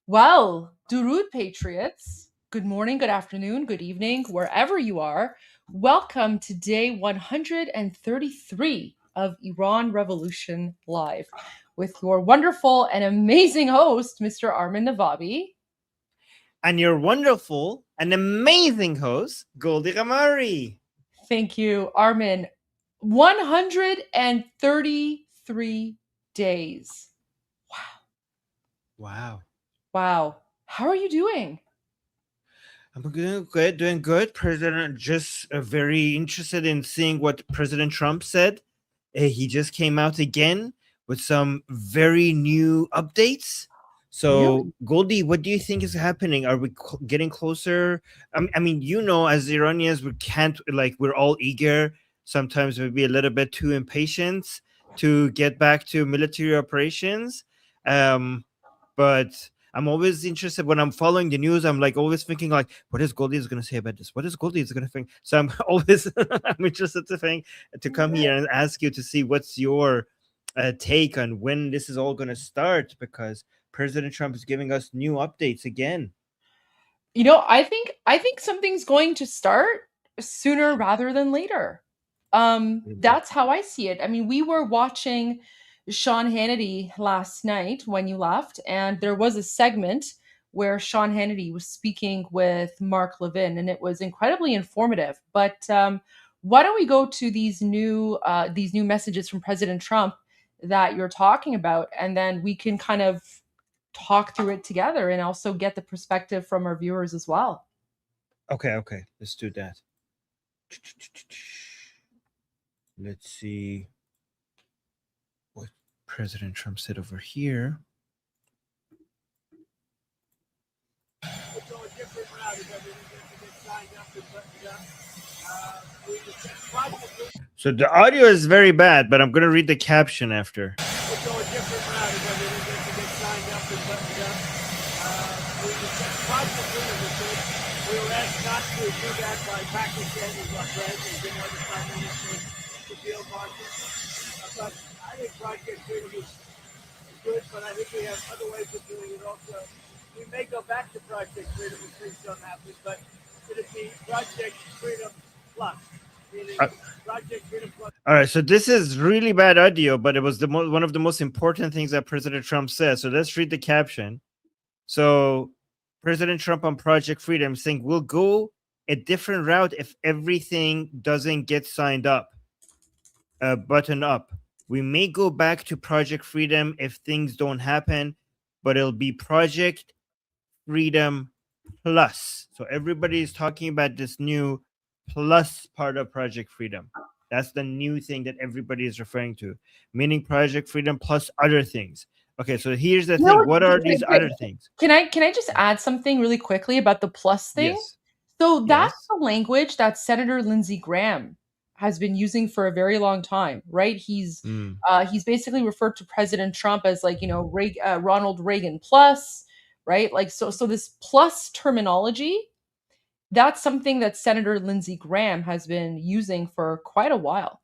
Well, Durud Patriots, good morning, good afternoon, good evening, wherever you are. Welcome to day 133 of Iran Revolution Live with your wonderful and amazing host, Mr. Armin Navabi. And your wonderful and amazing host, Goldie Gamari. Thank you, Armin. 133 days. Wow. Wow. How are you doing? I'm doing good. President just very interested in seeing what President Trump said. He just came out again with some very new updates. So, Really? Goldie, what do you think is happening? Are we getting closer? I mean, as Iranians, we can't, we're all eager. Sometimes maybe a little bit too impatient to get back to military operations. But I'm always interested when I'm following the news. I'm always thinking what is Goldie is going to say about this? What is Goldie is going to think? So I'm always I'm interested to come here and ask you to see what's your take on when this is all going to start, because President Trump is giving us new updates again. I think something's going to start sooner rather than later. That's how I see it. I mean, we were watching Sean Hannity last night when you left, and there was a segment where Sean Hannity was speaking with Mark Levin, and it was incredibly informative. But why don't we go to these new messages from President Trump that you're talking about, and then we can kind of talk through it together and also get the perspective from our viewers as well. Okay, let's do that. Let's see what President Trump said over here. So the audio is very bad, but I'm going to read the caption after. We were asked not to do that by Pakistan as our president. We didn't want the Prime Minister to deal markets. But I think Project Freedom is good, but I think we have other ways of doing it also. We may go back to Project Freedom if things don't happen, but it'd be Project Freedom Plus. Project Freedom Plus. All right, so this is really bad audio, but it was one of the most important things that President Trump said. So let's read the caption. So President Trump on Project Freedom saying we'll go a different route if everything doesn't get signed up, buttoned up. We may go back to Project Freedom if things don't happen, but it'll be Project Freedom Plus. So everybody is talking about this new plus part of Project Freedom. That's the new thing that everybody is referring to, meaning Project Freedom plus other things. Okay, so here's the thing. What are these other things? Can I just add something really quickly about the plus thing? Yes. So that's the language that Senator Lindsey Graham has been using for a very long time, right? He's basically referred to President Trump as Ronald Reagan plus, right? So this plus terminology, that's something that Senator Lindsey Graham has been using for quite a while.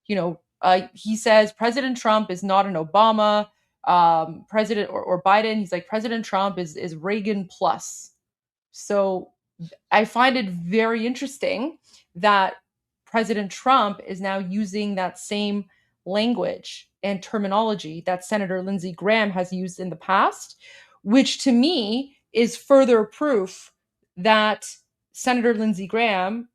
He says President Trump is not an Obama president or Biden. He's like President Trump is Reagan plus. So I find it very interesting that President Trump is now using that same language and terminology that Senator Lindsey Graham has used in the past, which to me is further proof that Senator Lindsey Graham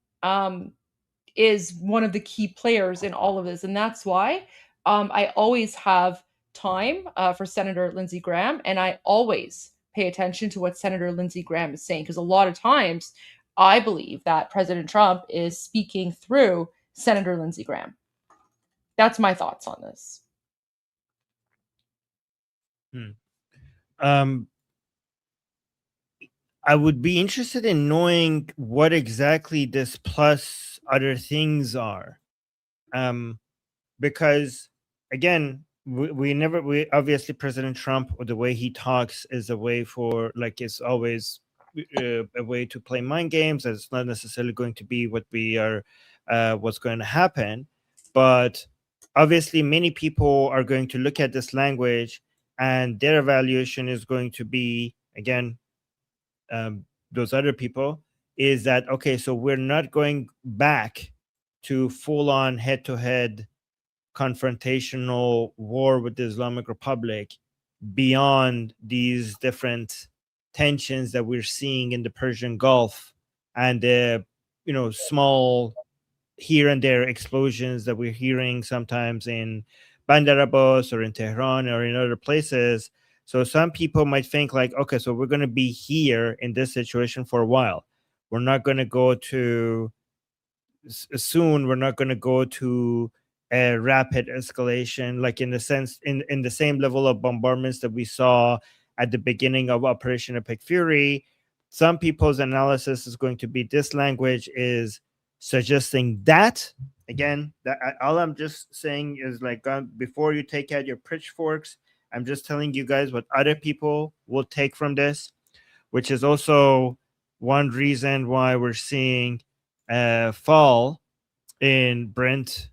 is one of the key players in all of this. And that's why I always have time for Senator Lindsey Graham, and I always pay attention to what Senator Lindsey Graham is saying, because a lot of times I believe that President Trump is speaking through Senator Lindsey Graham. That's my thoughts on this. I would be interested in knowing what exactly this plus other things are. Because again, we obviously President Trump, or the way he talks, is a way for it's always a way to play mind games. It's not necessarily going to be what we are what's going to happen, but obviously many people are going to look at this language and their evaluation is going to be, again, those other people, is that okay, so we're not going back to full-on head-to-head confrontational war with the Islamic Republic beyond these different tensions that we're seeing in the Persian Gulf and the small here and there explosions that we're hearing sometimes in Bandar Abbas or in Tehran or in other places. So some people might think like, okay, so we're going to be here in this situation for a while. We're not going to go to soon. We're not going to go to a rapid escalation, like in the sense in the same level of bombardments that we saw at the beginning of Operation Epic Fury. Some people's analysis is going to be this language is suggesting that again. That all I'm just saying is like before you take out your pitchforks, I'm just telling you guys what other people will take from this, which is also one reason why we're seeing a fall in Brent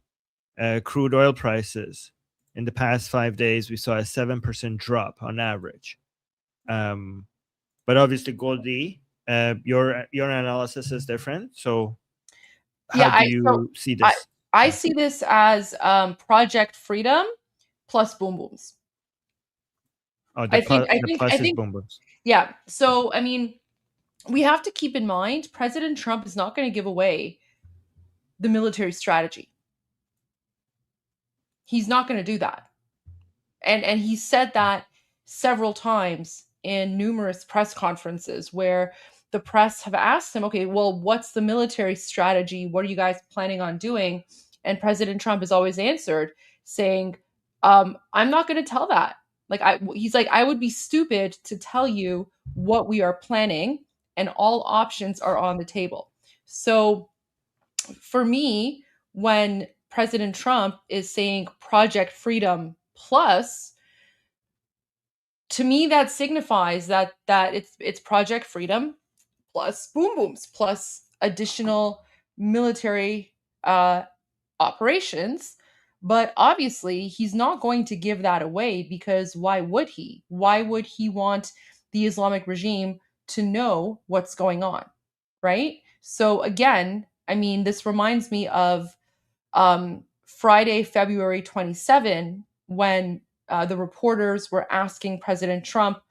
crude oil prices. In the past 5 days, we saw a 7% drop on average. But obviously, Goldie, your analysis is different. So, how do you see this? I see this as Project Freedom plus boom booms. Oh, the plus is boom booms. Yeah. So, I mean, we have to keep in mind President Trump is not going to give away the military strategy. He's not going to do that. And he said that several times in numerous press conferences where the press have asked him, okay, well, what's the military strategy? What are you guys planning on doing? And President Trump has always answered saying, I'm not going to tell that. He's like, I would be stupid to tell you what we are planning, and all options are on the table. So for me, when President Trump is saying Project Freedom plus, to me that signifies that it's Project Freedom plus boom booms plus additional military operations. But obviously, he's not going to give that away, because why would he? Why would he want the Islamic regime to know what's going on? Right? So, again, I mean, this reminds me of Friday, February 27, when the reporters were asking President Trump,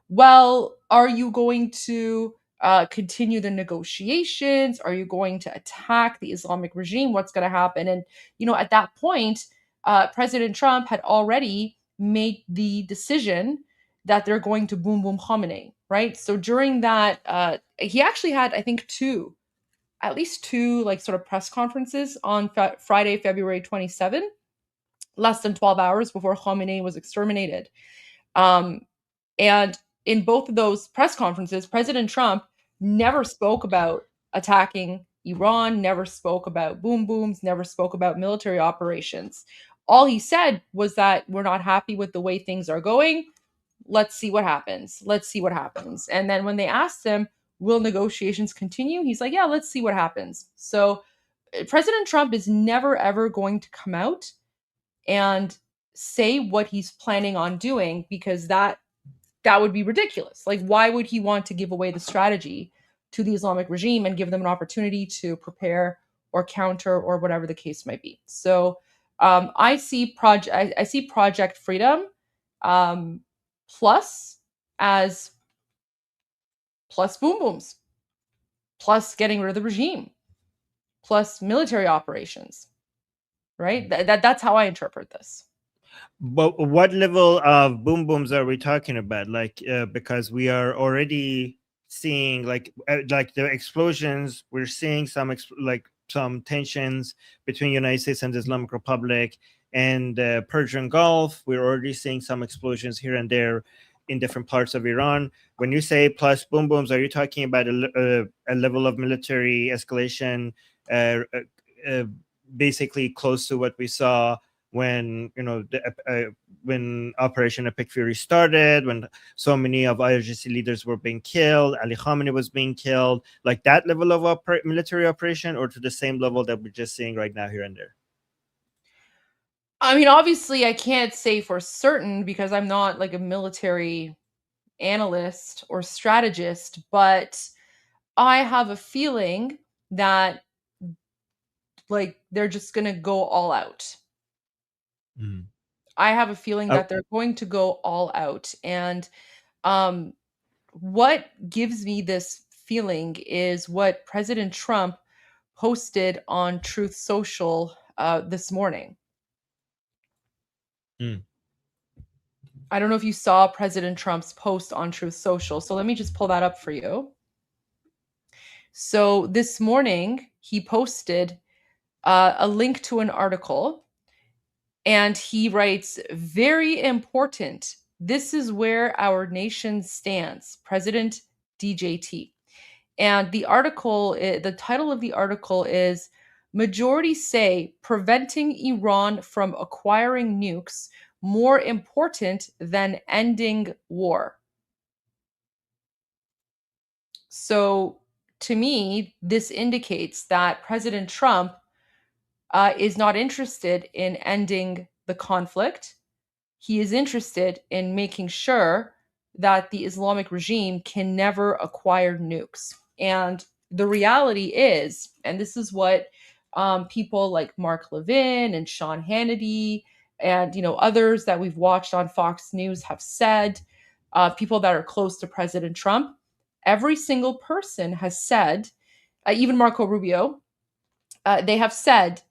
well, are you going to continue the negotiations? Are you going to attack the Islamic regime? What's going to happen? And, at that point, President Trump had already made the decision that they're going to boom boom Khamenei, right? So during that, he actually had, I think, at least two like sort of press conferences on Friday, February 27, less than 12 hours before Khamenei was exterminated. And in both of those press conferences, President Trump never spoke about attacking Iran, never spoke about boom booms, never spoke about military operations. All he said was that we're not happy with the way things are going. Let's see what happens. Let's see what happens. And then when they asked him, will negotiations continue? He's like, yeah, let's see what happens. So President Trump is never, ever going to come out and say what he's planning on doing, because that would be ridiculous. Like, why would he want to give away the strategy to the Islamic regime and give them an opportunity to prepare or counter or whatever the case might be? So I see Project Freedom plus as plus boom booms, plus getting rid of the regime, plus military operations, right? That's how I interpret this. But what level of boom booms are we talking about? Like, because we are already seeing like the explosions. We're seeing some some tensions between United States and the Islamic Republic and the Persian Gulf. We're already seeing some explosions here and there in different parts of Iran. When you say plus boom booms, are you talking about a level of military escalation basically close to what we saw when when Operation Epic Fury started, when so many of IRGC leaders were being killed, Ali Khamenei was being killed, like that level of military operation, or to the same level that we're just seeing right now here and there? I mean, obviously, I can't say for certain because I'm not like a military analyst or strategist, but I have a feeling that like they're just going to go all out. Mm. I have a feeling Oh, that they're going to go all out. And um, what gives me this feeling is what President Trump posted on Truth Social this morning. mm. I don't know if you saw President Trump's post on Truth Social. So let me just pull that up for you. So this morning, he posted a link to an article, and he writes, very important. This is where our nation stands. President DJT. And the title of the article is Majority Say Preventing Iran from Acquiring Nukes More Important Than Ending War. So to me, this indicates that President Trump is not interested in ending the conflict. He is interested in making sure that the Islamic regime can never acquire nukes. And the reality is, and this is what people like Mark Levin and Sean Hannity and others that we've watched on Fox News have said, people that are close to President Trump, every single person has said, even Marco Rubio, they have said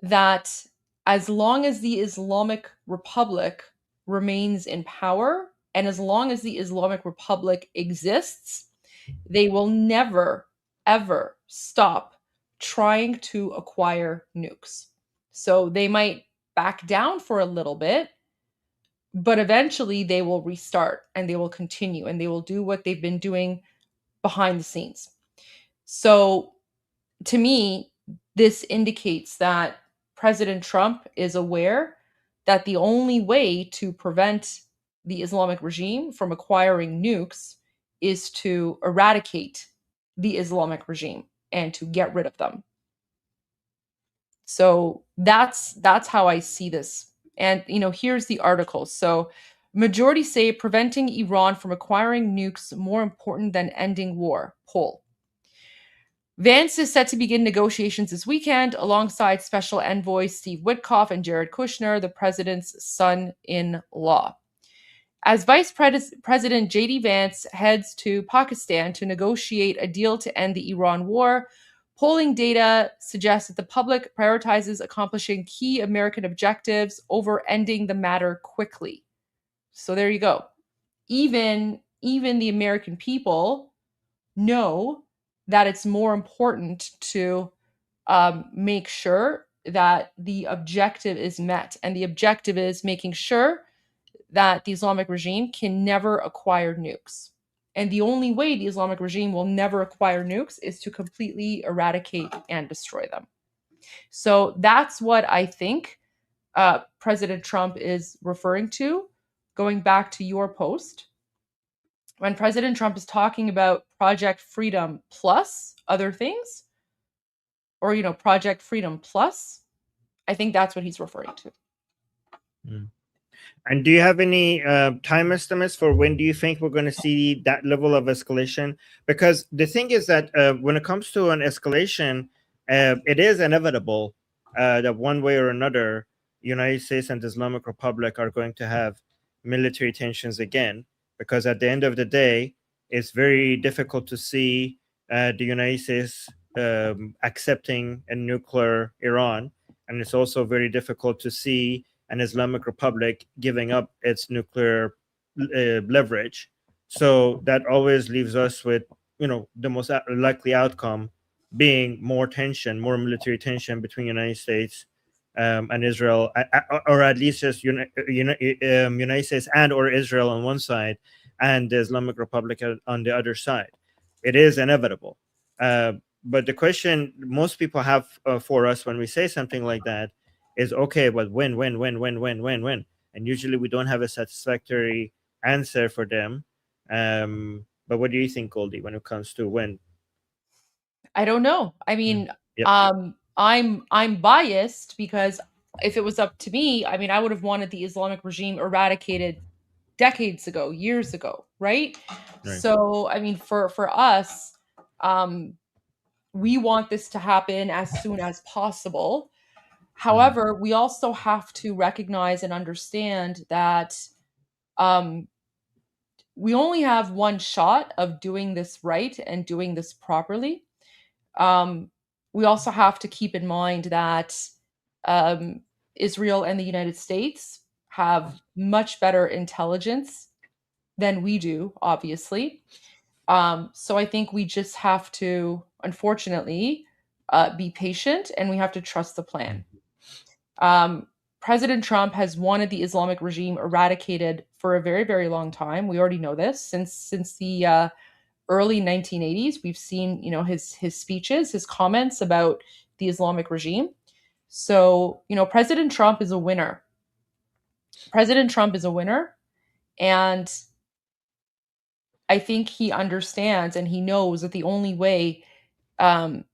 that as long as the Islamic Republic remains in power and as long as the Islamic Republic exists, they will never, ever stop trying to acquire nukes. So they might back down for a little bit, but eventually they will restart and they will continue and they will do what they've been doing behind the scenes. So to me, this indicates that President Trump is aware that the only way to prevent the Islamic regime from acquiring nukes is to eradicate the Islamic regime and to get rid of them. So that's how I see this. And here's the article. So majority say preventing Iran from acquiring nukes more important than ending war. Poll. Vance is set to begin negotiations this weekend alongside Special Envoy Steve Witkoff and Jared Kushner, the president's son in law. As Vice President J.D. Vance heads to Pakistan to negotiate a deal to end the Iran war, polling data suggests that the public prioritizes accomplishing key American objectives over ending the matter quickly. So there you go. Even the American people know that it's more important to make sure that the objective is met. And the objective is making sure that the Islamic regime can never acquire nukes. And the only way the Islamic regime will never acquire nukes is to completely eradicate and destroy them. So that's what I think President Trump is referring to. Going back to your post, when President Trump is talking about Project Freedom plus other things, or Project Freedom plus, I think that's what he's referring to. Mm. And do you have any time estimates for when do you think we're going to see that level of escalation? Because the thing is that when it comes to an escalation, it is inevitable that one way or another, United States and the Islamic Republic are going to have military tensions again. Because at the end of the day, it's very difficult to see the United States accepting a nuclear Iran. And it's also very difficult to see an Islamic Republic giving up its nuclear leverage. So that always leaves us with, the most likely outcome being more tension, more military tension between United States and Israel, or at least just United States and or Israel on one side, and the Islamic Republic on the other side. It is inevitable. But the question most people have for us when we say something like that is, okay, but when, and usually we don't have a satisfactory answer for them. But what do you think, Goldie, when it comes to when? I don't know. I mean, Yep. I'm biased because if it was up to me, I mean, I would have wanted the Islamic regime eradicated decades ago, years ago, right? So, I mean, for us, we want this to happen as soon as possible. However, we also have to recognize and understand that um, we only have one shot of doing this right and doing this properly. We also have to keep in mind that um, Israel and the United States have much better intelligence than we do, obviously. So I think we just have to, unfortunately, be patient and we have to trust the plan. Um, President Trump has wanted the Islamic regime eradicated for a very, very long time. We already know this since the early 1980s. We've seen, his speeches, his comments about the Islamic regime. So, President Trump is a winner. President Trump is a winner, and I think he understands and he knows that the only way um,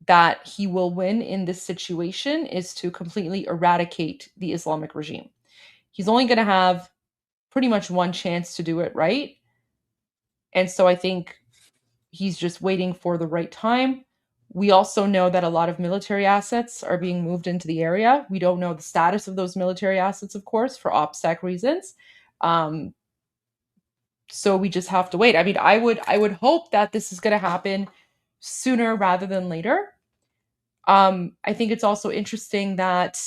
that he will win in this situation is to completely eradicate the Islamic regime. He's only going to have pretty much one chance to do it right. And so I think he's just waiting for the right time. We also know that a lot of military assets are being moved into the area. We don't know the status of those military assets, of course, for OPSEC reasons. Um, so we just have to wait. I mean, I would hope that this is going to happen sooner rather than later. I think it's also interesting that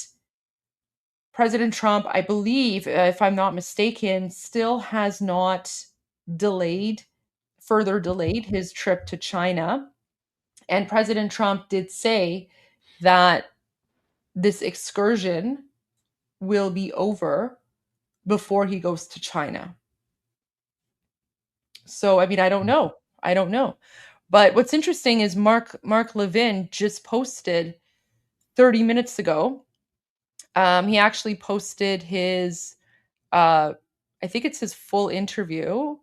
President Trump, I believe, if I'm not mistaken, still has not further delayed his trip to China. And President Trump did say that this excursion will be over before he goes to China. So, I mean, I don't know. I don't know. But what's interesting is Mark Levin just posted 30 minutes ago. He actually posted his, I think it's his full interview.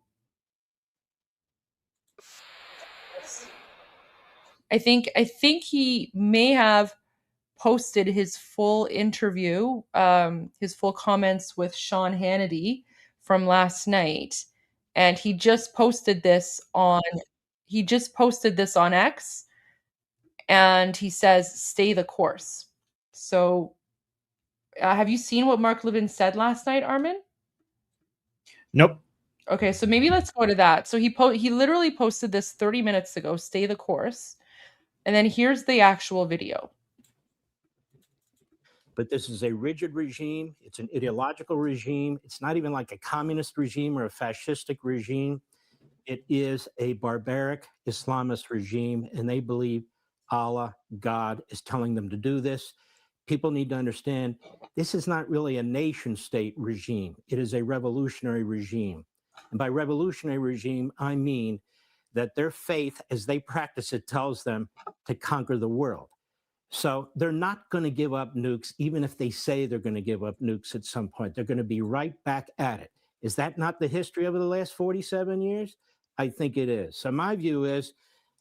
I think he may have posted his full interview, his full comments with Sean Hannity from last night, and he just posted this on X, and he says, "Stay the course." So, have you seen what Mark Levin said last night, Armin? Nope. Okay, so maybe let's go to that. So he literally posted this 30 minutes ago, "Stay the course," and then here's the actual video. But this is a rigid regime. It's an ideological regime. It's not even like a communist regime or a fascistic regime. It is a barbaric Islamist regime, and they believe Allah, God, is telling them to do this. People need to understand this is not really a nation state regime. It is a revolutionary regime. And by revolutionary regime, I mean that their faith, as they practice it, tells them to conquer the world. So they're not going to give up nukes, even if they say they're going to give up nukes at some point. They're going to be right back at it. Is that not the history over the last 47 years? I think it is. So my view is,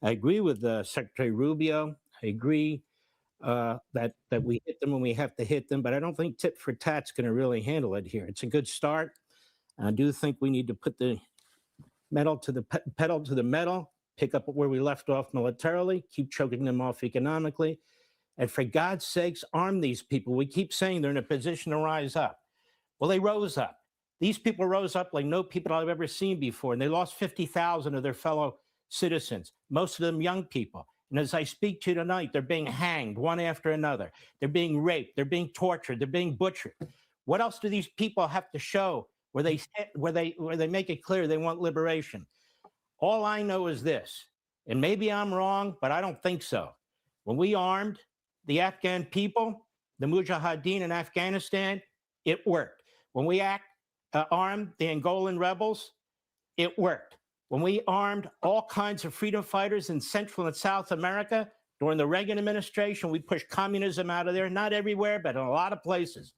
I agree with Secretary Rubio. I agree that we hit them when we have to hit them, but I don't think tit for tat's going to really handle it here. It's a good start. I do think we need to put the pedal to the metal, pick up where we left off militarily, keep choking them off economically. And for God's sakes, arm these people. We keep saying they're in a position to rise up. Well, they rose up. These people rose up like no people I've ever seen before, and they lost 50,000 of their fellow citizens, most of them young people. And as I speak to you tonight, they're being hanged one after another. They're being raped. They're being tortured. They're being butchered. What else do these people have to show where they make it clear they want liberation? All I know is this, and maybe I'm wrong, but I don't think so. When we armed the Afghan people, the Mujahideen in Afghanistan, it worked. When we armed the Angolan rebels, it worked. When we armed all kinds of freedom fighters in Central and South America during the Reagan administration, we pushed communism out of there, not everywhere, but in a lot of places.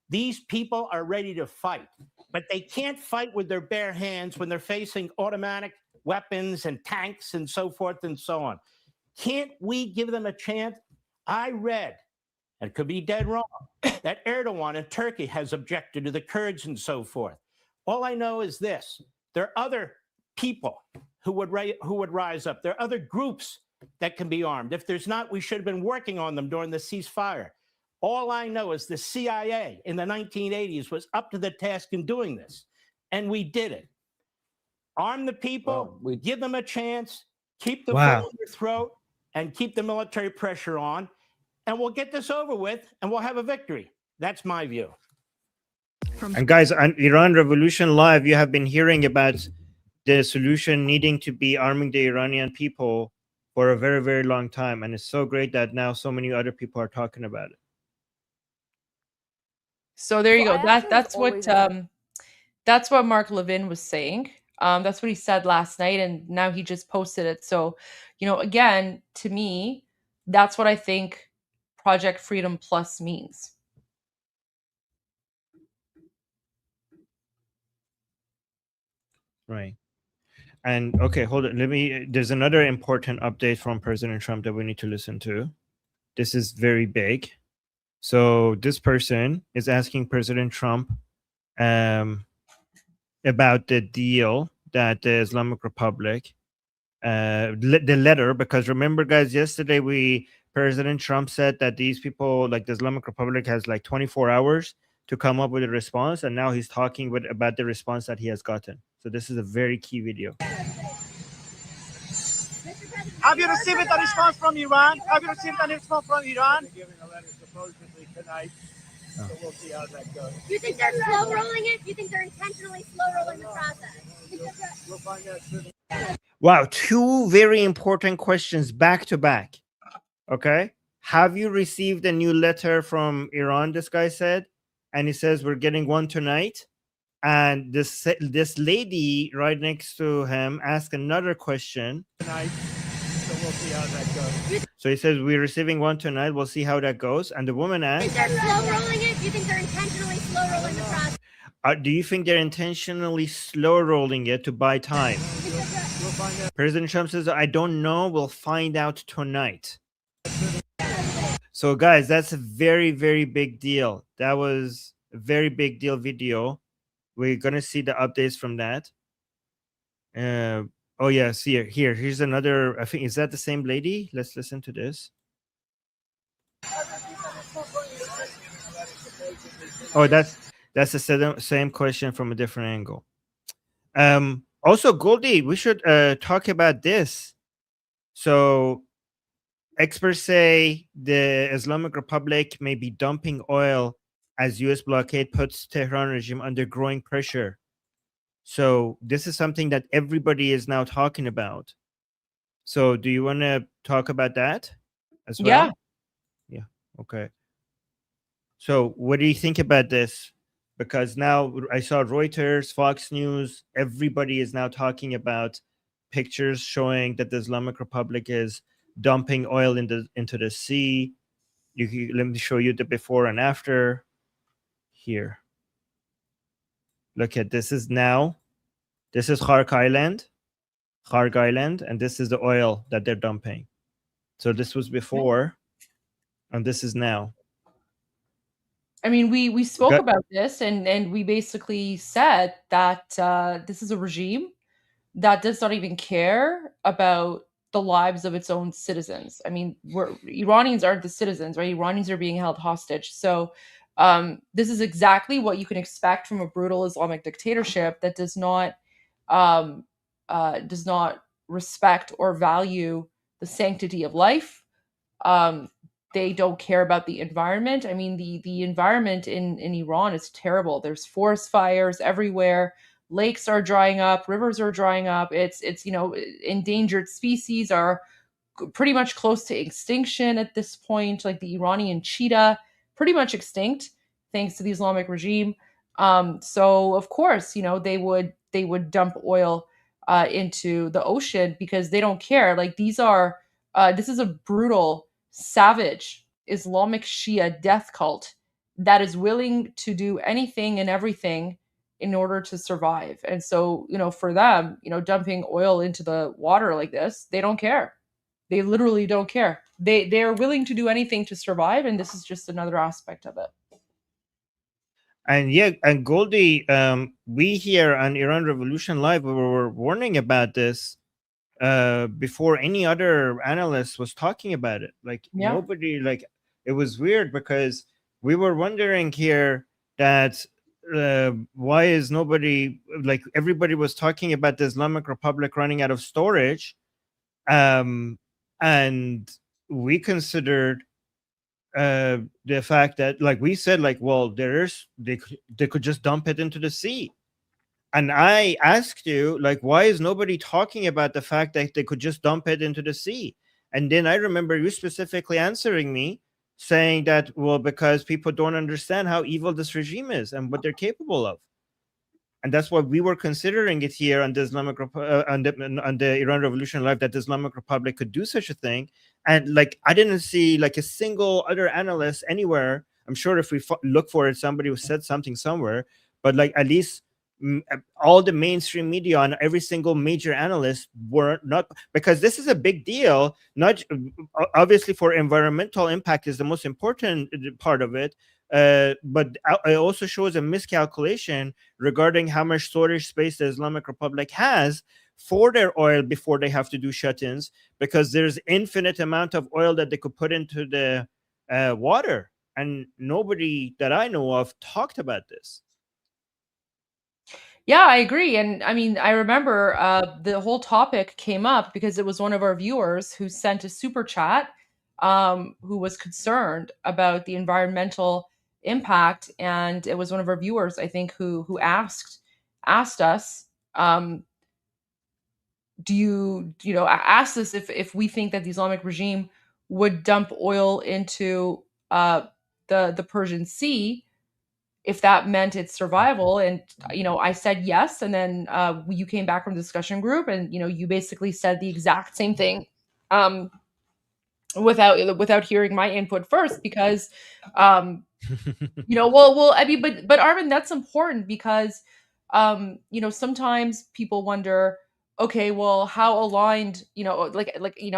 These people are ready to fight, but they can't fight with their bare hands when they're facing automatic weapons and tanks and so forth and so on. Can't we give them a chance? I read, and could be dead wrong, that Erdogan in Turkey has objected to the Kurds and so forth. All I know is this: there are other people who would rise up. There are other groups that can be armed. If there's not, we should have been working on them during the ceasefire. All I know is the CIA in the 1980s was up to the task in doing this, and we did it. Arm the people, give them a chance, keep the foot on their throat, and keep the military pressure on, and we'll get this over with, and we'll have a victory. That's my view. And guys, on Iran Revolution Live, you have been hearing about the solution needing to be arming the Iranian people for a very, very long time. And it's so great that now so many other people are talking about it. So there you go. That's what Mark Levin was saying. That's what he said last night, and now he just posted it. So, again, to me, that's what I think Project Freedom Plus means. Right. And okay, hold on. There's another important update from President Trump that we need to listen to. This is very big. So this person is asking President Trump about the deal that the Islamic Republic, the letter, because remember, guys, yesterday President Trump said that these people, like the Islamic Republic, has like 24 hours to come up with a response, and now he's talking about the response that he has gotten. So this is a very key video. Have you received a response from Iran? Have you received a response from Iran? They're giving a letter supposedly tonight, so we'll see how that goes. Do you think they're slow rolling it? Do you think they're intentionally slow rolling the process? We'll find out soon. Wow, two very important questions back to back. Okay. Have you received a new letter from Iran? This guy said, and he says we're getting one tonight. And this lady right next to him asked another question. Tonight, so we'll see how that goes. So he says we're receiving one tonight. We'll see how that goes. And the woman asked, do you think they're slow rolling it? Do you think they're intentionally slow rolling the process? Do you think they're intentionally slow rolling it to buy time? We'll find out. President Trump says, I don't know. We'll find out tonight. So, guys, that's a very, very big deal. That was a very big deal video. We're going to see the updates from that. Oh, yeah. See here's another. I think, is that the same lady? Let's listen to this. Oh, that's the same question from a different angle. Also, Goldie, we should talk about this. So experts say the Islamic Republic may be dumping oil as U.S. blockade puts Tehran regime under growing pressure. So this is something that everybody is now talking about. So do you want to talk about that as well? Yeah. Okay. So what do you think about this? Because now I saw Reuters, Fox News, everybody is now talking about pictures showing that the Islamic Republic is dumping oil into the sea. Let me show you the before and after. Here. Look at this is now. This is Khark Island, and this is the oil that they're dumping. So this was before, and this is now. I mean, we spoke about this, and we basically said that this is a regime that does not even care about the lives of its own citizens. I mean, Iranians aren't the citizens, right? Iranians are being held hostage. So this is exactly what you can expect from a brutal Islamic dictatorship that does not respect or value the sanctity of life. They don't care about the environment. I mean, the environment in Iran is terrible. There's forest fires everywhere. Lakes are drying up. Rivers are drying up. It's endangered species are pretty much close to extinction at this point. Like the Iranian cheetah, pretty much extinct thanks to the Islamic regime. So of course, they would dump oil into the ocean because they don't care. Like this is a brutal, savage Islamic Shia death cult that is willing to do anything and everything in order to survive. And so, for them, dumping oil into the water like this, they don't care. They literally don't care. They're willing to do anything to survive, and this is just another aspect of it. And yeah, and Goldie, we here on Iran Revolution Live, we were warning about this before any other analyst was talking about it. Like Yeah. nobody, like it was weird because we were wondering here that why is nobody, like everybody was talking about the Islamic Republic running out of storage, and we considered the fact that, like we said, like, well, they could just dump it into the sea. And I asked you, like, why is nobody talking about the fact that they could just dump it into the sea? And then I remember you specifically answering me saying that, well, because people don't understand how evil this regime is and what they're capable of. And that's why we were considering it here on the on the Iran Revolution Live, that the Islamic Republic could do such a thing. And like, I didn't see like a single other analyst anywhere. I'm sure if we look for it, somebody who said something somewhere. But like, at least all the mainstream media and every single major analyst were not, because this is a big deal. Not obviously for environmental impact is the most important part of it. But it also shows a miscalculation regarding how much storage space the Islamic Republic has for their oil before they have to do shut-ins, because there's infinite amount of oil that they could put into the water, and nobody that I know of talked about this. Yeah, I agree. And I mean, I remember the whole topic came up because it was one of our viewers who sent a super chat, who was concerned about the environmental impact. And it was one of our viewers, I think, who asked us, asked us if we think that the Islamic regime would dump oil into the Persian Sea if that meant its survival. And I said yes, and then you came back from the discussion group, and you basically said the exact same thing, without hearing my input first, because I mean, but Armin, that's important because sometimes people wonder, okay, well, how aligned,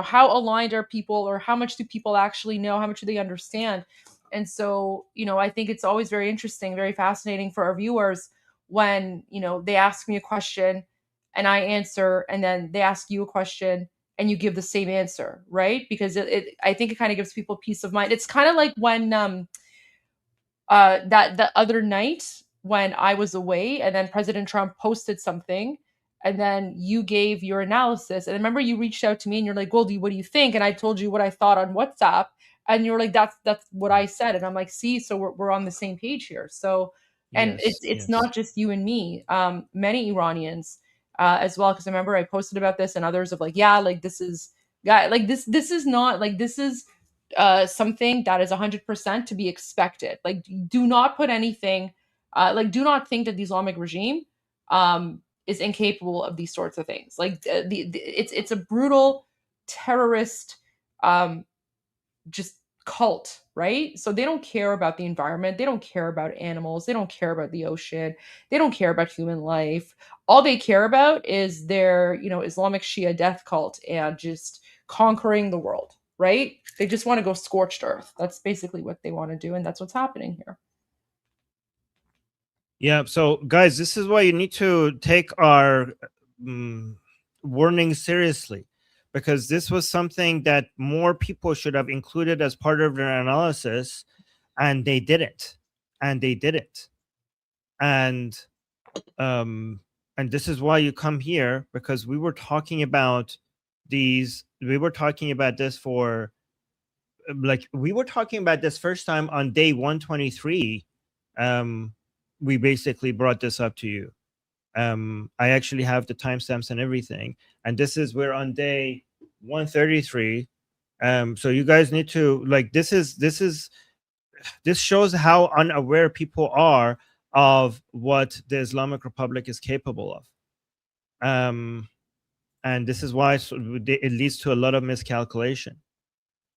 how aligned are people, or how much do people actually know, how much do they understand? And so, I think it's always very interesting, very fascinating for our viewers when, they ask me a question and I answer, and then they ask you a question and you give the same answer, right? Because I think it kind of gives people peace of mind. It's kind of like when that the other night when I was away, and then President Trump posted something, and then you gave your analysis. And I remember you reached out to me and you're like, Goldie, what do you think? And I told you what I thought on WhatsApp, and you're like, that's what I said. And I'm like, see, so we're on the same page here. So, and Yes, it's yes. not just you and me. Many Iranians as well, because I remember I posted about this, and others of like, yeah, like this is, yeah, like this is not like, this is something that is 100% to be expected. Like, do not put anything, do not think that the Islamic regime is incapable of these sorts of things. Like, it's a brutal terrorist, um, just cult, right? So they don't care about the environment, they don't care about animals, they don't care about the ocean, they don't care about human life. All they care about is their, Islamic Shia death cult and just conquering the world, right? They just want to go scorched earth. That's basically what they want to do, and that's what's happening here. Yeah. So, guys, this is why you need to take our warning seriously, because this was something that more people should have included as part of their analysis, and they didn't. And they didn't. And this is why you come here, because we were talking about we were talking about this for, like, we were talking about this first time on day 123. We basically brought this up to you. I actually have the timestamps and everything, and this is, we're on day 133. So you guys need to, like, this shows how unaware people are of what the Islamic Republic is capable of. And this is why it leads to a lot of miscalculation.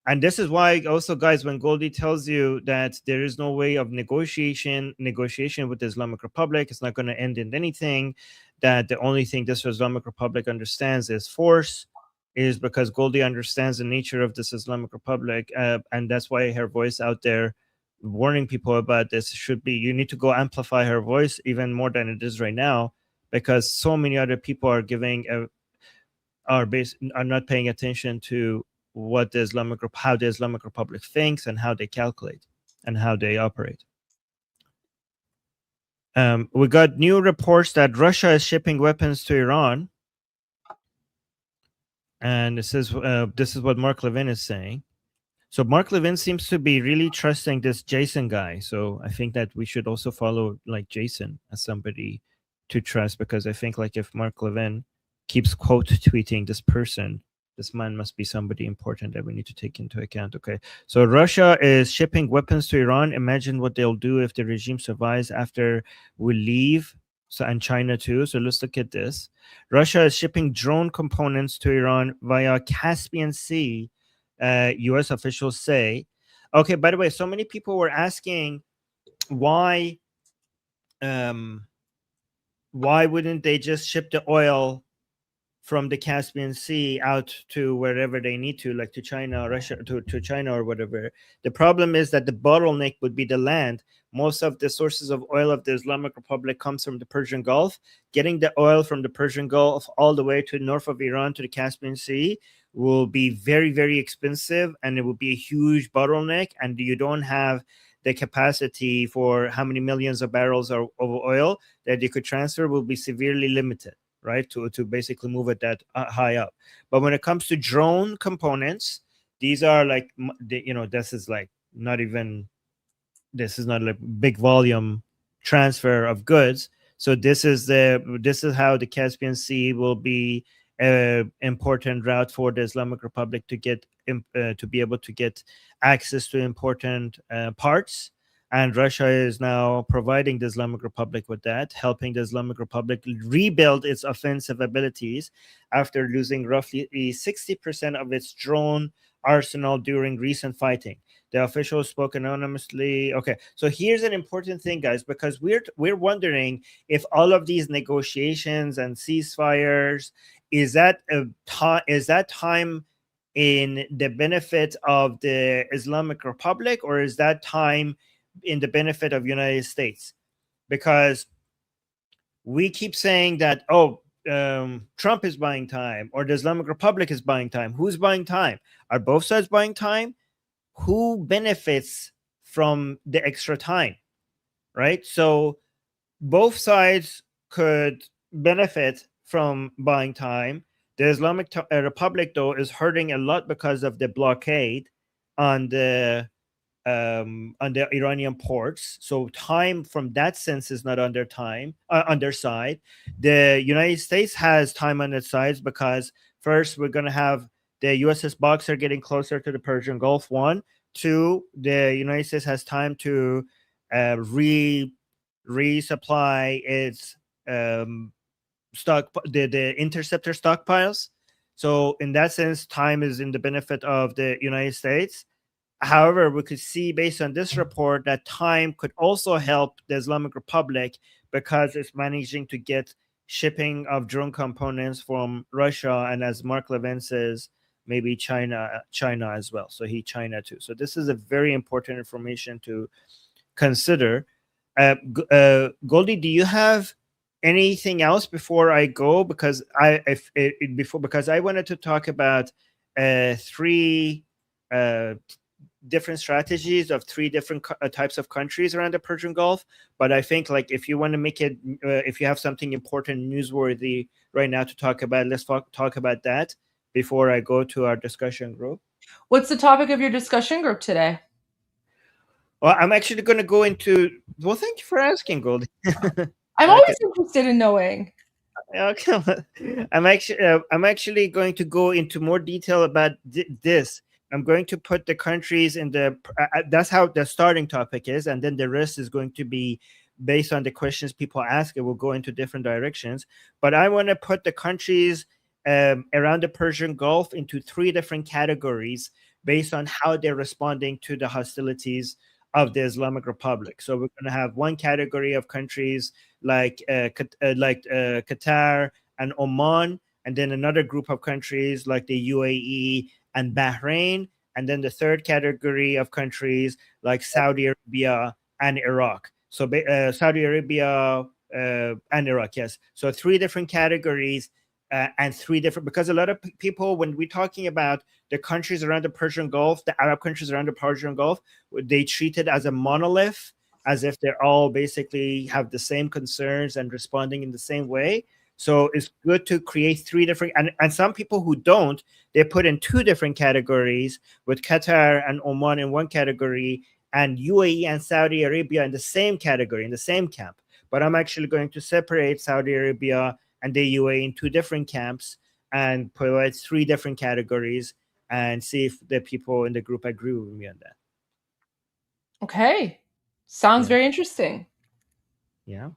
And this is why also, guys, when Goldie tells you that there is no way of negotiation with the Islamic Republic, it's not going to end in anything, that the only thing this Islamic Republic understands is force, is because Goldie understands the nature of this Islamic Republic, and that's why her voice out there warning people about this should be, you need to go amplify her voice even more than it is right now, because so many other people are are not paying attention to what how the Islamic Republic thinks and how they calculate and how they operate. We got new reports that Russia is shipping weapons to Iran, and it says this is what Mark Levin is saying. So Mark Levin seems to be really trusting this Jason guy. So I think that we should also follow like Jason as somebody to trust, because I think like if Mark Levin keeps quote tweeting this person, this man must be somebody important that we need to take into account. Okay, so Russia is shipping weapons to Iran. Imagine what they'll do if the regime survives after we leave. So, and China too. So let's look at this. Russia is shipping drone components to Iran via Caspian Sea, U.S. officials say. Okay, by the way, so many people were asking why wouldn't they just ship the oil from the Caspian Sea out to wherever they need to, like to China or Russia, to China or whatever. The problem is that the bottleneck would be the land. Most of the sources of oil of the Islamic Republic comes from the Persian Gulf. Getting the oil from the Persian Gulf all the way to north of Iran to the Caspian Sea will be very, very expensive, and it will be a huge bottleneck, and you don't have the capacity for how many millions of barrels of oil that you could transfer will be severely limited, right, to basically move it that high up. But when it comes to drone components, these are like, this is like not even, this is not like big volume transfer of goods. So this is how the Caspian Sea will be an important route for the Islamic Republic to get to be able to get access to important parts. And Russia is now providing the Islamic Republic with that, helping the Islamic Republic rebuild its offensive abilities after losing roughly 60% of its drone arsenal during recent fighting. The official spoke anonymously. Okay, so here's an important thing, guys, because we're wondering if all of these negotiations and ceasefires is that time in the benefit of the Islamic Republic, or is that time in the benefit of United States? Because we keep saying that, Trump is buying time, or the Islamic Republic is buying time. Who's buying time? Are both sides buying time? Who benefits from the extra time, right? So both sides could benefit from buying time. The Islamic Republic, though, is hurting a lot because of the blockade on the Iranian ports. So time from that sense is not on their side. The United States has time on its sides because first we're going to have the USS Boxer getting closer to the Persian Gulf. 1, 2, the United States has time to resupply its the interceptor stockpiles. So in that sense, time is in the benefit of the United States. However, we could see based on this report that time could also help the Islamic Republic because it's managing to get shipping of drone components from Russia, and as Mark Levin says, maybe China as well. So China too. So this is a very important information to consider. Goldie, do you have anything else before I go? Because I wanted to talk about 3 different strategies of 3 different types of countries around the Persian Gulf. But I think like if you want to make it, if you have something important, newsworthy right now to talk about, let's talk about that before I go to our discussion group. What's the topic of your discussion group today? Well, I'm actually going to go into. Well, thank you for asking, Goldie. I'm always interested in knowing. Okay. I'm actually going to go into more detail about this. I'm going to put the countries in the. That's how the starting topic is, and then the rest is going to be based on the questions people ask. It will go into different directions. But I want to put the countries around the Persian Gulf into 3 different categories based on how they're responding to the hostilities of the Islamic Republic. So we're going to have one category of countries like Qatar and Oman, and then another group of countries like the UAE and Bahrain, and then the third category of countries like Saudi Arabia and Iraq. So Saudi Arabia and Iraq, yes. So three different categories and three different, because a lot of people, when we're talking about the countries around the Persian Gulf, the Arab countries around the Persian Gulf, they treat it as a monolith, as if they're all basically have the same concerns and responding in the same way. So it's good to create three different, and some people who don't, they put in two different categories, with Qatar and Oman in one category and UAE and Saudi Arabia in the same category, in the same camp. But I'm actually going to separate Saudi Arabia and the UAE in two different camps and provide three different categories and see if the people in the group agree with me on that. Okay. Sounds Yeah. very interesting. Yeah.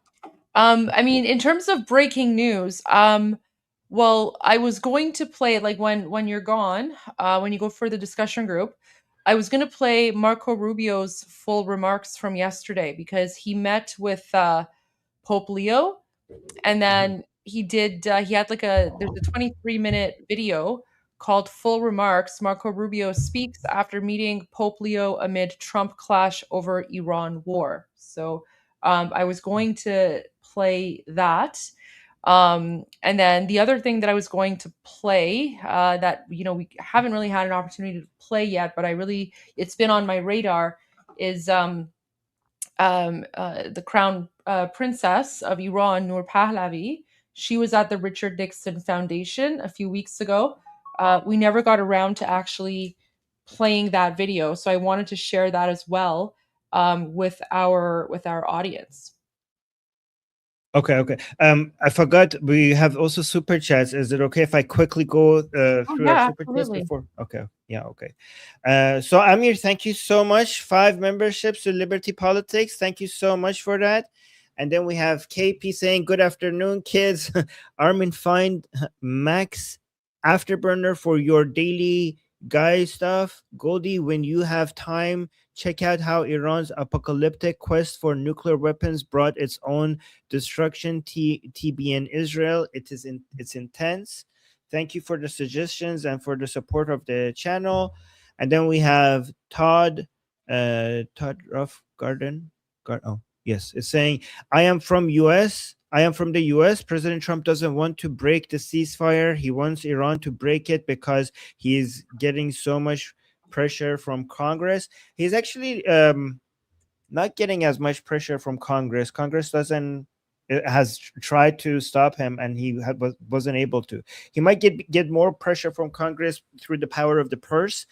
I mean, in terms of breaking news, well, I was going to play, like, when you're gone, when you go for the discussion group, I was going to play Marco Rubio's full remarks from yesterday, because he met with Pope Leo, and then he had like there's a 23-minute video called Full Remarks. Marco Rubio speaks after meeting Pope Leo amid Trump clash over Iran war. So I was going to play that. And then the other thing that I was going to play, that we haven't really had an opportunity to play yet, but it's been on my radar, is the crown princess of Iran, Noor Pahlavi. She was at the Richard Nixon Foundation a few weeks ago. We never got around to actually playing that video, so I wanted to share that as well, with our audience. Okay. I forgot we have also super chats. Is it okay if I quickly go Oh through our yeah, super chats absolutely. before? Okay. Yeah. Okay. So Amir, thank you so much. 5 memberships to Liberty Politics. Thank you so much for that. And then we have KP saying, "Good afternoon, kids." Armin, find Max Afterburner for your daily guy stuff. Goldie, when you have time, check out how Iran's apocalyptic quest for nuclear weapons brought its own destruction. TBN Israel. It's intense. Thank you for the suggestions and for the support of the channel. And then we have Todd Ruff Garden. Oh yes, it's saying, I am from the US. President Trump doesn't want to break the ceasefire. He wants Iran to break it because he is getting so much pressure from Congress. He's actually not getting as much pressure from Congress. Congress has tried to stop him, and he wasn't able to. He might get more pressure from Congress through the power of the purse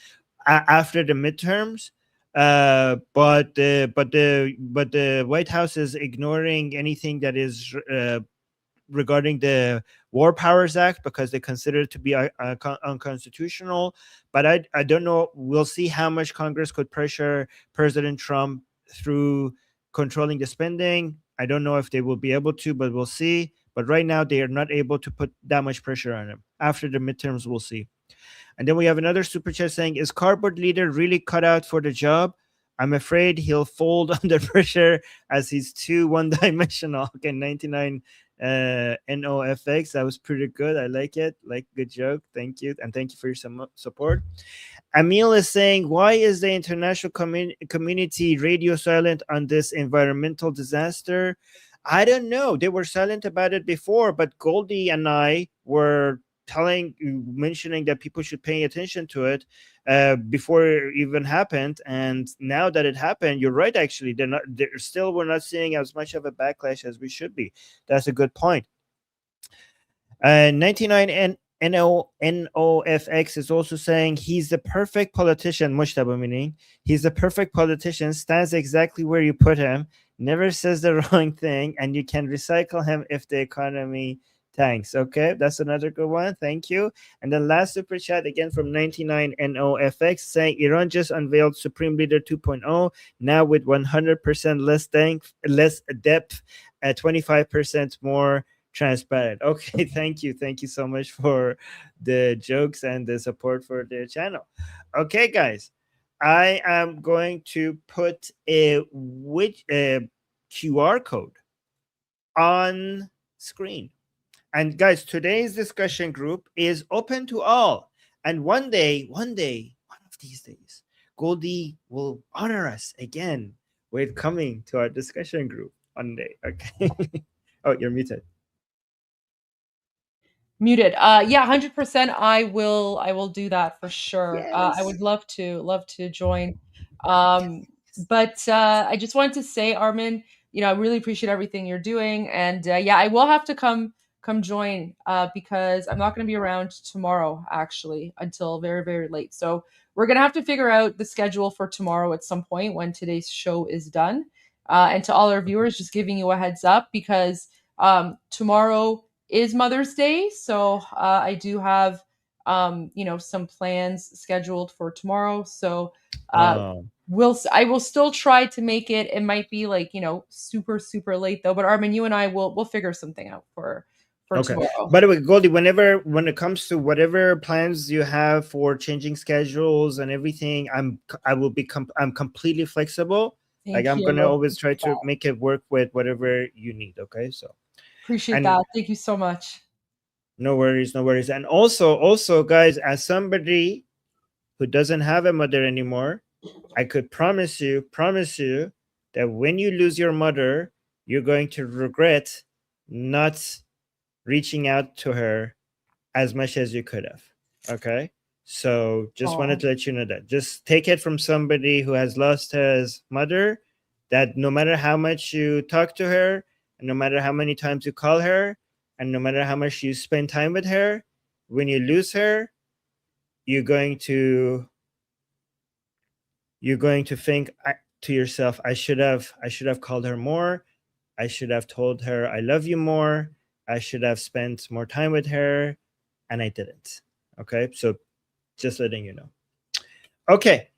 after the midterms. But the White House is ignoring anything that is regarding the War Powers Act because they consider it to be unconstitutional. But I don't know. We'll see how much Congress could pressure President Trump through controlling the spending. I don't know if they will be able to, but we'll see. But right now, they are not able to put that much pressure on him. After the midterms, we'll see. And then we have another super chat saying, is Cardboard Leader really cut out for the job? I'm afraid he'll fold under pressure as he's too one-dimensional. Okay, 99 NOFX. That was pretty good. I like it. Good joke. Thank you. And thank you for your support. Emil is saying, why is the international community radio silent on this environmental disaster? I don't know. They were silent about it before, but Goldie and I were mentioning that people should pay attention to it before it even happened. And now that it happened, you're right. Actually, we're not seeing as much of a backlash as we should be. That's a good point. 99 NOFX is also saying he's the perfect politician. Mushtaba meaning he's the perfect politician, stands exactly where you put him, never says the wrong thing, and you can recycle him if the economy tanks. Okay, that's another good one. Thank you. And then last super chat again from 99 NOFX saying Iran just unveiled Supreme Leader 2.0 now with 100% less depth, 25% more transparent. Okay, thank you so much for the jokes and the support for the channel. Okay, guys, I am going to put a QR code on screen. And guys, today's discussion group is open to all. And one day, one of these days, Goldie will honor us again with coming to our discussion group one day. Okay. Oh, you're muted. Muted. Yeah, 100%. I will do that for sure. I would love to join. But I just wanted to say, Armin, I really appreciate everything you're doing, and yeah, I will have to come join because I'm not going to be around tomorrow actually until very very late. So we're gonna have to figure out the schedule for tomorrow at some point when today's show is done. And to all our viewers, just giving you a heads up because tomorrow is Mother's Day, so I do have some plans scheduled for tomorrow. So I will still try to make it. It might be like super super late though. But Armin, you and I will figure something out for Okay. tomorrow. By the way, Goldie, when it comes to whatever plans you have for changing schedules and everything, I'm completely flexible. Thank I'm you. gonna always try to make it work with whatever you need. Okay, so appreciate that. Thank you so much. No worries, no worries. And also, guys, as somebody who doesn't have a mother anymore, I could promise you that when you lose your mother, you're going to regret not reaching out to her as much as you could have. Okay, so just wanted to let you know that. Just take it from somebody who has lost his mother, that no matter how much you talk to her, and no matter how many times you call her, and no matter how much you spend time with her, when you lose her, you're going to think to yourself, I should have called her more. I should have told her I love you more. I should have spent more time with her, and I didn't. Okay, so just letting you know. Okay,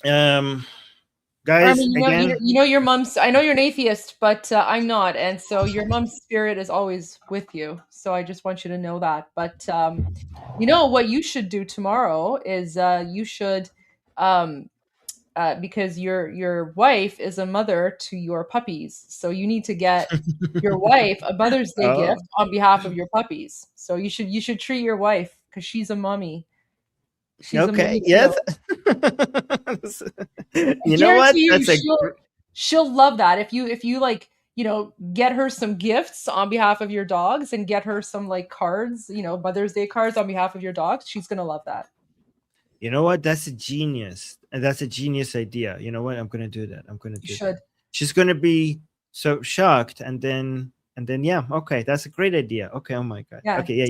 guys, Armin, again, your mom's. I know you're an atheist, but I'm not, and so your mom's spirit is always with you. So I just want you to know that. But what you should do tomorrow is you should, because your wife is a mother to your puppies, so you need to get your wife a Mother's Day gift on behalf of your puppies. So you should treat your wife because she's a mummy. She's okay, a yes. You know what? She'll love that if you like get her some gifts on behalf of your dogs and get her some like cards, Mother's Day cards on behalf of your dogs. She's gonna love that. You know what? That's a genius, and that's a genius idea. You know what? I'm gonna do that. That. She's gonna be so shocked, and then yeah, okay, that's a great idea. Okay, oh my god. Yeah. Okay, yeah,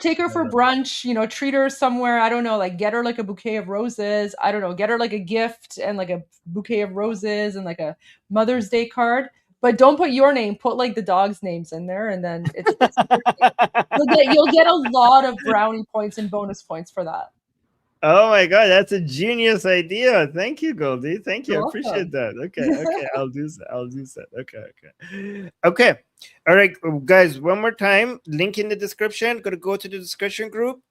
take her for brunch, treat her somewhere, I don't know, like get her like a bouquet of roses, I don't know, get her like a gift and like a bouquet of roses and like a Mother's Day card, but don't put your name, put like the dogs' names in there, and then it's you'll get a lot of brownie points and bonus points for that. Oh my god, that's a genius idea. Thank you, Goldie. Thank you. You're I appreciate welcome. that. Okay. I'll do that. Okay. All right, guys, one more time. Link in the description. Gonna go to the discussion group.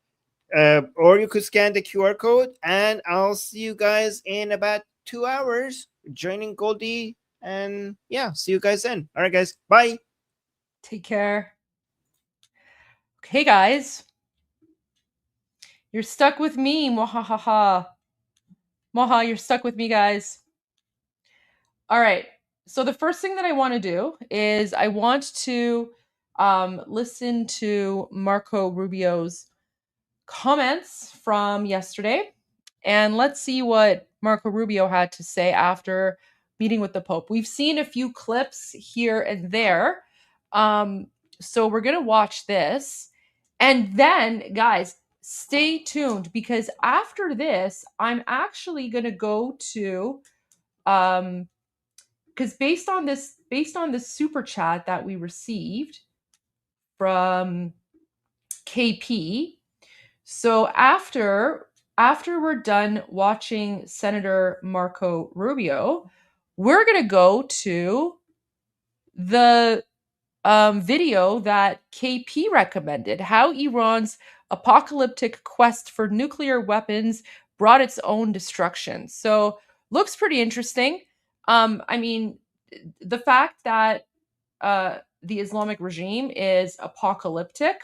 Or you could scan the QR code, and I'll see you guys in about 2 hours joining Goldie. And yeah, see you guys then. All right, guys. Bye. Take care. Okay, guys. You're stuck with me. Moha. You're stuck with me, guys. All right. So the first thing that I want to do is I want to listen to Marco Rubio's comments from yesterday. And let's see what Marco Rubio had to say after meeting with the Pope. We've seen a few clips here and there. So we're going to watch this. And then, guys, stay tuned because after this, I'm actually going to go to because based on this super chat that we received from KP, so after we're done watching Senator Marco Rubio, we're going to go to the video that KP recommended, how Iran's apocalyptic quest for nuclear weapons brought its own destruction. So looks pretty interesting. I mean, the fact that the Islamic regime is apocalyptic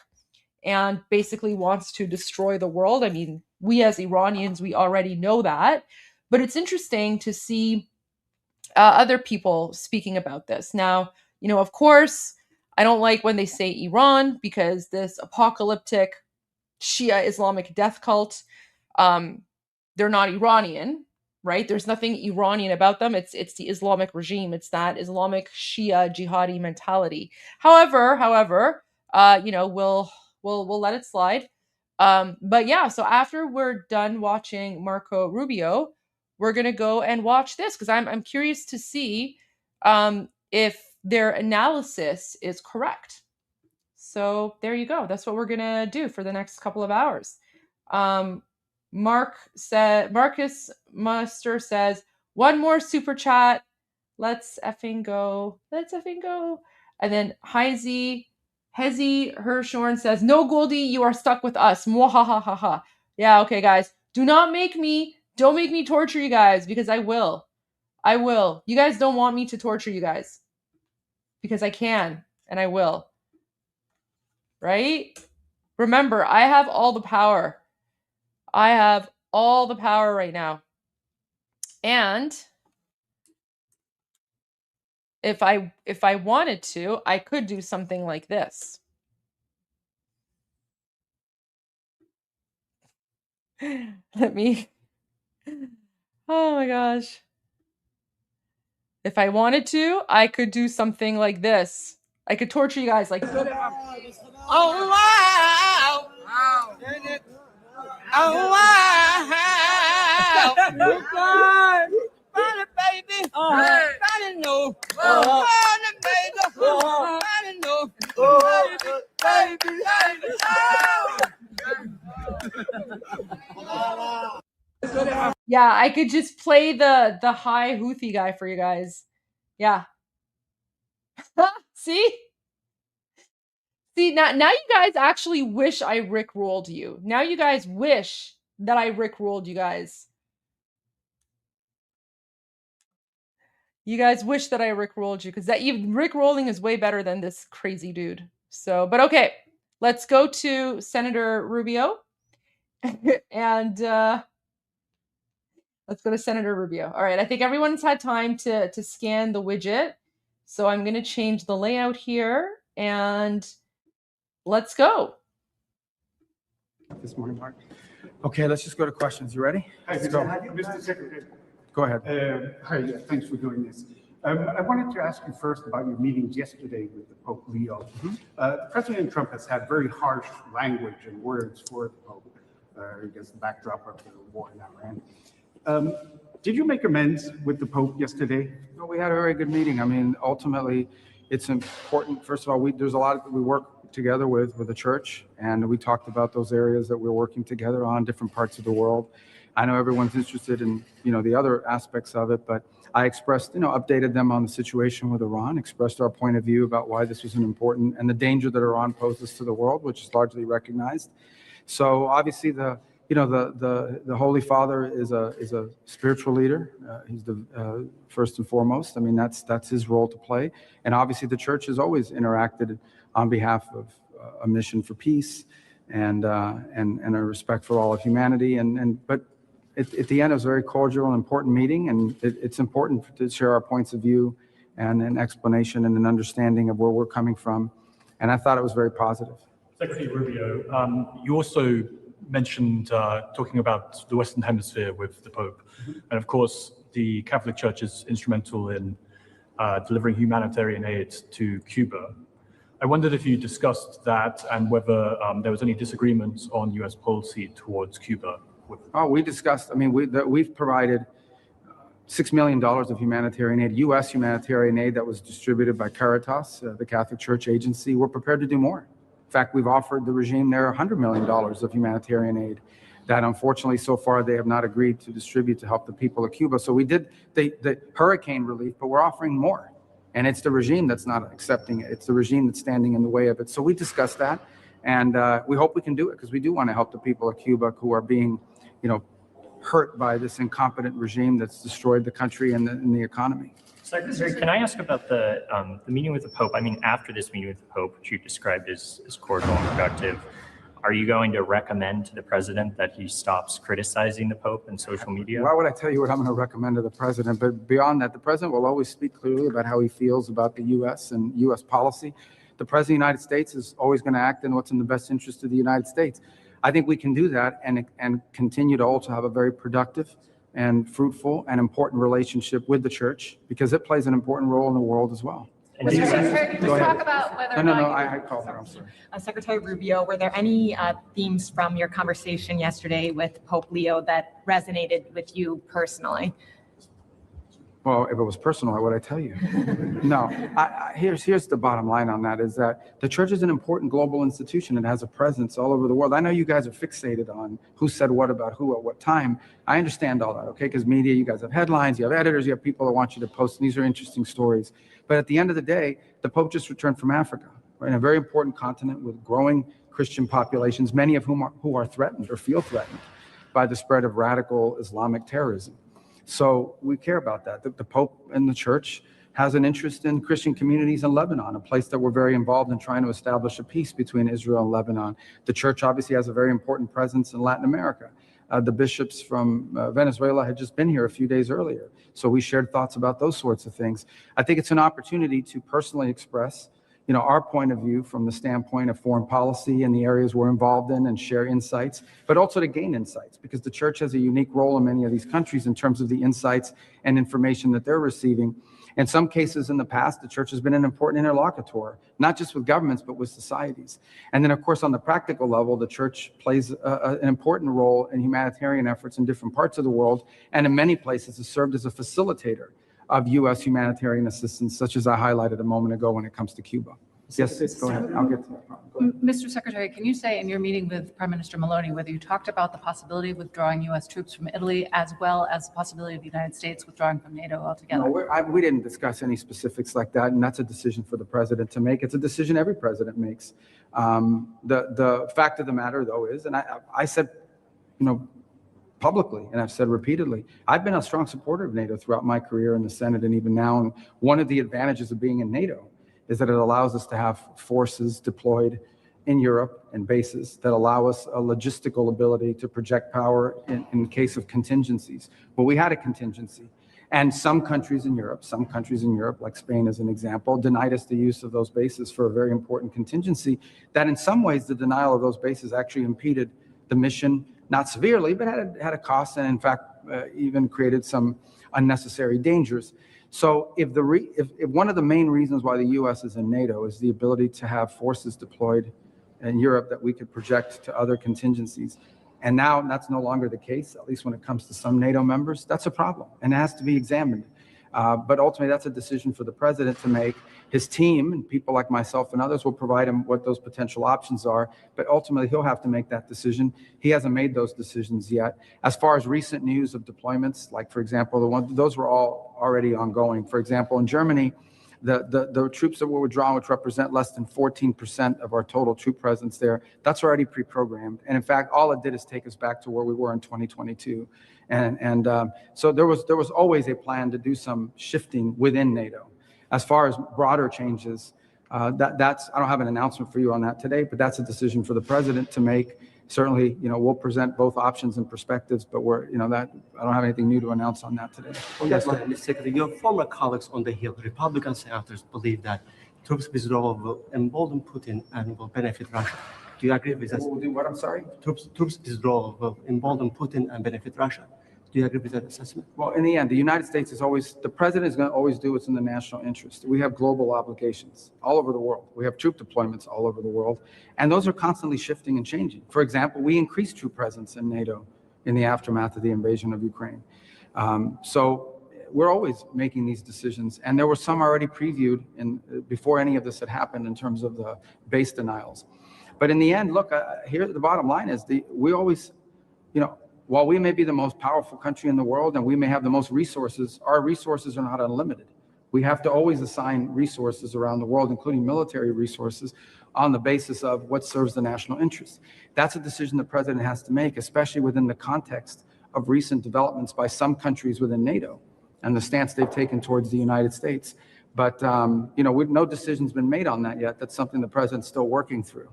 and basically wants to destroy the world. I mean, we as Iranians, we already know that. But it's interesting to see other people speaking about this. Now, of course, I don't like when they say Iran, because this apocalyptic Shia Islamic death cult, um, they're not Iranian, right? There's nothing Iranian about them. It's the Islamic regime. It's that Islamic Shia jihadi mentality. However, we'll let it slide. But yeah, so after we're done watching Marco Rubio, we're gonna go and watch this, because I'm curious to see if their analysis is correct. So there you go. That's what we're gonna do for the next couple of hours. Marcus Muster says, one more super chat. Let's effing go. And then Hezi Hirschhorn says, no, Goldie, you are stuck with us. Mwahahaha. Yeah, okay, guys. Don't make me torture you guys, because I will. You guys don't want me to torture you guys, because I can and I will. Right? Remember, I have all the power. I have all the power right now. And if I wanted to, I could do something like this. Let me. Oh my gosh. If I wanted to, I could do something like this. I could torture you guys like. Oh wow! Wow! Oh wow! Funny baby, funny no, funny baby, funny no, baby, Yeah, I could just play the high Houthi guy for you guys. Yeah. See, now you guys actually wish I rickrolled you. Now you guys wish that I rickrolled you guys. You guys wish that I rickrolled you, because that even rickrolling is way better than this crazy dude. So, but okay, let's go to Senator Rubio, and let's go to Senator Rubio. All right, I think everyone's had time to scan the widget, so I'm going to change the layout here, and let's go. This morning, Mark. Okay, let's just go to questions. You ready? Hi, let's go. Mr. Secretary. Go ahead. Hi, yeah, thanks for doing this. I wanted to ask you first about your meetings yesterday with the Pope Leo. President Trump has had very harsh language and words for the Pope against the backdrop of the war in Iran. Did you make amends with the Pope yesterday? No, we had a very good meeting. I mean, ultimately, it's important. First of all, there's a lot that we work together with the church, and we talked about those areas that we're working together on, different parts of the world. I know everyone's interested in, the other aspects of it, but I expressed, updated them on the situation with Iran, expressed our point of view about why this was an important, and the danger that Iran poses to the world, which is largely recognized. So obviously the Holy Father is a spiritual leader. He's the first and foremost. I mean, that's his role to play. And obviously the church has always interacted on behalf of a mission for peace and a respect for all of humanity. But at the end, it was a very cordial and important meeting, and it's important to share our points of view and an explanation and an understanding of where we're coming from. And I thought it was very positive. Secretary Rubio, you also mentioned talking about the Western Hemisphere with the Pope. And of course, the Catholic Church is instrumental in delivering humanitarian aid to Cuba. I wondered if you discussed that and whether there was any disagreement on U.S. policy towards Cuba. Oh, we discussed, I mean, we've provided $6 million of humanitarian aid, U.S. humanitarian aid that was distributed by Caritas, the Catholic Church agency. We're prepared to do more. In fact, we've offered the regime there $100 million of humanitarian aid that unfortunately so far they have not agreed to distribute to help the people of Cuba. So we did the hurricane relief, but we're offering more. And it's the regime that's not accepting it. It's the regime that's standing in the way of it. So we discussed that, and we hope we can do it because we do want to help the people of Cuba who are being, hurt by this incompetent regime that's destroyed the country and the economy. Secretary, can I ask about the meeting with the Pope? I mean, after this meeting with the Pope, which you described as cordial and productive, are you going to recommend to the president that he stops criticizing the Pope in social media? Why would I tell you what I'm going to recommend to the president? But beyond that, the president will always speak clearly about how he feels about the U.S. and U.S. policy. The president of the United States is always going to act in what's in the best interest of the United States. I think we can do that and continue to also have a very productive and fruitful and important relationship with the church, because it plays an important role in the world as well. Mr. Secretary, can you talk about whether or not I called her, I'm sorry. Secretary Rubio, were there any themes from your conversation yesterday with Pope Leo that resonated with you personally? Well, if it was personal, what would I tell you? No, here's the bottom line on that, is that the church is an important global institution. It has a presence all over the world. I know you guys are fixated on who said what about who at what time. I understand all that, okay? Because media, you guys have headlines, you have editors, you have people that want you to post, and these are interesting stories. But at the end of the day, the Pope just returned from Africa. We're in a very important continent with growing Christian populations, many of whom are threatened or feel threatened by the spread of radical Islamic terrorism. So we care about that. The Pope and the church has an interest in Christian communities in Lebanon, a place that we're very involved in trying to establish a peace between Israel and Lebanon. The church obviously has a very important presence in Latin America. The bishops from Venezuela had just been here a few days earlier. So we shared thoughts about those sorts of things. I think it's an opportunity to personally express, our point of view from the standpoint of foreign policy and the areas we're involved in, and share insights, but also to gain insights, because the church has a unique role in many of these countries in terms of the insights and information that they're receiving. In some cases in the past, the church has been an important interlocutor, not just with governments, but with societies. And then, of course, on the practical level, the church plays an important role in humanitarian efforts in different parts of the world, and in many places has served as a facilitator of U.S. humanitarian assistance, such as I highlighted a moment ago when it comes to Cuba. Yes, go ahead. I'll get to that. Mr. Secretary, can you say in your meeting with Prime Minister Maloney whether you talked about the possibility of withdrawing U.S. troops from Italy, as well as the possibility of the United States withdrawing from NATO altogether? No, we didn't discuss any specifics like that, and that's a decision for the president to make. It's a decision every president makes. The fact of the matter, though, is, and I said, publicly, and I've said repeatedly, I've been a strong supporter of NATO throughout my career in the Senate and even now. And one of the advantages of being in NATO is that it allows us to have forces deployed in Europe and bases that allow us a logistical ability to project power in case of contingencies. Well, we had a contingency. And some countries in Europe, like Spain as an example, denied us the use of those bases for a very important contingency that in some ways the denial of those bases actually impeded the mission, not severely, but had a cost, and in fact, even created some unnecessary dangers. So if one of the main reasons why the U.S. is in NATO is the ability to have forces deployed in Europe that we could project to other contingencies, and now that's no longer the case, at least when it comes to some NATO members, that's a problem, and it has to be examined. But ultimately, that's a decision for the president to make. His team and people like myself and others will provide him what those potential options are, but ultimately he'll have to make that decision. He hasn't made those decisions yet. As far as recent news of deployments, like for example, those were all already ongoing. For example, in Germany, the troops that were withdrawn, which represent less than 14% of our total troop presence there, that's already pre-programmed. And in fact, all it did is take us back to where we were in 2022. So there was always a plan to do some shifting within NATO. As far as broader changes, that's I don't have an announcement for you on that today, but that's a decision for the president to make. Certainly, we'll present both options and perspectives, but that I don't have anything new to announce on that today. On that one, Mr. Secretary, your former colleagues on the Hill, Republican senators, believe that troops withdrawal will embolden Putin and will benefit Russia. Do you agree with that? We'll do what? I'm sorry? Troops withdrawal will embolden Putin and benefit Russia. Do you agree with that assessment? Well, in the end, the United States the president is going to always do what's in the national interest. We have global obligations all over the world. We have troop deployments all over the world, and those are constantly shifting and changing. For example, we increased troop presence in NATO in the aftermath of the invasion of Ukraine. So we're always making these decisions, and there were some already previewed before any of this had happened in terms of the base denials. But in the end, look, here the bottom line is we always, while we may be the most powerful country in the world and we may have the most resources, our resources are not unlimited. We have to always assign resources around the world, including military resources, on the basis of what serves the national interest. That's a decision the president has to make, especially within the context of recent developments by some countries within NATO and the stance they've taken towards the United States. But, no decision's been made on that yet. That's something the president's still working through.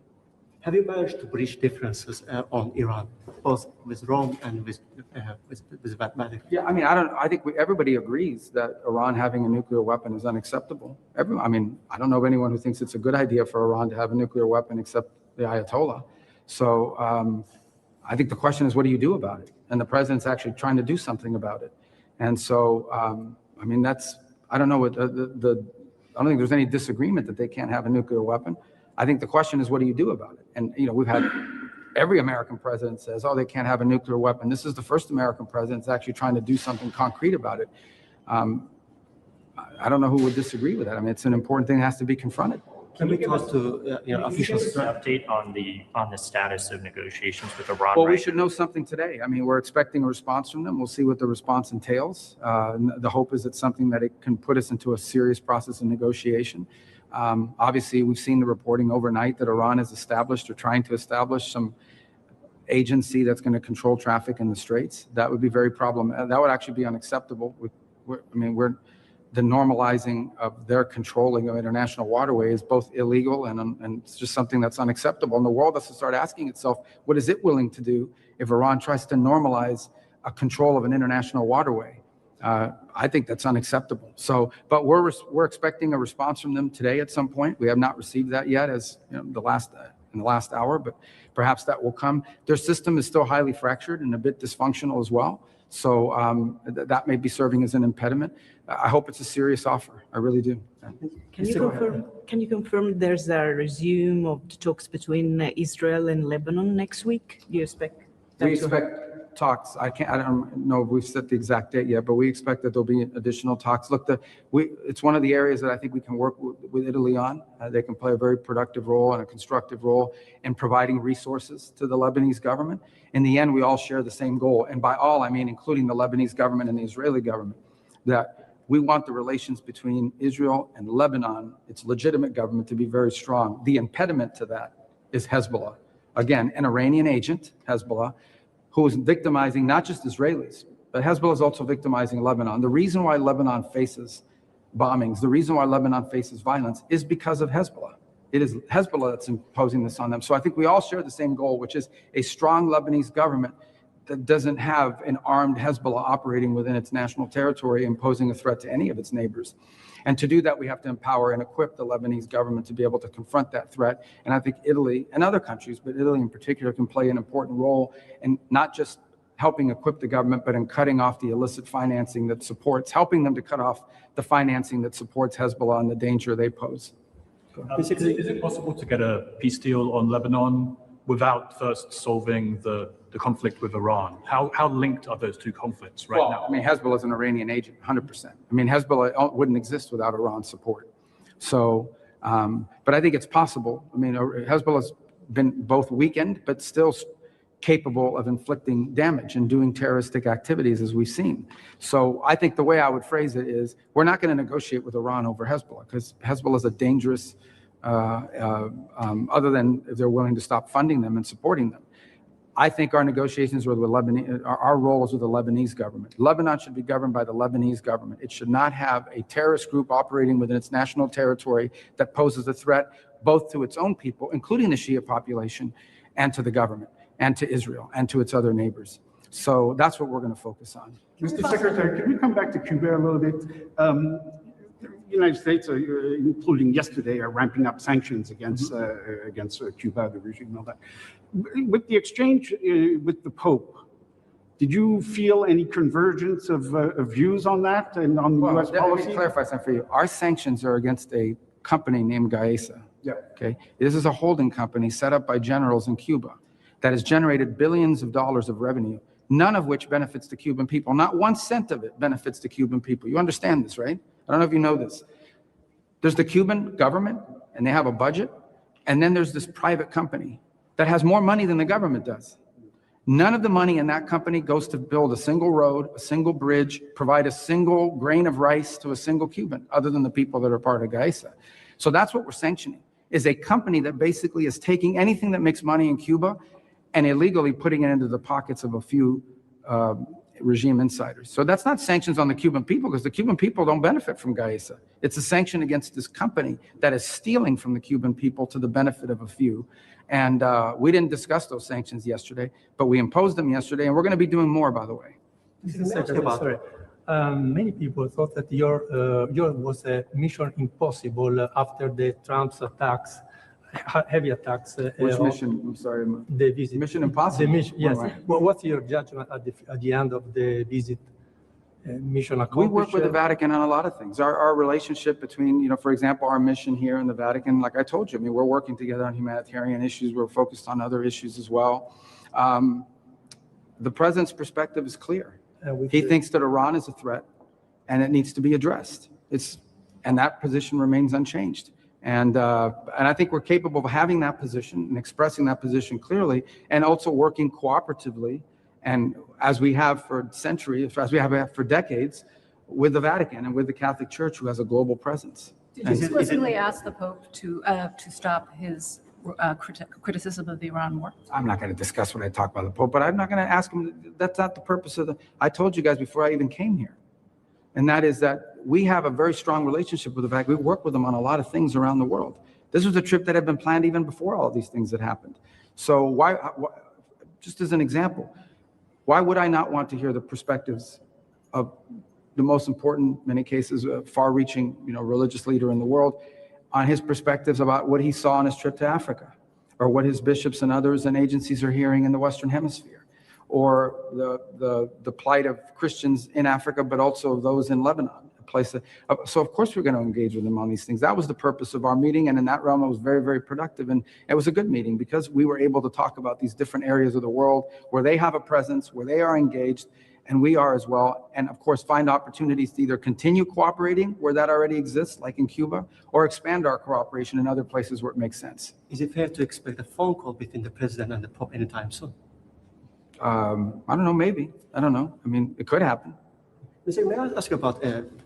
Have you managed to bridge differences on Iran, both with Rome and with mathematics? Yeah, I mean, I think everybody agrees that Iran having a nuclear weapon is unacceptable. I mean, I don't know of anyone who thinks it's a good idea for Iran to have a nuclear weapon except the Ayatollah. So I think the question is, what do you do about it? And the president's actually trying to do something about it. And so, I mean, I don't know what I don't think there's any disagreement that they can't have a nuclear weapon. I think the question is, what do you do about it? And, you know, we've had every American president says, oh, they can't have a nuclear weapon. This is the first American president that's actually trying to do something concrete about it. I don't know who would disagree with that. I mean, it's an important thing that has to be confronted. Can we talk to officials? An update on the status of negotiations with Iran? Well, we should know something today. I mean, we're expecting a response from them. We'll see what the response entails. The hope is it's something that it can put us into a serious process of negotiation. Obviously, we've seen the reporting overnight that Iran has established or trying to establish some agency that's going to control traffic in the Straits. That would be very problematic. That would actually be unacceptable. The normalizing of their controlling of international waterway is both illegal and it's just something that's unacceptable. And the world has to start asking itself, what is it willing to do if Iran tries to normalize a control of an international waterway? I think that's unacceptable. So, but we're expecting a response from them today at some point. We have not received that yet, as you know, in the last hour, but perhaps that will come. Their system is still highly fractured and a bit dysfunctional as well. So that may be serving as an impediment. I hope it's a serious offer. I really do. Can you confirm there's a resume of the talks between Israel and Lebanon next week? Do you expect that? We expect talks. I don't know if we've set the exact date yet, but we expect that there'll be additional talks. Look, it's one of the areas that I think we can work with Italy on. They can play a very productive role and a constructive role in providing resources to the Lebanese government. In the end, we all share the same goal. And by all, I mean including the Lebanese government and the Israeli government, that we want the relations between Israel and Lebanon, its legitimate government, to be very strong. The impediment to that is Hezbollah. Again, an Iranian agent, Hezbollah, who is victimizing not just Israelis, but Hezbollah is also victimizing Lebanon. The reason why Lebanon faces bombings, the reason why Lebanon faces violence is because of Hezbollah. It is Hezbollah that's imposing this on them. So I think we all share the same goal, which is a strong Lebanese government that doesn't have an armed Hezbollah operating within its national territory, imposing a threat to any of its neighbors. And to do that, we have to empower and equip the Lebanese government to be able to confront that threat. And I think Italy and other countries, but Italy in particular, can play an important role in not just helping equip the government, but in cutting off the illicit financing that supports, helping them to cut off the financing that supports Hezbollah and the danger they pose. Is it possible to get a peace deal on Lebanon without first solving the conflict with Iran? How linked are those two conflicts right now? I mean, Hezbollah is an Iranian agent, 100%. I mean, Hezbollah wouldn't exist without Iran's support. So, but I think it's possible. I mean, Hezbollah's been both weakened, but still capable of inflicting damage and doing terroristic activities, as we've seen. So I think the way I would phrase it is, we're not going to negotiate with Iran over Hezbollah, because Hezbollah is a dangerous, other than if they're willing to stop funding them and supporting them. I think our negotiations with Lebanon, our role is with the Lebanese government. Lebanon should be governed by the Lebanese government. It should not have a terrorist group operating within its national territory that poses a threat both to its own people, including the Shia population, and to the government, and to Israel, and to its other neighbors. So that's what we're going to focus on. Mr. Secretary, can we come back to Cuba a little bit? The United States, including yesterday, are ramping up sanctions against Cuba, the regime, and all that. With the exchange with the Pope, did you feel any convergence of views on that and on the U.S. policy? Let me clarify something for you. Our sanctions are against a company named Gaesa. Yeah. Okay. This is a holding company set up by generals in Cuba that has generated billions of dollars of revenue, none of which benefits the Cuban people. Not 1 cent of it benefits the Cuban people. You understand this, right? I don't know if you know this. There's the Cuban government, and they have a budget, and then there's this private company that has more money than the government does. None of the money in that company goes to build a single road, a single bridge, provide a single grain of rice to a single Cuban, other than the people that are part of Gaesa. So that's what we're sanctioning, is a company that basically is taking anything that makes money in Cuba and illegally putting it into the pockets of a few regime insiders. So that's not sanctions on the Cuban people, because the Cuban people don't benefit from Gaesa. It's a sanction against this company that is stealing from the Cuban people to the benefit of a few. And we didn't discuss those sanctions yesterday, but we imposed them yesterday, and we're going to be doing more, by the way. Sorry. Many people thought that your was a mission impossible after the Trump's attacks, heavy attacks. Which mission? I'm sorry. The visit. Mission impossible? The mission, yes. Right. Well, what's your judgment at the end of the visit? Mission accomplished? We work with the Vatican on a lot of things. Our relationship between, for example, our mission here in the Vatican, like I told you, I mean, we're working together on humanitarian issues. We're focused on other issues as well. The president's perspective is clear. He thinks that Iran is a threat and it needs to be addressed. And that position remains unchanged. And I think we're capable of having that position and expressing that position clearly, and also working cooperatively, and as we have for centuries, as we have for decades, with the Vatican and with the Catholic Church, who has a global presence. Did you explicitly ask the Pope to stop his criticism of the Iran war? I'm not going to discuss what I talk about the Pope, but I'm not going to ask him. That's not the purpose of I told you guys before I even came here. And that is that we have a very strong relationship with the Vatican. We work with them on a lot of things around the world. This was a trip that had been planned even before all of these things had happened. So why just as an example, why would I not want to hear the perspectives of the most important, many cases, far-reaching, religious leader in the world, on his perspectives about what he saw on his trip to Africa, or what his bishops and others and agencies are hearing in the Western Hemisphere, or the plight of Christians in Africa, but also those in Lebanon, a place that, so of course we're going to engage with them on these things. That was the purpose of our meeting, and in that realm it was very, very productive, and it was a good meeting because we were able to talk about these different areas of the world where they have a presence, where they are engaged, and we are as well, and of course find opportunities to either continue cooperating where that already exists, like in Cuba, or expand our cooperation in other places where it makes sense. Is it fair to expect a phone call between the president and the Pope anytime soon? I don't know, maybe. I don't know. I mean, it could happen. Mr. May I ask you about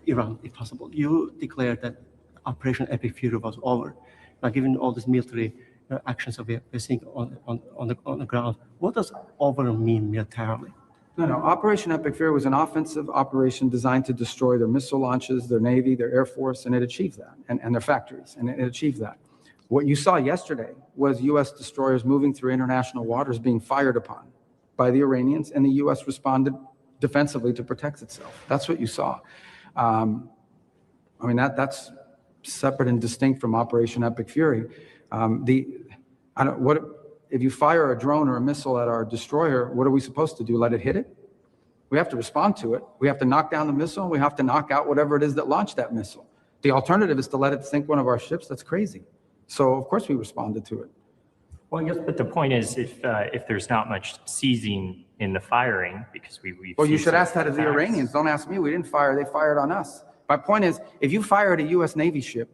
Iran, if possible? You declared that Operation Epic Fury was over. Now, given all these military actions that we're seeing on the ground, what does over mean militarily? No. Operation Epic Fury was an offensive operation designed to destroy their missile launches, their Navy, their Air Force, and it achieved that, and their factories, and it achieved that. What you saw yesterday was U.S. destroyers moving through international waters being fired upon by the Iranians, and the U.S. responded defensively to protect itself. That's what you saw. I mean, that's separate and distinct from Operation Epic Fury. If you fire a drone or a missile at our destroyer, what are we supposed to do? Let it hit it? We have to respond to it. We have to knock down the missile, and we have to knock out whatever it is that launched that missile. The alternative is to let it sink one of our ships. That's crazy. So of course we responded to it. Well, yes, but the point is, if there's not much seizing in the firing, because we've well, you should ask that of the Iranians. Don't ask me. We didn't fire. They fired on us. My point is, if you fire at a U.S. Navy ship,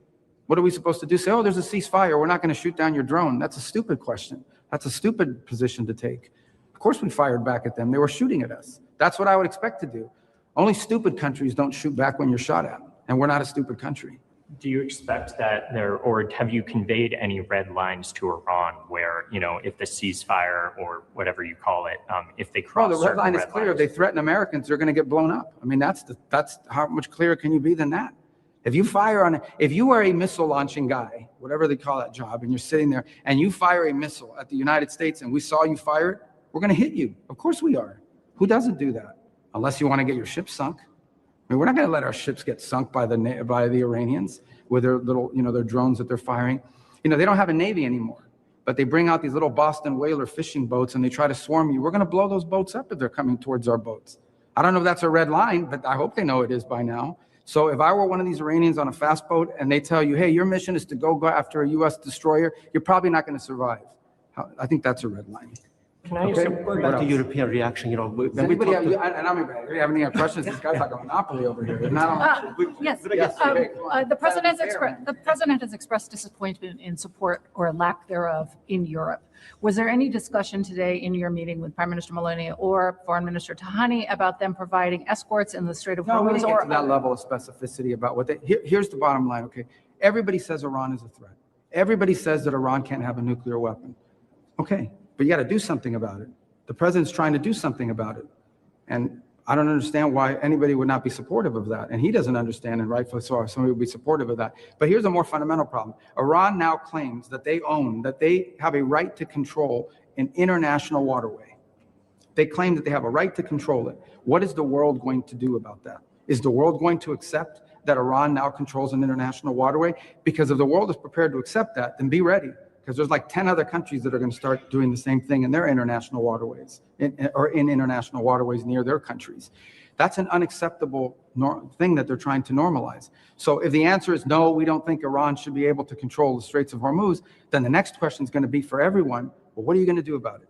what are we supposed to do? Say, oh, there's a ceasefire. We're not going to shoot down your drone. That's a stupid question. That's a stupid position to take. Of course we fired back at them. They were shooting at us. That's what I would expect to do. Only stupid countries don't shoot back when you're shot at, and we're not a stupid country. Do you expect that or have you conveyed any red lines to Iran where, if the ceasefire or whatever you call it, if they cross the red line is clear. If they threaten Americans, they're going to get blown up. I mean, that's how much clearer can you be than that? If you are a missile launching guy, whatever they call that job, and you're sitting there and you fire a missile at the United States and we saw you fire it, we're going to hit you. Of course we are. Who doesn't do that? Unless you want to get your ship sunk. I mean, we're not going to let our ships get sunk by the Iranians with their little, their drones that they're firing. They don't have a Navy anymore, but they bring out these little Boston whaler fishing boats and they try to swarm you. We're going to blow those boats up if they're coming towards our boats. I don't know if that's a red line, but I hope they know it is by now. So if I were one of these Iranians on a fast boat and they tell you, hey, your mission is to go after a U.S. destroyer, you're probably not going to survive. I think that's a red line. Can I ask about the European reaction? Does anybody have any questions? This guy's like a monopoly over here. Yes. The president has expressed disappointment in support or lack thereof in Europe. Was there any discussion today in your meeting with Prime Minister Maloney or Foreign Minister Tahani about them providing escorts in the Strait of Hormuz? No, we didn't get to that level of specificity about what they. Here's the bottom line. Okay, everybody says Iran is a threat. Everybody says that Iran can't have a nuclear weapon. Okay. But you got to do something about it. The president's trying to do something about it. And I don't understand why anybody would not be supportive of that. And he doesn't understand, and rightfully so, somebody would be supportive of that. But here's a more fundamental problem. Iran now claims that they have a right to control an international waterway. They claim that they have a right to control it. What is the world going to do about that? Is the world going to accept that Iran now controls an international waterway? Because if the world is prepared to accept that, then be ready. Because there's like 10 other countries that are going to start doing the same thing in their international waterways, or in international waterways near their countries. That's an unacceptable thing that they're trying to normalize. So if the answer is no, we don't think Iran should be able to control the Straits of Hormuz, then the next question is going to be for everyone, well, what are you going to do about it?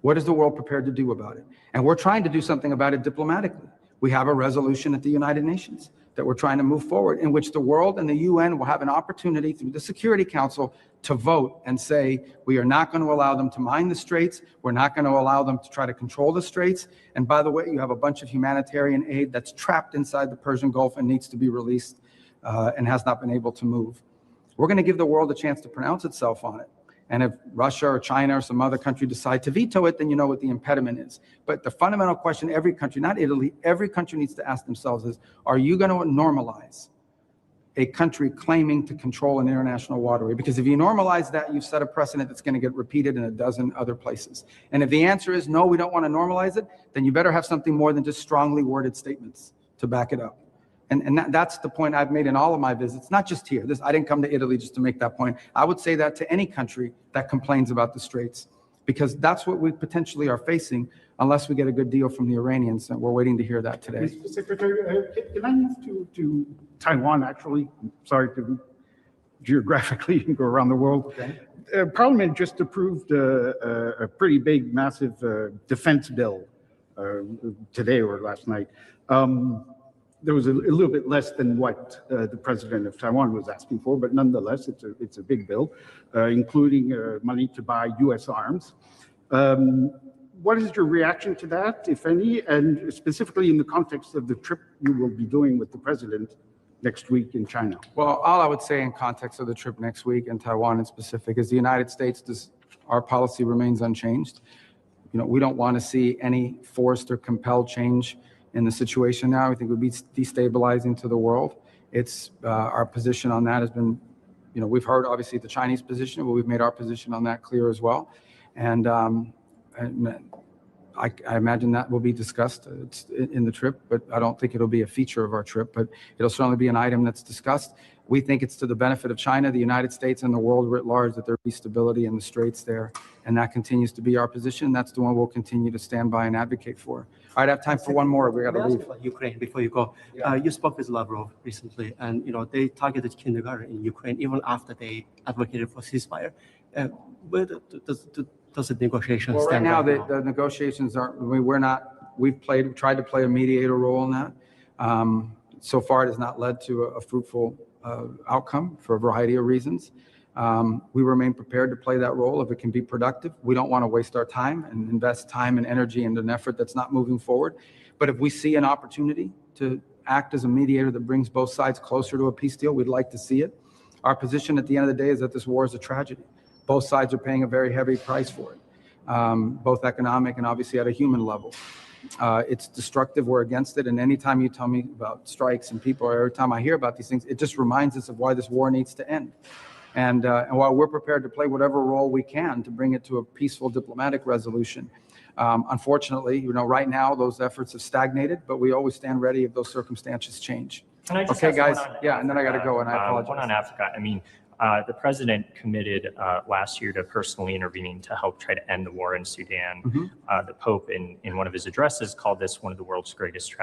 What is the world prepared to do about it? And we're trying to do something about it diplomatically. We have a resolution at the United Nations that we're trying to move forward, in which the world and the UN will have an opportunity through the Security Council to vote and say, we are not going to allow them to mine the straits. We're not going to allow them to try to control the straits. And by the way, you have a bunch of humanitarian aid that's trapped inside the Persian Gulf and needs to be released and has not been able to move. We're going to give the world a chance to pronounce itself on it. And if Russia or China or some other country decide to veto it, then you know what the impediment is. But the fundamental question every country, not Italy, every country needs to ask themselves is, are you going to normalize a country claiming to control an international waterway? Because if you normalize that, you've set a precedent that's going to get repeated in a dozen other places. And if the answer is no, we don't want to normalize it, then you better have something more than just strongly worded statements to back it up. And that's the point I've made in all of my visits, not just here. I didn't come to Italy just to make that point. I would say that to any country that complains about the straits, because that's what we potentially are facing unless we get a good deal from the Iranians, and we're waiting to hear that today. Mr. Secretary, can I move to Taiwan, actually? I'm sorry to geographically go around the world. Okay. Parliament just approved a pretty big, massive defense bill today or last night. There was a little bit less than what the president of Taiwan was asking for, but nonetheless, it's a big bill, including money to buy U.S. arms. What is your reaction to that, if any, and specifically in the context of the trip you will be doing with the president next week in China? Well, all I would say in context of the trip next week in Taiwan in specific is the United States, our policy remains unchanged. You know, we don't want to see any forced or compelled change in the situation now. I think it would be destabilizing to the world. It's our position on that has been, you know, we've heard obviously the Chinese position, but we've made our position on that clear as well. And I imagine that will be discussed in the trip, but I don't think it'll be a feature of our trip, but it'll certainly be an item that's discussed. We think it's to the benefit of China, the United States, and the world writ large that there be stability in the straits there. And that continues to be our position. That's the one we'll continue to stand by and advocate for. All right, I have time for one more. We got to leave. About Ukraine before you go. Yeah. You spoke with Lavrov recently, and they targeted kindergarten in Ukraine even after they advocated for ceasefire. Where does the negotiations stand? Well, right now the negotiations aren't. We've tried to play a mediator role in that. So far, it has not led to a fruitful outcome for a variety of reasons. We remain prepared to play that role if it can be productive. We don't want to waste our time and invest time and energy into an effort that's not moving forward. But if we see an opportunity to act as a mediator that brings both sides closer to a peace deal, we'd like to see it. Our position at the end of the day is that this war is a tragedy. Both sides are paying a very heavy price for it, both economic and obviously at a human level. It's destructive. We're against it. And anytime you tell me about strikes and people, or every time I hear about these things, it just reminds us of why this war needs to end. And while we're prepared to play whatever role we can to bring it to a peaceful diplomatic resolution, unfortunately, right now those efforts have stagnated, but we always stand ready if those circumstances change. Okay, guys. Yeah, and then I got to go, and I apologize. One on Africa. I mean, the president committed last year to personally intervening to help try to end the war in Sudan. Mm-hmm. The Pope, in one of his addresses, called this one of the world's greatest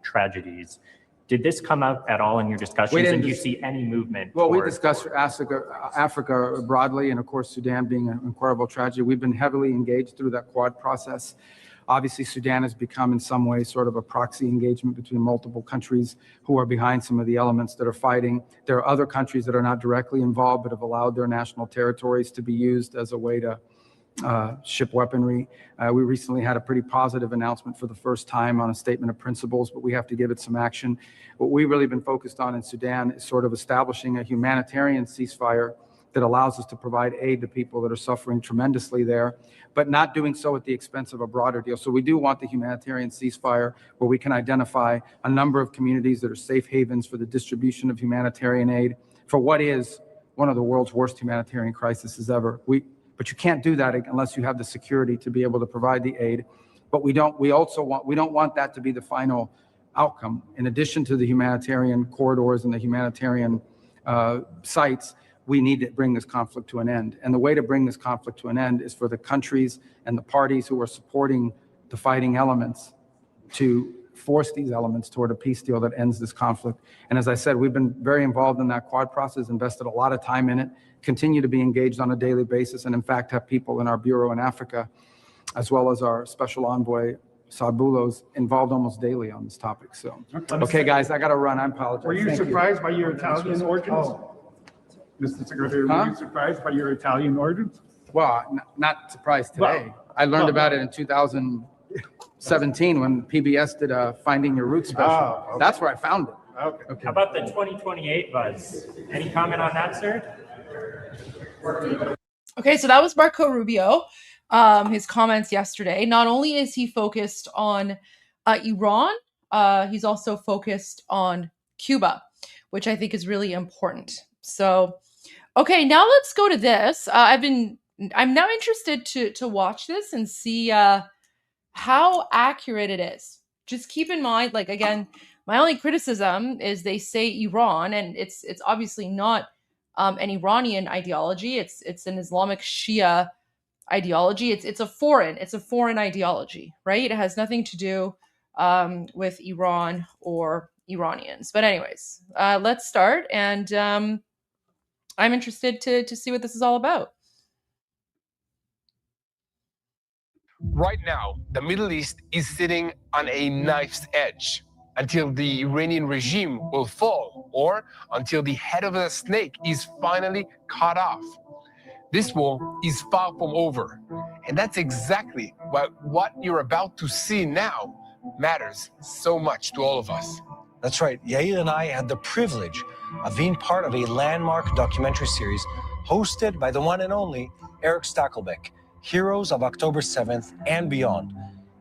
tragedies. Did this come up at all in your discussions? And do you see any movement? Well, we discussed Africa broadly, and of course, Sudan being an incredible tragedy. We've been heavily engaged through that Quad process. Obviously, Sudan has become in some ways sort of a proxy engagement between multiple countries who are behind some of the elements that are fighting. There are other countries that are not directly involved but have allowed their national territories to be used as a way to ship weaponry. We recently had a pretty positive announcement for the first time on a statement of principles, but we have to give it some action. What we've really been focused on in Sudan is sort of establishing a humanitarian ceasefire that allows us to provide aid to people that are suffering tremendously there, but not doing so at the expense of a broader deal. So we do want the humanitarian ceasefire where we can identify a number of communities that are safe havens for the distribution of humanitarian aid for what is one of the world's worst humanitarian crises ever. But you can't do that unless you have the security to be able to provide the aid. But we don't want that to be the final outcome. In addition to the humanitarian corridors and the humanitarian sites, we need to bring this conflict to an end. And the way to bring this conflict to an end is for the countries and the parties who are supporting the fighting elements to force these elements toward a peace deal that ends this conflict. And as I said, we've been very involved in that Quad process, invested a lot of time in it, continue to be engaged on a daily basis, and in fact have people in our bureau in Africa, as well as our special envoy, Saad Boulos, involved almost daily on this topic. So, okay, guys, I got to run. I apologize. Were you surprised by your Italian origins? Mr. Secretary, were you surprised by your Italian origins? Well, not surprised today. I learned about it in 2017 when PBS did a Finding Your Roots special. That's where I found it. Okay. How about the 2028 buzz? Any comment on that, sir? Okay, so that was Marco Rubio. His comments yesterday. Not only is he focused on Iran, he's also focused on Cuba, which I think is really important. So, okay, now let's go to this. I'm now interested to watch this and see how accurate it is. Just keep in mind, like, again, my only criticism is they say Iran, and it's obviously not an Iranian ideology. It's an Islamic Shia ideology. It's a foreign ideology, right? It has nothing to do with Iran or Iranians. But anyways, let's start, and I'm interested to see what this is all about. Right now, the Middle East is sitting on a knife's edge until the Iranian regime will fall, or until the head of the snake is finally cut off. This war is far from over, and that's exactly what you're about to see now matters so much to all of us. That's right. Yair and I had the privilege of being part of a landmark documentary series hosted by the one and only Eric Stakelbeck, Heroes of October 7th and Beyond.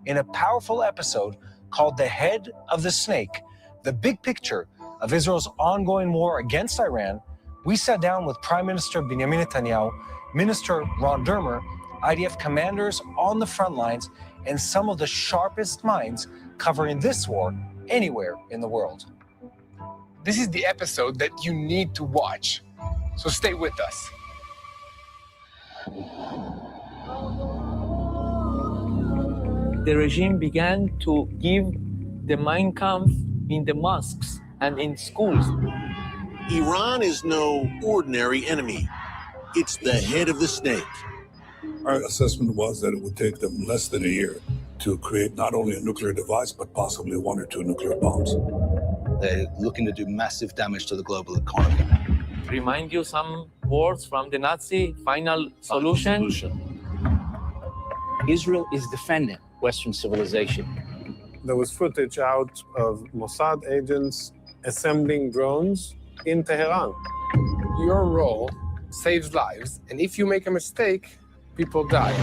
In a powerful episode called The Head of the Snake, the big picture of Israel's ongoing war against Iran, we sat down with Prime Minister Benjamin Netanyahu, Minister Ron Dermer, IDF commanders on the front lines, and some of the sharpest minds covering this war anywhere in the world. This is the episode that you need to watch, so stay with us. The regime began to give the Mein Kampf in the mosques and in schools. Iran is no ordinary enemy. It's the head of the snake. Our assessment was that it would take them less than a year to create not only a nuclear device, but possibly 1 or 2 nuclear bombs. They're looking to do massive damage to the global economy. Remind you some words from the Nazi final solution. Israel is defending Western civilization. There was footage out of Mossad agents assembling drones in Tehran. Your role saves lives, and if you make a mistake, people die.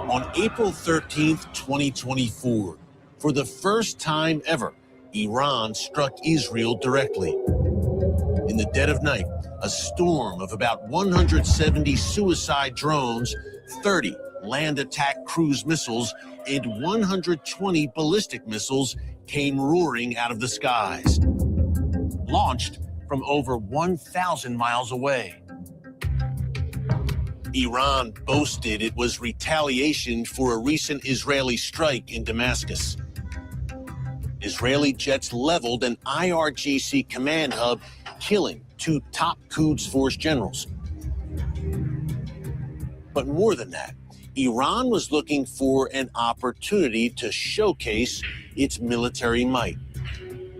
On April 13th, 2024, for the first time ever, Iran struck Israel directly. In the dead of night, a storm of about 170 suicide drones, 30 land attack cruise missiles, and 120 ballistic missiles came roaring out of the skies, launched from over 1,000 miles away. Iran boasted it was retaliation for a recent Israeli strike in Damascus. Israeli jets leveled an IRGC command hub, killing to top Quds Force generals. But more than that, Iran was looking for an opportunity to showcase its military might,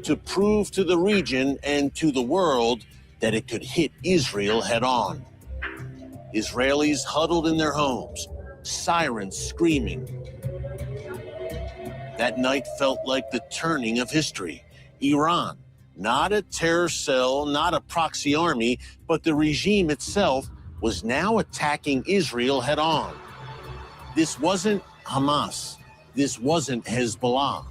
to prove to the region and to the world that it could hit Israel head on. Israelis huddled in their homes, sirens screaming. That night felt like the turning of history. Iran, not a terror cell, not a proxy army, but the regime itself was now attacking Israel head on. This wasn't Hamas. This wasn't Hezbollah.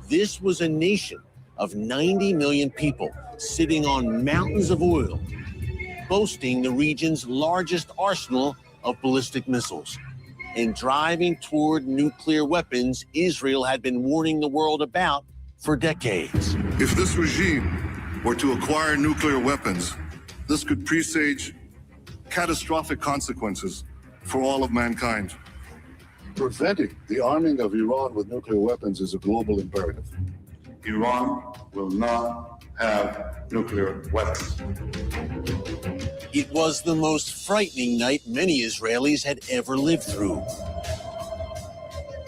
This was a nation of 90 million people sitting on mountains of oil, boasting the region's largest arsenal of ballistic missiles, and driving toward nuclear weapons Israel had been warning the world about for decades. If this regime were to acquire nuclear weapons, this could presage catastrophic consequences for all of mankind. Preventing the arming of Iran with nuclear weapons is a global imperative. Iran will not have nuclear weapons. It was the most frightening night many Israelis had ever lived through.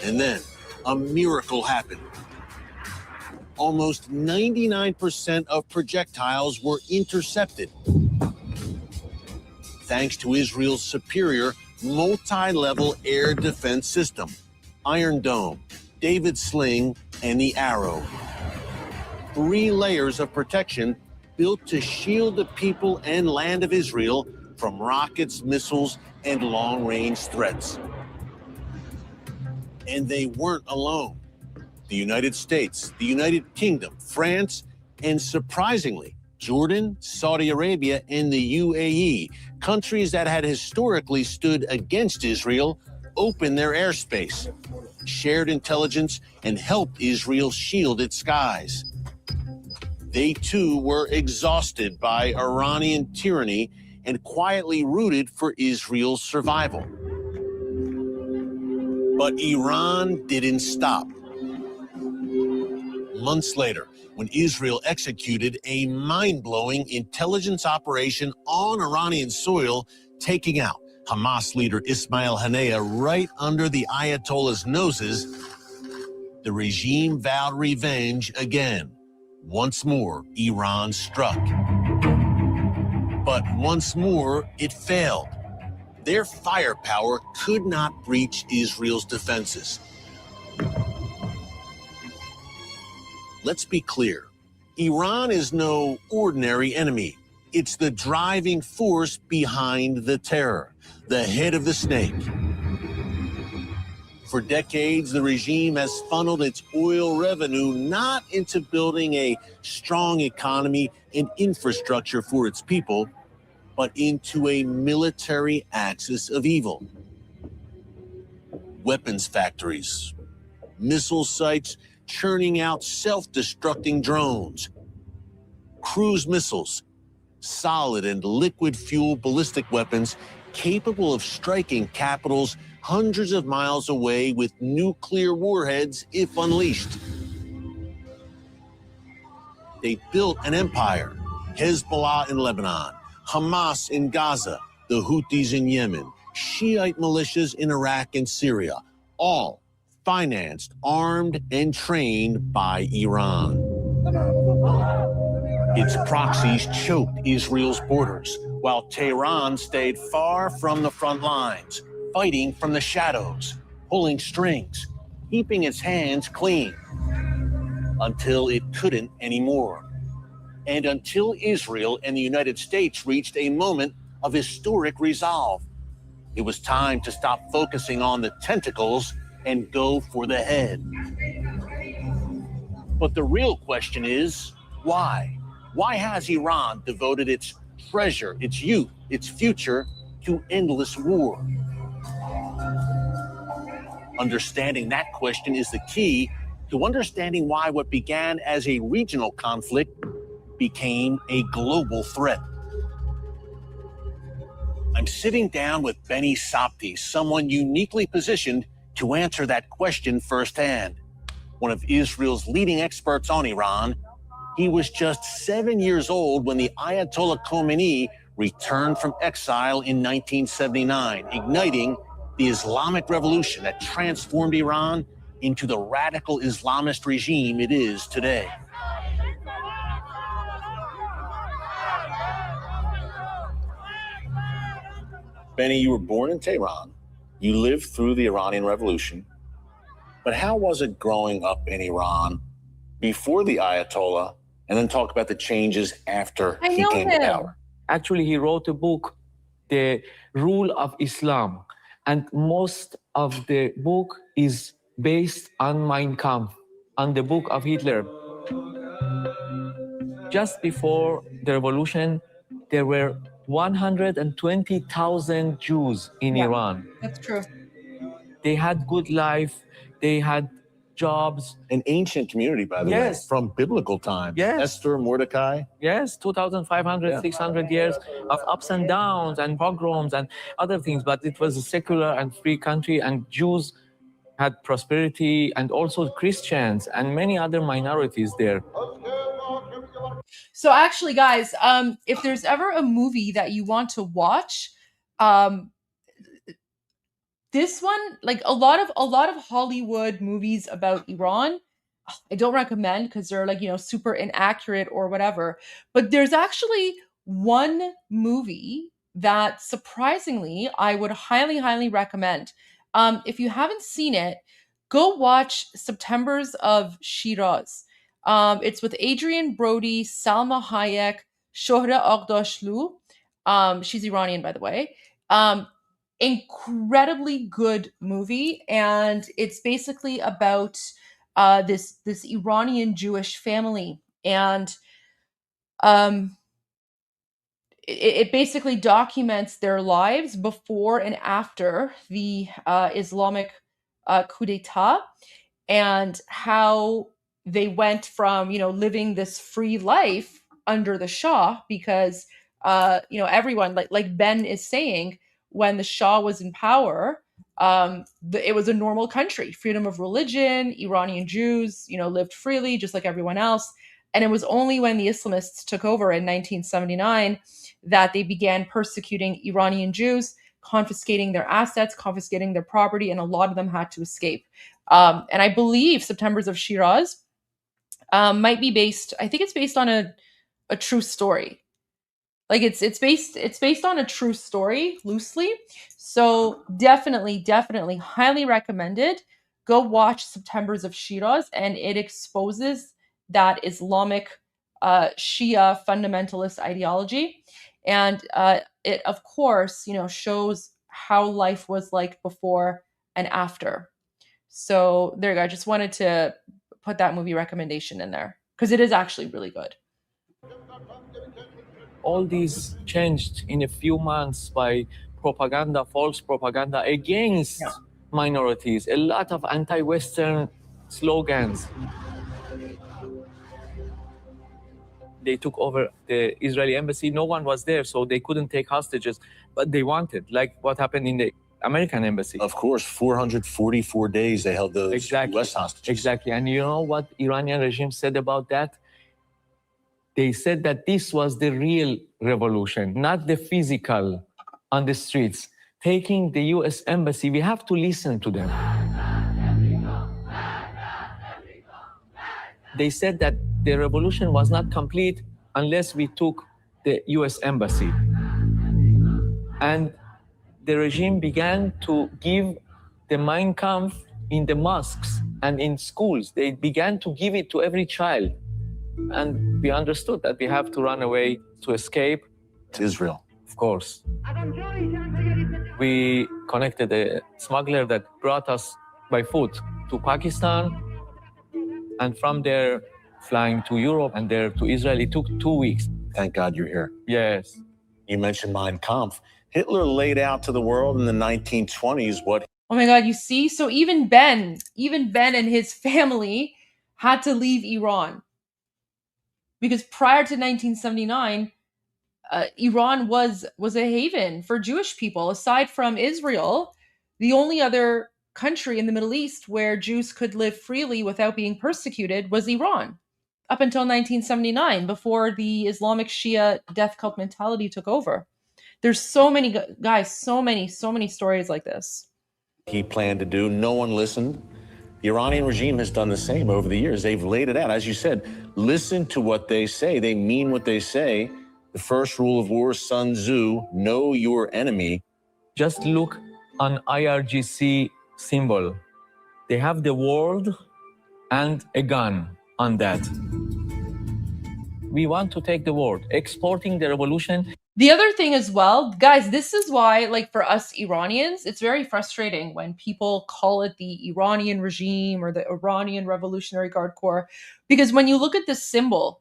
And then a miracle happened. Almost 99% of projectiles were intercepted, thanks to Israel's superior multi-level air defense system, Iron Dome, David Sling, and the Arrow. 3 layers of protection built to shield the people and land of Israel from rockets, missiles, and long-range threats. And they weren't alone. The United States, the United Kingdom, France, and surprisingly, Jordan, Saudi Arabia, and the UAE, countries that had historically stood against Israel, opened their airspace, shared intelligence, and helped Israel shield its skies. They too were exhausted by Iranian tyranny and quietly rooted for Israel's survival. But Iran didn't stop. Months later, when Israel executed a mind-blowing intelligence operation on Iranian soil, taking out Hamas leader Ismail Haniyeh right under the Ayatollah's noses, the regime vowed revenge again. Once more, Iran struck. But once more, it failed. Their firepower could not breach Israel's defenses. Let's be clear. Iran is no ordinary enemy. It's the driving force behind the terror, the head of the snake. For decades, the regime has funneled its oil revenue not into building a strong economy and infrastructure for its people, but into a military axis of evil. Weapons factories, missile sites churning out self-destructing drones, cruise missiles, solid and liquid fuel ballistic weapons capable of striking capitals hundreds of miles away with nuclear warheads if unleashed. They built an empire. Hezbollah in Lebanon, Hamas in Gaza, the Houthis in Yemen, Shiite militias in Iraq and Syria, all financed, armed, and trained by Iran. Its proxies choked Israel's borders, while Tehran stayed far from the front lines, fighting from the shadows, pulling strings, keeping its hands clean, until it couldn't anymore. And until Israel and the United States reached a moment of historic resolve. It was time to stop focusing on the tentacles and go for the head. But the real question is, why? Why has Iran devoted its treasure, its youth, its future to endless war? Understanding that question is the key to understanding why what began as a regional conflict became a global threat. I'm sitting down with Benny Sapti, someone uniquely positioned to answer that question firsthand. One of Israel's leading experts on Iran, He was just 7 years old when the Ayatollah Khomeini returned from exile in 1979, igniting the Islamic Revolution that transformed Iran into the radical Islamist regime it is today. Benny, you were born in Tehran. You lived through the Iranian Revolution. But how was it growing up in Iran before the Ayatollah, and then talk about the changes after he came to power? Actually, he wrote a book, The Rule of Islam, and most of the book is based on Mein Kampf, on the book of Hitler. Just before the revolution, there were 120,000 Jews in Iran. That's true. They had good life, they had jobs. An ancient community, by the way, from biblical times. Yes. Esther, Mordecai. Yes, 2,500, 600 years of ups and downs and pogroms and other things, but it was a secular and free country, and Jews had prosperity, and also Christians and many other minorities there. So actually, guys, if there's ever a movie that you want to watch, this one, like a lot of Hollywood movies about Iran, I don't recommend because they're like, super inaccurate or whatever. But there's actually one movie that surprisingly I would highly, highly recommend. If you haven't seen it, go watch Septembers of Shiraz. It's with Adrian Brody, Salma Hayek, Shohra Aghdashlu. She's Iranian, by the way. Incredibly good movie, and it's basically about this Iranian Jewish family, and it basically documents their lives before and after the Islamic coup d'état, and how they went from living this free life under the Shah, because everyone, like Ben is saying, when the Shah was in power, it was a normal country, freedom of religion, Iranian Jews, lived freely just like everyone else. And it was only when the Islamists took over in 1979 that they began persecuting Iranian Jews, confiscating their assets, confiscating their property, and a lot of them had to escape. And I believe Septembers of Shiraz might be based, I think it's based on a true story. Like it's based on a true story, loosely. So definitely highly recommended. Go watch Septembers of Shiraz, and it exposes that Islamic Shia fundamentalist ideology. And it, of course, shows how life was like before and after. So there you go. I just wanted to put that movie recommendation in there because it is actually really good. All these changed in a few months by propaganda, false propaganda against minorities, a lot of anti-Western slogans. They took over the Israeli embassy. No one was there, so they couldn't take hostages, but they wanted, like what happened in the American embassy. Of course, 444 days they held those US hostages. Exactly. And you know what Iranian regime said about that? They said that this was the real revolution, not the physical on the streets. Taking the US embassy, we have to listen to them. They said that the revolution was not complete unless we took the US embassy. And the regime began to give the Mein Kampf in the mosques and in schools. They began to give it to every child. And we understood that we have to run away to escape. To Israel. Of course. We connected a smuggler that brought us by foot to Pakistan, and from there flying to Europe and there to Israel. It took 2 weeks. Thank God you're here. Yes. You mentioned Mein Kampf. Hitler laid out to the world in the 1920s what... Oh my God, you see? So even Ben and his family had to leave Iran. Because prior to 1979, Iran was a haven for Jewish people. Aside from Israel, the only other country in the Middle East where Jews could live freely without being persecuted was Iran. up until 1979, before the Islamic Shia death cult mentality took over. There's so many guys, so many stories like this. He planned to do. No one listened. The Iranian regime has done the same over the years. They've laid it out. As you said, listen to what they say. They mean what they say. The first rule of war, Sun Tzu, know your enemy. Just look on IRGC symbol. They have the world and a gun on that. We want to take the world, exporting the revolution. The other thing as well, guys, this is why, like, for us Iranians, it's very frustrating when people call it the Iranian regime or the Iranian Revolutionary Guard Corps, because when you look at this symbol,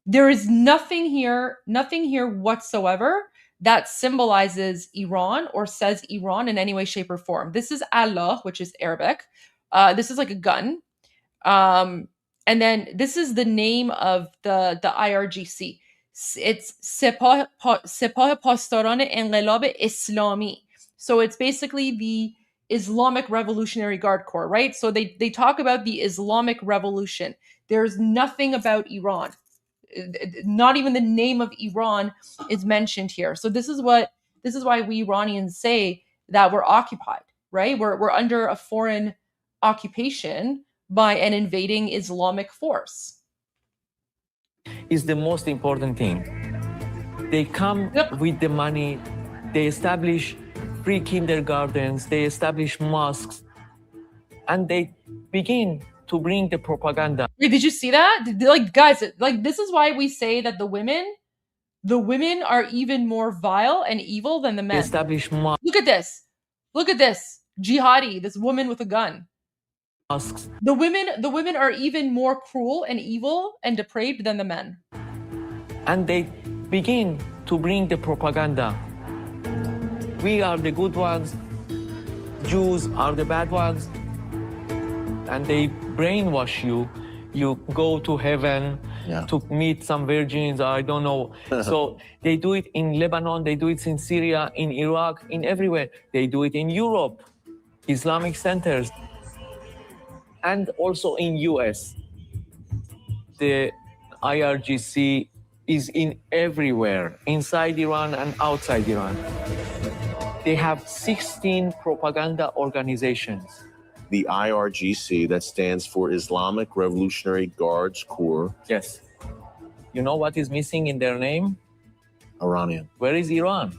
there is nothing here whatsoever that symbolizes Iran or says Iran in any way, shape, or form. This is Allah, which is Arabic. This is like a gun. And then this is the name of the IRGC. It's Sepah Pastaran Enqilab Islami. So it's basically the Islamic Revolutionary Guard Corps, right? So they talk about the Islamic Revolution. There's nothing about Iran. Not even the name of Iran is mentioned here. So this is why we Iranians say that we're occupied, right? We're under a foreign occupation by an invading Islamic force. Is the most important thing. They come with the money, they establish free kindergartens, they establish mosques, and they begin to bring the propaganda. Wait, did you see that? Like, guys, like, this is why we say that the women are even more vile and evil than the men. Establish mosques. Look at this. Jihadi, this woman with a gun. The women are even more cruel and evil and depraved than the men. And they begin to bring the propaganda. We are the good ones, Jews are the bad ones, and they brainwash you. You go to heaven to meet some virgins, I don't know. So they do it in Lebanon, they do it in Syria, in Iraq, in everywhere. They do it in Europe, Islamic centers. And also in US, the IRGC is in everywhere, inside Iran and outside Iran. They have 16 propaganda organizations. The IRGC, that stands for Islamic Revolutionary Guards Corps. Yes. You know what is missing in their name? Iranian. Where is Iran?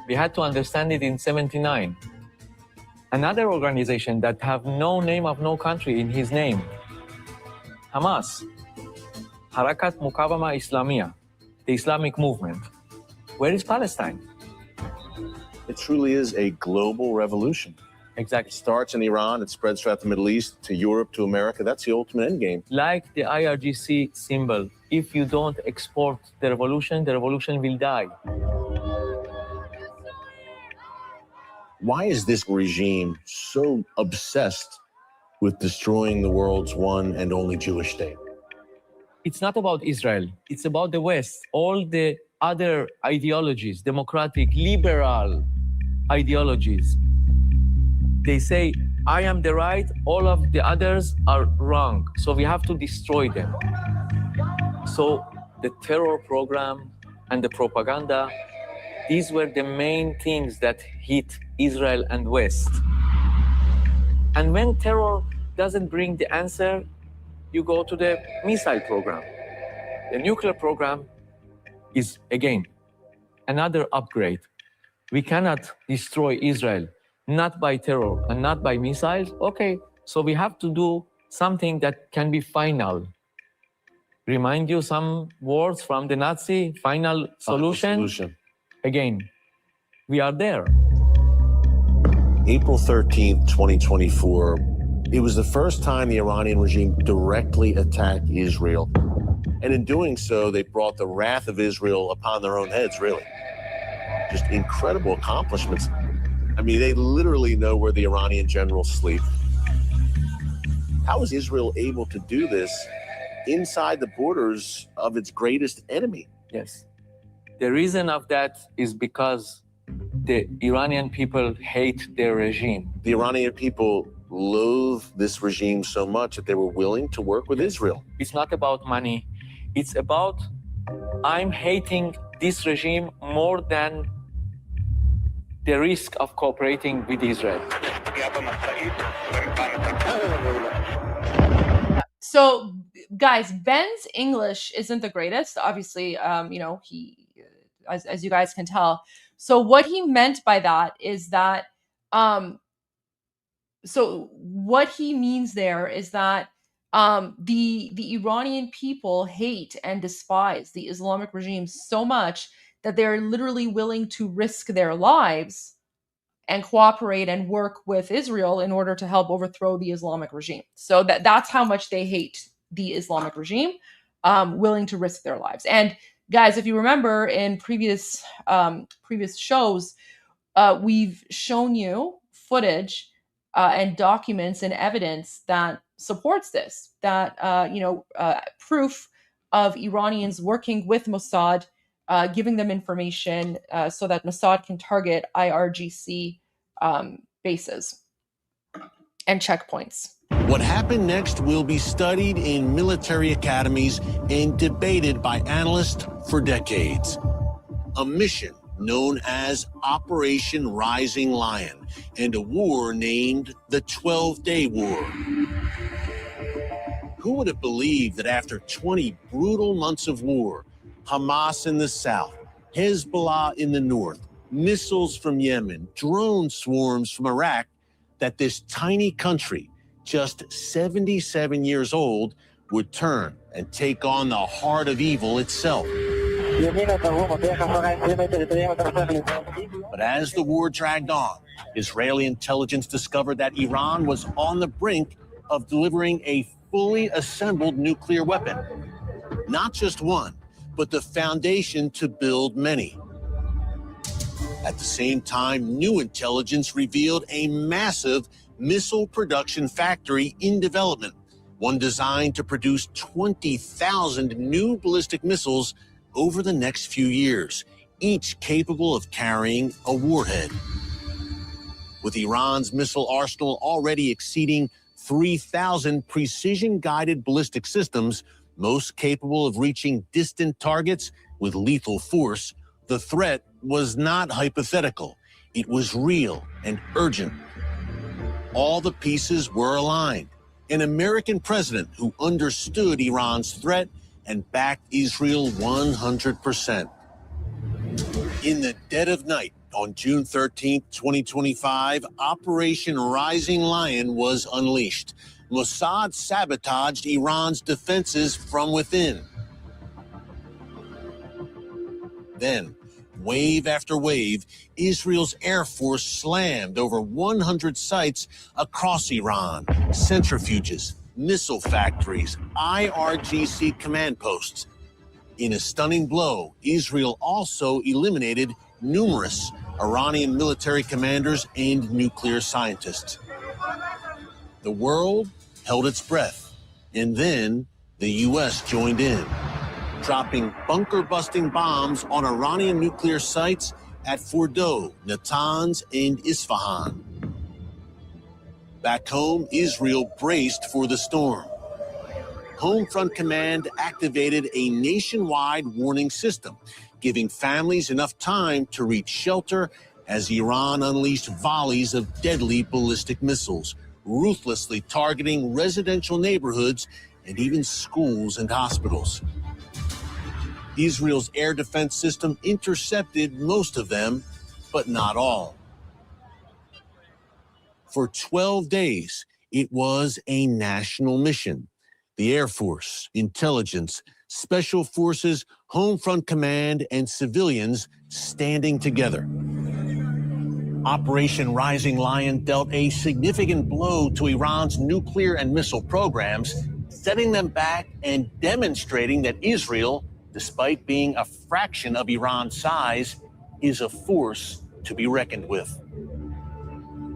We had to understand it in 79. Another organization that have no name of no country in his name, Hamas, Harakat Mukawama Islamiyah, the Islamic movement. Where is Palestine? It truly is a global revolution. Exactly. It starts in Iran, it spreads throughout the Middle East, to Europe, to America. That's the ultimate endgame. Like the IRGC symbol, if you don't export the revolution will die. Why is this regime so obsessed with destroying the world's one and only Jewish state? It's not about Israel. It's about the West. All the other ideologies, democratic, liberal ideologies. They say, I am the right, all of the others are wrong. So we have to destroy them. So the terror program and the propaganda, these were the main things that hit Israel and West. And when terror doesn't bring the answer, you go to the missile program. The nuclear program is, again, another upgrade. We cannot destroy Israel, not by terror and not by missiles. Okay, so we have to do something that can be final. Remind you some words from the Nazi final solution. Again, we are there. April 13th, 2024, it was the first time the Iranian regime directly attacked Israel. And in doing so, they brought the wrath of Israel upon their own heads, really. Just incredible accomplishments. I mean, they literally know where the Iranian generals sleep. How is Israel able to do this inside the borders of its greatest enemy? Yes. The reason of that is because the Iranian people hate their regime. The Iranian people loathe this regime so much that they were willing to work with Israel. It's not about money. It's about I'm hating this regime more than the risk of cooperating with Israel. So, guys, Ben's English isn't the greatest. Obviously, he, as you guys can tell. So, what he meant by that is that, so what he means there is that the Iranian people hate and despise the Islamic regime so much that they're literally willing to risk their lives and cooperate and work with Israel in order to help overthrow the Islamic regime. So that's how much they hate the Islamic regime, willing to risk their lives. And guys, if you remember in previous shows, we've shown you footage and documents and evidence that supports this, that proof of Iranians working with Mossad, giving them information so that Mossad can target IRGC bases and checkpoints. What happened next will be studied in military academies and debated by analysts for decades. A mission known as Operation Rising Lion and a war named the 12-Day War. Who would have believed that after 20 brutal months of war, Hamas in the south, Hezbollah in the north, missiles from Yemen, drone swarms from Iraq, that this tiny country, just 77 years old, would turn and take on the heart of evil itself. But as the war dragged on, Israeli intelligence discovered that Iran was on the brink of delivering a fully assembled nuclear weapon. Not just one, but the foundation to build many. At the same time, new intelligence revealed a massive missile production factory in development, one designed to produce 20,000 new ballistic missiles over the next few years, each capable of carrying a warhead. With Iran's missile arsenal already exceeding 3,000 precision-guided ballistic systems, most capable of reaching distant targets with lethal force, the threat was not hypothetical. It was real and urgent. All the pieces were aligned. An American president who understood Iran's threat and backed Israel 100%. In the dead of night, on June 13, 2025, Operation Rising Lion was unleashed. Mossad sabotaged Iran's defenses from within. Then, wave after wave, Israel's Air Force slammed over 100 sites across Iran, centrifuges, missile factories, IRGC command posts. In a stunning blow, Israel also eliminated numerous Iranian military commanders and nuclear scientists. The world held its breath, and then the U.S. joined in, dropping bunker-busting bombs on Iranian nuclear sites at Fordow, Natanz, and Isfahan. Back home, Israel braced for the storm. Home Front Command activated a nationwide warning system, giving families enough time to reach shelter as Iran unleashed volleys of deadly ballistic missiles, ruthlessly targeting residential neighborhoods and even schools and hospitals. Israel's air defense system intercepted most of them, but not all. For 12 days, it was a national mission. The Air Force, intelligence, special forces, Home Front Command, and civilians standing together. Operation Rising Lion dealt a significant blow to Iran's nuclear and missile programs, setting them back and demonstrating that Israel, despite being a fraction of Iran's size, is a force to be reckoned with.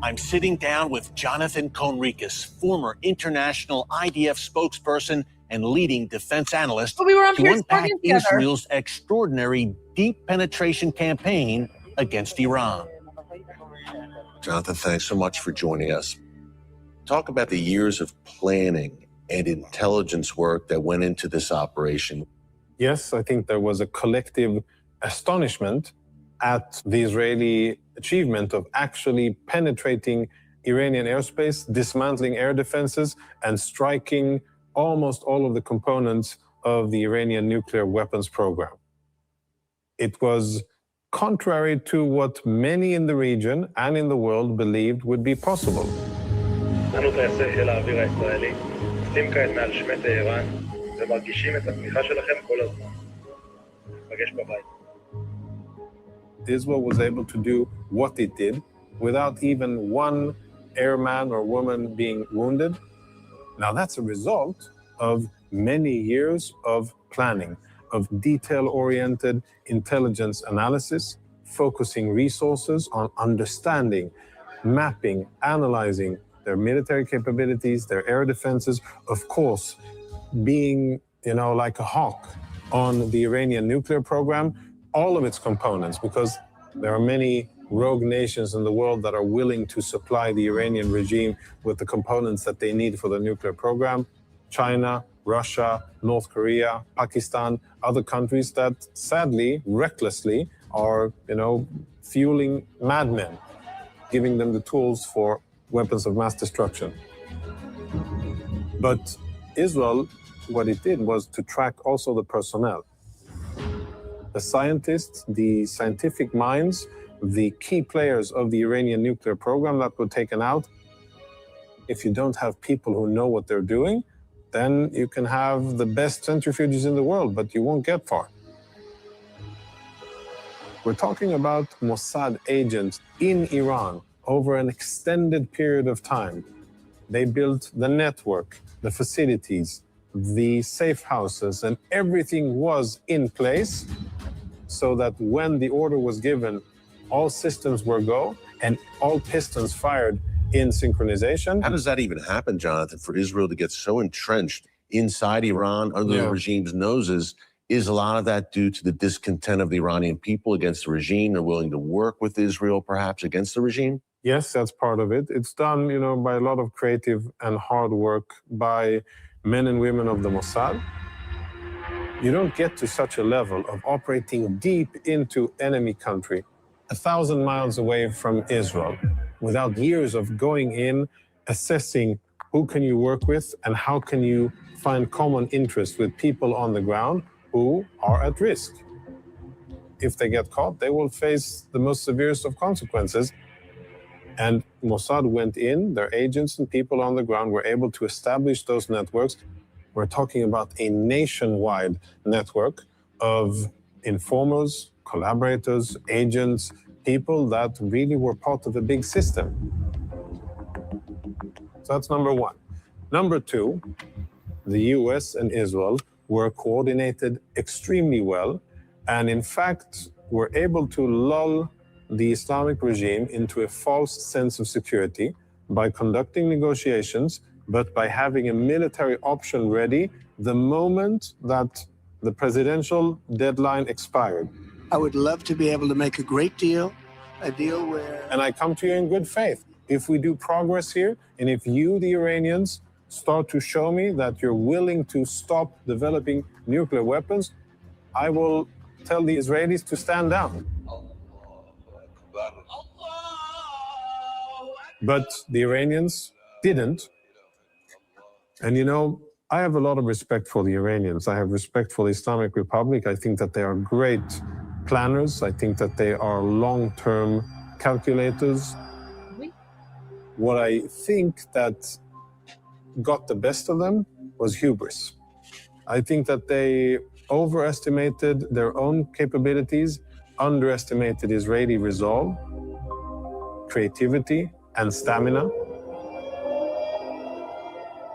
I'm sitting down with Jonathan Conricus, former international IDF spokesperson and leading defense analyst, But we were on to Pierce unpack Morgan together. Israel's extraordinary deep penetration campaign against Iran. Jonathan, thanks so much for joining us. Talk about the years of planning and intelligence work that went into this operation. Yes, I think there was a collective astonishment at the Israeli achievement of actually penetrating Iranian airspace, dismantling air defenses, and striking almost all of the components of the Iranian nuclear weapons program. It was contrary to what many in the region and in the world believed would be possible. אנו טייסי חיל האוויר הישראלי, עושים כעת מעל שמי טהרן ומרגישים את התמיכה שלכם כל הזמן. נפגש בבית. Israel was able to do what it did without even one airman or woman being wounded. Now that's a result of many years of planning, of detail-oriented intelligence analysis, focusing resources on understanding, mapping, analyzing their military capabilities, their air defenses, of course, being, like a hawk on the Iranian nuclear program, all of its components, because there are many rogue nations in the world that are willing to supply the Iranian regime with the components that they need for the nuclear program. China, Russia, North Korea, Pakistan, other countries that sadly, recklessly are, fueling madmen, giving them the tools for weapons of mass destruction. But Israel, what it did was to track also the personnel. The scientists, the scientific minds, the key players of the Iranian nuclear program that were taken out. If you don't have people who know what they're doing, then you can have the best centrifuges in the world, but you won't get far. We're talking about Mossad agents in Iran over an extended period of time. They built the network, the facilities, the safe houses, and everything was in place so that when the order was given, all systems were go and all pistons fired in synchronization. How does that even happen, Jonathan, for Israel to get so entrenched inside Iran, under the regime's noses? Is a lot of that due to the discontent of the Iranian people against the regime? They're willing to work with Israel, perhaps, against the regime? Yes, that's part of it. It's done, by a lot of creative and hard work by men and women of the Mossad. You don't get to such a level of operating deep into enemy country, 1,000 miles away from Israel, without years of going in, assessing who can you work with and how can you find common interest with people on the ground who are at risk. If they get caught, they will face the most severest of consequences. And Mossad went in, their agents and people on the ground were able to establish those networks. We're talking about a nationwide network of informers, collaborators, agents, people that really were part of a big system. So that's number one. Number two, the US and Israel were coordinated extremely well, and in fact, were able to lull the Islamic regime into a false sense of security by conducting negotiations, but by having a military option ready the moment that the presidential deadline expired. I would love to be able to make a great deal, a deal where... And I come to you in good faith. If we do progress here, and if you, the Iranians, start to show me that you're willing to stop developing nuclear weapons, I will tell the Israelis to stand down. But the Iranians didn't. And I have a lot of respect for the Iranians. I have respect for the Islamic Republic. I think that they are great planners. I think that they are long-term calculators. What I think that got the best of them was hubris. I think that they overestimated their own capabilities, underestimated Israeli resolve, creativity, and stamina.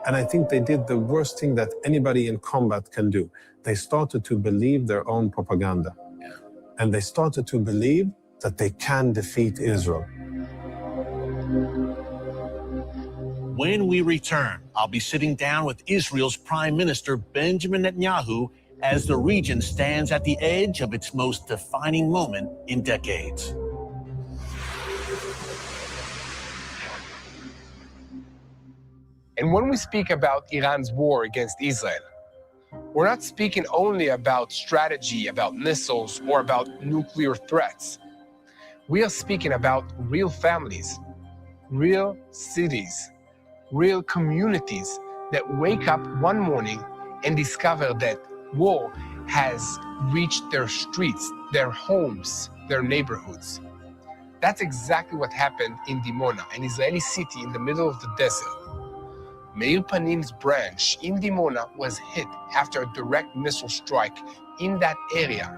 And I think they did the worst thing that anybody in combat can do. They started to believe their own propaganda. And they started to believe that they can defeat Israel. When we return, I'll be sitting down with Israel's Prime Minister Benjamin Netanyahu as the region stands at the edge of its most defining moment in decades. And when we speak about Iran's war against Israel, we're not speaking only about strategy, about missiles, or about nuclear threats. We are speaking about real families, real cities, real communities that wake up one morning and discover that war has reached their streets, their homes, their neighborhoods. That's exactly what happened in Dimona, an Israeli city in the middle of the desert. Meir Panim's branch in Dimona was hit after a direct missile strike in that area.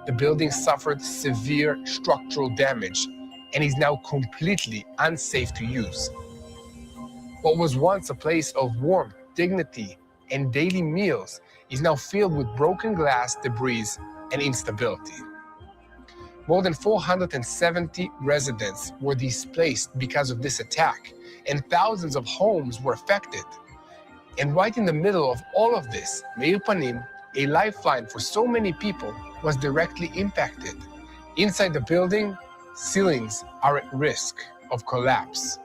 The building suffered severe structural damage and is now completely unsafe to use. What was once a place of warmth, dignity, and daily meals is now filled with broken glass, debris, and instability. More than 470 residents were displaced because of this attack, and thousands of homes were affected. And right in the middle of all of this, Meir Panim, a lifeline for so many people, was directly impacted. Inside the building, ceilings are at risk of collapse.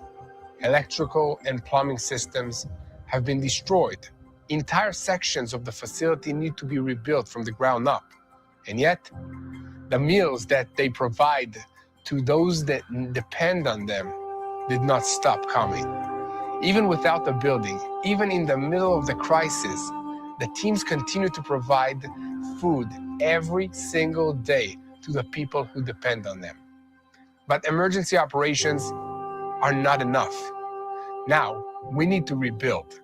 Electrical and plumbing systems have been destroyed. Entire sections of the facility need to be rebuilt from the ground up. And yet, the meals that they provide to those that depend on them did not stop coming. Even without the building, even in the middle of the crisis, the teams continue to provide food every single day to the people who depend on them. But emergency operations are not enough. Now, we need to rebuild.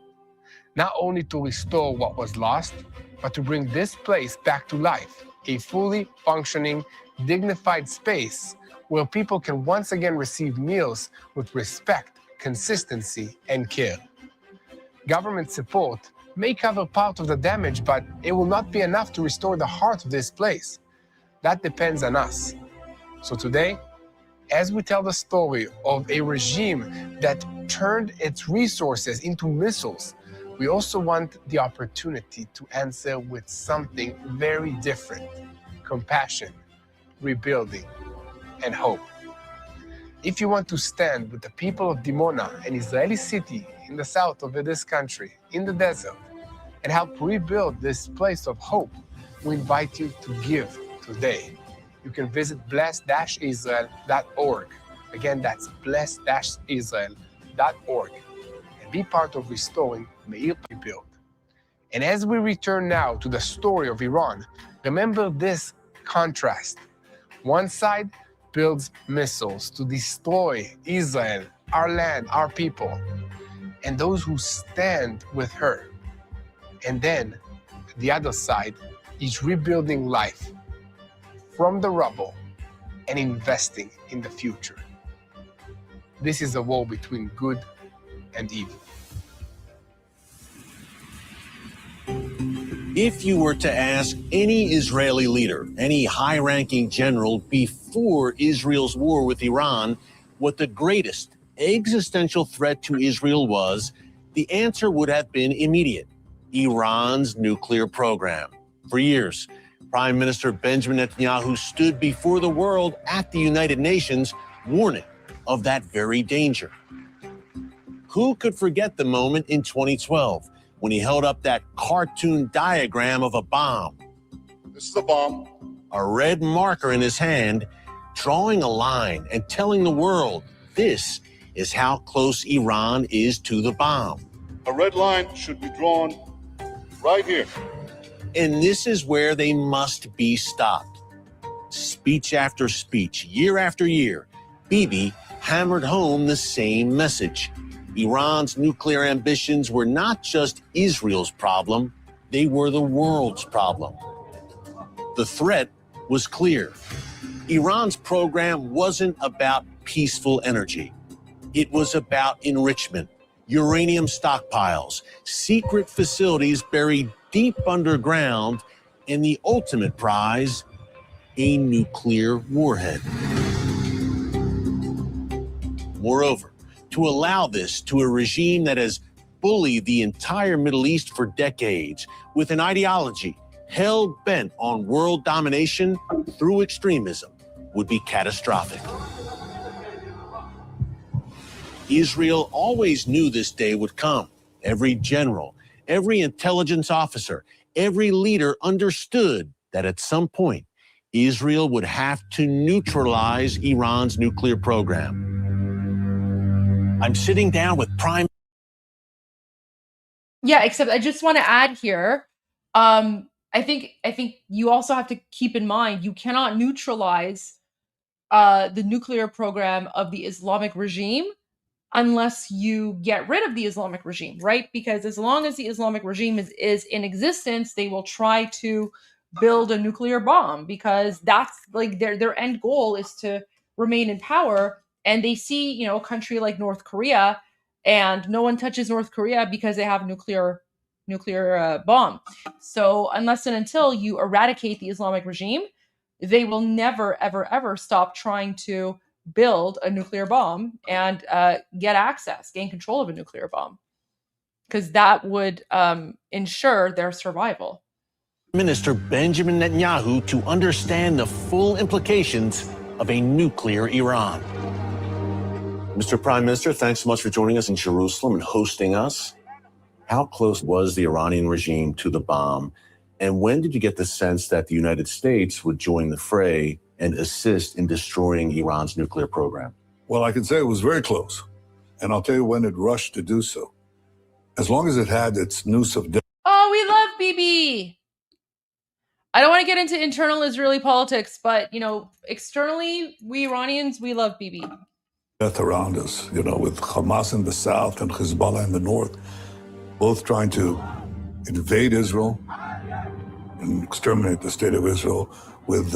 Not only to restore what was lost, but to bring this place back to life, a fully functioning, dignified space where people can once again receive meals with respect, consistency, and care. Government support may cover part of the damage, but it will not be enough to restore the heart of this place. That depends on us. So today, as we tell the story of a regime that turned its resources into missiles, we also want the opportunity to answer with something very different: compassion, rebuilding, and hope. If you want to stand with the people of Dimona, an Israeli city in the south of this country, in the desert, and help rebuild this place of hope, we invite you to give today. You can visit bless-israel.org. Again, that's bless-israel.org. And be part of restoring Meir Rebuild. And as we return now to the story of Iran, remember this contrast. One side builds missiles to destroy Israel, our land, our people, and those who stand with her. And then the other side is rebuilding life from the rubble and investing in the future. This is a war between good and evil. If you were to ask any Israeli leader, any high-ranking general before Israel's war with Iran, what the greatest existential threat to Israel was, the answer would have been immediate: Iran's nuclear program. For years, Prime Minister Benjamin Netanyahu stood before the world at the United Nations, warning of that very danger. Who could forget the moment in 2012 when he held up that cartoon diagram of a bomb? This is a bomb. A red marker in his hand, drawing a line and telling the world this is how close Iran is to the bomb. A red line should be drawn right here. And this is where they must be stopped. Speech after speech, year after year, Bibi hammered home the same message. Iran's nuclear ambitions were not just Israel's problem, they were the world's problem. The threat was clear. Iran's program wasn't about peaceful energy. It was about enrichment, uranium stockpiles, secret facilities buried deep underground, and the ultimate prize, a nuclear warhead. Moreover, to allow this to a regime that has bullied the entire Middle East for decades with an ideology hell-bent on world domination through extremism would be catastrophic. Israel always knew this day would come. Every general, every intelligence officer, every leader understood that at some point, Israel would have to neutralize Iran's nuclear program. I'm sitting down with Prime. Yeah, except I just want to add here, I think you also have to keep in mind you cannot neutralize the nuclear program of the Islamic regime unless you get rid of the Islamic regime, right? Because as long as the Islamic regime is in existence, they will try to build a nuclear bomb because that's like their end goal is to remain in power. And they see, you know, a country like North Korea, and no one touches North Korea because they have nuclear bomb. So unless and until you eradicate the Islamic regime, they will never, ever, ever stop trying to build a nuclear bomb and gain control of a nuclear bomb, because that would ensure their survival. Minister Benjamin Netanyahu to understand the full implications of a nuclear Iran. Mr. Prime Minister, thanks so much for joining us in Jerusalem and hosting us. How close was the Iranian regime to the bomb? And when did you get the sense that the United States would join the fray and assist in destroying Iran's nuclear program? Well, I can say it was very close. And I'll tell you when it rushed to do so. As long as it had its noose of death. Oh, we love Bibi. I don't want to get into internal Israeli politics, but, you know, externally, we Iranians, we love Bibi. Death around us, you know, with Hamas in the south and Hezbollah in the north, both trying to invade Israel and exterminate the state of Israel with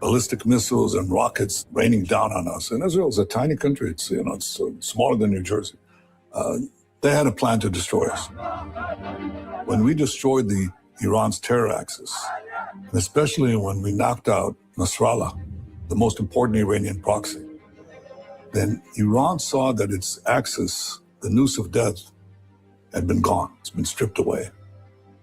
ballistic missiles and rockets raining down on us. And Israel is a tiny country. It's, you know, it's smaller than New Jersey. They had a plan to destroy us. When we destroyed Iran's terror axis, and especially when we knocked out Nasrallah, the most important Iranian proxy, then Iran saw that its axis, the noose of death, had been gone. It's been stripped away.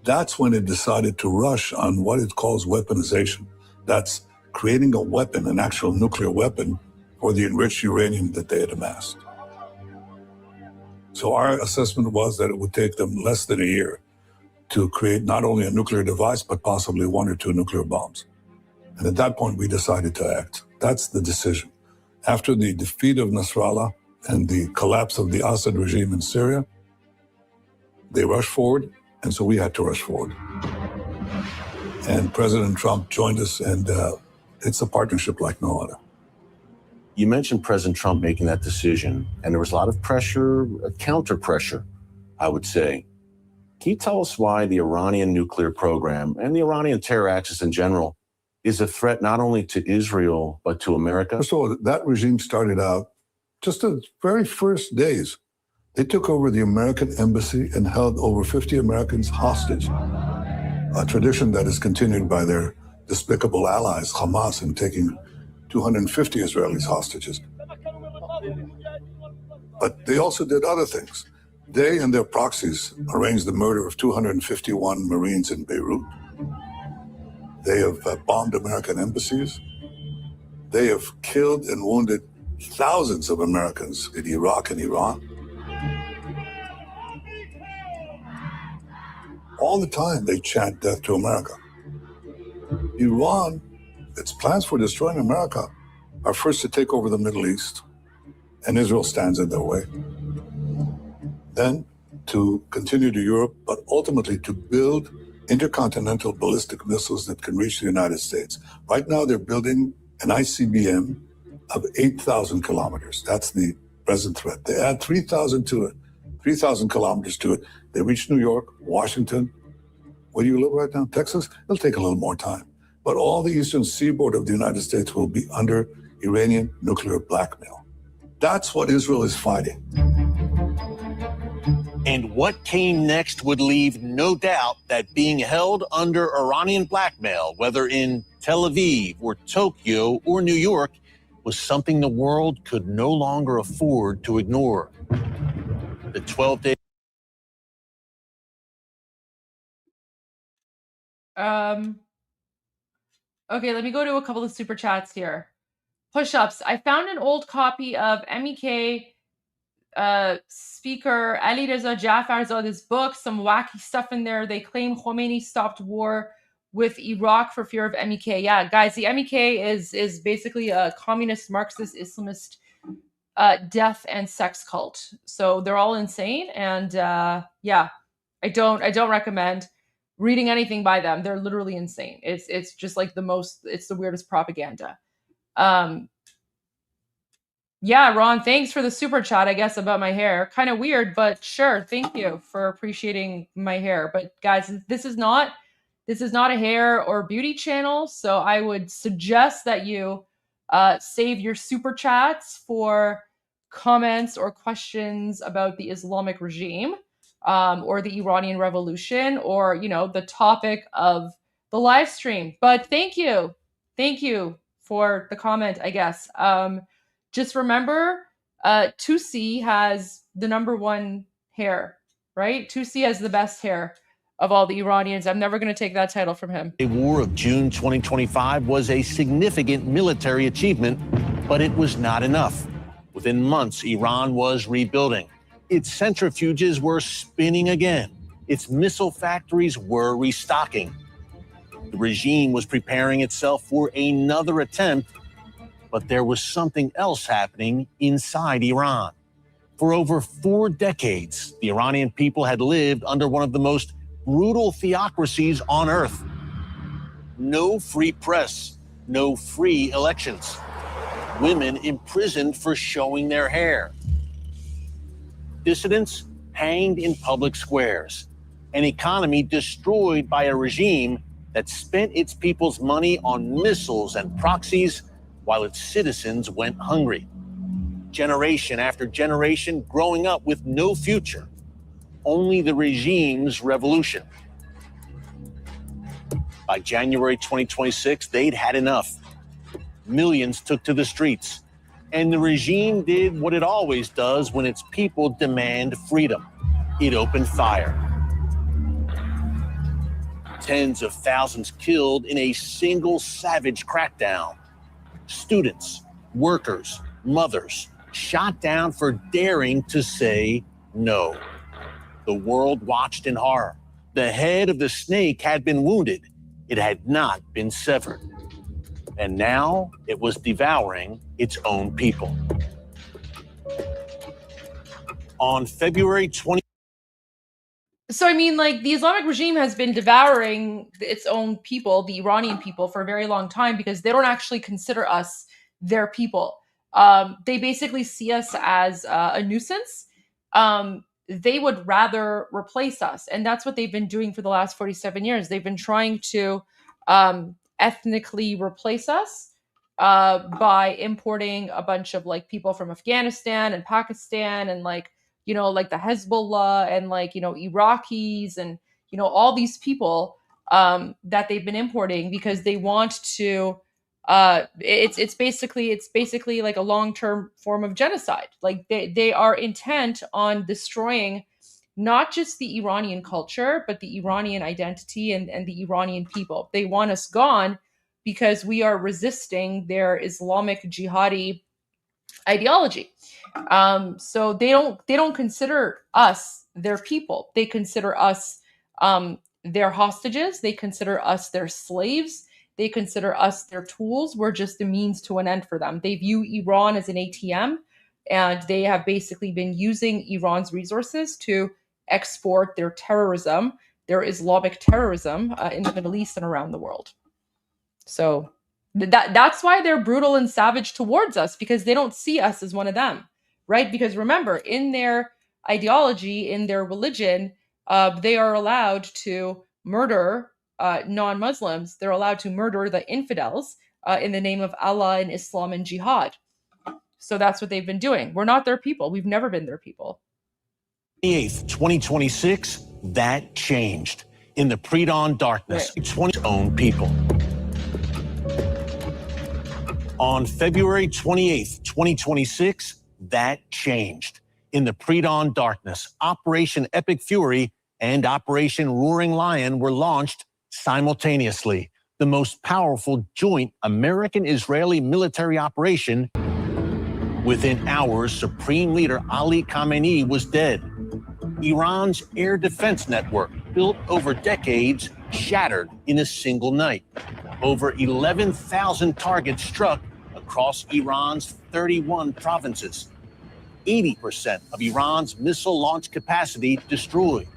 That's when it decided to rush on what it calls weaponization. That's creating a weapon, an actual nuclear weapon, for the enriched uranium that they had amassed. So our assessment was that it would take them less than a year to create not only a nuclear device, but possibly one or two nuclear bombs. And at that point, we decided to act. That's the decision. After the defeat of Nasrallah and the collapse of the Assad regime in Syria, they rushed forward, and so we had to rush forward. And President Trump joined us, and it's a partnership like no other. You mentioned President Trump making that decision, and there was a lot of pressure, counter pressure, I would say. Can you tell us why the Iranian nuclear program and the Iranian terror axis in general is a threat not only to Israel, but to America? First of all, that regime started out just the very first days. They took over the American embassy and held over 50 Americans hostage, a tradition that is continued by their despicable allies, Hamas, in taking 250 Israelis hostages. But they also did other things. They and their proxies arranged the murder of 251 Marines in Beirut. They have bombed American embassies. They have killed and wounded thousands of Americans in Iraq and Iran. All the time they chant death to America. Iran, its plans for destroying America are first to take over the Middle East, and Israel stands in their way. Then to continue to Europe, but ultimately to build intercontinental ballistic missiles that can reach the United States. Right now they're building an ICBM of 8,000 kilometers. That's the present threat. They add 3,000 to it, 3,000 kilometers to it. They reach New York, Washington. Where do you live right now? Texas? It'll take a little more time. But all the eastern seaboard of the United States will be under Iranian nuclear blackmail. That's what Israel is fighting. And what came next would leave no doubt that being held under Iranian blackmail, whether in Tel Aviv or Tokyo or New York, was something the world could no longer afford to ignore. The 12-day... Okay, let me go to a couple of super chats here. Push-ups. I found an old copy of MEK Speaker Ali Reza Jafarzade's book, some wacky stuff in there. They claim Khomeini stopped war with Iraq for fear of MEK. Yeah, guys, the MEK is basically a communist, Marxist, Islamist death and sex cult. So they're all insane, and yeah, I don't recommend reading anything by them. They're literally insane. It's just like it's the weirdest propaganda. Yeah, Ron, thanks for the super chat, I guess, about my hair. Kind of weird, but sure. Thank you for appreciating my hair. But guys, this is not a hair or beauty channel, so I would suggest that you save your super chats for comments or questions about the Islamic regime or the Iranian Revolution, or the topic of the live stream. But thank you for the comment, I guess. Just remember, Tusi has the #1 hair, right? Tusi has the best hair of all the Iranians. I'm never going to take that title from him. The war of June 2025 was a significant military achievement, but it was not enough. Within months, Iran was rebuilding. Its centrifuges were spinning again. Its missile factories were restocking. The regime was preparing itself for another attempt. But there was something else happening inside Iran. For over 4 decades, the Iranian people had lived under one of the most brutal theocracies on earth. No free press, no free elections. Women imprisoned for showing their hair. Dissidents hanged in public squares. An economy destroyed by a regime that spent its people's money on missiles and proxies while its citizens went hungry. Generation after generation growing up with no future, only the regime's revolution. By January 2026, they'd had enough. Millions took to the streets, and the regime did what it always does when its people demand freedom. It opened fire. Tens of thousands killed in a single savage crackdown. Students, workers, mothers, shot down for daring to say no. The world watched in horror. The head of the snake had been wounded. It had not been severed. And now it was devouring its own people. On February 20. So, I mean, like, the Islamic regime has been devouring its own people, the Iranian people, for a very long time because they don't actually consider us their people. They basically see us as a nuisance. They would rather replace us. And that's what they've been doing for the last 47 years. They've been trying to ethnically replace us by importing a bunch of, like, people from Afghanistan and Pakistan and, like the Hezbollah and Iraqis and, all these people that they've been importing because they want to, it's basically like a long-term form of genocide. Like they are intent on destroying not just the Iranian culture, but the Iranian identity and the Iranian people. They want us gone because we are resisting their Islamic jihadi ideology. So they don't consider us their people. They consider us their hostages. They consider us their slaves. They consider us their tools. We're just a means to an end for them. They view Iran as an ATM, and they have basically been using Iran's resources to export their terrorism, their Islamic terrorism in the Middle East and around the world. So that's why they're brutal and savage towards us, because they don't see us as one of them, right? Because remember, in their ideology, in their religion, they are allowed to murder non-Muslims. They're allowed to murder the infidels in the name of Allah and Islam and jihad. So that's what they've been doing. We're not their people. We've never been their people. 28th, 2026, that changed. In the pre-dawn darkness, right. 20's own people. On February 28th, 2026, that changed. In the pre-dawn darkness, Operation Epic Fury and Operation Roaring Lion were launched simultaneously. The most powerful joint American-Israeli military operation Within hours, Supreme Leader Ali Khamenei was dead. Iran's air defense network, built over decades, shattered in a single night. Over 11,000 targets struck across Iran's 31 provinces. 80% of Iran's missile launch capacity destroyed.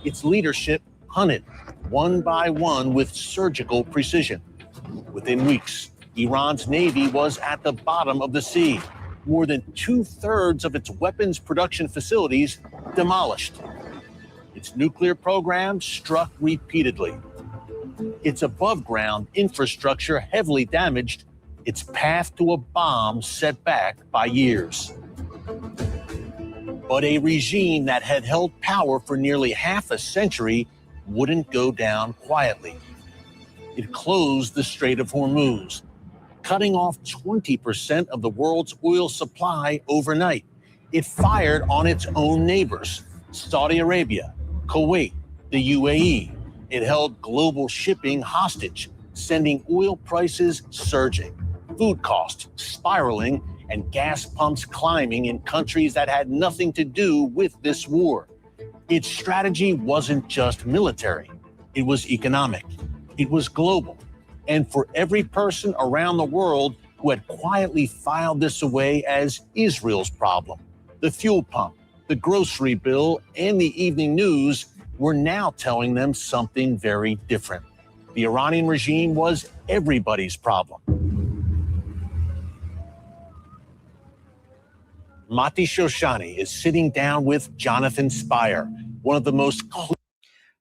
Its leadership hunted, one by one, with surgical precision. Within weeks, Iran's navy was at the bottom of the sea. More than 2/3 of its weapons production facilities demolished. Its nuclear program struck repeatedly. Its above-ground infrastructure heavily damaged, its path to a bomb set back by years. But a regime that had held power for nearly half a century wouldn't go down quietly. It closed the Strait of Hormuz, cutting off 20% of the world's oil supply overnight. It fired on its own neighbors, Saudi Arabia, Kuwait, the UAE. It held global shipping hostage, sending oil prices surging, food costs spiraling, and gas pumps climbing in countries that had nothing to do with this war. Its strategy wasn't just military. It was economic. It was global. And for every person around the world who had quietly filed this away as Israel's problem, the fuel pump, the grocery bill, and the evening news were now telling them something very different. The Iranian regime was everybody's problem. Mati Shoshani is sitting down with Jonathan Spire, one of the most...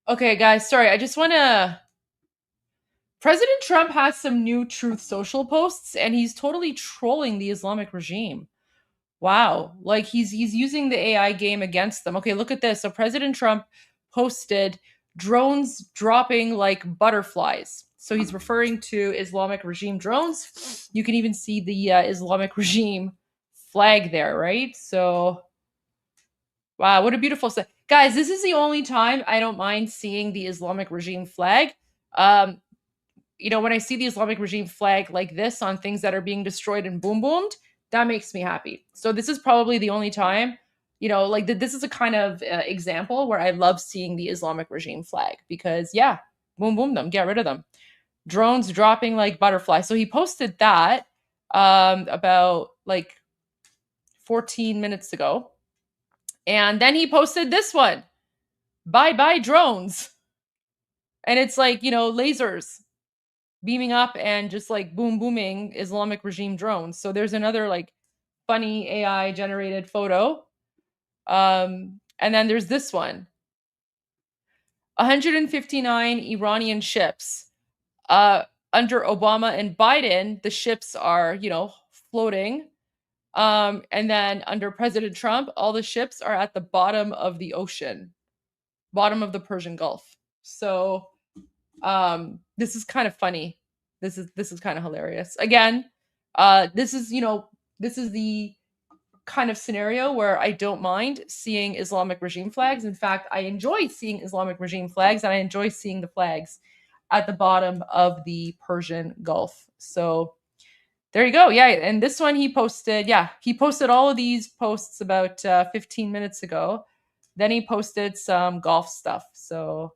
Okay, guys, sorry. I just want to... President Trump has some new Truth Social posts, and he's totally trolling the Islamic regime. Wow. Like, he's using the AI game against them. Okay, look at this. So President Trump posted drones dropping like butterflies. So he's referring to Islamic regime drones. You can even see the Islamic regime flag there, right? So, wow, what a beautiful set. Guys, this is the only time I don't mind seeing the Islamic regime flag. You know, when I see the Islamic regime flag like this on things that are being destroyed and boom boomed, that makes me happy. So this is probably the only time, you know, like this is a kind of example where I love seeing the Islamic regime flag because, yeah, boom boom them, get rid of them. Drones dropping like butterflies. So he posted that about like 14 minutes ago. And then he posted this one. Bye-bye drones. And it's like, you know, lasers beaming up and just like boom booming Islamic regime drones. So there's another like funny AI generated photo. And then there's this one. 159 Iranian ships. Under Obama and Biden, the ships are, you know, floating. And then under President Trump, all the ships are at the bottom of the ocean, bottom of the Persian Gulf. So this is kind of funny. This is kind of hilarious. Again, this is, you know, this is the kind of scenario where I don't mind seeing Islamic regime flags. In fact, I enjoy seeing Islamic regime flags, and I enjoy seeing the flags at the bottom of the Persian Gulf. So there you go. Yeah, and this one he posted. Yeah, he posted all of these posts about 15 minutes ago. Then he posted some golf stuff. So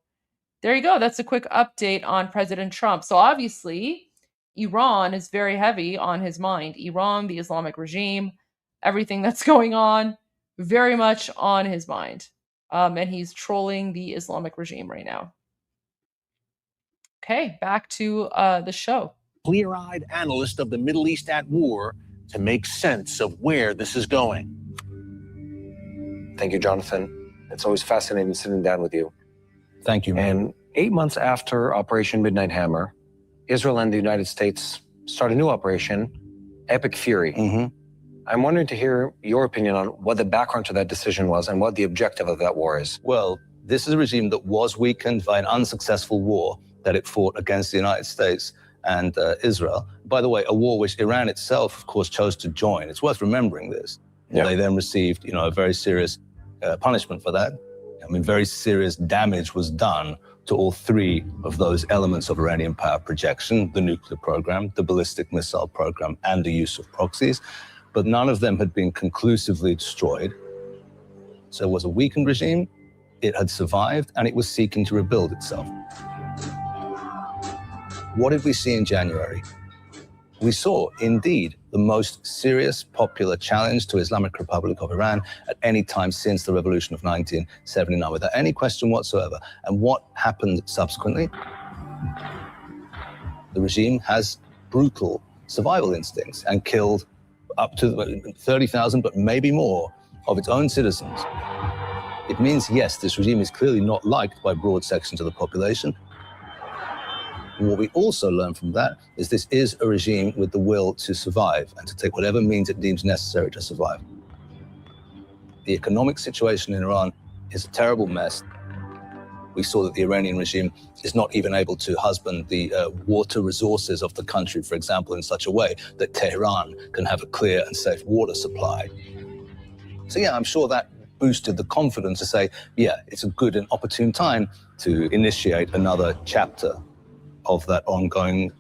there you go. That's a quick update on President Trump. So obviously, Iran is very heavy on his mind. Iran, the Islamic regime, everything that's going on, very much on his mind. And he's trolling the Islamic regime right now. Okay, back to the show. Clear-eyed analyst of the Middle East at war to make sense of where this is going. Thank you, Jonathan. It's always fascinating sitting down with you. Thank you, man. And 8 months after Operation Midnight Hammer, Israel and the United States start a new operation, Epic Fury. I'm wondering to hear your opinion on what the background to that decision was and what the objective of that war is. Well, this is a regime that was weakened by an unsuccessful war that it fought against the United States and Israel. By the way, a war which Iran itself, of course, chose to join. It's worth remembering this. Yeah. They then received, you know, a very serious punishment for that. I mean, very serious damage was done to all three of those elements of Iranian power projection: the nuclear program, the ballistic missile program, and the use of proxies. but none of them had been conclusively destroyed. So it was a weakened regime, it had survived, and it was seeking to rebuild itself. What did we see in January? We saw, indeed, the most serious popular challenge to Islamic Republic of Iran at any time since the revolution of 1979, without any question whatsoever. And what happened subsequently? The regime has brutal survival instincts and killed up to 30,000, but maybe more, of its own citizens. It means, yes, this regime is clearly not liked by broad sections of the population. And what we also learn from that is this is a regime with the will to survive and to take whatever means it deems necessary to survive. The economic situation in Iran is a terrible mess. We saw that the Iranian regime is not even able to husband the water resources of the country, for example, in such a way that Tehran can have a clear and safe water supply. So yeah, I'm sure that boosted the confidence to say, yeah, it's a good and opportune time to initiate another chapter of that ongoing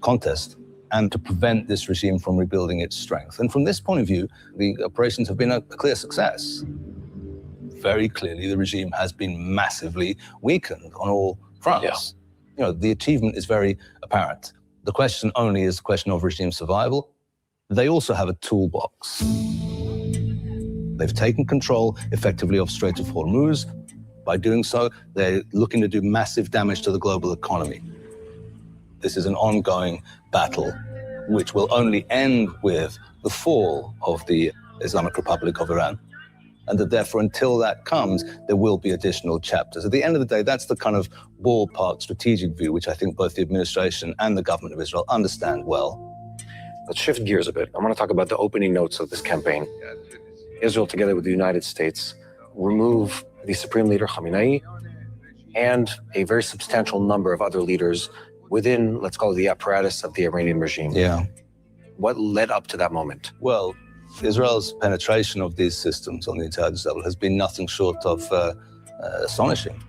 contest and to prevent this regime from rebuilding its strength. And from this point of view, the operations have been a clear success. Very clearly, the regime has been massively weakened on all fronts. Yeah. You know, the achievement is very apparent. The question only is the question of regime survival. They also have a toolbox. They've taken control effectively of Strait of Hormuz. By doing so, they're looking to do massive damage to the global economy. This is an ongoing battle, which will only end with the fall of the Islamic Republic of Iran. And that therefore, until that comes, there will be additional chapters. At the end of the day, that's the kind of ballpark strategic view, which I think both the administration and the government of Israel understand well. Let's shift gears a bit. I want to talk about the opening notes of this campaign. Israel, together with the United States, remove the Supreme Leader Khamenei and a very substantial number of other leaders within, let's call it, the apparatus of the Iranian regime. Yeah. What led up to that moment? Well, Israel's penetration of these systems on the intelligence level has been nothing short of astonishing.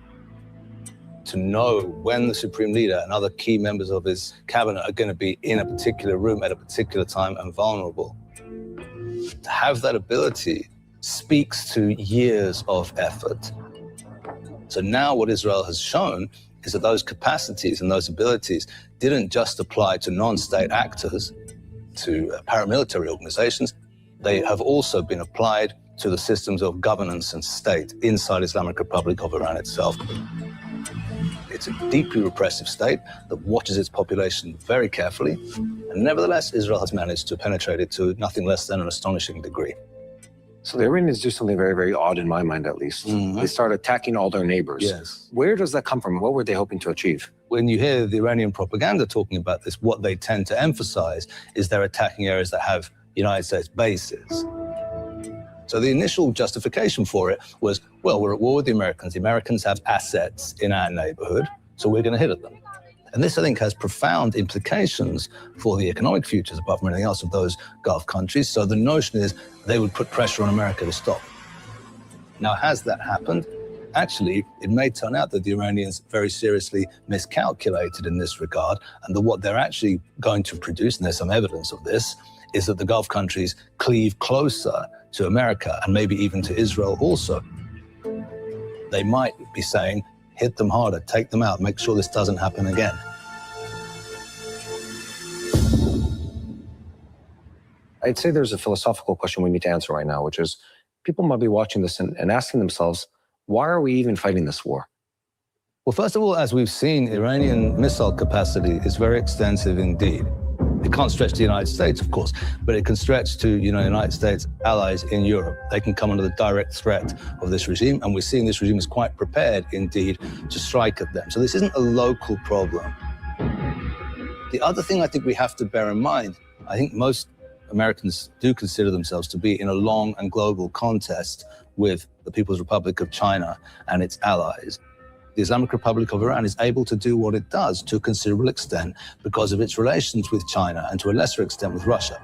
To know when the Supreme Leader and other key members of his cabinet are going to be in a particular room at a particular time and vulnerable. To have that ability speaks to years of effort. So now what Israel has shown is that those capacities and those abilities didn't just apply to non-state actors, to paramilitary organizations. They have also been applied to the systems of governance and state inside Islamic Republic of Iran itself. It's a deeply repressive state that watches its population very carefully, and nevertheless, Israel has managed to penetrate it to nothing less than an astonishing degree. So the Iranians do something very, very odd in my mind, at least. They start attacking all their neighbors. Yes. Where does that come from? What were they hoping to achieve? When you hear the Iranian propaganda talking about this, what they tend to emphasize is they're attacking areas that have United States bases. So the initial justification for it was, well, we're at war with the Americans. The Americans have assets in our neighborhood, so we're going to hit at them. And this, I think, has profound implications for the economic futures, apart from anything else, of those Gulf countries. So the notion is they would put pressure on America to stop. Now, has that happened? Actually, it may turn out that the Iranians very seriously miscalculated in this regard, and that what they're actually going to produce, and there's some evidence of this, is that the Gulf countries cleave closer to America and maybe even to Israel also. They might be saying, hit them harder, take them out, make sure this doesn't happen again. I'd say there's a philosophical question we need to answer right now, which is people might be watching this and asking themselves, why are we even fighting this war? Well, first of all, as we've seen, Iranian missile capacity is very extensive indeed. It can't stretch to the United States, of course, but it can stretch to, United States allies in Europe. They can come under the direct threat of this regime, and we're seeing this regime is quite prepared, indeed, to strike at them. So this isn't a local problem. The other thing I think we have to bear in mind, I think most Americans do consider themselves to be in a long and global contest with the People's Republic of China and its allies. The Islamic Republic of Iran is able to do what it does to a considerable extent because of its relations with China and to a lesser extent with Russia.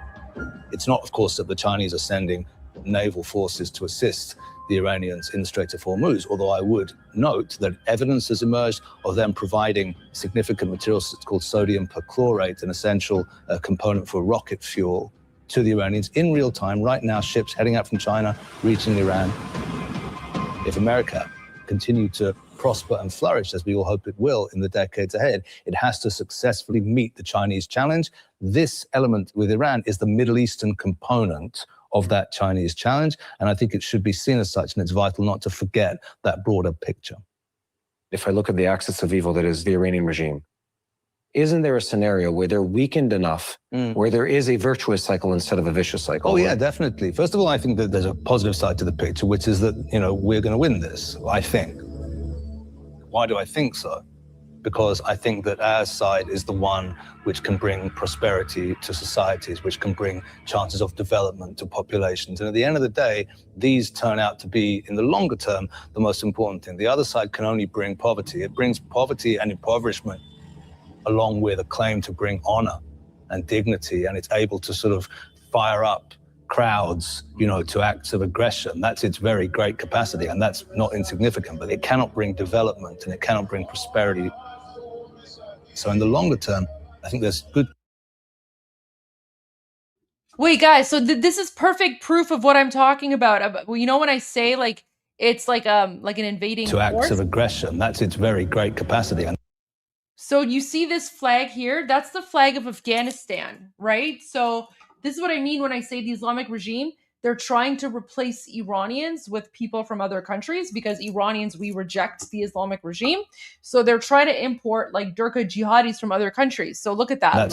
It's not, of course, that the Chinese are sending naval forces to assist the Iranians in the Strait of Hormuz, although I would note that evidence has emerged of them providing significant materials called sodium perchlorate, an essential component for rocket fuel, to the Iranians in real time. Right now, ships heading out from China, reaching Iran. If America continue to prosper and flourish, as we all hope it will in the decades ahead, it has to successfully meet the Chinese challenge. This element with Iran is the Middle Eastern component of that Chinese challenge, and I think it should be seen as such, and it's vital not to forget that broader picture. If I look at the axis of evil that is the Iranian regime, isn't there a scenario where they're weakened enough, where there is a virtuous cycle instead of a vicious cycle? Oh, yeah, definitely. First of all, I think that there's a positive side to the picture, which is that, we're going to win this, I think. Why do I think so? Because I think that our side is the one which can bring prosperity to societies, which can bring chances of development to populations. And at the end of the day, these turn out to be, in the longer term, the most important thing. The other side can only bring poverty. It brings poverty and impoverishment along with a claim to bring honor and dignity, and it's able to sort of fire up crowds, to acts of aggression. That's its very great capacity, and that's not insignificant, but it cannot bring development and it cannot bring prosperity. So in the longer term, I think there's good. Wait, guys, so this is perfect proof of what I'm talking about. When I say it's like an invading To acts force? of aggression, that's its very great capacity. And So you see this flag here? That's the flag of Afghanistan, right? So this is what I mean when I say the Islamic regime. They're trying to replace Iranians with people from other countries because Iranians, we reject the Islamic regime. So they're trying to import Durka jihadis from other countries. So look at that.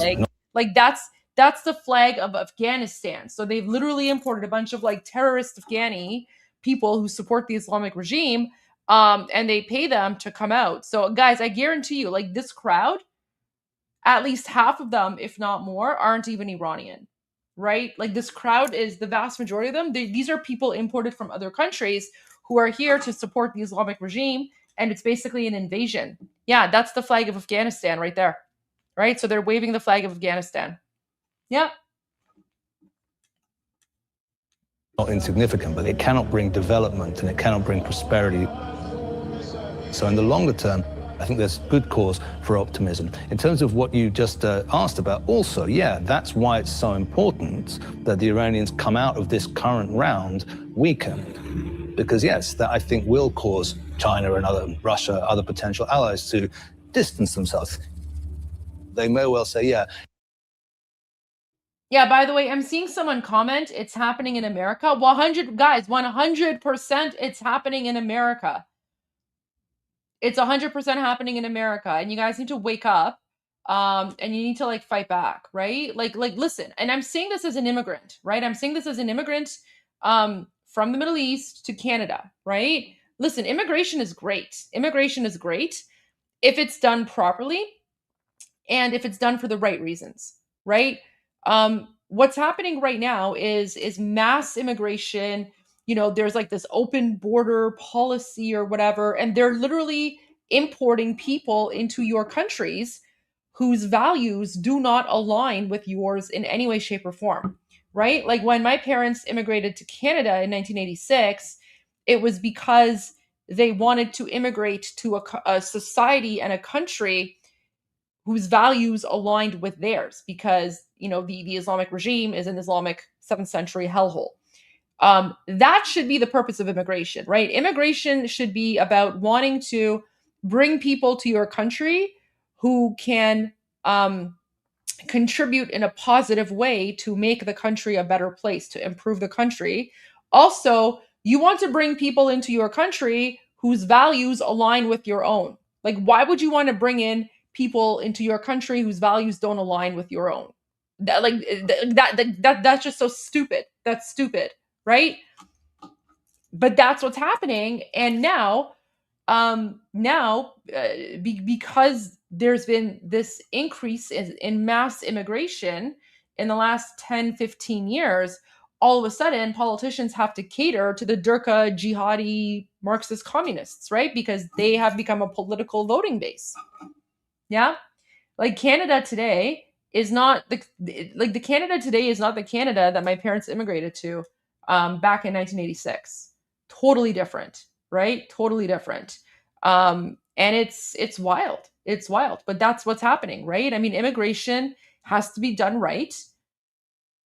That's the flag of Afghanistan. So they've literally imported a bunch of terrorist Afghani people who support the Islamic regime. And they pay them to come out. So guys, I guarantee you, this crowd, at least half of them, if not more, aren't even Iranian, right? This crowd is the vast majority of them. These are people imported from other countries who are here to support the Islamic regime. And it's basically an invasion. Yeah, that's the flag of Afghanistan right there, right? So they're waving the flag of Afghanistan. Yeah. not insignificant, but it cannot bring development and it cannot bring prosperity. So in the longer term, I think there's good cause for optimism. In terms of what you just asked about, also, yeah, that's why it's so important that the Iranians come out of this current round weakened. Because yes, that I think will cause China and Russia, other potential allies to distance themselves. They may well say, yeah. Yeah, by the way, I'm seeing someone comment, it's happening in America. 100%, it's happening in America. It's 100% happening in America, and you guys need to wake up, and you need to fight back, right? Listen, and I'm saying this as an immigrant, right? I'm saying this as an immigrant from the Middle East to Canada, right? Listen, immigration is great. Immigration is great if it's done properly and if it's done for the right reasons, right? What's happening right now is mass immigration. You know, there's this open border policy or whatever, and they're literally importing people into your countries whose values do not align with yours in any way, shape, or form, right? Like when my parents immigrated to Canada in 1986, it was because they wanted to immigrate to a society and a country whose values aligned with theirs, because the Islamic regime is an Islamic 7th century hellhole. That should be the purpose of immigration, right? Immigration should be about wanting to bring people to your country who can contribute in a positive way to make the country a better place, to improve the country. Also, you want to bring people into your country whose values align with your own. Why would you want to bring in people into your country whose values don't align with your own? That's just so stupid. That's stupid, right? But that's what's happening. And now, because there's been this increase in mass immigration in the last 10, 15 years, all of a sudden politicians have to cater to the Durka jihadi Marxist communists, right? Because they have become a political voting base. Yeah. Canada today is not the Canada today is not the Canada that my parents immigrated to back in 1986. Totally different, right? Totally different. And it's wild. It's wild, but that's what's happening, right? I mean, immigration has to be done right.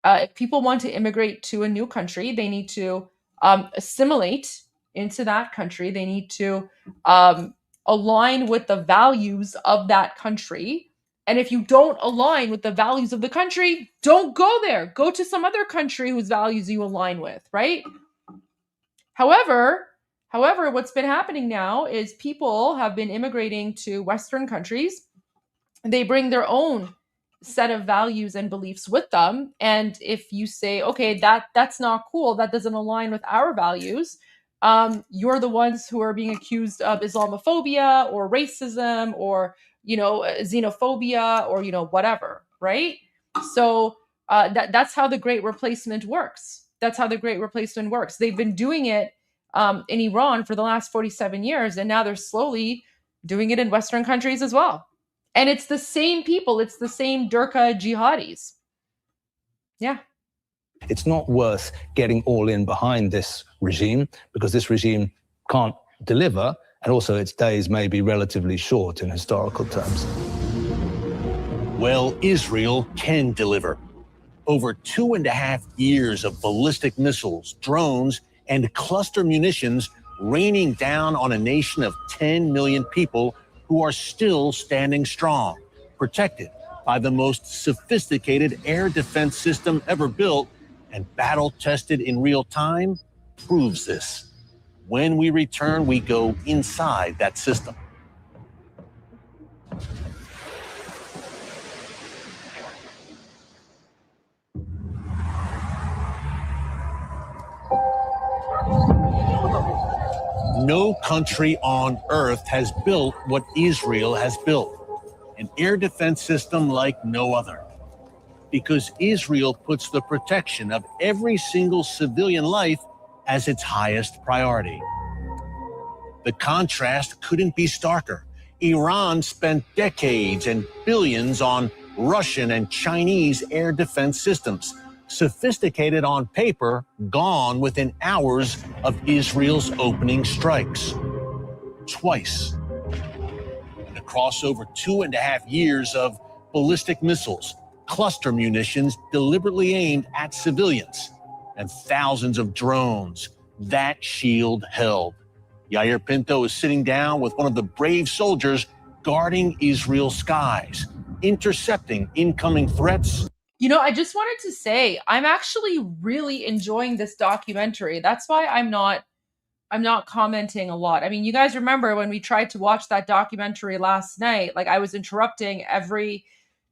if people want to immigrate to a new country, they need to assimilate into that country. They need to align with the values of that country. And if you don't align with the values of the country, don't go there. Go to some other country whose values you align with, right? However, what's been happening now is people have been immigrating to Western countries. They bring their own set of values and beliefs with them. And if you say, okay, that's not cool, that doesn't align with our values, you're the ones who are being accused of Islamophobia or racism or, xenophobia or, whatever, right? So that's how the Great Replacement works. That's how the Great Replacement works. They've been doing it in Iran for the last 47 years, and now they're slowly doing it in Western countries as well. And it's the same people. It's the same Durka jihadis. Yeah. It's not worth getting all in behind this regime because this regime can't deliver, and also its days may be relatively short in historical terms. Well, Israel can deliver. Over 2.5 years of ballistic missiles, drones, and cluster munitions raining down on a nation of 10 million people who are still standing strong, protected by the most sophisticated air defense system ever built, and battle-tested in real time proves this. When we return, we go inside that system. No country on earth has built what Israel has built, an air defense system like no other. Because Israel puts the protection of every single civilian life as its highest priority. The contrast couldn't be starker. Iran spent decades and billions on Russian and Chinese air defense systems, sophisticated on paper, gone within hours of Israel's opening strikes. Twice. And across over 2.5 years of ballistic missiles, cluster munitions deliberately aimed at civilians, and thousands of drones, that shield held. Yair Pinto is sitting down with one of the brave soldiers guarding Israel's skies, intercepting incoming threats. I just wanted to say, I'm actually really enjoying this documentary. That's why I'm not commenting a lot. I mean, you guys remember when we tried to watch that documentary last night, like I was interrupting every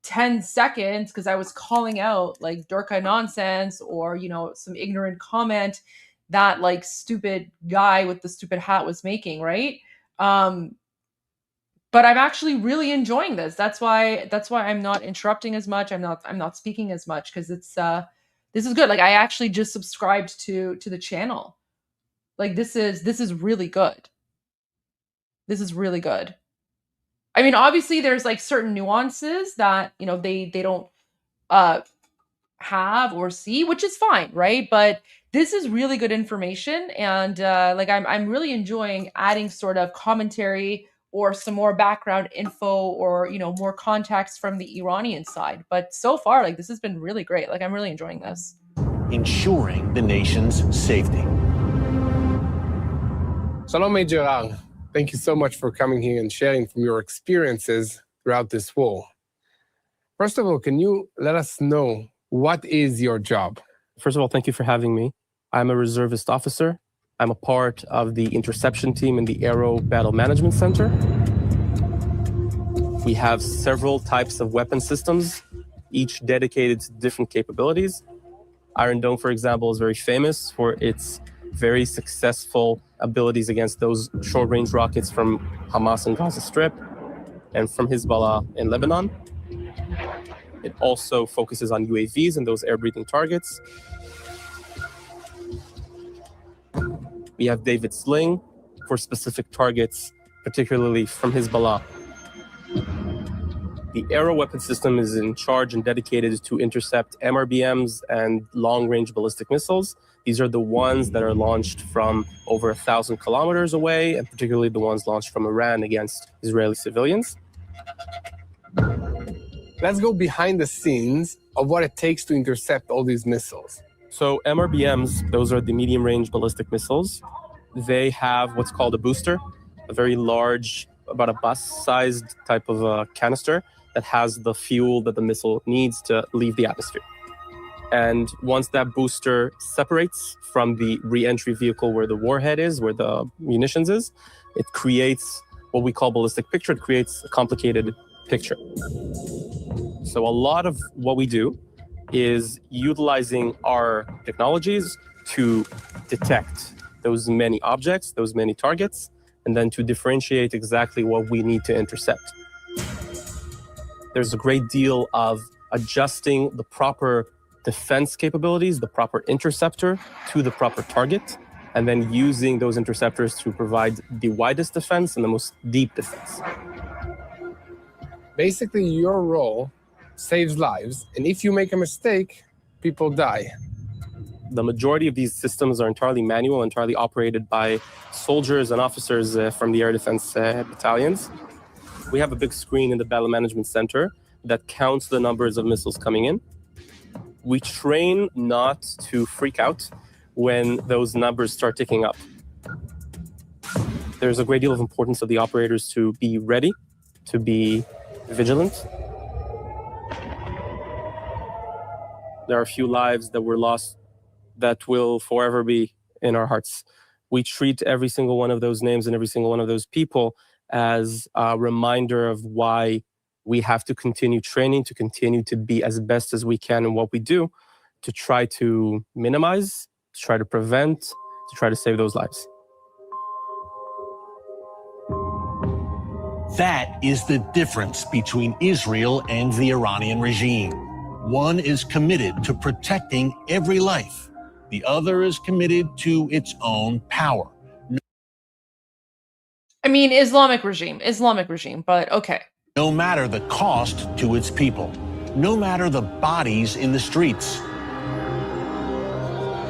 10 seconds because I was calling out like Durka nonsense or, some ignorant comment that like stupid guy with the stupid hat was making, right? But I'm actually really enjoying this. That's why I'm not interrupting as much. I'm not speaking as much because this is good. Like I actually just subscribed to the channel. Like this is really good. This is really good. I mean, obviously there's like certain nuances that, they don't have or see, which is fine, right? But this is really good information, and like I'm really enjoying adding sort of commentary or some more background info or more context from the Iranian side. But so far, like this has been really great. Like I'm really enjoying this. Ensuring the nation's safety. Shalom, Major Al. Thank you so much for coming here and sharing from your experiences throughout this war. First of all, can you let us know what is your job? First of all, thank you for having me. I'm a reservist officer. I'm a part of the interception team in the Aero Battle Management Center. We have several types of weapon systems, each dedicated to different capabilities. Iron Dome, for example, is very famous for its very successful abilities against those short-range rockets from Hamas and Gaza Strip and from Hezbollah in Lebanon. It also focuses on UAVs and those air-breathing targets. We have David Sling for specific targets, particularly from Hezbollah. The Aero weapon system is in charge and dedicated to intercept MRBMs and long-range ballistic missiles. These are the ones that are launched from over 1,000 kilometers away, and particularly the ones launched from Iran against Israeli civilians. Let's go behind the scenes of what it takes to intercept all these missiles? So MRBMs, those are the medium-range ballistic missiles. They have what's called a booster, a very large, about a bus-sized type of a canister that has the fuel that the missile needs to leave the atmosphere. And once that booster separates from the re-entry vehicle where the warhead is, where the munitions is, it creates what we call ballistic picture. It creates a complicated picture. So a lot of what we do is utilizing our technologies to detect those many objects, those many targets, and then to differentiate exactly what we need to intercept. There's a great deal of adjusting the proper defense capabilities, the proper interceptor to the proper target, and then using those interceptors to provide the widest defense and the most deep defense. Basically, your role saves lives, and if you make a mistake, people die. The majority of these systems are entirely manual, entirely operated by soldiers and officers from the air defense battalions. We have a big screen in the Battle Management Center that counts the numbers of missiles coming in. We train not to freak out when those numbers start ticking up. There's a great deal of importance of the operators to be ready, to be vigilant. There are a few lives that were lost that will forever be in our hearts. We treat every single one of those names and every single one of those people as a reminder of why we have to continue training, to continue to be as best as we can in what we do, to try to minimize, to try to prevent, to try to save those lives. That is the difference between Israel and the Iranian regime. One is committed to protecting every life. The other is committed to its own power. I mean, Islamic regime, but okay. No matter the cost to its people, no matter the bodies in the streets.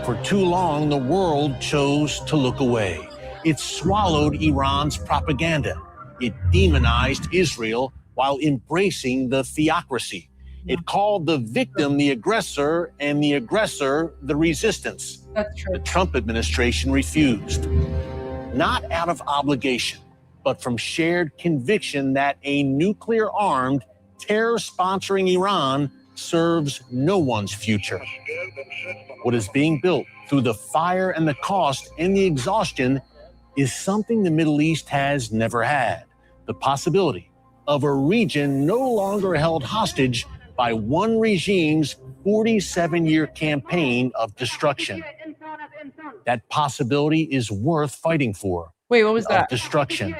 For too long, the world chose to look away. It swallowed Iran's propaganda. It demonized Israel while embracing the theocracy. It called the victim the aggressor and the aggressor the resistance. That's true. The Trump administration refused. Not out of obligation, but from shared conviction that a nuclear-armed, terror-sponsoring Iran serves no one's future. What is being built through the fire and the cost and the exhaustion is something the Middle East has never had. The possibility of a region no longer held hostage by one regime's 47-year campaign of destruction. That possibility is worth fighting for. Wait, what was that? Destruction.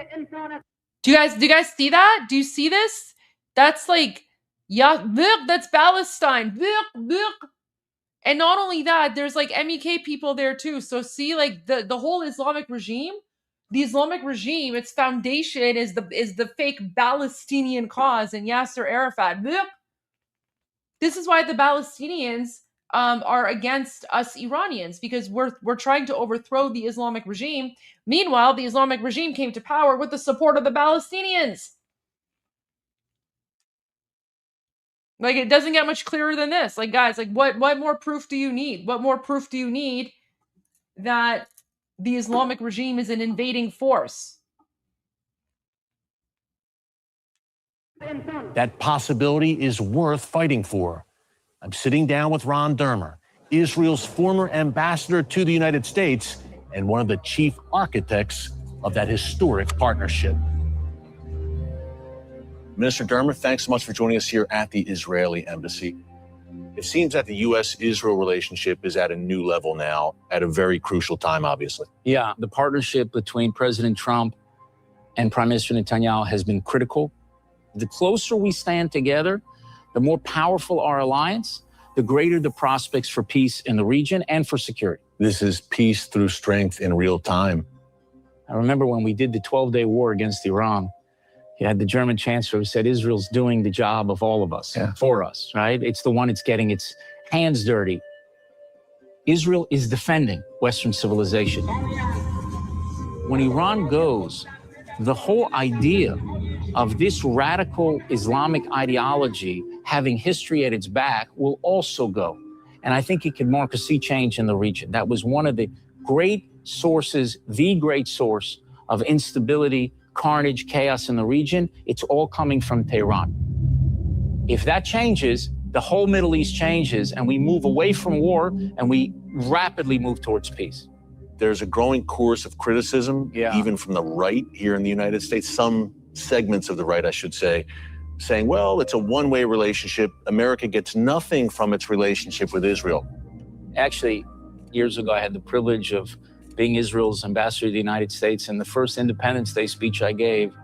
Do you guys see that? Do you see this? That's like, yeah, that's Palestine. And not only that, there's like MEK people there too. So see, like the whole Islamic regime, the Islamic regime, its foundation is the fake Palestinian cause and Yasser Arafat. This is why the Palestinians are against us Iranians, because we're trying to overthrow the Islamic regime. Meanwhile, the Islamic regime came to power with the support of the Palestinians. Like, it doesn't get much clearer than this. Like, guys, like what more proof do you need? What more proof do you need that the Islamic regime is an invading force? That possibility is worth fighting for. I'm sitting down with Ron Dermer, Israel's former ambassador to the United States and one of the chief architects of that historic partnership. Minister Dermer, thanks so much for joining us here at the Israeli Embassy. It seems that the U.S.-Israel relationship is at a new level now, at a very crucial time, obviously. Yeah, the partnership between President Trump and Prime Minister Netanyahu has been critical. The closer we stand together, the more powerful our alliance, the greater the prospects for peace in the region and for security. This is peace through strength in real time. I remember when we did the 12-day war against Iran, you had the German chancellor who said Israel's doing the job of all of us, for us, right? It's the one that's getting its hands dirty. Israel is defending Western civilization. When Iran goes, the whole idea of this radical Islamic ideology having history at its back will also go. And I think it could mark a sea change in the region. That was one of the great sources, the great source of instability, carnage, chaos in the region. It's all coming from Tehran. If that changes, the whole Middle East changes, and we move away from war, and we rapidly move towards peace. There's a growing chorus of criticism, even from the right here in the United States, some segments of the right, I should say, saying, well, it's a one-way relationship. America gets nothing from its relationship with Israel. Actually, years ago, I had the privilege of being Israel's ambassador to the United States, and the first Independence Day speech I gave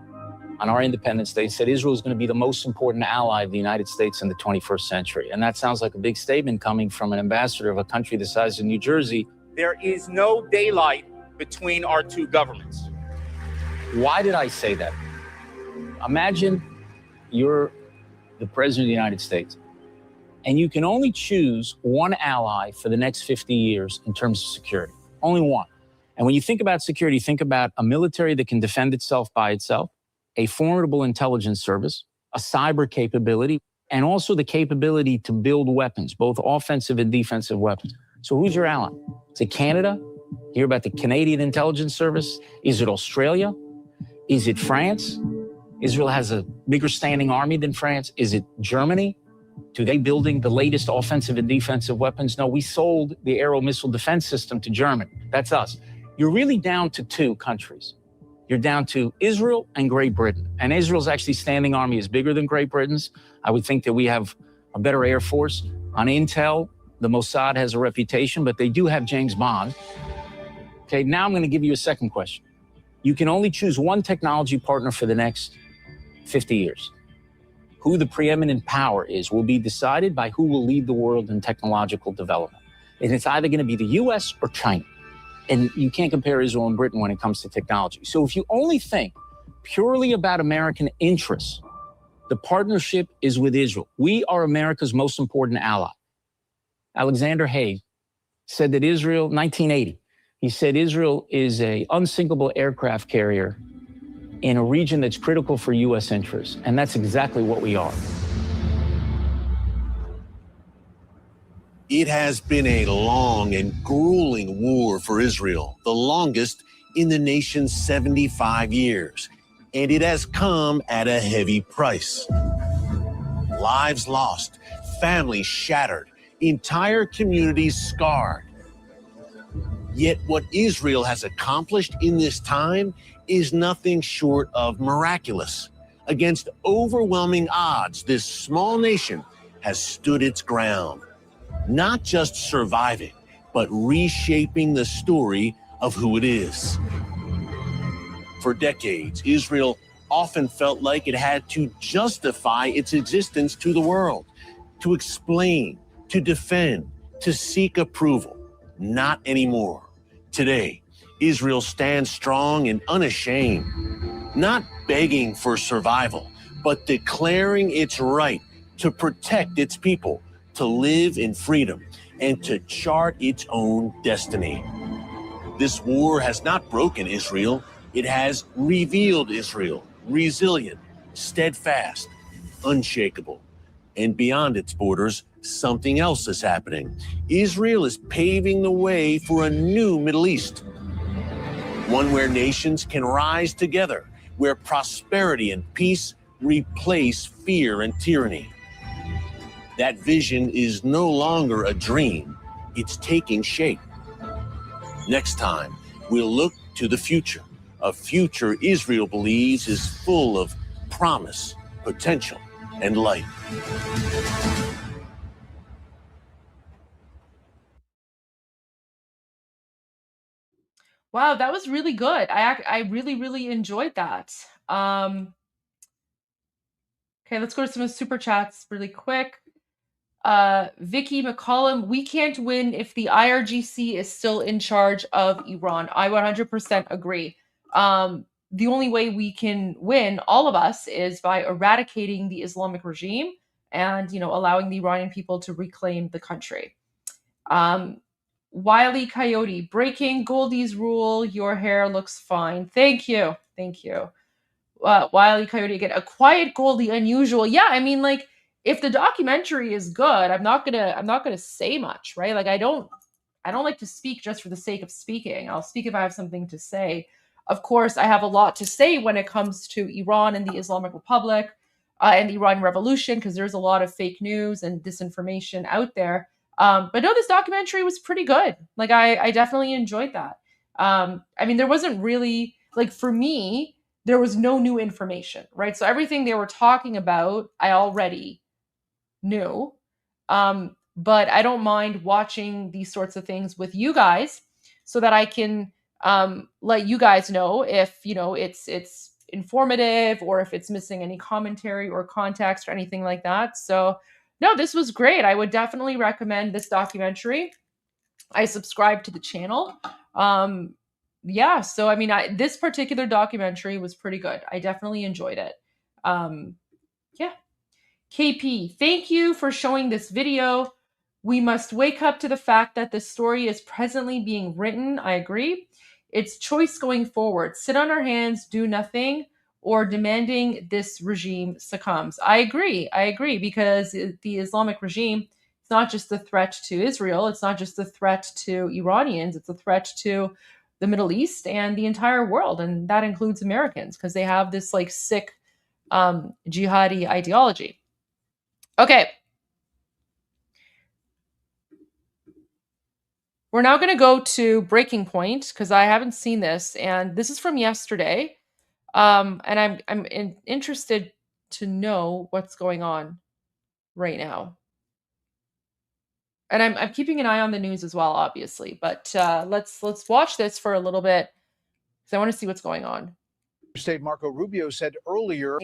on our Independence Day said Israel is going to be the most important ally of the United States in the 21st century. And that sounds like a big statement coming from an ambassador of a country the size of New Jersey. There is no daylight between our two governments. Why did I say that? Imagine you're the president of the United States, and you can only choose one ally for the next 50 years in terms of security. Only one. And when you think about security, think about a military that can defend itself by itself, a formidable intelligence service, a cyber capability, and also the capability to build weapons, both offensive and defensive weapons. So who's your ally? Is it Canada? Hear about the Canadian Intelligence Service? Is it Australia? Is it France? Israel has a bigger standing army than France. Is it Germany? Do they building the latest offensive and defensive weapons? No, we sold the aero missile defense system to Germany. That's us. You're really down to two countries. You're down to Israel and Great Britain. And Israel's actually standing army is bigger than Great Britain's. I would think that we have a better air force. On intel, the Mossad has a reputation, but they do have James Bond. Okay, now I'm going to give you a second question. You can only choose one technology partner for the next 50 years. Who the preeminent power is will be decided by who will lead the world in technological development. And it's either going to be the US or China. And you can't compare Israel and Britain when it comes to technology. So if you only think purely about American interests, the partnership is with Israel. We are America's most important ally. Alexander Haig said that Israel, 1980, he said Israel is an unsinkable aircraft carrier in a region that's critical for US interests. And that's exactly what we are. It has been a long and grueling war for Israel, the longest in the nation's 75 years. And it has come at a heavy price. Lives lost, families shattered, entire communities scarred. Yet what Israel has accomplished in this time is nothing short of miraculous. Against overwhelming odds, this small nation has stood its ground. Not just surviving, but reshaping the story of who it is. For decades, Israel often felt like it had to justify its existence to the world, to explain, to defend, to seek approval. Not anymore. Today, Israel stands strong and unashamed, not begging for survival, but declaring its right to protect its people, to live in freedom, and to chart its own destiny. This war has not broken Israel. It has revealed Israel, resilient, steadfast, unshakable. And beyond its borders, something else is happening. Israel is paving the way for a new Middle East, one where nations can rise together, where prosperity and peace replace fear and tyranny. That vision is no longer a dream, it's taking shape. Next time, we'll look to the future, a future Israel believes is full of promise, potential, and light. Wow, that was really good. I really, really enjoyed that. Okay, let's go to some super chats really quick. Vicky McCollum, we can't win if the IRGC is still in charge of Iran. I 100% agree. The only way we can win, all of us, is by eradicating the Islamic regime and, allowing the Iranian people to reclaim the country. Wiley Coyote, breaking Goldie's rule, your hair looks fine. Thank you. Thank you. Wile E. Coyote again, a quiet goal, the unusual. Yeah, I mean, like, if the documentary is good, I'm not gonna say much, right? Like, I don't like to speak just for the sake of speaking. I'll speak if I have something to say. Of course, I have a lot to say when it comes to Iran and the Islamic Republic and the Iranian Revolution, because there's a lot of fake news and disinformation out there. But no, this documentary was pretty good. Like, I definitely enjoyed that. I mean, there wasn't really, like, for me, there was no new information, right? So everything they were talking about, I already knew. But I don't mind watching these sorts of things with you guys so that I can let you guys know if, you know, it's informative or if it's missing any commentary or context or anything like that. So no, this was great. I would definitely recommend this documentary. I subscribe to the channel. Yeah, so I mean, this particular documentary was pretty good. I definitely enjoyed it. Yeah. KP, thank you for showing this video. We must wake up to the fact that the story is presently being written. I agree. It's choice going forward. Sit on our hands, do nothing, or demanding this regime succumbs. I agree, because the Islamic regime, it's not just a threat to Israel. It's not just a threat to Iranians. It's a threat to the Middle East and the entire world. And that includes Americans, because they have this like sick jihadi ideology. Okay. We're now going to go to Breaking Point, because I haven't seen this, and this is from yesterday. And I'm interested to know what's going on right now. And I'm keeping an eye on the news as well, obviously. But let's watch this for a little bit, because I want to see what's going on. State Marco Rubio said earlier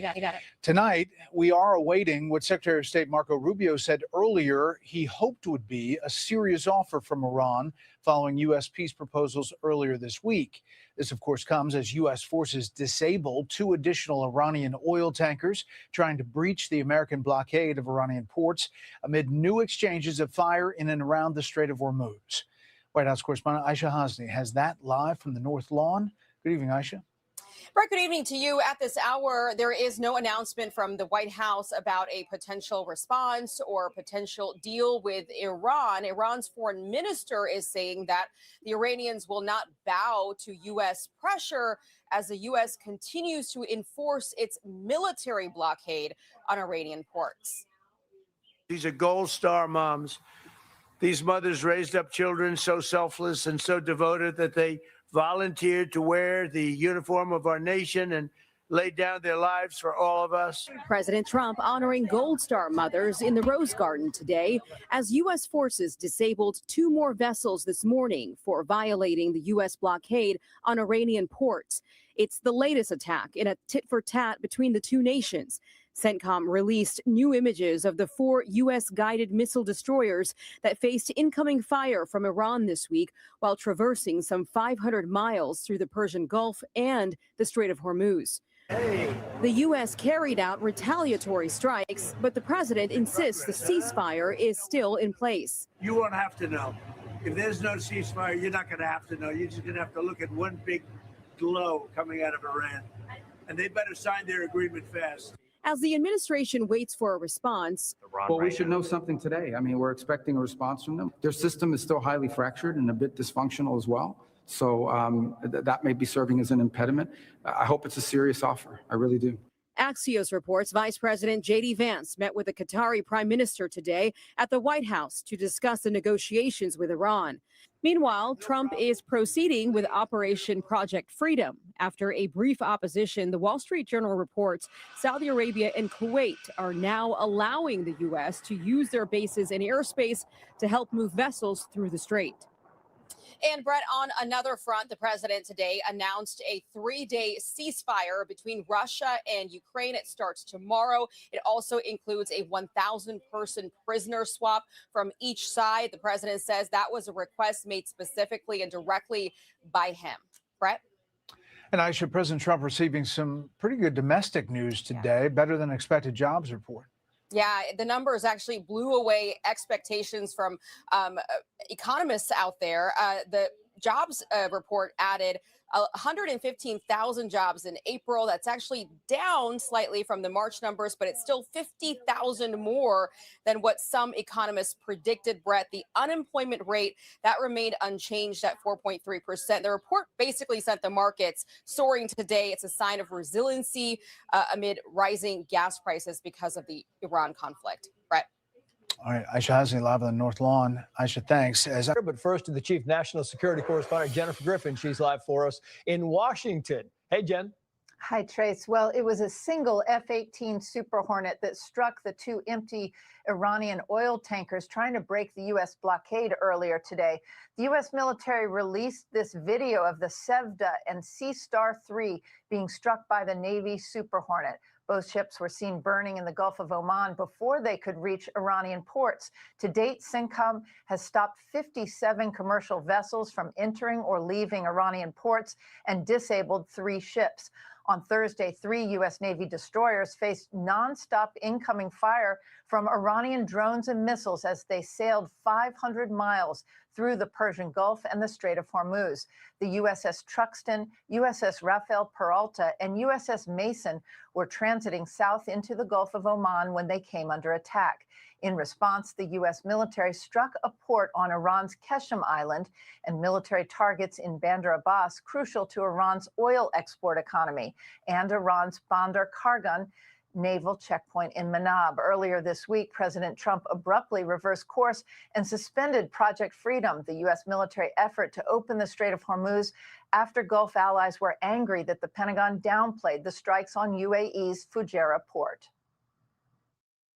tonight, we are awaiting what Secretary of State Marco Rubio said earlier he hoped would be a serious offer from Iran following U.S. peace proposals earlier this week. This, of course, comes as U.S. forces disabled 2 additional Iranian oil tankers trying to breach the American blockade of Iranian ports amid new exchanges of fire in and around the Strait of Hormuz. White House correspondent Aisha Hasni has that live from the North Lawn. Good evening, Aisha. Brett, good evening to you. At this hour, there is no announcement from the White House about a potential response or potential deal with Iran. Iran's foreign minister is saying that the Iranians will not bow to U.S. pressure as the U.S. continues to enforce its military blockade on Iranian ports. These are gold star moms. These mothers raised up children so selfless and so devoted that they volunteered to wear the uniform of our nation and laid down their lives for all of us. President Trump honoring Gold Star mothers in the Rose Garden today as U.S. forces disabled 2 more vessels this morning for violating the U.S. blockade on Iranian ports. It's the latest attack in a tit-for-tat between the 2 nations. CENTCOM released new images of the 4 U.S.-guided missile destroyers that faced incoming fire from Iran this week while traversing some 500 miles through the Persian Gulf and the Strait of Hormuz. The U.S. carried out retaliatory strikes, but the president insists the ceasefire is still in place. You won't have to know. If there's no ceasefire, you're not going to have to know. You're just going to have to look at one big glow coming out of Iran. And they better sign their agreement fast. As the administration waits for a response. Well, we should know something today. I mean, we're expecting a response from them. Their system is still highly fractured and a bit dysfunctional as well. So that may be serving as an impediment. I hope it's a serious offer. I really do. Axios reports Vice President J.D. Vance met with the Qatari Prime Minister today at the White House to discuss the negotiations with Iran. Meanwhile, Trump is proceeding with Operation Project Freedom. After a brief opposition, the Wall Street Journal reports Saudi Arabia and Kuwait are now allowing the U.S. to use their bases and airspace to help move vessels through the strait. And Brett, on another front, the president today announced a 3-day ceasefire between Russia and Ukraine. It starts tomorrow. It also includes a 1,000-person prisoner swap from each side. The president says that was a request made specifically and directly by him. Brett? And Aisha, President Trump receiving some pretty good domestic news today, better than expected jobs report. Yeah, the numbers actually blew away expectations from economists out there. The jobs report added 115,000 jobs in April. That's actually down slightly from the March numbers, but it's still 50,000 more than what some economists predicted, Brett. The unemployment rate, that remained unchanged at 4.3%. The report basically sent the markets soaring today. It's a sign of resiliency amid rising gas prices because of the Iran conflict. Brett. All right, Aisha Hasni live on the North Lawn. Aisha, thanks. But first to the chief national security correspondent, Jennifer Griffin. She's live for us in Washington. Hey, Jen. Hi, Trace. Well, it was a single F-18 Super Hornet that struck the two empty Iranian oil tankers trying to break the U.S. blockade earlier today. The U.S. military released this video of the Sevda and Sea Star 3 being struck by the Navy Super Hornet. Both ships were seen burning in the Gulf of Oman before they could reach Iranian ports. To date, CENTCOM has stopped 57 commercial vessels from entering or leaving Iranian ports and disabled 3 ships. On Thursday, 3 U.S. Navy destroyers faced nonstop incoming fire from Iranian drones and missiles as they sailed 500 miles through the Persian Gulf and the Strait of Hormuz. The USS Truxtun, USS Rafael Peralta, and USS Mason were transiting south into the Gulf of Oman when they came under attack. In response, the U.S. military struck a port on Iran's Keshem Island and military targets in Bandar Abbas, crucial to Iran's oil export economy, and Iran's Bandar Kargan naval checkpoint in Manab. Earlier this week, President Trump abruptly reversed course and suspended Project Freedom, the U.S. military effort to open the Strait of Hormuz, after Gulf allies were angry that the Pentagon downplayed the strikes on UAE's Fujairah port.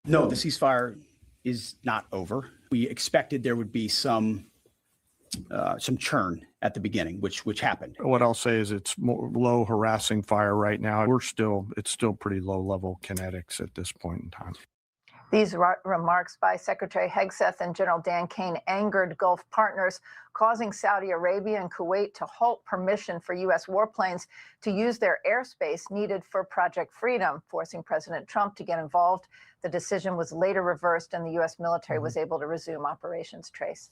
No, the ceasefire is not over. We expected there would be some churn at the beginning, which happened. What I'll say is it's more low harassing fire right now. It's still pretty low level kinetics at this point in time. These remarks by Secretary Hegseth and General Dan Kane angered Gulf partners, causing Saudi Arabia and Kuwait to halt permission for U.S. warplanes to use their airspace needed for Project Freedom, forcing President Trump to get involved. The decision was later reversed and the U.S. military was able to resume operations. Trace.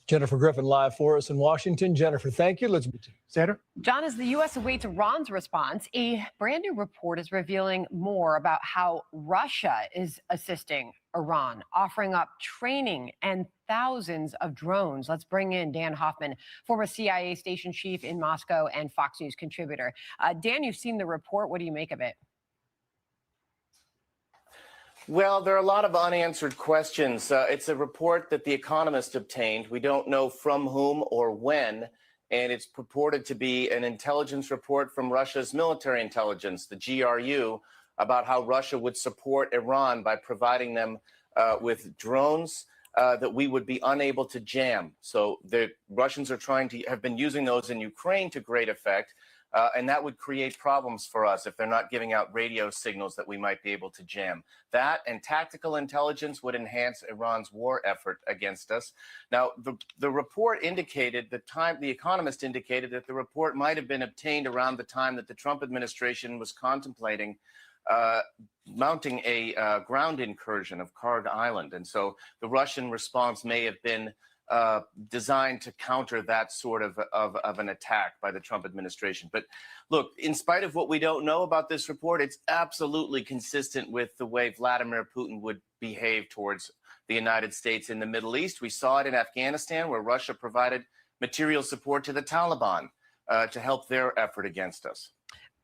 Jennifer Griffin live for us in Washington. Jennifer, thank you. Let's Sandra. John, as the U.S. awaits Iran's response, a brand new report is revealing more about how Russia is assisting Iran, offering up training and thousands of drones. Let's bring in Dan Hoffman, former CIA station chief in Moscow and Fox News contributor. Dan, you've seen the report. What do you make of it? Well, there are a lot of unanswered questions. It's a report that The Economist obtained. We don't know from whom or when, and it's purported to be an intelligence report from Russia's military intelligence, the GRU, about how Russia would support Iran by providing them with drones that we would be unable to jam. So the Russians have been using those in Ukraine to great effect. And that would create problems for us if they're not giving out radio signals that we might be able to jam. That and tactical intelligence would enhance Iran's war effort against us. Now, the report indicated, The Economist indicated that the report might have been obtained around the time that the Trump administration was contemplating mounting a ground incursion of Karg Island. And so the Russian response may have been designed to counter that sort of an attack by the Trump administration. But look, in spite of what we don't know about this report, it's absolutely consistent with the way Vladimir Putin would behave towards the United States in the Middle East. We saw it in Afghanistan, where Russia provided material support to the Taliban to help their effort against us.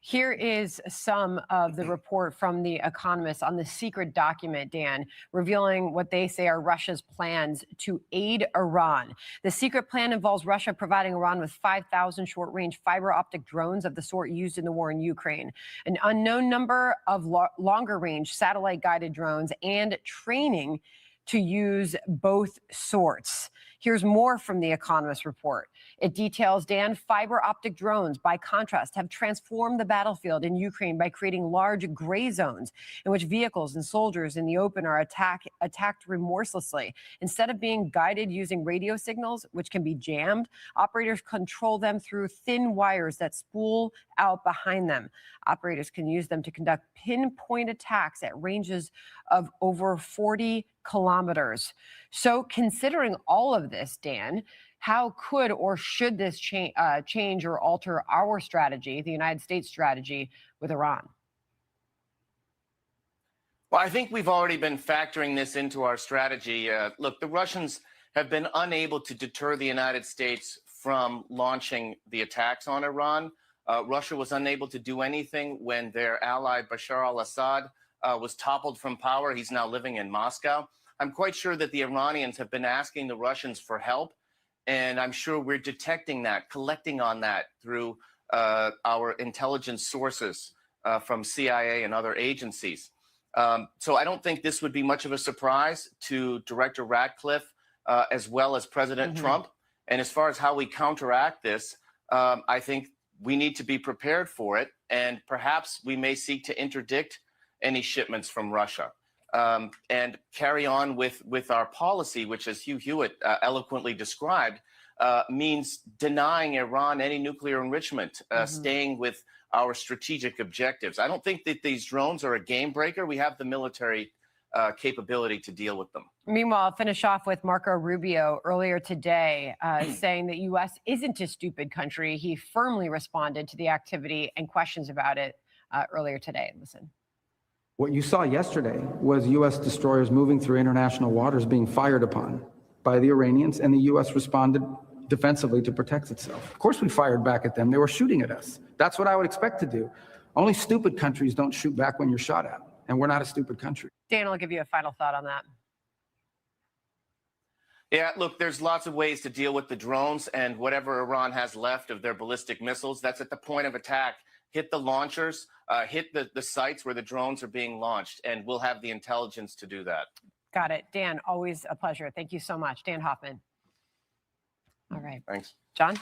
Here is some of the report from The Economist on the secret document, Dan, revealing what they say are Russia's plans to aid Iran. The secret plan involves Russia providing Iran with 5,000 short-range fiber optic drones of the sort used in the war in Ukraine, an unknown number of longer-range satellite-guided drones, and training to use both sorts. Here's more from The Economist report. It details, Dan, fiber optic drones, by contrast, have transformed the battlefield in Ukraine by creating large gray zones in which vehicles and soldiers in the open are attacked remorselessly. Instead of being guided using radio signals, which can be jammed, operators control them through thin wires that spool out behind them. Operators can use them to conduct pinpoint attacks at ranges of over 40 kilometers. So considering all of this, Dan, How could or should this change or alter our strategy, the United States strategy with Iran? Well, I think we've already been factoring this into our strategy. Look, the Russians have been unable to deter the United States from launching the attacks on Iran. Russia was unable to do anything when their ally Bashar al-Assad was toppled from power. He's now living in Moscow. I'm quite sure that the Iranians have been asking the Russians for help, and I'm sure we're detecting that, collecting on that through our intelligence sources from CIA and other agencies. So I don't think this would be much of a surprise to Director Ratcliffe as well as President Trump. And as far as how we counteract this, I think we need to be prepared for it. And perhaps we may seek to interdict any shipments from Russia and carry on with our policy, which, as Hugh Hewitt eloquently described, means denying Iran any nuclear enrichment, staying with our strategic objectives. I don't think that these drones are a game breaker. We have the military capability to deal with them. Meanwhile, I'll finish off with Marco Rubio earlier today saying that U.S. isn't a stupid country. He firmly responded to the activity and questions about it earlier today. Listen. What you saw yesterday was U.S. destroyers moving through international waters being fired upon by the Iranians, and the U.S. responded defensively to protect itself. Of course, we fired back at them. They were shooting at us. That's what I would expect to do. Only stupid countries don't shoot back when you're shot at, and we're not a stupid country. Dan, I'll give you a final thought on that. Yeah, look, there's lots of ways to deal with the drones, and whatever Iran has left of their ballistic missiles, that's at the point of attack. Hit the launchers, hit the sites where the drones are being launched, and we'll have the intelligence to do that. Got it. Dan, always a pleasure. Thank you so much. Dan Hoffman. All right. Thanks. John?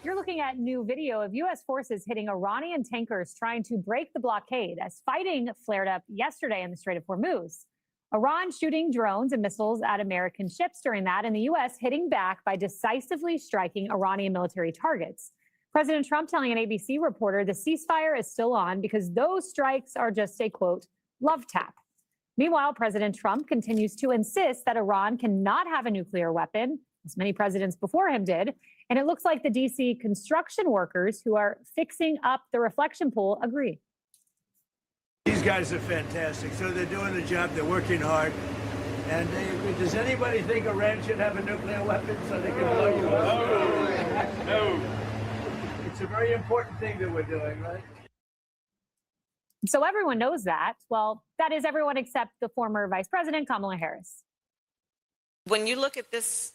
You're looking at new video of U.S. forces hitting Iranian tankers trying to break the blockade as fighting flared up yesterday in the Strait of Hormuz. Iran shooting drones and missiles at American ships during that, and the U.S. hitting back by decisively striking Iranian military targets. President Trump telling an ABC reporter the ceasefire is still on because those strikes are just a, quote, love tap. Meanwhile, President Trump continues to insist that Iran cannot have a nuclear weapon, as many presidents before him did. And it looks like the D.C. construction workers who are fixing up the reflection pool agree. These guys are fantastic. So they're doing the job. They're working hard. And does anybody think Iran should have a nuclear weapon so they can blow you up? No. It's a very important thing that we're doing, right? So everyone knows that. Well, that is everyone except the former Vice President, Kamala Harris. When you look at this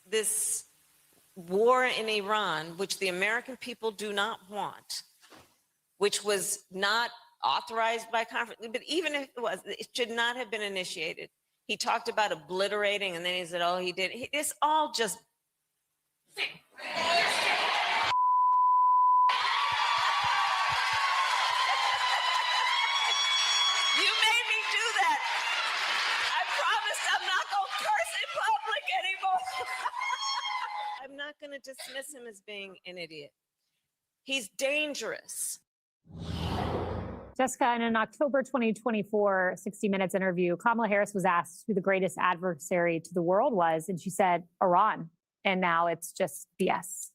war in Iran, which the American people do not want, which was not authorized by conference, but even if it was, it should not have been initiated. He talked about obliterating, and then he said, oh, he did. It's all just... I'm not going to dismiss him as being an idiot. He's dangerous. Jessica, in an October 2024 60 Minutes interview, Kamala Harris was asked who the greatest adversary to the world was, and she said, Iran. And now it's just BS.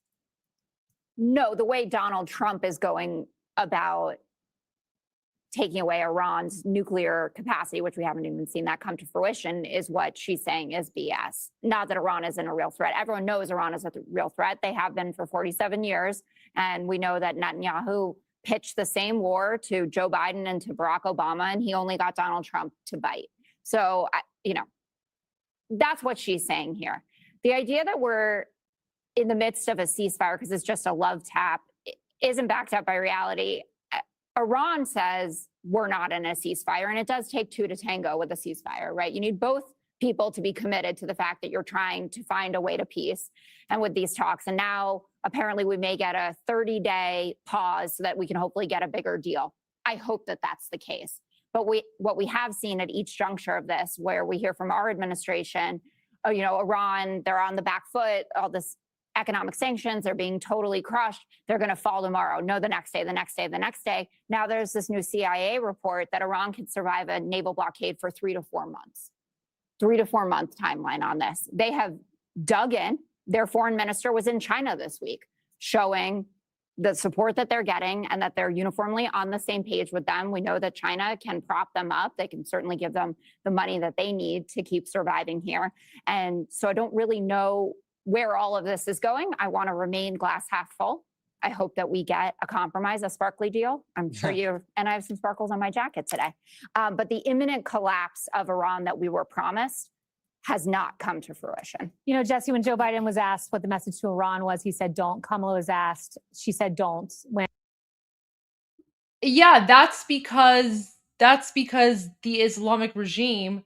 No, the way Donald Trump is going about taking away Iran's nuclear capacity, which we haven't even seen that come to fruition, is what she's saying is BS. Not that Iran isn't a real threat. Everyone knows Iran is a real threat. They have been for 47 years. And we know that Netanyahu pitched the same war to Joe Biden and to Barack Obama, and he only got Donald Trump to bite. So, that's what she's saying here. The idea that we're in the midst of a ceasefire because it's just a love tap isn't backed up by reality. Iran says we're not in a ceasefire, and it does take two to tango with a ceasefire, right? You need both people to be committed to the fact that you're trying to find a way to peace and with these talks. And now apparently we may get a 30-day pause so that we can hopefully get a bigger deal. I hope that that's the case. But what we have seen at each juncture of this, where we hear from our administration, Iran, they're on the back foot, all this economic sanctions, they're being totally crushed, they're going to fall tomorrow. No, the next day, the next day, the next day. Now there's this new CIA report that Iran could survive a naval blockade for 3 to 4 months. 3 to 4 month timeline on this. They have dug in. their foreign minister was in China this week, showing the support that they're getting and that they're uniformly on the same page with them. We know that China can prop them up. They can certainly give them the money that they need to keep surviving here. And so I don't really know where all of this is going. I want to remain glass half full. I hope that we get a compromise, a sparkly deal. I'm sure you, and I have some sparkles on my jacket today. But the imminent collapse of Iran that we were promised has not come to fruition. You know, Jesse, when Joe Biden was asked what the message to Iran was, he said, don't. Kamala was asked, she said, don't. Yeah, that's because the Islamic regime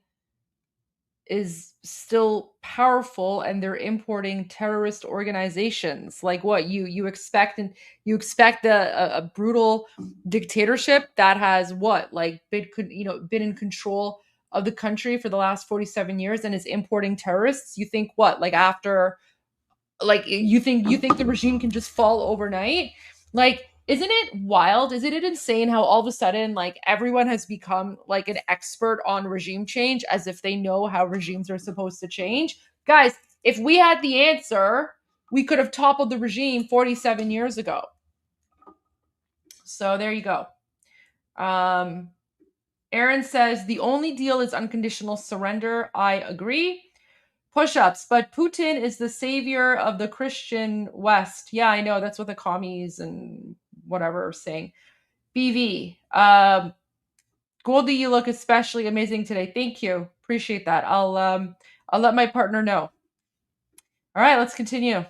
is still powerful and they're importing terrorist organizations. Like what you expect, and you expect a brutal dictatorship that has been in control of the country for the last 47 years and is importing terrorists. You think what? Like after, like you think the regime can just fall overnight? Like, isn't it wild? Isn't it insane how all of a sudden, like, everyone has become like an expert on regime change as if they know how regimes are supposed to change? Guys, if we had the answer, we could have toppled the regime 47 years ago. So there you go. Aaron says, the only deal is unconditional surrender. I agree. Push-ups, but Putin is the savior of the Christian West. Yeah, I know. That's what the commies and whatever are saying. BV, Goldie, you look especially amazing today. Thank you. Appreciate that. I'll let my partner know. All right, let's continue.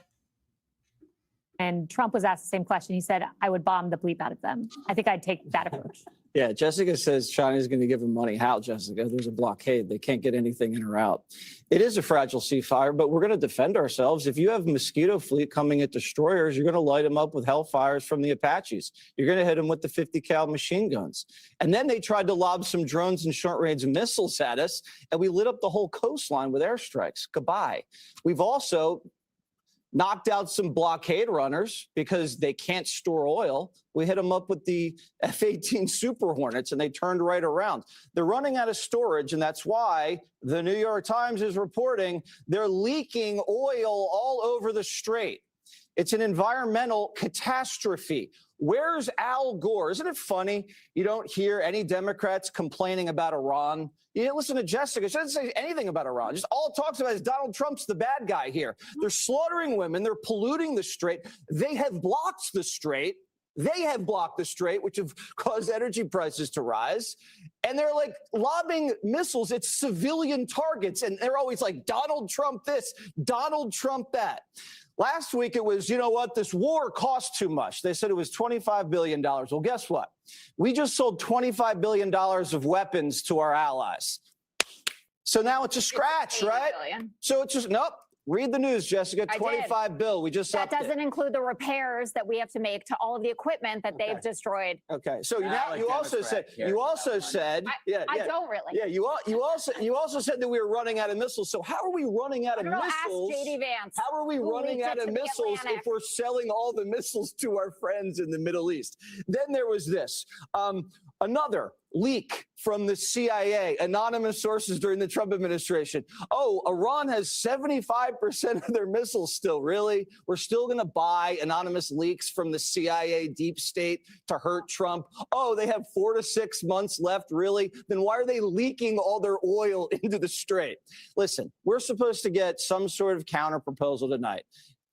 And Trump was asked the same question. He said, I would bomb the bleep out of them. I think I'd take that approach. Yeah, Jessica says China's going to give them money. How, Jessica? There's a blockade. They can't get anything in or out. It is a fragile ceasefire, but we're going to defend ourselves. If you have mosquito fleet coming at destroyers, you're going to light them up with hellfires from the Apaches. You're going to hit them with the 50 cal machine guns. And then they tried to lob some drones and short-range missiles at us, and we lit up the whole coastline with airstrikes. Goodbye. We've also knocked out some blockade runners because they can't store oil. We hit them up with the F-18 Super Hornets, and they turned right around. They're running out of storage, and that's why the New York Times is reporting they're leaking oil all over the strait. It's an environmental catastrophe. Where's Al Gore? Isn't it funny? You don't hear any Democrats complaining about Iran. You didn't listen to Jessica. She doesn't say anything about Iran. Just all it talks about is Donald Trump's the bad guy here. They're slaughtering women. They're polluting the strait. They have blocked the strait. They have blocked the strait, which have caused energy prices to rise. And they're like lobbing missiles at civilian targets. And they're always like, Donald Trump this, Donald Trump that. Last week, it was, you know what, this war cost too much. They said it was $25 billion. Well, guess what? We just sold $25 billion of weapons to our allies. So now it's a scratch, right? Billion. So it's just, nope. Read the news, Jessica. 25 bill. We just that doesn't include the repairs that we have to make to all of the equipment that they've destroyed. Okay, so now you also said I don't really. Yeah, you also said that we were running out of missiles. So how are we running out of missiles? Ask JD Vance. How are we running out of missiles if we're selling all the missiles to our friends in the Middle East? Then there was this. Another leak from the CIA, anonymous sources during the Trump administration. Oh, Iran has 75% of their missiles still. Really? We're still going to buy anonymous leaks from the CIA deep state to hurt Trump? Oh, they have 4 to 6 months left. Really? Then why are they leaking all their oil into the strait? Listen, we're supposed to get some sort of counter proposal tonight.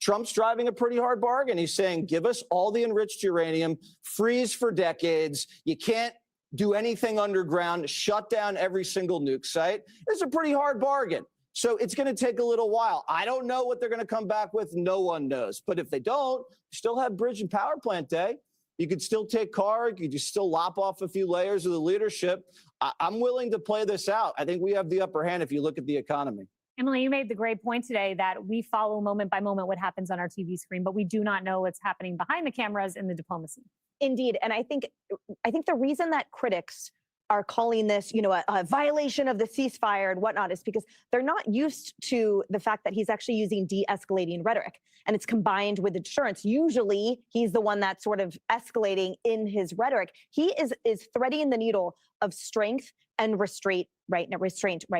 Trump's driving a pretty hard bargain. He's saying, give us all the enriched uranium, freeze for decades. You can't do anything underground, shut down every single nuke site. It's a pretty hard bargain. So it's going to take a little while. I don't know what they're going to come back with. No one knows. But if they don't, you still have bridge and power plant day. You could still take Carr. You could still lop off a few layers of the leadership. I'm willing to play this out. I think we have the upper hand if you look at the economy. Emily, you made the great point today that we follow moment by moment what happens on our TV screen, but we do not know what's happening behind the cameras in the diplomacy. Indeed. And I think the reason that critics are calling this, a violation of the ceasefire and whatnot is because they're not used to the fact that he's actually using de-escalating rhetoric, and it's combined with deterrence. Usually, he's the one that's sort of escalating in his rhetoric. He is threading the needle of strength and restraint right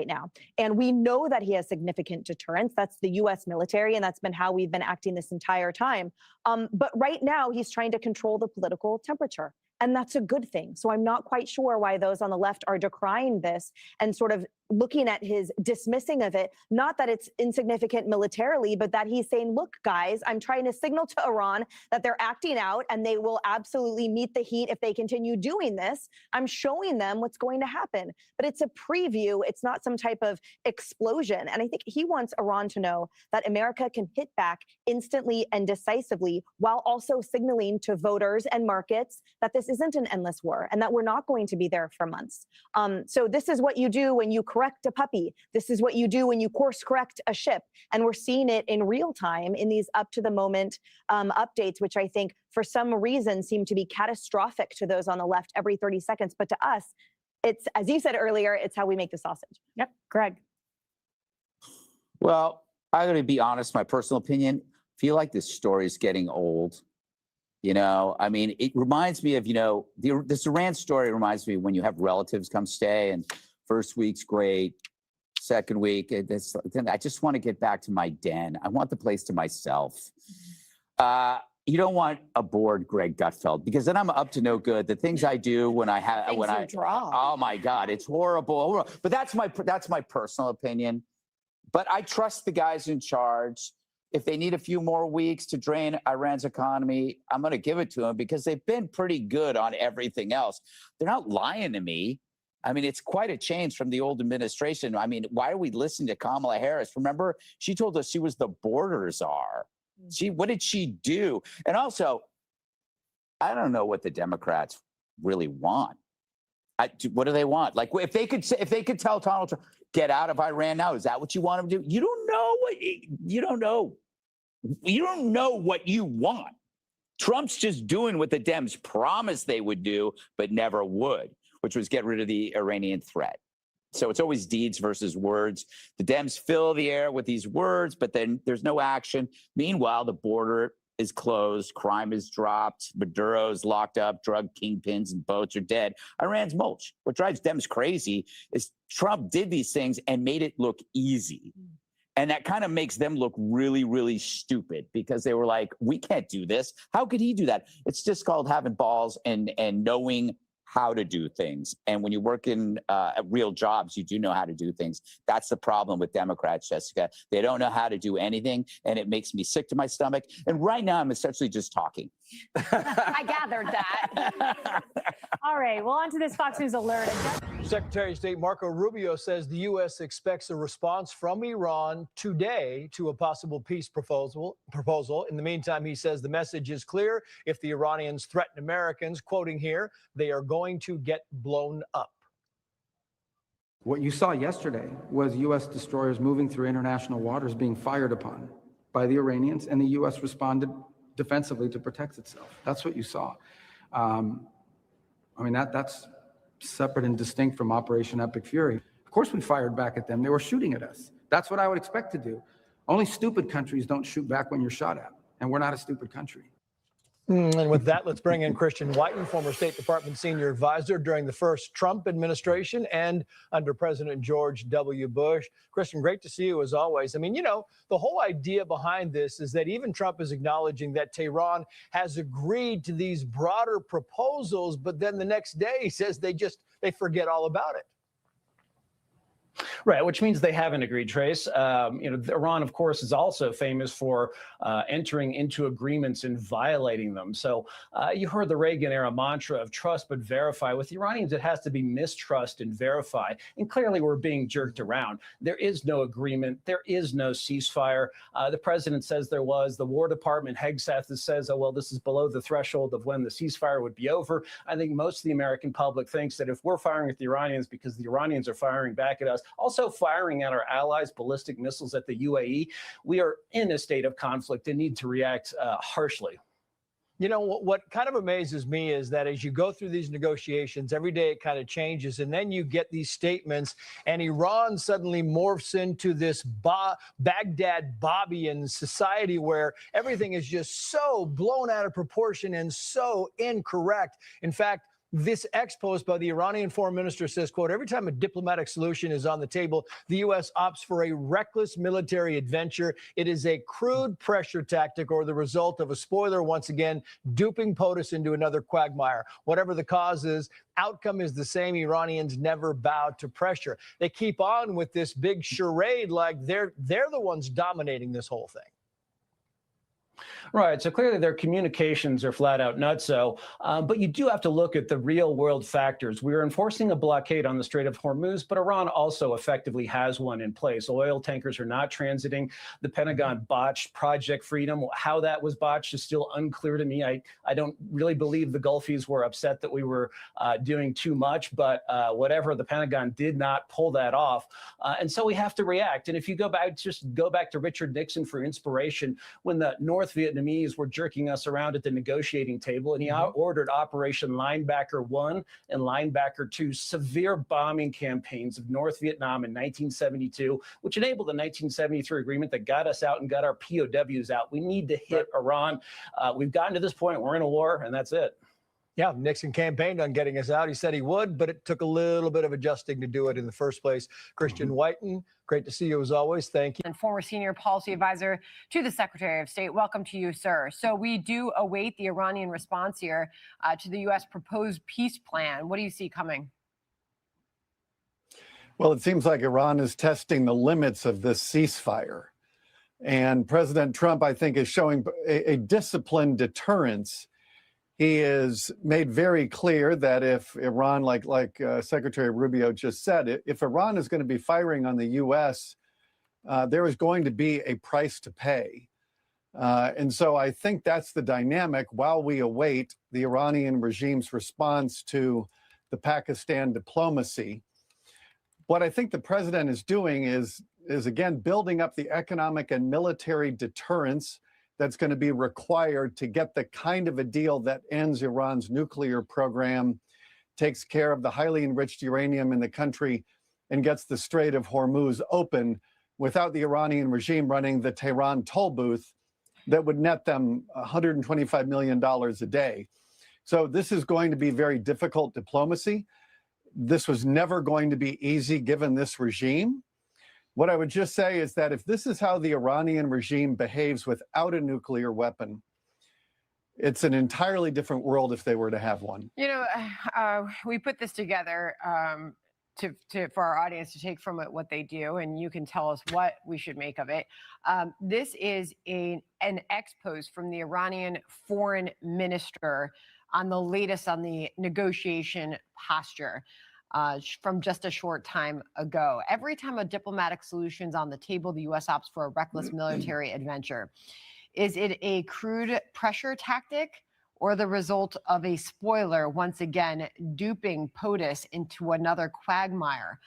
now. And we know that he has significant deterrence. That's the U.S. military, and that's been how we've been acting this entire time. But right now, he's trying to control the political temperature. And that's a good thing. So I'm not quite sure why those on the left are decrying this and sort of looking at his dismissing of it. Not that it's insignificant militarily, but that he's saying, look, guys, I'm trying to signal to Iran that they're acting out and they will absolutely meet the heat if they continue doing this. I'm showing them what's going to happen. But it's a preview. It's not some type of explosion. And I think he wants Iran to know that America can hit back instantly and decisively while also signaling to voters and markets that this isn't an endless war and that we're not going to be there for months. So this is what you do when you correct a puppy. This is what you do when you course correct a ship. And we're seeing it in real time in these up to the moment updates, which I think for some reason seem to be catastrophic to those on the left every 30 seconds. But to us, it's, as you said earlier, it's how we make the sausage. Yep. Greg. Well, I'm going to be honest, my personal opinion, feel like this story is getting old. I mean, it reminds me of, this Iran story reminds me when you have relatives come stay and first week's great, second week, then I just want to get back to my den. I want the place to myself. You don't want a bored Greg Gutfeld because then I'm up to no good. The things I do when I have, oh my God, it's horrible. But that's my personal opinion. But I trust the guys in charge. If they need a few more weeks to drain Iran's economy, I'm going to give it to them because they've been pretty good on everything else. They're not lying to me. I mean, it's quite a change from the old administration. I mean, why are we listening to Kamala Harris? Remember, she told us she was the border czar. What did she do? And also, I don't know what the Democrats really want. What do they want? Like, if they could tell Donald Trump, get out of Iran now, is that what you want him to do? You don't know what you want. Trump's just doing what the Dems promised they would do, but never would, which was get rid of the Iranian threat. So it's always deeds versus words. The Dems fill the air with these words, but then there's no action. Meanwhile, the border is closed, crime is dropped, Maduro's locked up, drug kingpins and boats are dead. Iran's mulch. What drives Dems crazy is Trump did these things and made it look easy. And that kind of makes them look really, really stupid because they were like, we can't do this. How could he do that? It's just called having balls and knowing how to do things. And when you work in real jobs, you do know how to do things. That's the problem with Democrats, Jessica. They don't know how to do anything, and it makes me sick to my stomach. And right now, I'm essentially just talking. I gathered that. All right, well, on to this Fox News alert. Secretary of State Marco Rubio says the U.S. expects a response from Iran today to a possible peace proposal. In the meantime, he says the message is clear. If the Iranians threaten Americans, quoting here, they are going to get blown up. What you saw yesterday was U.S. destroyers moving through international waters being fired upon by the Iranians, and the U.S. responded defensively to protect itself. That's what you saw. I mean, that's separate and distinct from Operation Epic Fury. Of course we fired back at them. They were shooting at us. That's what I would expect to do. Only stupid countries don't shoot back when you're shot at, and we're not a stupid country. And with that, let's bring in Christian Whiten, former State Department senior advisor during the first Trump administration and under President George W. Bush. Christian, great to see you as always. I mean, the whole idea behind this is that even Trump is acknowledging that Tehran has agreed to these broader proposals, but then the next day he says they forget all about it. Right, which means they haven't agreed, Trace. Iran, of course, is also famous for entering into agreements and violating them. So you heard the Reagan-era mantra of trust but verify. With the Iranians, it has to be mistrust and verify. And clearly, we're being jerked around. There is no agreement. There is no ceasefire. The president says there was. The War Department, Hegseth, says, oh, well, this is below the threshold of when the ceasefire would be over. I think most of the American public thinks that if we're firing at the Iranians because the Iranians are firing back at us, also firing at our allies ballistic missiles at the UAE, we are in a state of conflict and need to react harshly. You know, what kind of amazes me is that as you go through these negotiations, every day it kind of changes. And then you get these statements, and Iran suddenly morphs into this Baghdad Bobbian society where everything is just so blown out of proportion and so incorrect. In fact, this expose by the Iranian foreign minister says, quote, every time a diplomatic solution is on the table, the U.S. opts for a reckless military adventure. It is a crude pressure tactic or the result of a spoiler, once again, duping POTUS into another quagmire. Whatever the cause is, outcome is the same. Iranians never bow to pressure. They keep on with this big charade like they're the ones dominating this whole thing. Right. So clearly their communications are flat out nutso. But you do have to look at the real world factors. We are enforcing a blockade on the Strait of Hormuz, but Iran also effectively has one in place. Oil tankers are not transiting. The Pentagon botched Project Freedom. How that was botched is still unclear to me. I don't really believe the Gulfies were upset that we were doing too much, but whatever, the Pentagon did not pull that off. And so we have to react. And if you go back to Richard Nixon for inspiration, when the North Vietnamese were jerking us around at the negotiating table, and he ordered Operation Linebacker 1 and Linebacker 2, severe bombing campaigns of North Vietnam in 1972, which enabled the 1973 agreement that got us out and got our POWs out. We need to hit Iran. We've gotten to this point. We're in a war, and that's it. Yeah, Nixon campaigned on getting us out. He said he would, but it took a little bit of adjusting to do it in the first place. Christian Whiten, great to see you as always. Thank you. And former senior policy advisor to the Secretary of State. Welcome to you, sir. So we do await the Iranian response here to the U.S. proposed peace plan. What do you see coming? Well, it seems like Iran is testing the limits of this ceasefire. And President Trump, I think, is showing a disciplined deterrence. He has made very clear that if Iran, like Secretary Rubio just said, if Iran is going to be firing on the U.S., there is going to be a price to pay. And so I think that's the dynamic while we await the Iranian regime's response to the Pakistan diplomacy. What I think the president is doing is again, building up the economic and military deterrence that's going to be required to get the kind of a deal that ends Iran's nuclear program, takes care of the highly enriched uranium in the country, and gets the Strait of Hormuz open without the Iranian regime running the Tehran toll booth that would net them $125 million a day. So this is going to be very difficult diplomacy. This was never going to be easy given this regime. What I would just say is that if this is how the Iranian regime behaves without a nuclear weapon, it's an entirely different world if they were to have one. You know, we put this together for our audience to take from it what they do, and you can tell us what we should make of it. This is an expose from the Iranian foreign minister on the latest on the negotiation posture. From just a short time ago. Every time a diplomatic solution is on the table, the U.S. opts for a reckless military adventure. Is it a crude pressure tactic or the result of a spoiler, once again, duping POTUS into another quagmire?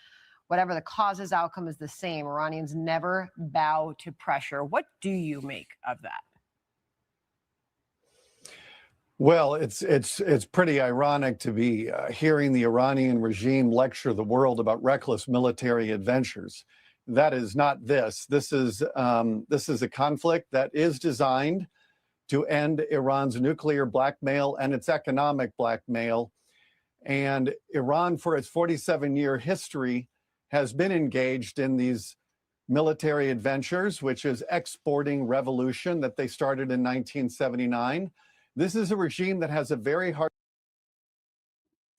Whatever the cause's outcome is the same. Iranians never bow to pressure. What do you make of that? Well, it's pretty ironic to be hearing the Iranian regime lecture the world about reckless military adventures. That is not this. This is a conflict that is designed to end Iran's nuclear blackmail and its economic blackmail. And Iran, for its 47-year history, has been engaged in these military adventures, which is exporting revolution that they started in 1979. This is a regime that has a very hard.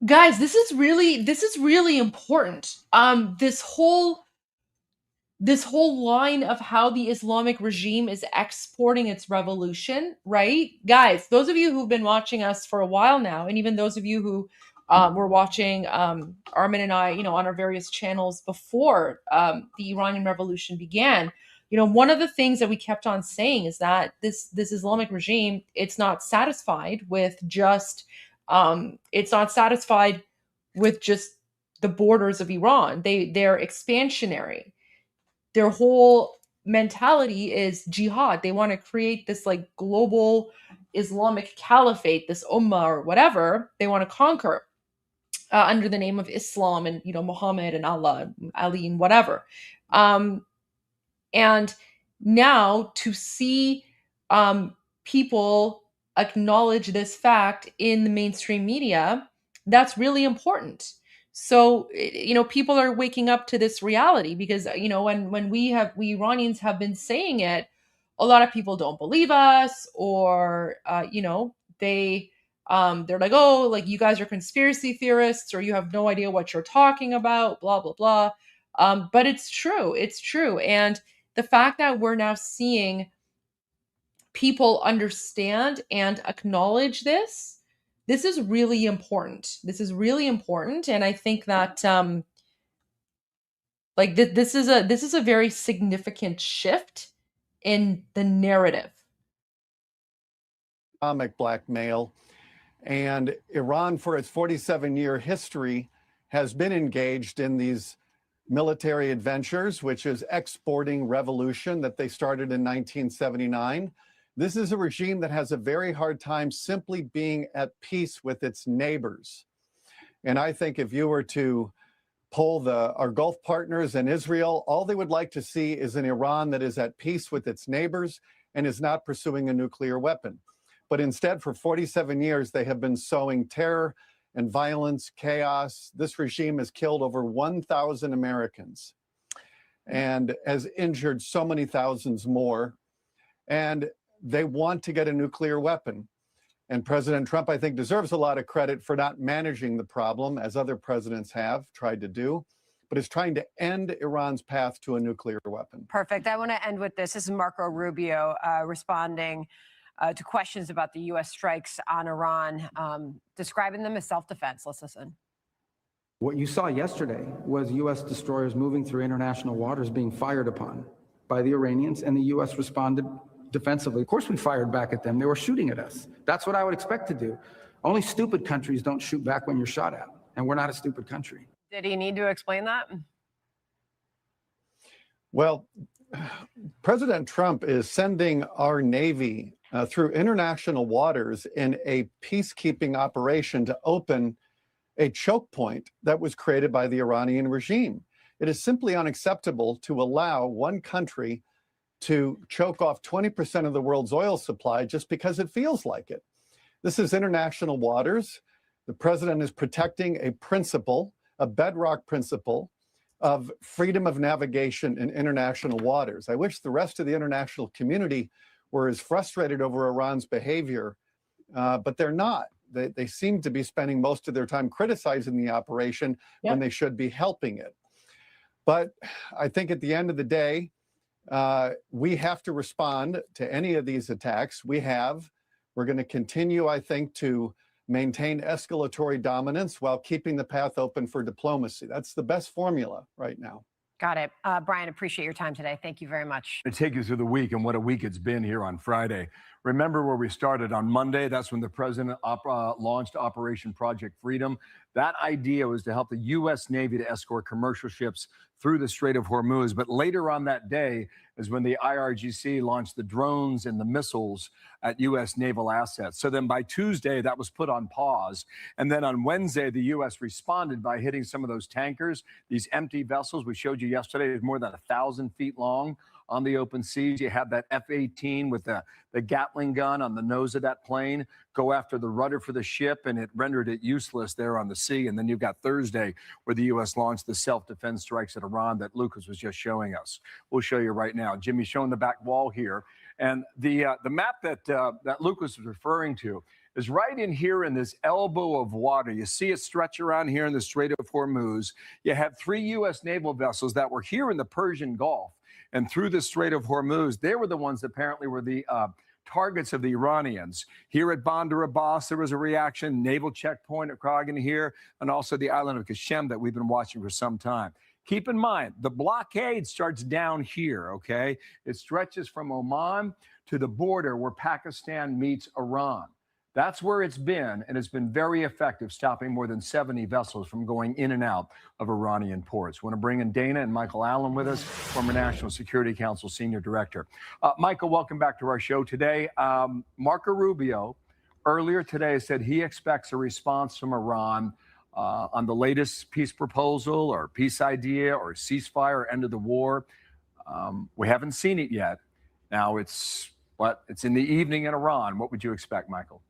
Guys, this is really important. This whole line of how the Islamic regime is exporting its revolution, right? Guys, those of you who've been watching us for a while now, and even those of you who were watching Armin and I, on our various channels before the Iranian Revolution began, one of the things that we kept on saying is that this Islamic regime, it's not satisfied with just the borders of Iran. They're expansionary. Their whole mentality is jihad. They want to create this like global Islamic caliphate, this ummah or whatever they want to conquer under the name of Islam and Muhammad and Allah, and Ali and whatever. And now to see people acknowledge this fact in the mainstream media, that's really important. So people are waking up to this reality because when we Iranians have been saying it, a lot of people don't believe us, or they're like, oh, like you guys are conspiracy theorists, or you have no idea what you're talking about, blah blah blah. But it's true, and the fact that we're now seeing people understand and acknowledge this is really important. This is really important, and I think that this is a very significant shift in the narrative. Economic blackmail, and Iran, for its 47-year history, has been engaged in these military adventures, which is exporting revolution that they started in 1979. This is a regime that has a very hard time simply being at peace with its neighbors. And I think if you were to poll our Gulf partners and Israel, all they would like to see is an Iran that is at peace with its neighbors and is not pursuing a nuclear weapon. But instead, for 47 years, they have been sowing terror and violence, chaos. This regime has killed over 1,000 Americans and has injured so many thousands more. And they want to get a nuclear weapon. And President Trump, I think, deserves a lot of credit for not managing the problem, as other presidents have tried to do, but is trying to end Iran's path to a nuclear weapon. Perfect. I want to end with this. This is Marco Rubio responding to questions about the U.S. strikes on Iran, describing them as self-defense. Let's listen. What you saw yesterday was U.S. destroyers moving through international waters being fired upon by the Iranians, and the U.S. responded defensively. Of course, we fired back at them. They were shooting at us. That's what I would expect to do. Only stupid countries don't shoot back when you're shot at, and we're not a stupid country. Did he need to explain that? Well, President Trump is sending our Navy through international waters in a peacekeeping operation to open a choke point that was created by the Iranian regime. It is simply unacceptable to allow one country to choke off 20% of the world's oil supply just because it feels like it. This is international waters. The president is protecting a principle, a bedrock principle of freedom of navigation in international waters. I wish the rest of the international community were as frustrated over Iran's behavior, but they're not. They seem to be spending most of their time criticizing the operation when they should be helping it. But I think at the end of the day, we have to respond to any of these attacks. We're going to continue, I think, to maintain escalatory dominance while keeping the path open for diplomacy. That's the best formula right now. Got it. Brian, appreciate your time today. Thank you very much. To take you through the week, and what a week it's been here on Friday. Remember where we started on Monday? That's when the president launched Operation Project Freedom. That idea was to help the U.S. Navy to escort commercial ships through the Strait of Hormuz. But later on that day is when the IRGC launched the drones and the missiles at U.S. naval assets. So then by Tuesday, that was put on pause. And then on Wednesday, the U.S. responded by hitting some of those tankers, these empty vessels we showed you yesterday, more than 1,000 feet long on the open seas. You had that F-18 with the Gatling gun on the nose of that plane go after the rudder for the ship, and it rendered it useless there on the sea. And then you've got Thursday, where the U.S. launched the self-defense strikes at Iran that Lucas was just showing us. We'll show you right now. Jimmy's showing the back wall here. And the map that Lucas was referring to is right in here in this elbow of water. You see it stretch around here in the Strait of Hormuz. You have 3 U.S. naval vessels that were here in the Persian Gulf and through the Strait of Hormuz. They were the ones that apparently were the targets of the Iranians. Here at Bandar Abbas, there was a reaction, naval checkpoint at Kragan here, and also the island of Qashem that we've been watching for some time. Keep in mind, the blockade starts down here, okay? It stretches from Oman to the border where Pakistan meets Iran. That's where it's been, and it's been very effective, stopping more than 70 vessels from going in and out of Iranian ports. Want to bring in Dana and Michael Allen with us, former National Security Council Senior Director. Michael, welcome back to our show today. Marco Rubio earlier today said he expects a response from Iran on the latest peace proposal or peace idea or ceasefire, end of the war. We haven't seen it yet. Now it's in the evening in Iran. What would you expect, Michael?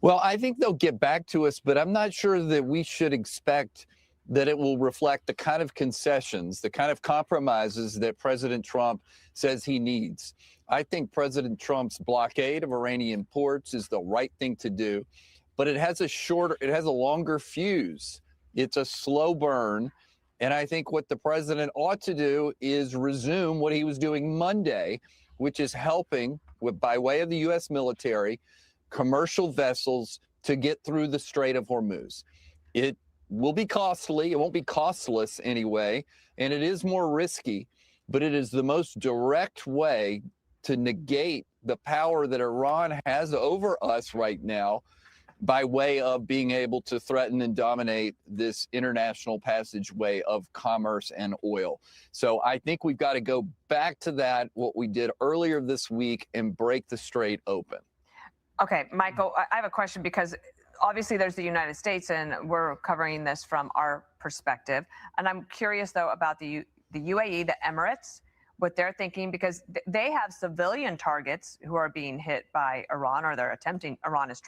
Well, I think they'll get back to us, but I'm not sure that we should expect that it will reflect the kind of concessions, the kind of compromises that President Trump says he needs. I think President Trump's blockade of Iranian ports is the right thing to do, but it has a longer fuse. It's a slow burn. And I think what the president ought to do is resume what he was doing Monday, which is helping by way of the U.S. military, commercial vessels to get through the Strait of Hormuz. It will be costly. It won't be costless anyway, and it is more risky, but it is the most direct way to negate the power that Iran has over us right now by way of being able to threaten and dominate this international passageway of commerce and oil. So I think we've got to go back to that, what we did earlier this week, and break the strait open. Okay, Michael, I have a question because obviously there's the United States and we're covering this from our perspective. And I'm curious, though, about the UAE, the Emirates, what they're thinking, because they have civilian targets who are being hit by Iran, or Iran is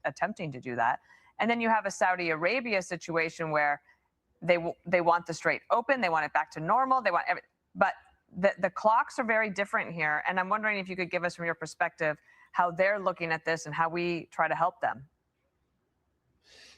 attempting to do that. And then you have a Saudi Arabia situation where they want the strait open, they want it back to normal, but the clocks are very different here. And I'm wondering if you could give us, from your perspective, how they're looking at this and how we try to help them.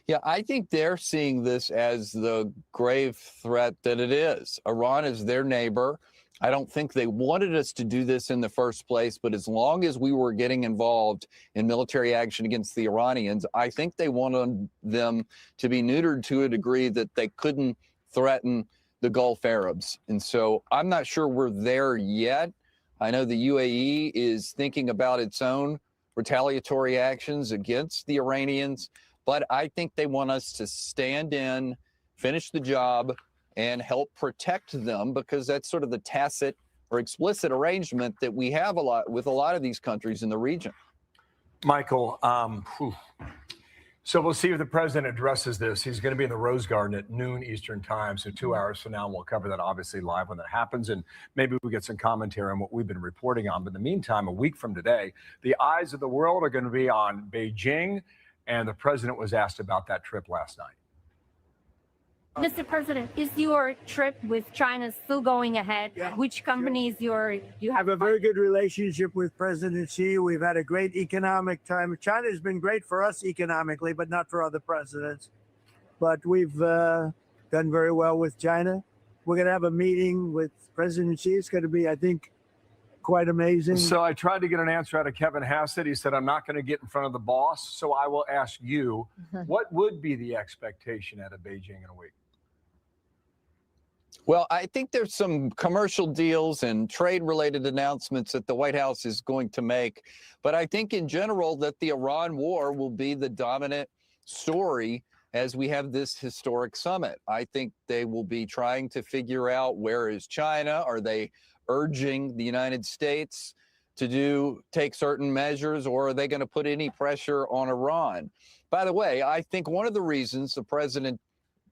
Yeah, I think they're seeing this as the grave threat that it is. Iran is their neighbor. I don't think they wanted us to do this in the first place, but as long as we were getting involved in military action against the Iranians, I think they wanted them to be neutered to a degree that they couldn't threaten the Gulf Arabs. And so I'm not sure we're there yet. I know the UAE is thinking about its own retaliatory actions against the Iranians, but I think they want us to stand in, finish the job, and help protect them, because that's sort of the tacit or explicit arrangement that we have with a lot of these countries in the region. Michael, so we'll see if the president addresses this. He's going to be in the Rose Garden at noon Eastern time, so 2 hours from now. We'll cover that obviously live when that happens, and maybe we'll get some commentary on what we've been reporting on. But in the meantime, a week from today, the eyes of the world are going to be on Beijing, and the president was asked about that trip last night. Mr. President, is your trip with China still going ahead? Yeah. Which companies you have a very good relationship with President Xi. We've had a great economic time. China has been great for us economically, but not for other presidents. But we've done very well with China. We're going to have a meeting with President Xi. It's going to be, I think, quite amazing. So I tried to get an answer out of Kevin Hassett. He said, I'm not going to get in front of the boss. So I will ask you, what would be the expectation out of Beijing in a week? Well, I think there's some commercial deals and trade-related announcements that the White House is going to make. But I think in general that the Iran war will be the dominant story as we have this historic summit. I think they will be trying to figure out, where is China? Are they urging the United States to take certain measures, or are they going to put any pressure on Iran? By the way, I think one of the reasons the president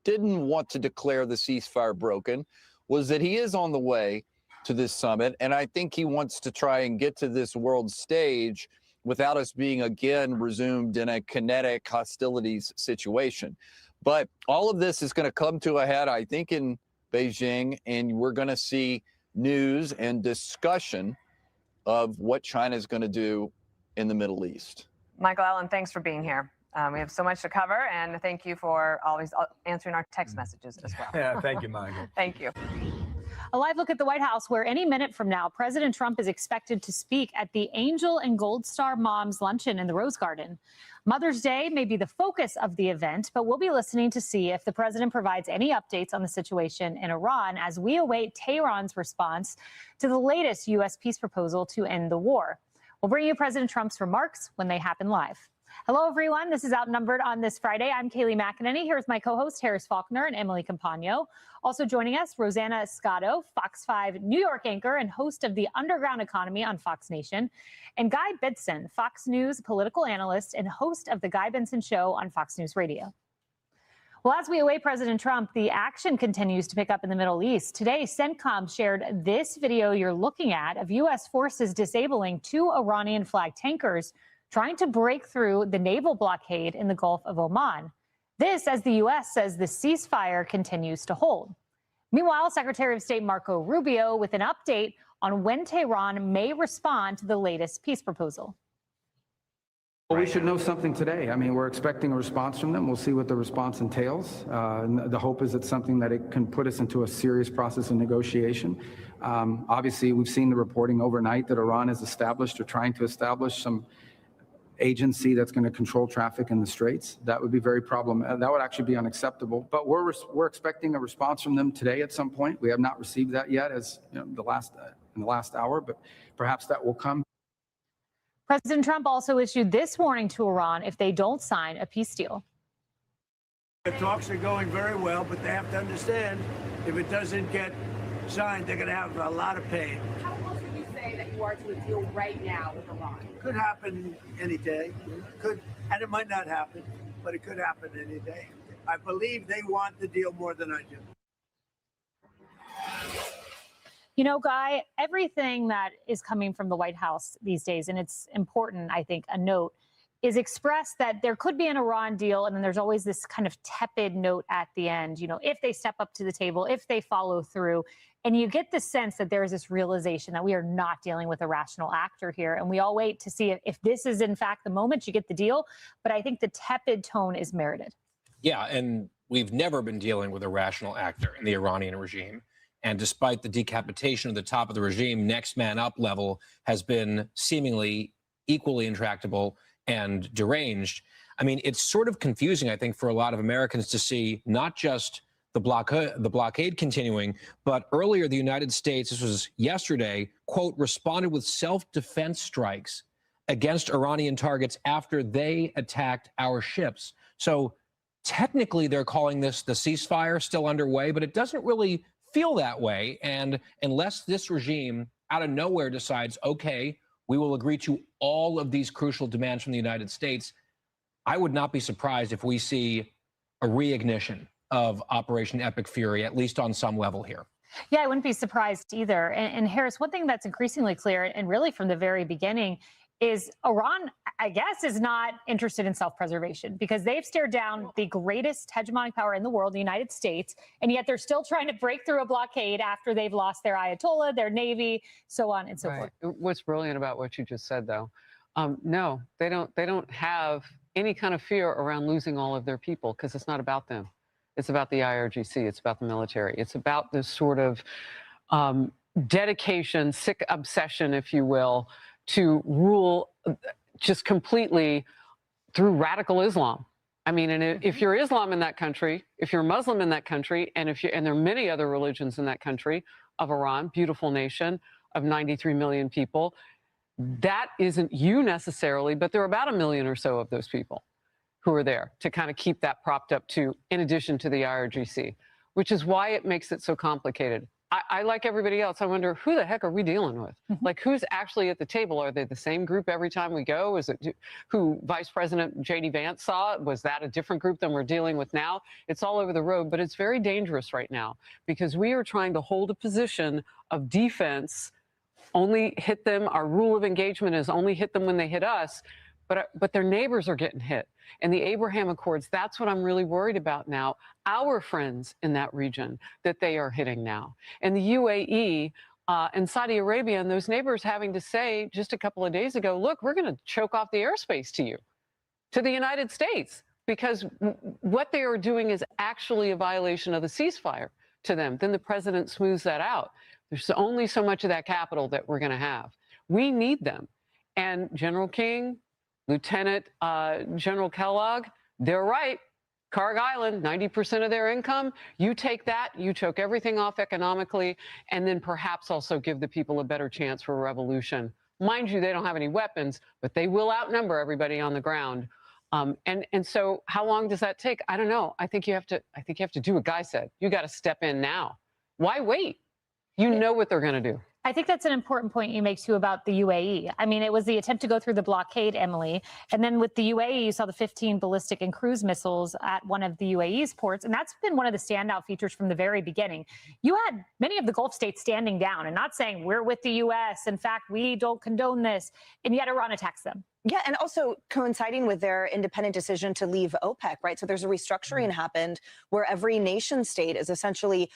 didn't want to declare the ceasefire broken was that he is on the way to this summit, and I think he wants to try and get to this world stage without us being again resumed in a kinetic hostilities situation. But all of this is going to come to a head, I think, in Beijing, and we're going to see news and discussion of what China is going to do in the Middle East. Michael Allen, thanks for being here. We have so much to cover, and thank you for always answering our text messages as well. Yeah, thank you, Michael. Thank you. A live look at the White House, where any minute from now, President Trump is expected to speak at the Angel and Gold Star Moms Luncheon in the Rose Garden. Mother's Day may be the focus of the event, but we'll be listening to see if the president provides any updates on the situation in Iran as we await Tehran's response to the latest U.S. peace proposal to end the war. We'll bring you President Trump's remarks when they happen live. Hello, everyone. This is Outnumbered on this Friday. I'm Kayleigh McEnany. Here's my co-host, Harris Faulkner and Emily Compagno. Also joining us, Rosanna Escato, Fox 5 New York anchor and host of The Underground Economy on Fox Nation, and Guy Benson, Fox News political analyst and host of The Guy Benson Show on Fox News Radio. Well, as we await President Trump, the action continues to pick up in the Middle East. Today, CENTCOM shared this video you're looking at of U.S. forces disabling 2 Iranian-flagged tankers trying to break through the naval blockade in the Gulf of Oman. This, as the U.S. says the ceasefire continues to hold. Meanwhile, Secretary of State Marco Rubio with an update on when Tehran may respond to the latest peace proposal. Well, we should know something today. I mean, we're expecting a response from them. We'll see what the response entails. The hope is it's something that it can put us into a serious process of negotiation. Obviously, we've seen the reporting overnight that Iran has established or trying to establish some agency that's going to control traffic in the Straits. That would be very problematic. That would actually be unacceptable. But we're expecting a response from them today at some point. We have not received that yet, as you know, in the last hour, but perhaps that will come. President Trump also issued this warning to Iran if they don't sign a peace deal. The talks are going very well, but they have to understand if it doesn't get signed, they're going to have a lot of pain. How close would you say that you are to a deal right now with Iran? Could happen any day. Could, and it might not happen, but it could happen any day. I believe they want the deal more than I do. You know, Guy, everything that is coming from the White House these days, and it's important, I think, a note, is expressed that there could be an Iran deal, and then there's always this kind of tepid note at the end, you know, if they step up to the table, if they follow through. And you get the sense that there is this realization that we are not dealing with a rational actor here. And we all wait to see if this is, in fact, the moment you get the deal. But I think the tepid tone is merited. Yeah, and we've never been dealing with a rational actor in the Iranian regime. And despite the decapitation of the top of the regime, next man up level has been seemingly equally intractable and deranged. I mean, it's sort of confusing, I think, for a lot of Americans to see not just the blockade continuing, but earlier the United States, this was yesterday, quote, responded with self-defense strikes against Iranian targets after they attacked our ships. So technically they're calling this the ceasefire still underway, but it doesn't really feel that way. And unless this regime out of nowhere decides, okay, we will agree to all of these crucial demands from the United States, I would not be surprised if we see a reignition of Operation Epic Fury, at least on some level here. Yeah, I wouldn't be surprised either. And Harris, one thing that's increasingly clear, and really from the very beginning, is Iran, I guess, is not interested in self-preservation because they've stared down the greatest hegemonic power in the world, the United States, and yet they're still trying to break through a blockade after they've lost their Ayatollah, their Navy, so on and so forth. What's brilliant about what you just said, though, no, they don't have any kind of fear around losing all of their people because it's not about them. It's about the IRGC. It's about the military. It's about this sort of dedication, sick obsession, if you will, to rule just completely through radical Islam. I mean, and if you're Islam in that country, if you're Muslim in that country, and there are many other religions in that country of Iran, beautiful nation of 93 million people, that isn't you necessarily, but there are about 1 million or so of those people who are there to kind of keep that propped up too, in addition to the IRGC, which is why it makes it so complicated. I like everybody else, I wonder, who the heck are we dealing with? Like, who's actually at the table? Are they the same group every time we go? Is it who Vice President J.D. Vance saw? Was that a different group than we're dealing with now? It's all over the road, but it's very dangerous right now because we are trying to hold a position of defense, only hit them. Our rule of engagement is only hit them when they hit us, but their neighbors are getting hit. And the Abraham Accords, that's what I'm really worried about now. Our friends in that region that they are hitting now. And the UAE and Saudi Arabia and those neighbors having to say just a couple of days ago, look, we're going to choke off the airspace to you, to the United States, because what they are doing is actually a violation of the ceasefire to them. Then the president smooths that out. There's only so much of that capital that we're going to have. We need them. And General King, Lieutenant General Kellogg, they're right. Carg Island, 90% of their income, you take that, you choke everything off economically, and then perhaps also give the people a better chance for a revolution Mind you, they don't have any weapons, but they will outnumber everybody on the ground. And so how long does that take? I don't know. I think you have to do what Guy said. You got to step in now. Why wait? You know what they're going to do. I think that's an important point you make, too, about the UAE. I mean, it was the attempt to go through the blockade, Emily. And then with the UAE, you saw the 15 ballistic and cruise missiles at one of the UAE's ports. And that's been one of the standout features from the very beginning. You had many of the Gulf states standing down and not saying, we're with the U.S. In fact, we don't condone this. And yet Iran attacks them. Yeah, and also coinciding with their independent decision to leave OPEC, right? So there's a restructuring happened where every nation state is essentially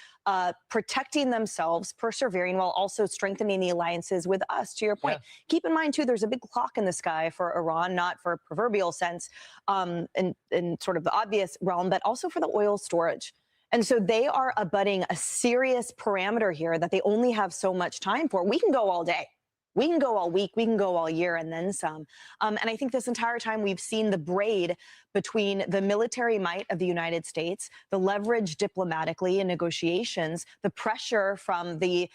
protecting themselves, persevering, while also strengthening the alliances with us, to your point. Yeah. Keep in mind, too, there's a big clock in the sky for Iran, not for proverbial sense in sort of the obvious realm, but also for the oil storage. And so they are abutting a serious parameter here that they only have so much time for. We can go all day. We can go all week, we can go all year, and then some. And I think this entire time we've seen the braid between the military might of the United States, the leverage diplomatically in negotiations, the pressure from the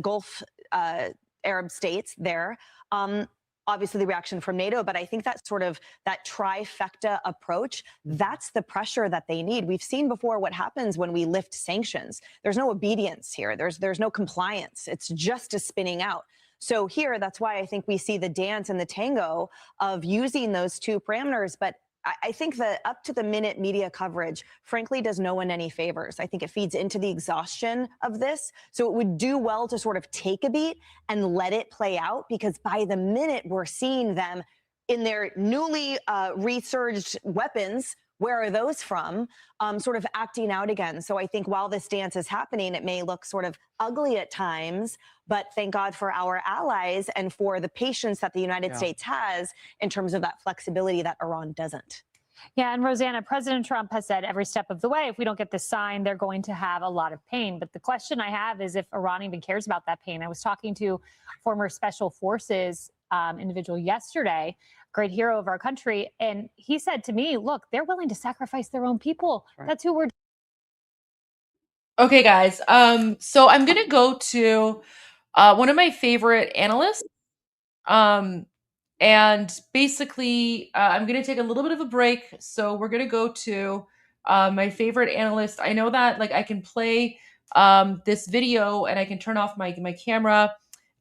Gulf Arab states there, obviously the reaction from NATO, but I think that sort of that trifecta approach, that's the pressure that they need. We've seen before what happens when we lift sanctions. There's no obedience here. There's no compliance. It's just a spinning out. So here, that's why I think we see the dance and the tango of using those two parameters. But I think the up-to-the-minute media coverage, frankly, does no one any favors. I think it feeds into the exhaustion of this. So it would do well to sort of take a beat and let it play out, because by the minute we're seeing them in their newly resurged weapons, where are those from, sort of acting out again. So I think while this dance is happening, it may look sort of ugly at times, but thank God for our allies and for the patience that the United States has in terms of that flexibility that Iran doesn't. Yeah, and Rosanna, President Trump has said every step of the way, if we don't get this signed, they're going to have a lot of pain. But the question I have is if Iran even cares about that pain. I was talking to former Special Forces individual yesterday, great hero of our country, and he said to me, look, they're willing to sacrifice their own people. Right. That's who we're. Okay, guys. So I'm gonna go to one of my favorite analysts. And basically, I'm going to take a little bit of a break. So we're going to go to my favorite analyst. I know that I can play this video and I can turn off my camera.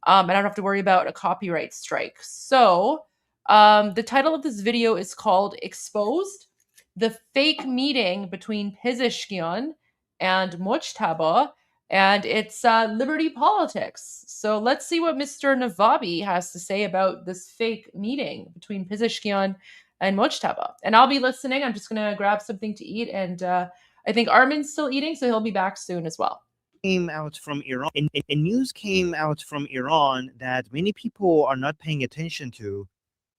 I don't have to worry about a copyright strike. So the title of this video is called Exposed: The Fake Meeting Between Pezeshkian and Mojtaba. And it's liberty politics. So let's see what Mr. Navabi has to say about this fake meeting between Pezeshkian and Mojtaba. And I'll be listening. I'm just going to grab something to eat. And I think Armin's still eating, so he'll be back soon as well. Came out from Iran. And news came out from Iran that many people are not paying attention to.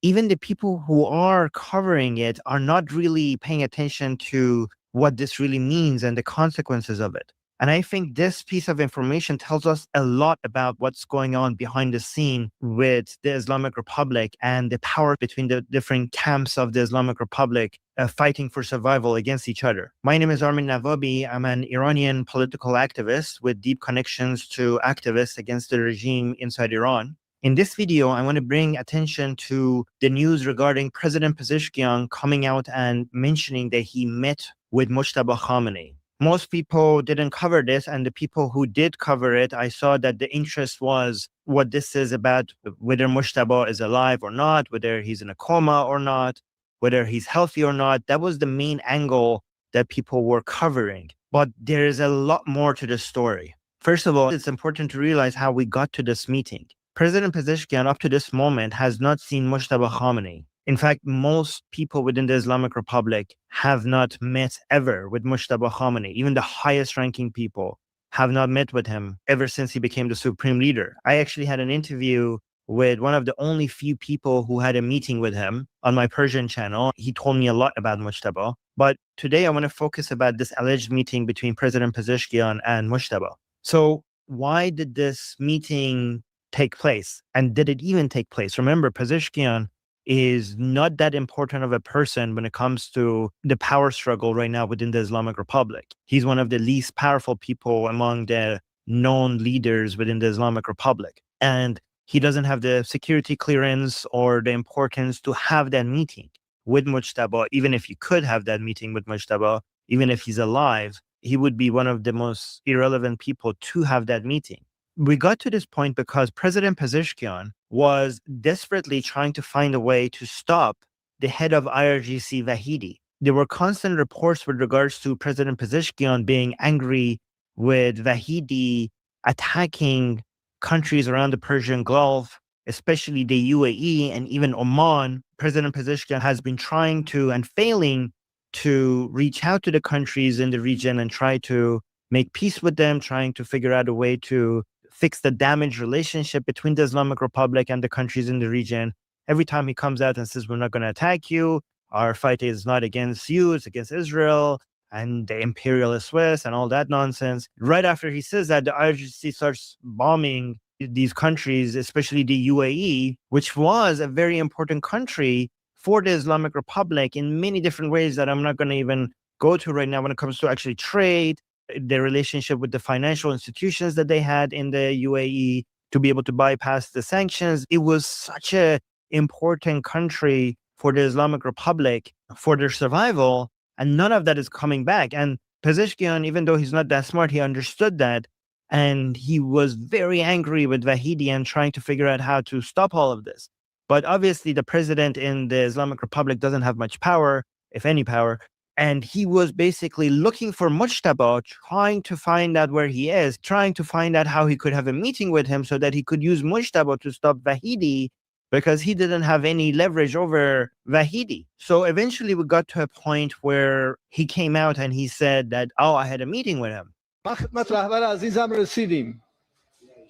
Even the people who are covering it are not really paying attention to what this really means and the consequences of it. And I think this piece of information tells us a lot about what's going on behind the scene with the Islamic Republic and the power between the different camps of the Islamic Republic fighting for survival against each other. My name is Armin Navabi. I'm an Iranian political activist with deep connections to activists against the regime inside Iran. In this video, I want to bring attention to the news regarding President Pezeshkian coming out and mentioning that he met with Mojtaba Khamenei. Most people didn't cover this, and the people who did cover it, I saw that the interest was what this is about, whether Mojtaba is alive or not, whether he's in a coma or not, whether he's healthy or not. That was the main angle that people were covering. But there is a lot more to the story. First of all, it's important to realize how we got to this meeting. President Pezeshkian, up to this moment, has not seen Mojtaba Khamenei. In fact, most people within the Islamic Republic have not met ever with Mojtaba Khamenei. Even the highest ranking people have not met with him ever since he became the supreme leader. I actually had an interview with one of the only few people who had a meeting with him on my Persian channel. He told me a lot about Mojtaba. But today I want to focus about this alleged meeting between President Pezeshkian and Mojtaba. So why did this meeting take place? And did it even take place? Remember, Pezeshkian is not that important of a person when it comes to the power struggle right now within the Islamic Republic. He's one of the least powerful people among the known leaders within the Islamic Republic. And he doesn't have the security clearance or the importance to have that meeting with Mujtaba. Even if he could have that meeting with Mujtaba, even if he's alive, he would be one of the most irrelevant people to have that meeting. We got to this point because President Pezeshkian was desperately trying to find a way to stop the head of IRGC, Vahidi. There were constant reports with regards to President Pezeshkian being angry with Vahidi attacking countries around the Persian Gulf, especially the UAE and even Oman. President Pezeshkian has been trying to and failing to reach out to the countries in the region and try to make peace with them, trying to figure out a way to fix the damaged relationship between the Islamic Republic and the countries in the region. Every time he comes out and says, we're not going to attack you, our fight is not against you, it's against Israel and the imperialist West and all that nonsense. Right after he says that, the IRGC starts bombing these countries, especially the UAE, which was a very important country for the Islamic Republic in many different ways that I'm not going to even go to right now when it comes to actually trade, their relationship with the financial institutions that they had in the UAE to be able to bypass the sanctions. It was such an important country for the Islamic Republic for their survival, and none of that is coming back. And Pezeshkian, even though he's not that smart, he understood that, and he was very angry with Vahidi and trying to figure out how to stop all of this. But obviously, the president in the Islamic Republic doesn't have much power, if any power. And he was basically looking for Mujtaba, trying to find out where he is, trying to find out how he could have a meeting with him so that he could use Mujtaba to stop Vahidi, because he didn't have any leverage over Vahidi. So eventually we got to a point where he came out and he said that, oh, I had a meeting with him. ما خدمت رهبر عزیزم رسیدیم.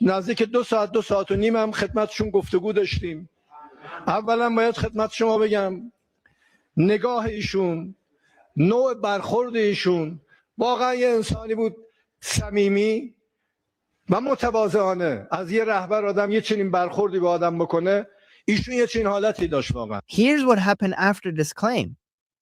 نزدیک 2 ساعت 2 ساعت و نیم هم خدمتشون گفتگو داشتیم. اولا باید خدمت شما بگم نگاه ایشون، نوع برخورد ایشون واقعا یه انسانی بود صمیمی و متواضعانه. از یه رهبر آدم یه چنین برخوردی به آدم بکنه، ایشون یه چنین حالتی داشت واقعا. Here's what happened after this claim.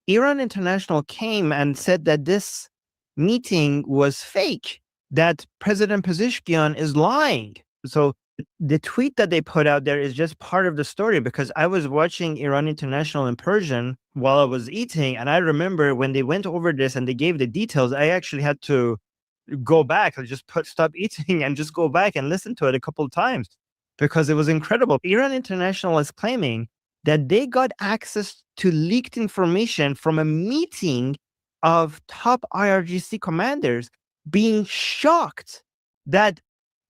Iran International came and said that this meeting was fake, that President Pezeshkian is lying. So the tweet that they put out there is just part of the story, because I was watching Iran International in Persian while I was eating, and I remember when they went over this and they gave the details, I actually had to go back and just stop eating and just go back and listen to it a couple of times, because it was incredible. Iran International is claiming that they got access to leaked information from a meeting of top IRGC commanders, being shocked that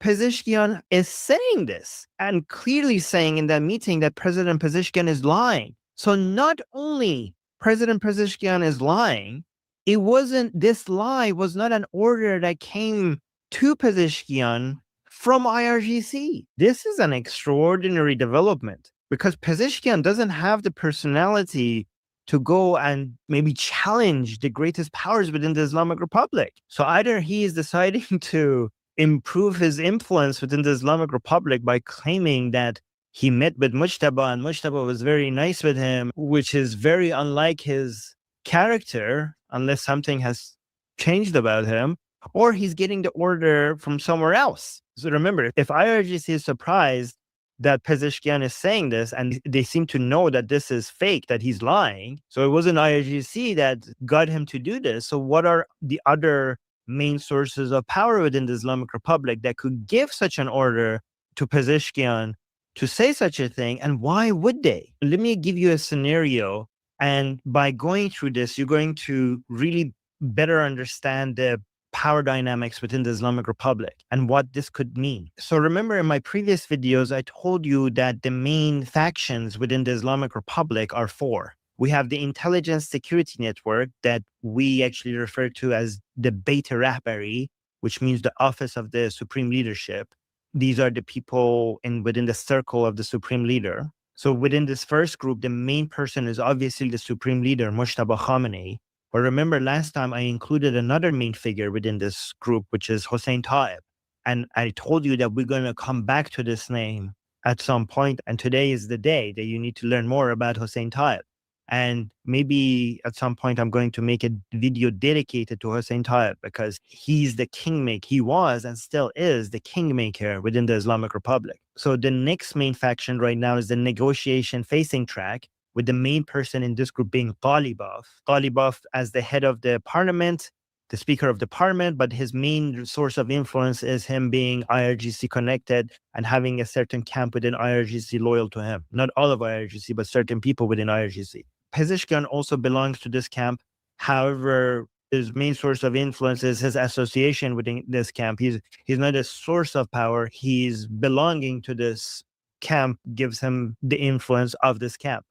Pezeshkian is saying this and clearly saying in that meeting that President Pezeshkian is lying. So not only President Pezeshkian is lying, this lie was not an order that came to Pezeshkian from IRGC. This is an extraordinary development, because Pezeshkian doesn't have the personality to go and maybe challenge the greatest powers within the Islamic Republic. So either he is deciding to improve his influence within the Islamic Republic by claiming that he met with Mujtaba and Mujtaba was very nice with him, which is very unlike his character, unless something has changed about him, or he's getting the order from somewhere else. So remember, if IRGC is surprised that Pezeshkian is saying this, and they seem to know that this is fake, that he's lying, so it wasn't IRGC that got him to do this. So what are the other main sources of power within the Islamic Republic that could give such an order to Pezeshkian to say such a thing, and why would they? Let me give you a scenario, and by going through this, you're going to really better understand the power dynamics within the Islamic Republic and what this could mean. So remember, in my previous videos, I told you that the main factions within the Islamic Republic are 4. We have the intelligence security network that we actually refer to as the Beit Rahbari, which means the office of the supreme leadership. These are the people within the circle of the supreme leader. So within this first group, the main person is obviously the supreme leader, Mujtaba Khamenei. But remember, last time I included another main figure within this group, which is Hossein Taeb. And I told you that we're going to come back to this name at some point. And today is the day that you need to learn more about Hossein Taeb. And maybe at some point I'm going to make a video dedicated to Hussein Taib, because he's the kingmaker. He was and still is the kingmaker within the Islamic Republic. So the next main faction right now is the negotiation facing track, with the main person in this group being Ghalibaf. Ghalibaf as the head of the parliament, the speaker of the parliament, but his main source of influence is him being IRGC connected and having a certain camp within IRGC loyal to him. Not all of IRGC, but certain people within IRGC. Pezeshkian also belongs to this camp. However, his main source of influence is his association within this camp. He's not a source of power. He's belonging to this camp, gives him the influence of this camp.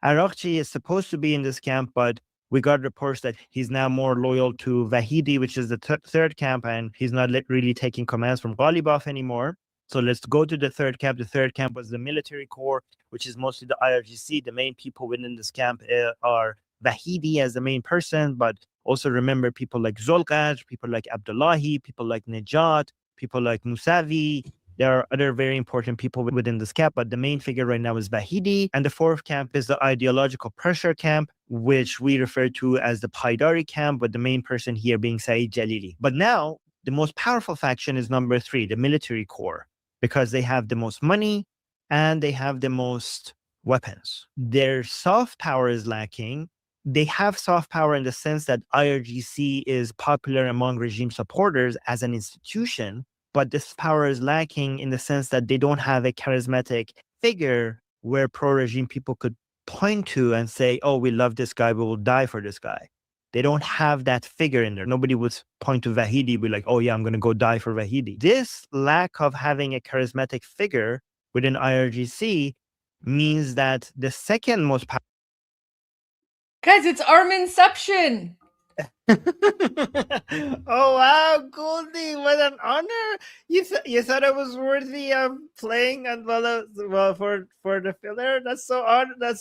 Arakchi is supposed to be in this camp, but we got reports that he's now more loyal to Vahidi, which is the third camp, and he's not really taking commands from Ghalibaf anymore. So let's go to the third camp. The third camp was the military corps, which is mostly the IRGC. The main people within this camp are Vahidi as the main person, but also remember people like Zolqadr, people like Abdullahi, people like Nejat, people like Musavi. There are other very important people within this camp, but the main figure right now is Vahidi. And the fourth camp is the ideological pressure camp, which we refer to as the Paidari camp, but the main person here being Saeed Jalili. But now, the most powerful faction is number 3, the military corps, because they have the most money and they have the most weapons. Their soft power is lacking. They have soft power in the sense that IRGC is popular among regime supporters as an institution, but this power is lacking in the sense that they don't have a charismatic figure where pro-regime people could point to and say, oh, we love this guy, we will die for this guy. They don't have that figure in there. Nobody would point to Vahidi, be like, oh yeah, I'm going to go die for Vahidi. This lack of having a charismatic figure within IRGC means that the second most powerful... Guys, it's Arminception. Oh wow, Goldie, what an honor! You thought I was worthy of playing and for the filler. That's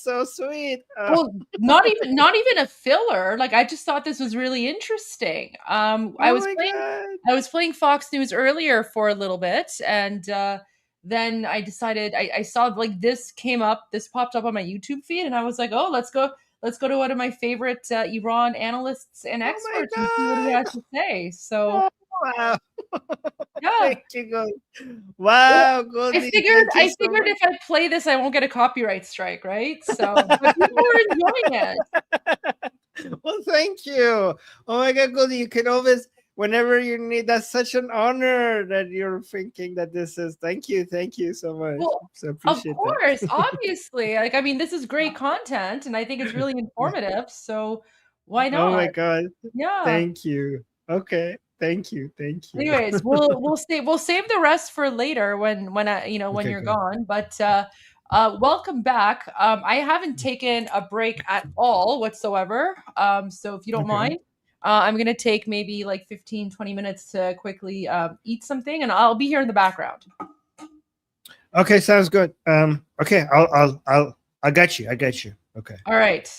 so sweet. Well, not even a filler. Like, I just thought this was really interesting. I was playing Fox News earlier for a little bit, and then I decided I saw like this popped up on my YouTube feed, and I was like, oh, let's go to one of my favorite Iran analysts and experts and see what he has to say. So, wow. Yeah. Thank you, Goldie. Wow, Goldie. I figured if I play this, I won't get a copyright strike, right? So, but people are enjoying it. Well, thank you. Oh my God, Goldie, you can always, whenever you need, that's such an honor that you're thinking that this is. Thank you so much. Well, so appreciate of course, that. obviously. Like, I mean, this is great content, and I think it's really informative. So, why not? Oh my God. Yeah. Thank you. Okay. Thank you. Anyways, we'll save the rest for later when you're gone. But welcome back. I haven't taken a break at all whatsoever. So if you don't mind, I'm going to take maybe like 15-20 minutes to quickly eat something, and I'll be here in the background. Okay, sounds good. Okay, I got you. Okay. All right.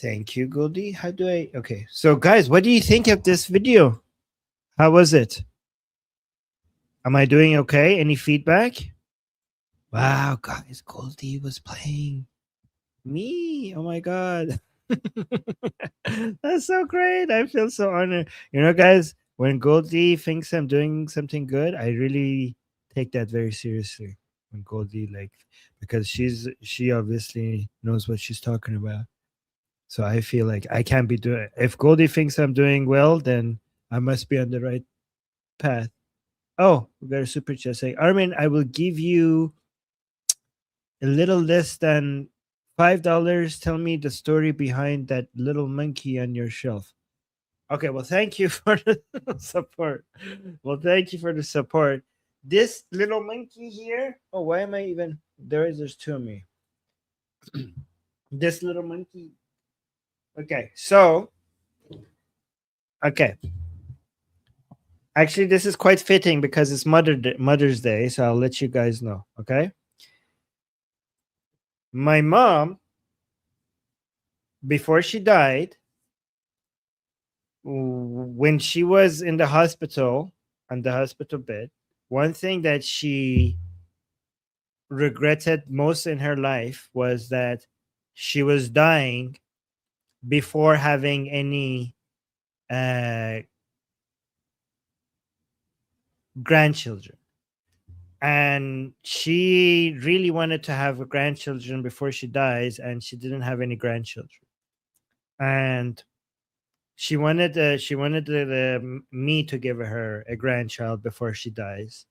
Thank you, Goldie. Okay, so guys, what do you think of this video? How was it? Am I doing okay? Any feedback? Wow, guys, Goldie was playing me. Oh my God. That's so great. I feel so honored. You know, guys, when Goldie thinks I'm doing something good, I really take that very seriously. When Goldie, because she obviously knows what she's talking about. So I feel like I can't be doing it. If Goldie thinks I'm doing well, then I must be on the right path. Oh, we got a super chat saying, Armin, I will give you a little less than $5. Tell me the story behind that little monkey on your shelf. Okay, well, thank you for the support. This little monkey here. Oh, why am I even? There's two of me. This little monkey. Okay, so. Okay. Actually, this is quite fitting because it's Mother's Day, so I'll let you guys know, okay? My mom, before she died, when she was in the hospital, on the hospital bed, one thing that she regretted most in her life was that she was dying before having any grandchildren. And she really wanted to have grandchildren before she dies, and she didn't have any grandchildren. And she wanted me to give her a grandchild before she dies.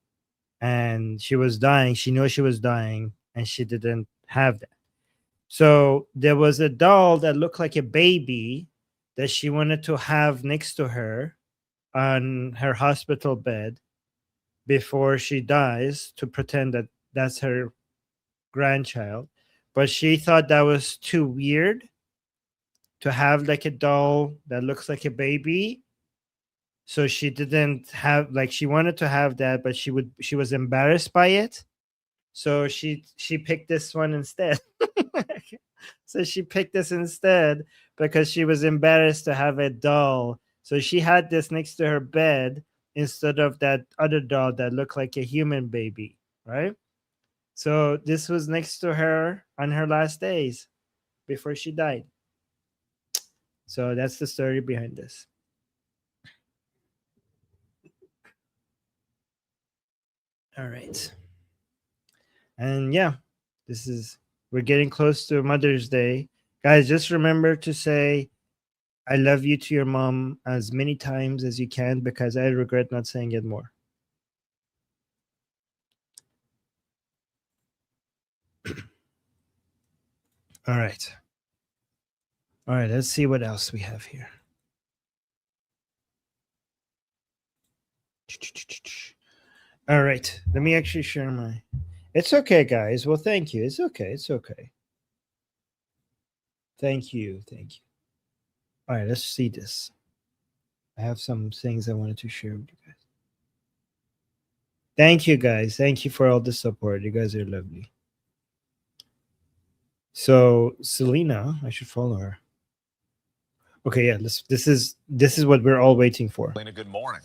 And she was dying. She knew she was dying, and she didn't have that. So there was a doll that looked like a baby that she wanted to have next to her on her hospital bed before she dies, to pretend that that's her grandchild. But she thought that was too weird to have like a doll that looks like a baby. So she didn't have, like, she wanted to have that, but she was embarrassed by it. So she picked this one instead. So she picked this instead because she was embarrassed to have a doll. So she had this next to her bed instead of that other doll that looked like a human baby, right? So this was next to her on her last days before she died. So that's the story behind this. All right. And yeah, we're getting close to Mother's Day. Guys, just remember to say I love you to your mom as many times as you can, because I regret not saying it more. All right. All right, let's see what else we have here. All right, let me actually share my... It's okay, guys. Well, thank you. It's okay. It's okay. Thank you. Thank you. All right, let's see this. I have some things I wanted to share with you guys. Thank you, guys. Thank you for all the support. You guys are lovely. So, Selena, I should follow her. Okay, yeah, this is what we're all waiting for. Selena, good morning.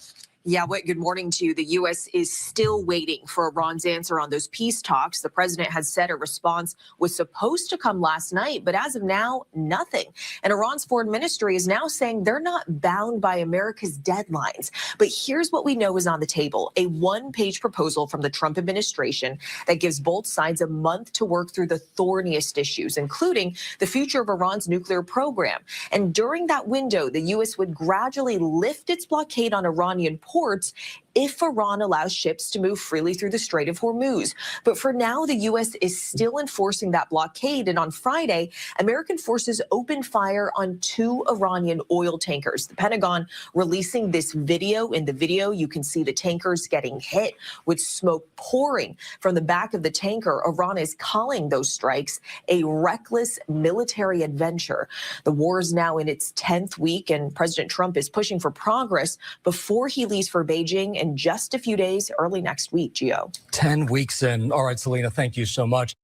Yeah, good morning to you. The U.S. is still waiting for Iran's answer on those peace talks. The president has said a response was supposed to come last night, but as of now, nothing. And Iran's foreign ministry is now saying they're not bound by America's deadlines. But here's what we know is on the table: a one-page proposal from the Trump administration that gives both sides a month to work through the thorniest issues, including the future of Iran's nuclear program. And during that window, the U.S. would gradually lift its blockade on Iranian ports if Iran allows ships to move freely through the Strait of Hormuz. But for now, the U.S. is still enforcing that blockade. And on Friday, American forces opened fire on 2 Iranian oil tankers. The Pentagon releasing this video. In the video, you can see the tankers getting hit with smoke pouring from the back of the tanker. Iran is calling those strikes a reckless military adventure. The war is now in its 10th week, and President Trump is pushing for progress before he leaves for Beijing in just a few days, early next week. Gio. 10 weeks in. All right, Selena, thank you so much.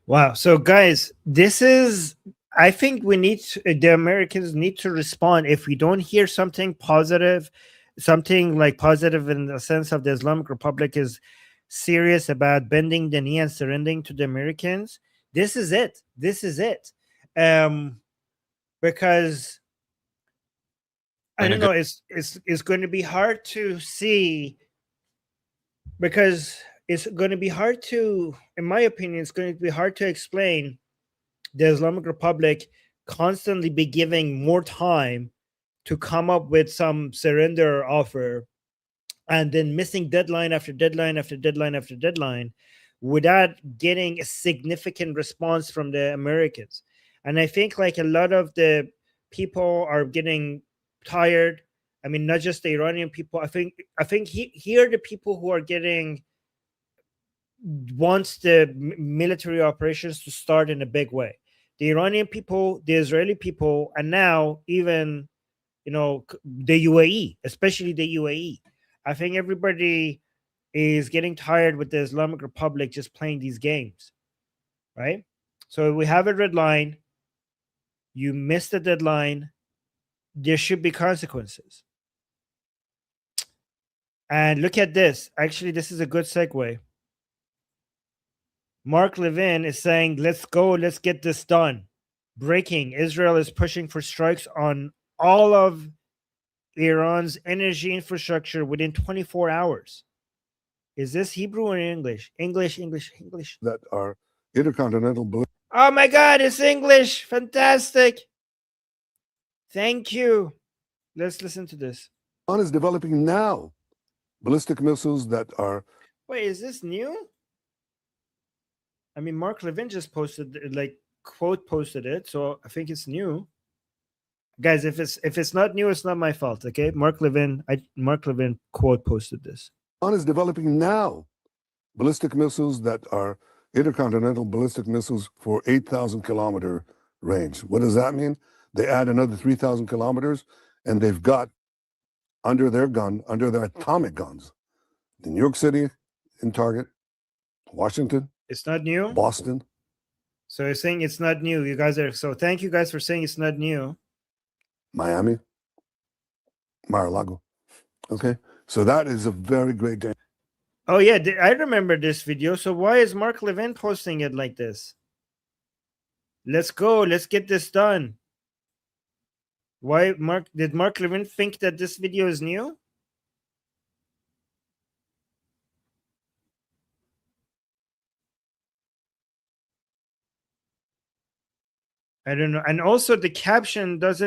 Wow. So, guys, I think the Americans need to respond. If we don't hear something positive, something like positive in the sense of the Islamic Republic is serious about bending the knee and surrendering to the Americans, this is it. This is it. Because I don't know, it's going to be hard to see, because it's going to be hard to, in my opinion, it's going to be hard to explain the Islamic Republic constantly be giving more time to come up with some surrender offer, and then missing deadline after deadline after deadline after deadline without getting a significant response from the Americans. And I think like a lot of the people are getting tired. I mean, not just the Iranian people. I think here the people who are getting wants the military operations to start in a big way. The Iranian people, the Israeli people, and now even the UAE, especially the UAE. I think everybody is getting tired with the Islamic Republic just playing these games, right? So we have a red line. You missed the deadline. There should be consequences. And look at this. Actually, this is a good segue. Mark Levin is saying, let's go, let's get this done. Breaking, Israel is pushing for strikes on all of Iran's energy infrastructure within 24 hours. Is this Hebrew or English? English. That are intercontinental. Oh my God, it's English. Fantastic. Thank you. Let's listen to this. Iran is developing now ballistic missiles that are. Wait, is this new? I mean, Mark Levin just posted, like, quote posted it, so I think it's new. Guys, if it's not new, it's not my fault. Okay, Mark Levin quote posted this. Iran is developing now ballistic missiles that are intercontinental ballistic missiles for 8,000 kilometer range. What does that mean? They add another 3,000 kilometers, and they've got under their atomic guns, in New York City, in Target, Washington. It's not new. Boston. So you're saying it's not new. You guys are so. Thank you guys for saying it's not new. Miami, Mar-a-Lago. Okay, so that is a very great day. Oh yeah, I remember this video. So why is Mark Levin posting it like this? Let's go. Let's get this done. Why did Mark Levin think that this video is new? I don't know. And also the caption is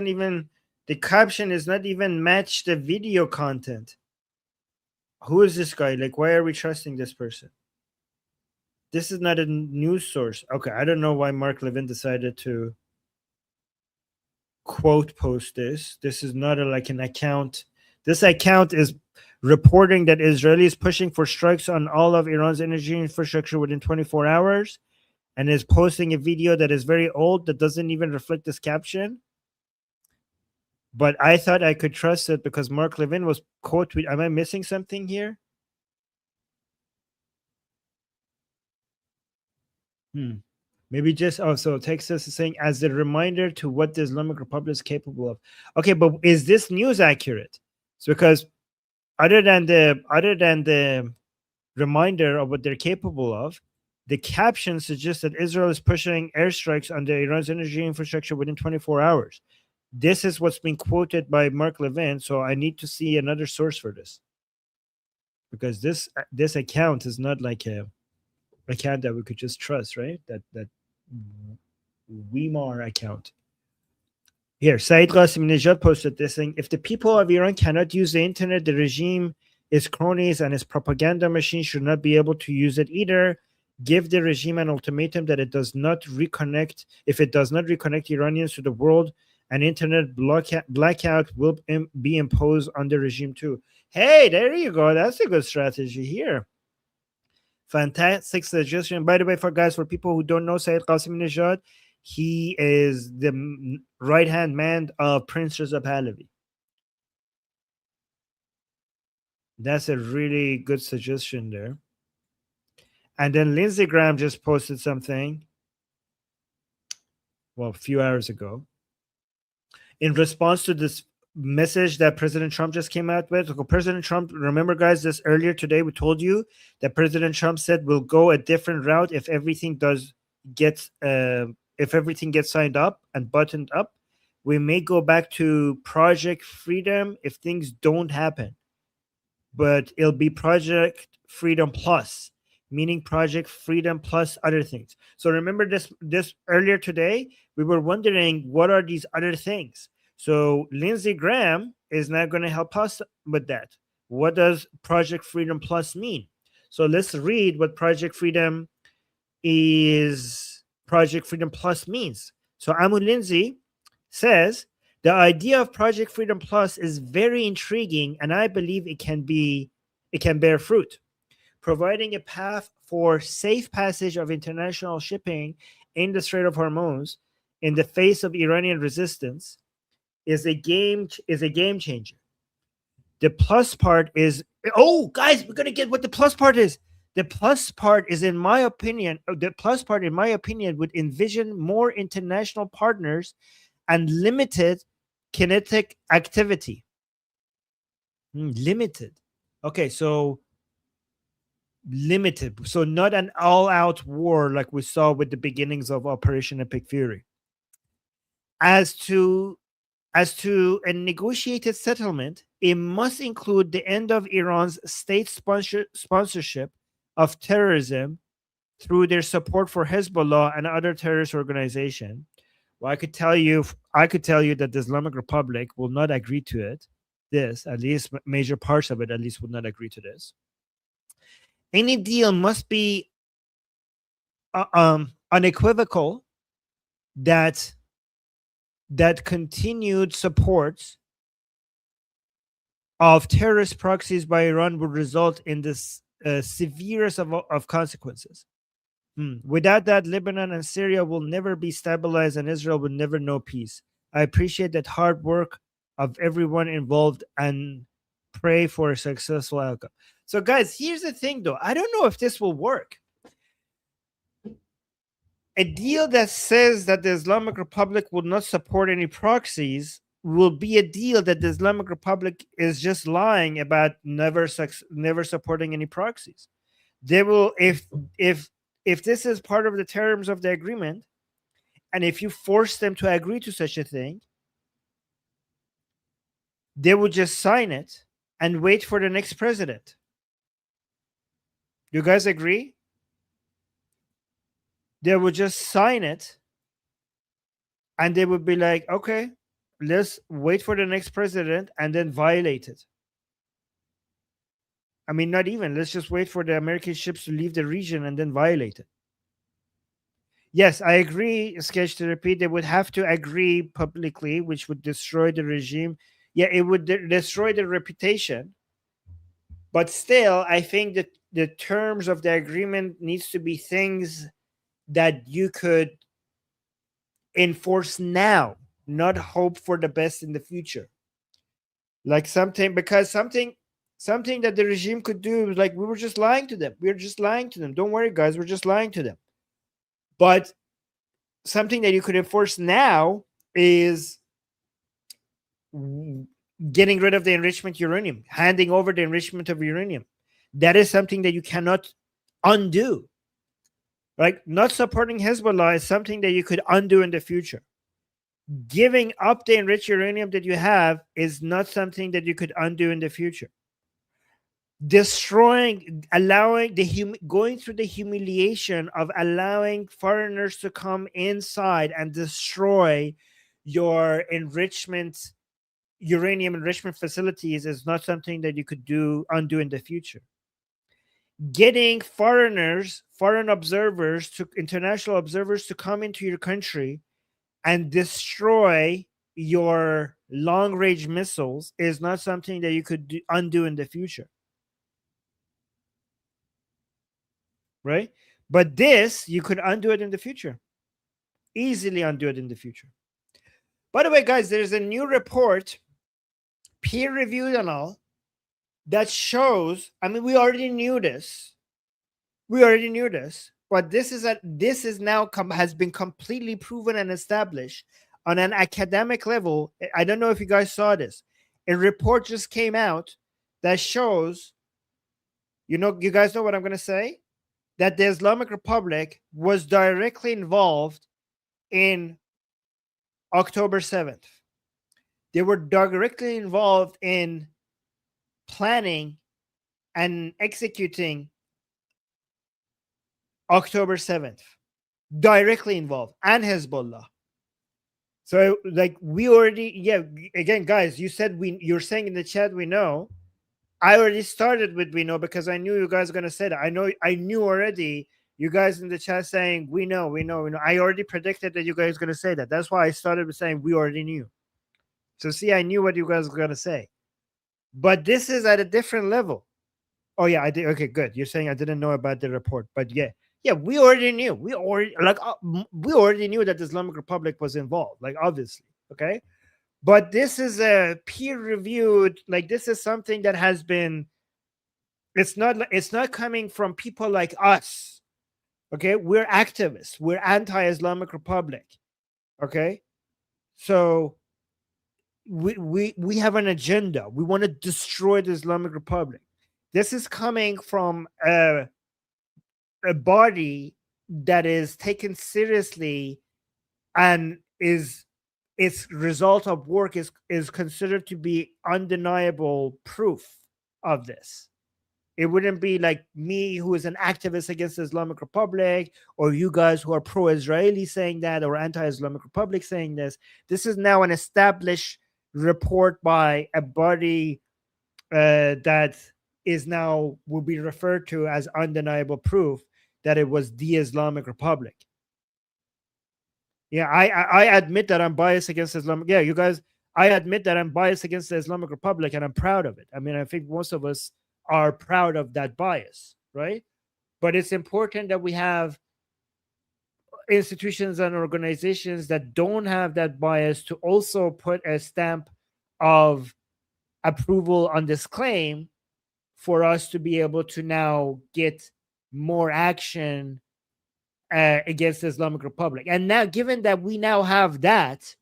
not even match the video content. Who is this guy? Like, why are we trusting this person? This is not a news source. Okay, I don't know why Mark Levin decided to quote post this. This is not an account. This account is reporting that Israel is pushing for strikes on all of Iran's energy infrastructure within 24 hours. And is posting a video that is very old that doesn't even reflect this caption. But I thought I could trust it because Mark Levin was quote tweet. Am I missing something here? Maybe just so Texas is saying as a reminder to what the Islamic Republic is capable of. Okay, but is this news accurate? It's because other than the reminder of what they're capable of, the caption suggests that Israel is pushing airstrikes on Iran's energy infrastructure within 24 hours. This is what's being quoted by Mark Levin, so I need to see another source for this. Because this account is not like a account that we could just trust, right? That Weimar account. Here, Saeed Qasim-Nejad posted this thing. If the people of Iran cannot use the internet, the regime, its cronies, and its propaganda machine should not be able to use it either. Give the regime an ultimatum that it does not reconnect. If it does not reconnect Iranians to the world, an internet blackout will be imposed on the regime too. Hey, there you go. That's a good strategy here. Fantastic suggestion. By the way, for people who don't know Saeed Qasim-Nejad, he is the right-hand man of Prince Reza Pahlavi. That's a really good suggestion there. And then Lindsey Graham just posted something, well, a few hours ago, in response to this message that President Trump just came out with. President Trump, remember, guys, this earlier today, we told you that President Trump said we'll go a different route if everything gets signed up and buttoned up. We may go back to Project Freedom if things don't happen, but it'll be Project Freedom Plus, meaning Project Freedom plus other things. So remember this earlier today, we were wondering what are these other things. So Lindsey Graham is now going to help us with that. What does Project Freedom Plus mean? So let's read what Project Freedom Plus means. So Amu Lindsey says, the idea of Project Freedom Plus is very intriguing, and I believe it can bear fruit. Providing a path for safe passage of international shipping in the Strait of Hormuz in the face of Iranian resistance is a game changer. The plus part is, oh guys, we're gonna get what the plus part is. The plus part is, in my opinion, would envision more international partners and limited kinetic activity. Limited. Okay, so limited. So not an all-out war like we saw with the beginnings of Operation Epic Fury. As to a negotiated settlement, it must include the end of Iran's state sponsorship of terrorism through their support for Hezbollah and other terrorist organizations. Well, I could tell you that the Islamic Republic will not agree to it. This, at least major parts of it, at least, would not agree to this. Any deal must be unequivocal that continued support of terrorist proxies by Iran would result in this severest of consequences. Without that, Lebanon and Syria will never be stabilized and Israel will never know peace. I appreciate that hard work of everyone involved and pray for a successful outcome. So guys, here's the thing though. I don't know if this will work. A deal that says that the Islamic Republic will not support any proxies will be a deal that the Islamic Republic is just lying about never supporting any proxies. They will, if this is part of the terms of the agreement, and if you force them to agree to such a thing, they will just sign it and wait for the next president. You guys agree? They would just sign it and they would be like, okay, let's wait for the next president and then violate it. I mean, not even. Let's just wait for the American ships to leave the region and then violate it. Yes, I agree, Sketch, to repeat, they would have to agree publicly, which would destroy the regime. Yeah, it would destroy the reputation. But still, I think that the terms of the agreement needs to be things that you could enforce now, not hope for the best in the future. Like something that the regime could do, like, we were just lying to them. We're just lying to them. Don't worry, guys, we're just lying to them. But something that you could enforce now is getting rid of the enrichment uranium, handing over the enrichment of uranium. That is something that you cannot undo. Right? Not supporting Hezbollah is something that you could undo in the future. Giving up the enriched uranium that you have is not something that you could undo in the future. Destroying, going through the humiliation of allowing foreigners to come inside and destroy your uranium enrichment facilities is not something that you could undo in the future. Getting foreign observers, international observers to come into your country and destroy your long-range missiles is not something that you could undo in the future. Right? But this, you could undo it in the future. Easily undo it in the future. By the way, guys, there's a new report, peer-reviewed and all, that shows, I mean, we already knew this. But this has been completely proven and established on an academic level. I don't know if you guys saw this. A report just came out that shows, you guys know what I'm going to say? That the Islamic Republic was directly involved in October 7th. They were directly involved in planning and executing October 7th. Directly involved. And Hezbollah. So, like, we already, again, guys, you're saying in the chat, we know. I already started with we know because I knew you guys were going to say that. I knew already you guys in the chat saying we know. I already predicted that you guys were going to say that. That's why I started with saying we already knew. So see, I knew what you guys were going to say. But this is at a different level. Oh, yeah, I did. Okay, good. You're saying I didn't know about the report. But yeah, we already knew. We already knew that the Islamic Republic was involved, like, obviously. Okay. But this is a peer-reviewed, like, this is something that has been, it's not coming from people like us. Okay, we're activists. We're anti-Islamic Republic. Okay, so we have an agenda. We want to destroy the Islamic Republic. This is coming from a body that is taken seriously and is its result of work is considered to be undeniable proof of this. It wouldn't be like me, who is an activist against the Islamic Republic, or you guys who are pro-Israeli saying that, or anti-Islamic Republic saying this. This is now an established report by a body that is now will be referred to as undeniable proof that it was the Islamic Republic. Yeah, I admit that I'm biased against Islamic. Yeah, you guys, I admit that I'm biased against the Islamic Republic, and I'm proud of it. I mean, I think most of us are proud of that bias, right? But it's important that we have institutions and organizations that don't have that bias to also put a stamp of approval on this claim for us to be able to now get more action against the Islamic Republic. And now, given that we now have that,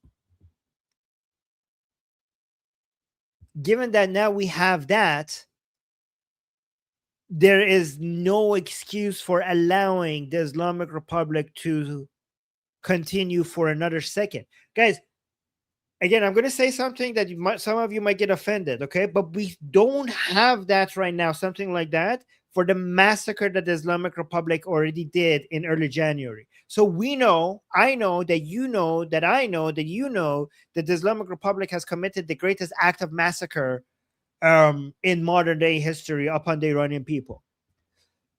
there is no excuse for allowing the Islamic Republic to continue for another second. Guys, again, I'm going to say something that some of you might get offended, okay? But we don't have that right now, something like that, for the massacre that the Islamic Republic already did in early January. So we know, I know, that you know, that I know, that you know, that the Islamic Republic has committed the greatest act of massacre in modern day history upon the Iranian people.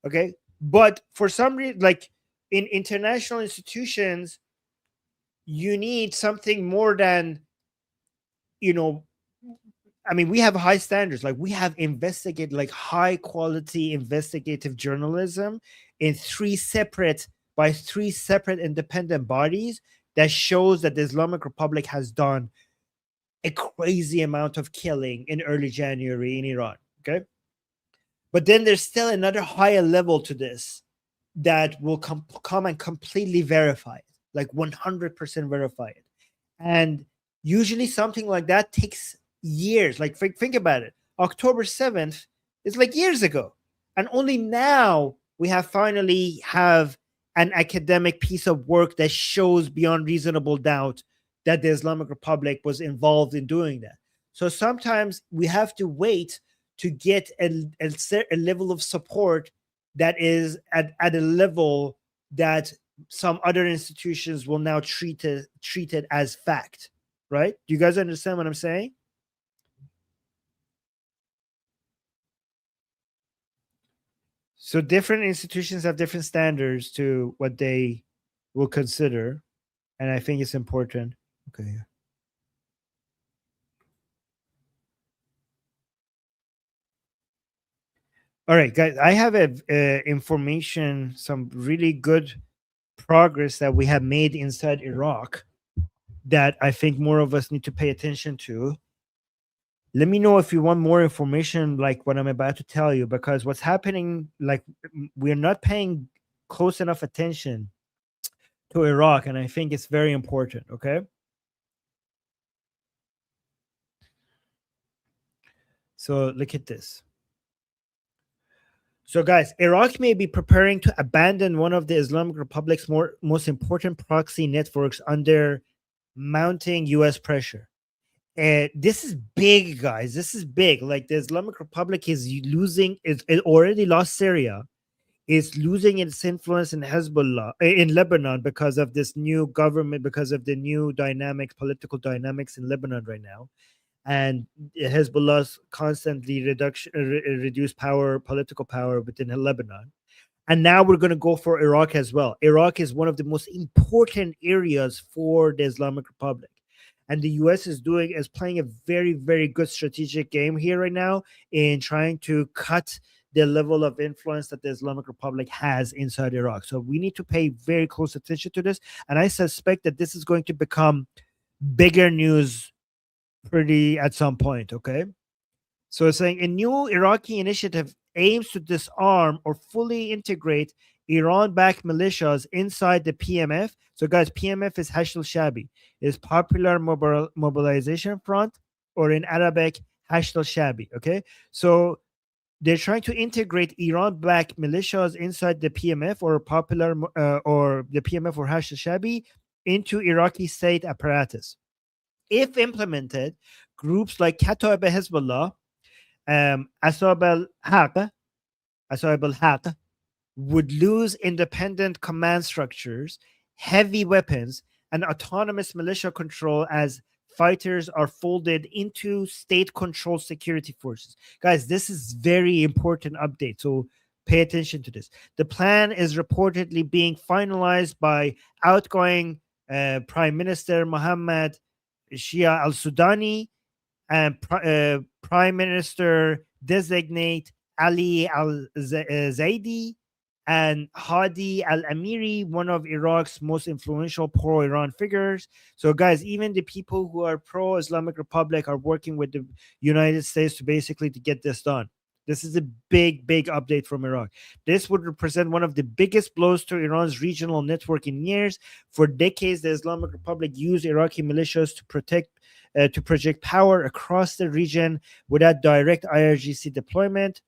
Okay? But for some reason, like in international institutions, you need something more than, you know, I mean, we have high standards. Like we have like high quality investigative journalism in three separate independent bodies that shows that the Islamic Republic has done a crazy amount of killing in early January in Iran. Okay. But then there's still another higher level to this that will come and completely verify it, like 100% verify it. And usually something like that takes years. Like think about it. October 7th is like years ago. And only now we finally have an academic piece of work that shows beyond reasonable doubt that the Islamic Republic was involved in doing that. So sometimes we have to wait to get a level of support that is at a level that some other institutions will now treat it as fact, right? Do you guys understand what I'm saying? So different institutions have different standards to what they will consider, and I think it's important. Okay. All right, guys, I have information, some really good progress that we have made inside Iraq that I think more of us need to pay attention to. Let me know if you want more information like what I'm about to tell you, because what's happening, like we're not paying close enough attention to Iraq, and I think it's very important, okay? So look at this. So guys, Iraq may be preparing to abandon one of the Islamic Republic's most important proxy networks under mounting US pressure. This is big, guys. This is big. Like the Islamic Republic is losing, it already lost Syria, is losing its influence in Hezbollah, in Lebanon, because of this new government, because of the new political dynamics in Lebanon right now. And Hezbollah's constantly reduced political power within Lebanon. And now we're going to go for Iraq as well. Iraq is one of the most important areas for the Islamic Republic. And the US is playing a very, very good strategic game here right now in trying to cut the level of influence that the Islamic Republic has inside Iraq. So we need to pay very close attention to this. And I suspect that this is going to become bigger news at some point, okay? So it's saying a new Iraqi initiative aims to disarm or fully integrate Iran-backed militias inside the PMF. So guys, PMF is Hashd al-Shabi. It's Popular Mobilization Front, or in Arabic, Hashd al-Shabi, okay? So they're trying to integrate Iran-backed militias inside the PMF or or the PMF or Hashd al-Shabi into Iraqi state apparatus. If implemented, groups like Kataib Hezbollah, Asab al-Haq would lose independent command structures, heavy weapons, and autonomous militia control as fighters are folded into state-controlled security forces. Guys, this is very important update, so pay attention to this. The plan is reportedly being finalized by outgoing Prime Minister Mohammed Shia al-Sudani and Prime Minister designate Ali al-Zaidi and Hadi al-Amiri, one of Iraq's most influential pro-Iran figures. So guys, even the people who are pro-Islamic Republic are working with the United States to basically to get this done. This is a big, big update from Iraq. This would represent one of the biggest blows to Iran's regional network in years. For decades, the Islamic Republic used Iraqi militias to project power across the region without direct IRGC deployment.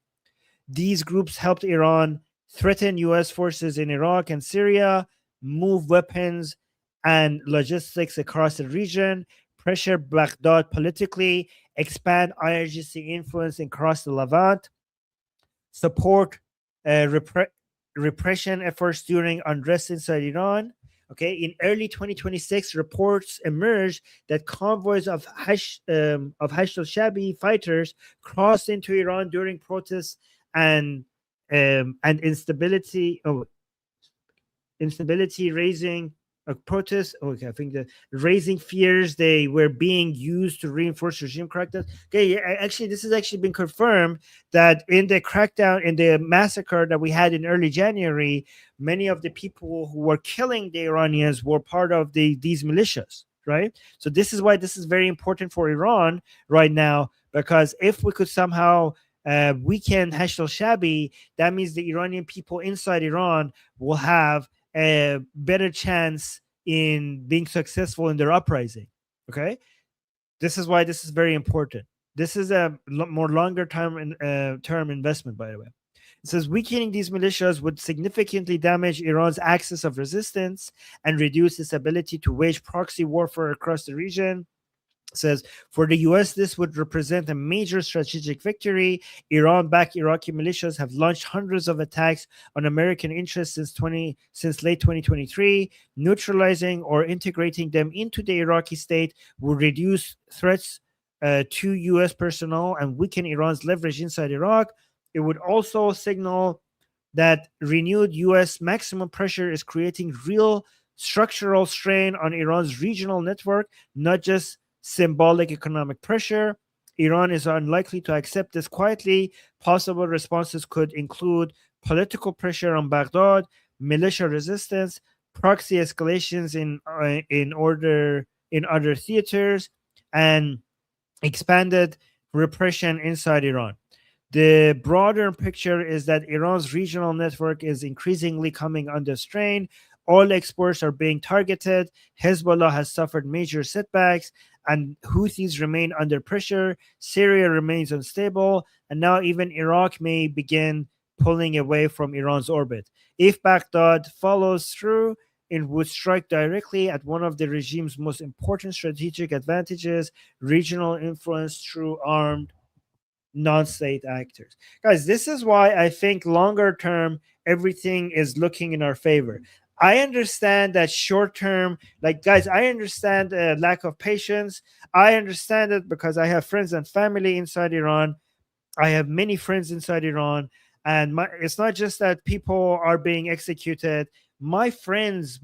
These groups helped Iran threaten U.S. forces in Iraq and Syria, move weapons and logistics across the region, pressure Baghdad politically, expand IRGC influence across the Levant, support repression efforts during unrest inside Iran. Okay, in early 2026, reports emerged that convoys of Hashd al-Shabi fighters crossed into Iran during protests and instability raising protests. Okay, I think raising fears they were being used to reinforce regime crackdowns. Okay, actually, this has actually been confirmed that in the crackdown, in the massacre that we had in early January, many of the people who were killing the Iranians were part of these militias, right? So this is why this is very important for Iran right now, because if we could somehow weaken Hashd al-Shabi, that means the Iranian people inside Iran will have a better chance in being successful in their uprising. Okay, this is why this is very important. This is a more longer term investment, by the way. It says weakening these militias would significantly damage Iran's axis of resistance and reduce its ability to wage proxy warfare across the region. Says for the US, this would represent a major strategic victory. Iran-backed Iraqi militias have launched hundreds of attacks on American interests since late 2023. Neutralizing or integrating them into the Iraqi state will reduce threats to US personnel and weaken Iran's leverage inside Iraq. It would also signal that renewed US maximum pressure is creating real structural strain on Iran's regional network, not just symbolic economic pressure. Iran is unlikely to accept this quietly. Possible responses could include political pressure on Baghdad, militia resistance, proxy escalations in other theaters, and expanded repression inside Iran. The broader picture is that Iran's regional network is increasingly coming under strain. Oil exports are being targeted. Hezbollah has suffered major setbacks, and Houthis remain under pressure. Syria remains unstable, and now even Iraq may begin pulling away from Iran's orbit. If Baghdad follows through, it would strike directly at one of the regime's most important strategic advantages: regional influence through armed non-state actors. Guys, this is why I think longer term, everything is looking in our favor. I understand that short term, like guys, I understand lack of patience. I understand it because I have friends and family inside Iran. I have many friends inside Iran, and it's not just that people are being executed. My friends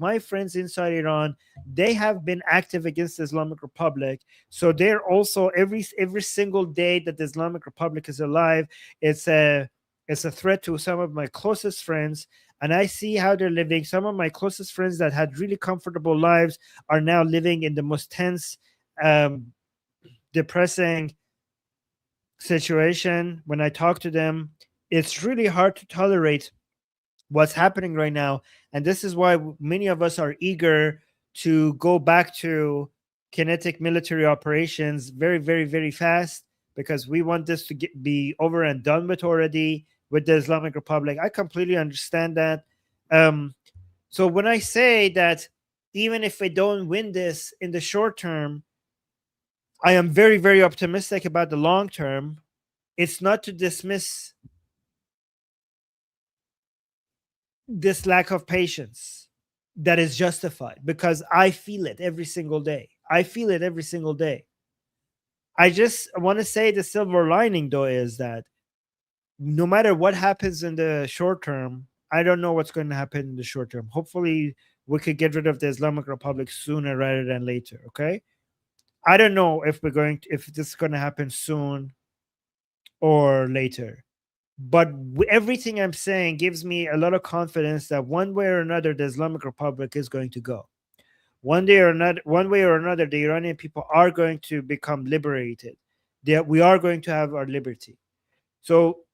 inside Iran, they have been active against the Islamic Republic. So they're also every single day that the Islamic Republic is alive, it's a threat to some of my closest friends. And I see how they're living. Some of my closest friends that had really comfortable lives are now living in the most tense, depressing situation. When I talk to them, it's really hard to tolerate what's happening right now. And this is why many of us are eager to go back to kinetic military operations very, very, very fast, because we want this to be over and done with already with the Islamic Republic. I completely understand that. So when I say that even if we don't win this in the short term, I am very, very optimistic about the long term. It's not to dismiss this lack of patience that is justified, because I feel it every single day. I feel it every single day. I just want to say the silver lining, though, is that no matter what happens in the short term, I don't know what's going to happen in the short term. Hopefully, we could get rid of the Islamic Republic sooner rather than later. Okay, I don't know if if this is going to happen soon or later, but everything I'm saying gives me a lot of confidence that one way or another, the Islamic Republic is going to go. One way or another, the Iranian people are going to become liberated. We are going to have our liberty. So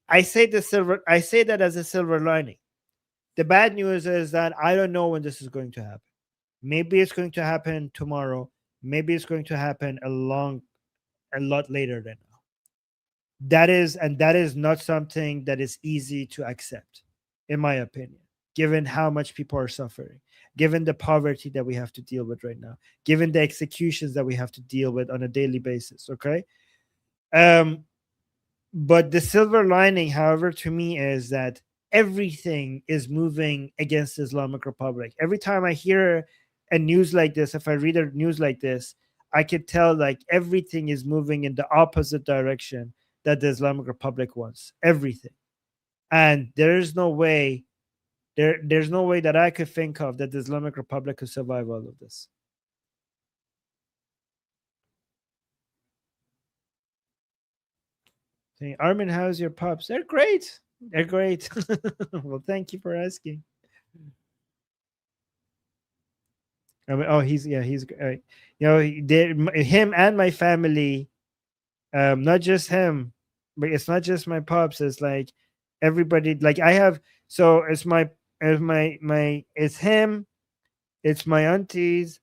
I say that as a silver lining. The bad news is that I don't know when this is going to happen. Maybe it's going to happen tomorrow. Maybe it's going to happen a lot later than now. That is not something that is easy to accept, in my opinion, given how much people are suffering, given the poverty that we have to deal with right now, given the executions that we have to deal with on a daily basis. Okay. But the silver lining, however, to me is that everything is moving against the Islamic Republic. Every time I hear a news like this, if I read a news like this, I could tell like everything is moving in the opposite direction that the Islamic Republic wants. Everything. And there's no way that I could think of that the Islamic Republic could survive all of this. Armin, how's your pups? They're great. They're great. Well, thank you for asking. I mean, he's him and my family. Not just him, but it's not just my pups. It's like everybody. Like I have. So it's it's him. It's my aunties.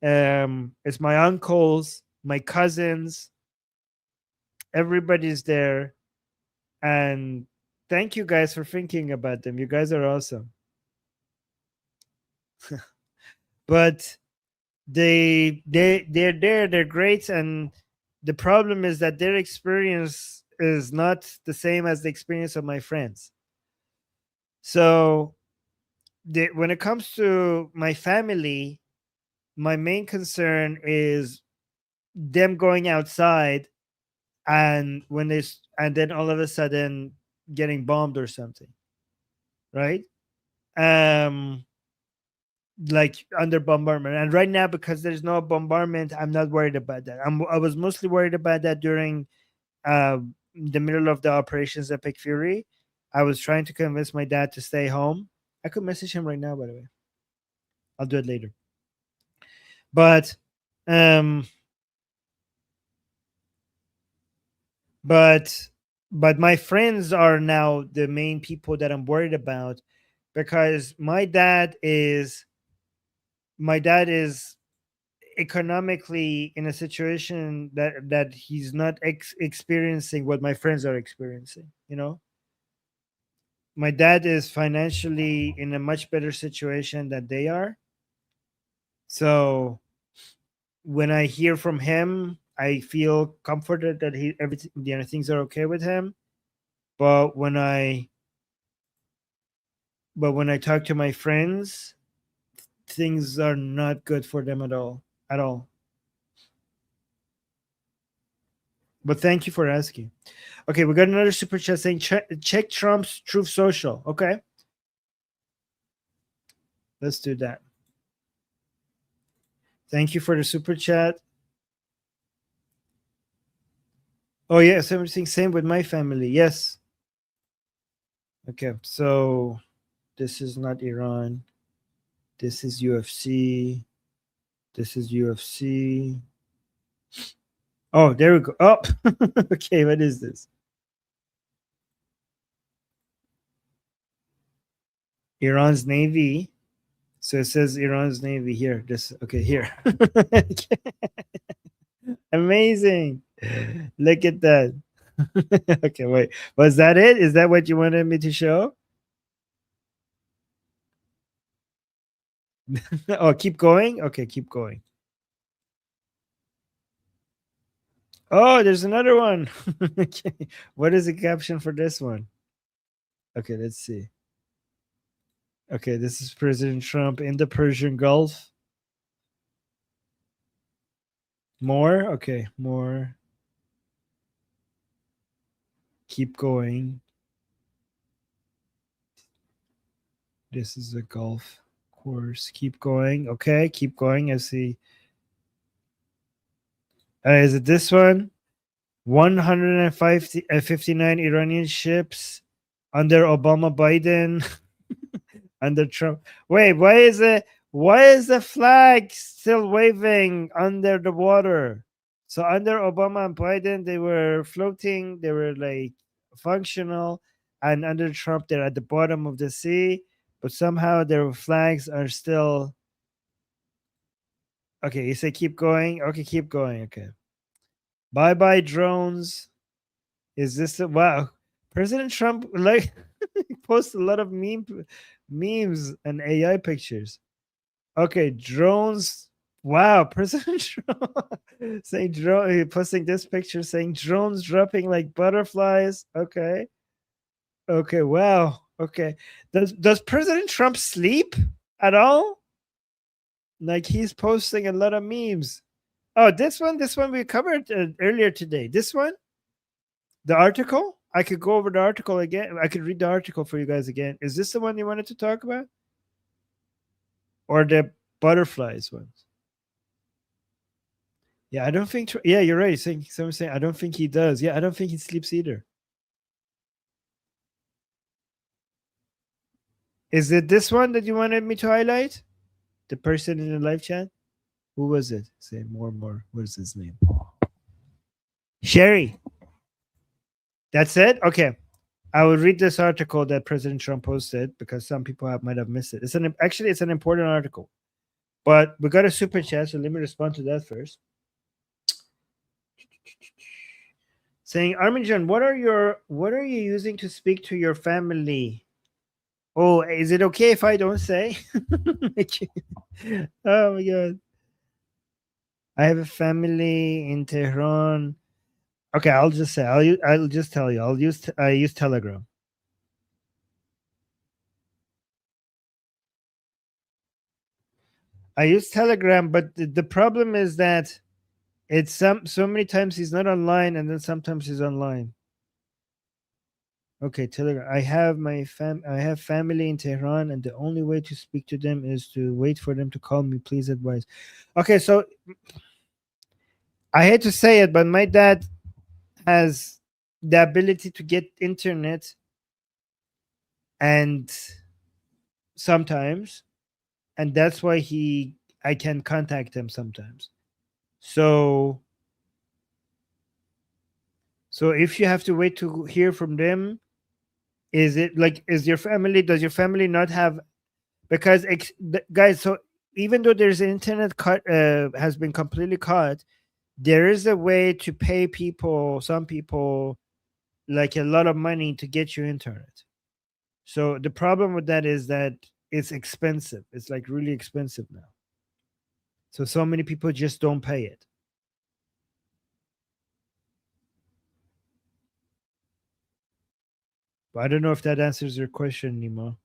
It's my uncles, my cousins. Everybody's there, and thank you guys for thinking about them. You guys are awesome. But they're there, they're great, and the problem is that their experience is not the same as the experience of my friends. So when it comes to my family, my main concern is them going outside and then all of a sudden getting bombed or something, right? Like under bombardment. And right now, because there's no bombardment, I'm not worried about that. I was mostly worried about that during the middle of the operations Epic Fury. I was trying to convince my dad to stay home. I could message him right now, by the way. I'll do it later. But my friends are now the main people that I'm worried about, because my dad is economically in a situation that he's not experiencing what my friends are experiencing. My dad is financially in a much better situation than they are. So when I hear from him, I feel comforted that things are okay with him. But when I talk to my friends, things are not good for them at all. But thank you for asking. Okay, we got another super chat saying check Trump's Truth Social. Okay, let's do that. Thank you for the super chat. Oh yes, everything same with my family. Yes. Okay, so this is not Iran. This is UFC. This is UFC. Oh, there we go. Oh, okay. What is this? Iran's Navy. So it says Iran's Navy here. Here. Amazing. Look at that. Okay, wait. Was that it? Is that what you wanted me to show? Oh, keep going? Okay, keep going. Oh, there's another one. Okay. What is the caption for this one? Okay, let's see. Okay, this is President Trump in the Persian Gulf. More? Okay, more. Keep going. This is a Gulf course. Keep going. Okay, keep going. I see. Is it this one? 159 Iranian ships under Obama, Biden, under Trump. Wait, why is the flag still waving under the water? So under Obama and Biden, they were floating, they were like functional, and under Trump, they're at the bottom of the sea, but somehow their flags are still. Okay, you say keep going. Okay, keep going. Okay. Bye-bye drones. Is this wow? President Trump like posts a lot of memes and AI pictures. Okay, drones. Wow, President Trump saying drone posting this picture saying drones dropping like butterflies. Okay. Okay, wow. Okay. Does President Trump sleep at all? Like he's posting a lot of memes. Oh, this one we covered earlier today. This one, the article. I could go over the article again. I could read the article for you guys again. Is this the one you wanted to talk about, or the butterflies ones? Yeah, I don't think. Yeah, you're right. Someone saying I don't think he does. Yeah, I don't think he sleeps either. Is it this one that you wanted me to highlight? The person in the live chat. Who was it? Say more. What is his name? Sherry. That's it? Okay. I will read this article that President Trump posted because some people might have missed it. It's an important article. But we got a super chat, so let me respond to that first. Saying, Arminjon, what are you using to speak to your family? Oh, is it okay if I don't say? Oh my god. I have a family in Tehran. Okay, I'll just say I'll just tell you. I use Telegram. I use Telegram, but the problem is that it's so many times he's not online, and then sometimes he's online. Okay, Telegram. I have family in Tehran, and the only way to speak to them is to wait for them to call me. Please advise. Okay, so I hate to say it, but my dad has the ability to get internet, and sometimes, and that's why I can contact him sometimes. So if you have to wait to hear from them, does your family not have, because guys, so even though there's an internet cut has been completely cut, there is a way to pay some people like a lot of money to get you internet. So the problem with that is that it's expensive. It's like really expensive now. So many people just don't pay it. But I don't know if that answers your question, Nemo.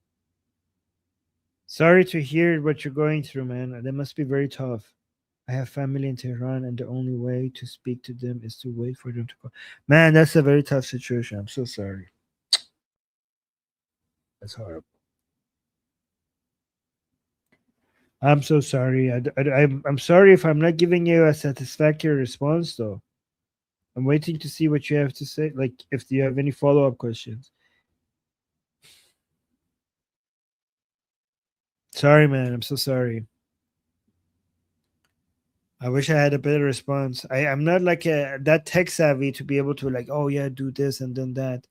Sorry to hear what you're going through, man. That must be very tough. I have family in Tehran, and the only way to speak to them is to wait for them to call. Man, that's a very tough situation. I'm so sorry. That's horrible. I'm so sorry. I'm sorry if I'm not giving you a satisfactory response, though. I'm waiting to see what you have to say. Like, if you have any follow-up questions. Sorry, man. I'm so sorry. I wish I had a better response. I'm not like that tech savvy to be able to like, oh yeah, do this and then that.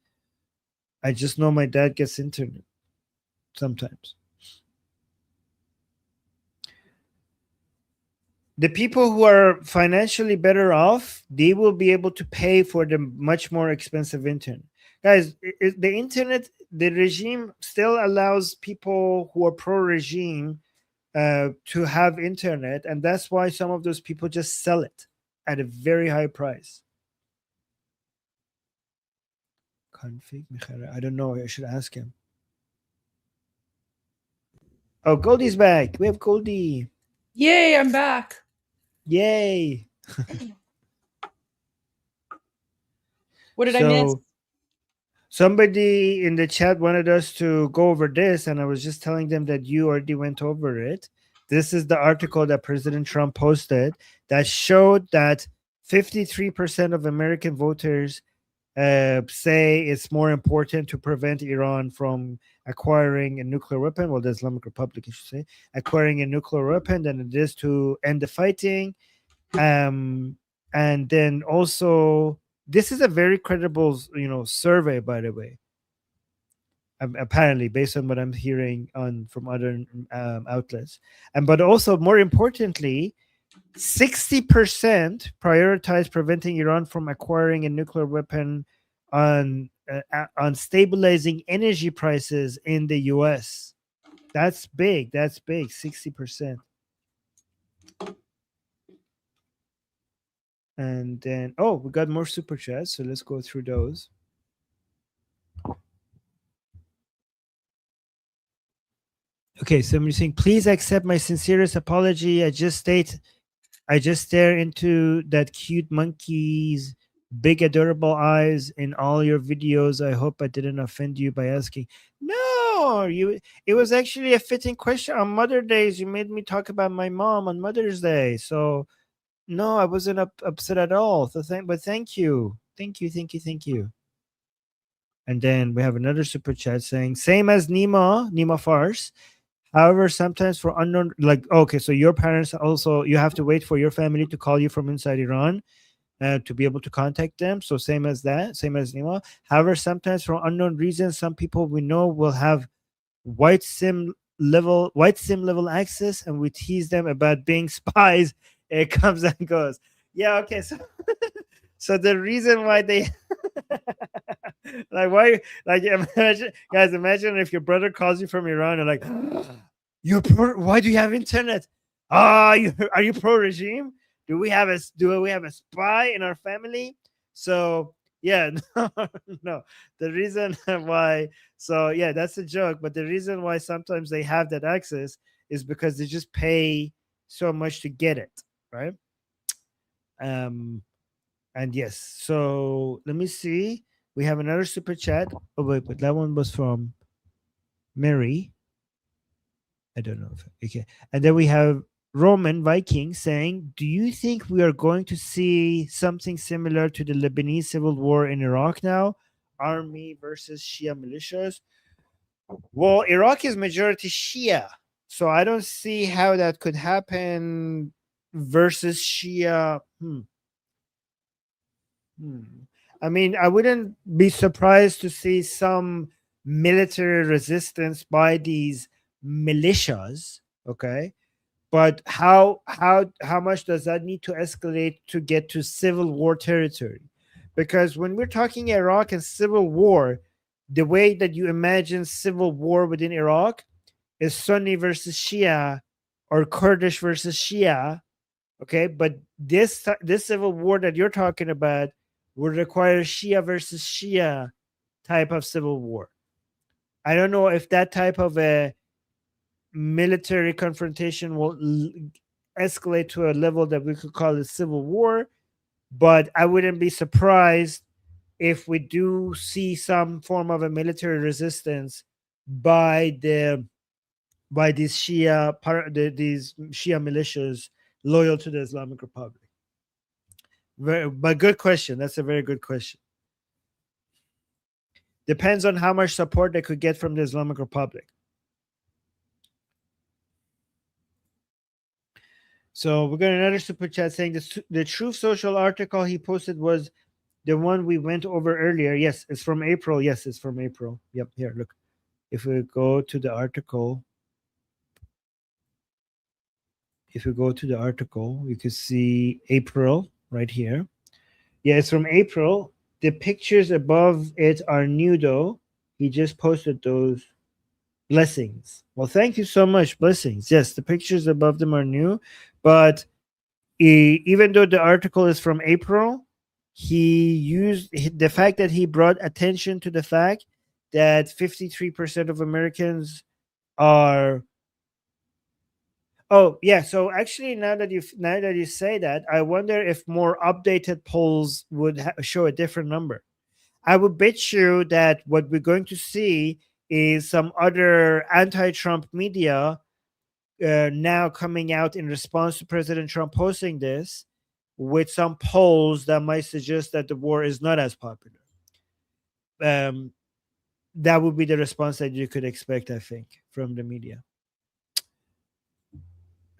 I just know my dad gets internet sometimes. the people who are financially better off, they will be able to pay for the much more expensive internet. Guys, the internet, the regime still allows people who are pro-regime to have internet, and that's why some of those people just sell it at a very high price. Config, I don't know. I should ask him. Oh, Goldie's back. We have Goldie. Yay, I'm back. Yay. What did I miss? Somebody in the chat wanted us to go over this, and I was just telling them that you already went over it. This is the article that President Trump posted that showed that 53% of American voters say it's more important to prevent Iran from acquiring a nuclear weapon. Well, the Islamic Republic, I should say, acquiring a nuclear weapon than it is to end the fighting. And then also, this is a very credible, survey, by the way. Apparently, based on what I'm hearing from other outlets, but also more importantly, 60% prioritize preventing Iran from acquiring a nuclear weapon on stabilizing energy prices in the U.S. That's big. 60%. And then, we got more super chats, so let's go through those. Okay, somebody's saying, please accept my sincerest apology. I just stare into that cute monkey's big adorable eyes in all your videos. I hope I didn't offend you by asking. No, it was actually a fitting question. On Mother's Day, you made me talk about my mom on Mother's Day. So no, I wasn't upset at all. So thank you. Thank you. And then we have another super chat saying, same as Nima Farce. However, sometimes for unknown, so your parents also, you have to wait for your family to call you from inside Iran to be able to contact them. So same as Nima. However, sometimes for unknown reasons, some people we know will have white sim level access, and we tease them about being spies. It comes and goes. Yeah, okay. So, so the reason why they imagine if your brother calls you from Iran and why do you have internet? Are you pro-regime? Do we have a spy in our family? So yeah, no. The reason why, that's a joke, but the reason why sometimes they have that access is because they just pay so much to get it, right? And yes, so let me see. We have another super chat. Oh wait, but that one was from Mary. I don't know. Okay. And then we have Roman Viking saying, do you think we are going to see something similar to the Lebanese civil war in Iraq now? Army versus Shia militias? Well, Iraq is majority Shia. So I don't see how that could happen versus Shia. I mean, I wouldn't be surprised to see some military resistance by these militias, okay? But how much does that need to escalate to get to civil war territory? Because when we're talking Iraq and civil war, the way that you imagine civil war within Iraq is Sunni versus Shia or Kurdish versus Shia, okay? But this civil war that you're talking about would require Shia versus Shia type of civil war. I don't know if that type of a military confrontation will escalate to a level that we could call a civil war, but I wouldn't be surprised if we do see some form of a military resistance by these Shia militias loyal to the Islamic Republic. But good question. That's a very good question. Depends on how much support they could get from the Islamic Republic. So we got another super chat saying the Truth Social article he posted was the one we went over earlier. Yes, it's from April. Yes, it's from April. Yep. Here, look. If we go to the article. if you go to the article, you can see April right here. Yeah, it's from April. The pictures above it are new, though. He just posted those. Blessings. Well, thank you so much. Blessings. Yes, the pictures above them are new, but even though the article is from April, he used the fact that he brought attention to the fact that 53% of Americans are. Oh yeah, so actually now that you say that, I wonder if more updated polls would show a different number. I would bet you that what we're going to see is some other anti-Trump media now coming out in response to President Trump posting this with some polls that might suggest that the war is not as popular. That would be the response that you could expect, I think, from the media.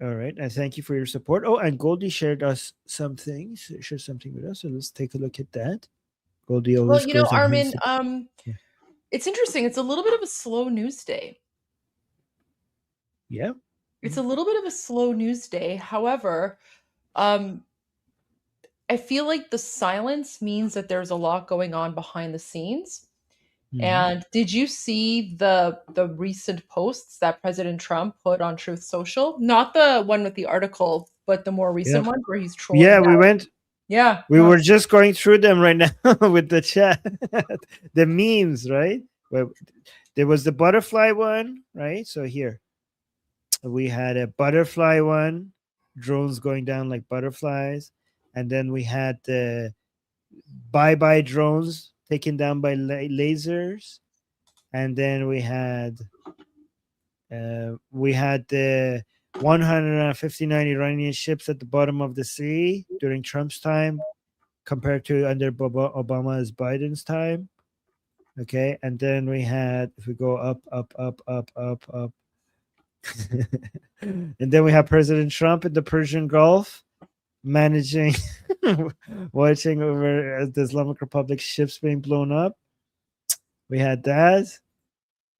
All right, and thank you for your support. Oh, and Goldie shared something with us, so let's take a look at that. Goldie always Well, goes and Armin, yeah. It's interesting. It's a little bit of a slow news day. Yeah. It's a little bit of a slow news day. However, I feel like the silence means that there's a lot going on behind the scenes. Mm-hmm. And did you see the recent posts that President Trump put on Truth Social? Not the one with the article, but the more recent one where he's trolling. Yeah, we went. Yeah. We were just going through them right now with the chat. The memes, right? Well, there was the butterfly one, right? So here we had a butterfly one, drones going down like butterflies. And then we had the bye-bye drones taken down by lasers. And then we had the 159 Iranian ships at the bottom of the sea during Trump's time compared to under Obama's Biden's time. Okay, and then we had, if we go up, and then we have President Trump in the Persian Gulf managing, watching over the Islamic Republic ships being blown up. We had that.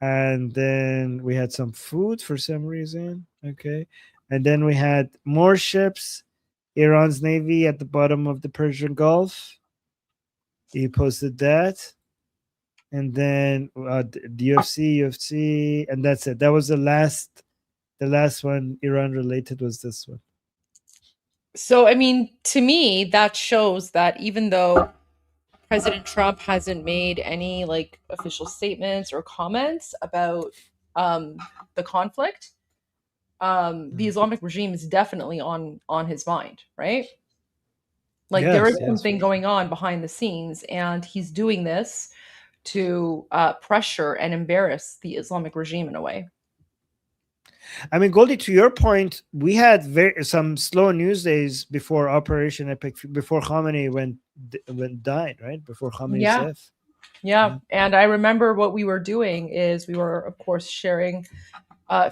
And then we had some food for some reason. Okay. And then we had more ships, Iran's Navy at the bottom of the Persian Gulf. He posted that. And then the UFC, and that's it. That was the last one Iran related was this one. So, I mean, to me, that shows that even though President Trump hasn't made any like official statements or comments about the conflict, the Islamic regime is definitely on his mind, right? Like there is something going on behind the scenes, and he's doing this to pressure and embarrass the Islamic regime in a way. I mean, Goldie, to your point, we had some slow news days before Operation Epic, before Khamenei died, right? Before Khamenei's death. Yeah. And I remember what we were doing is we were, of course, sharing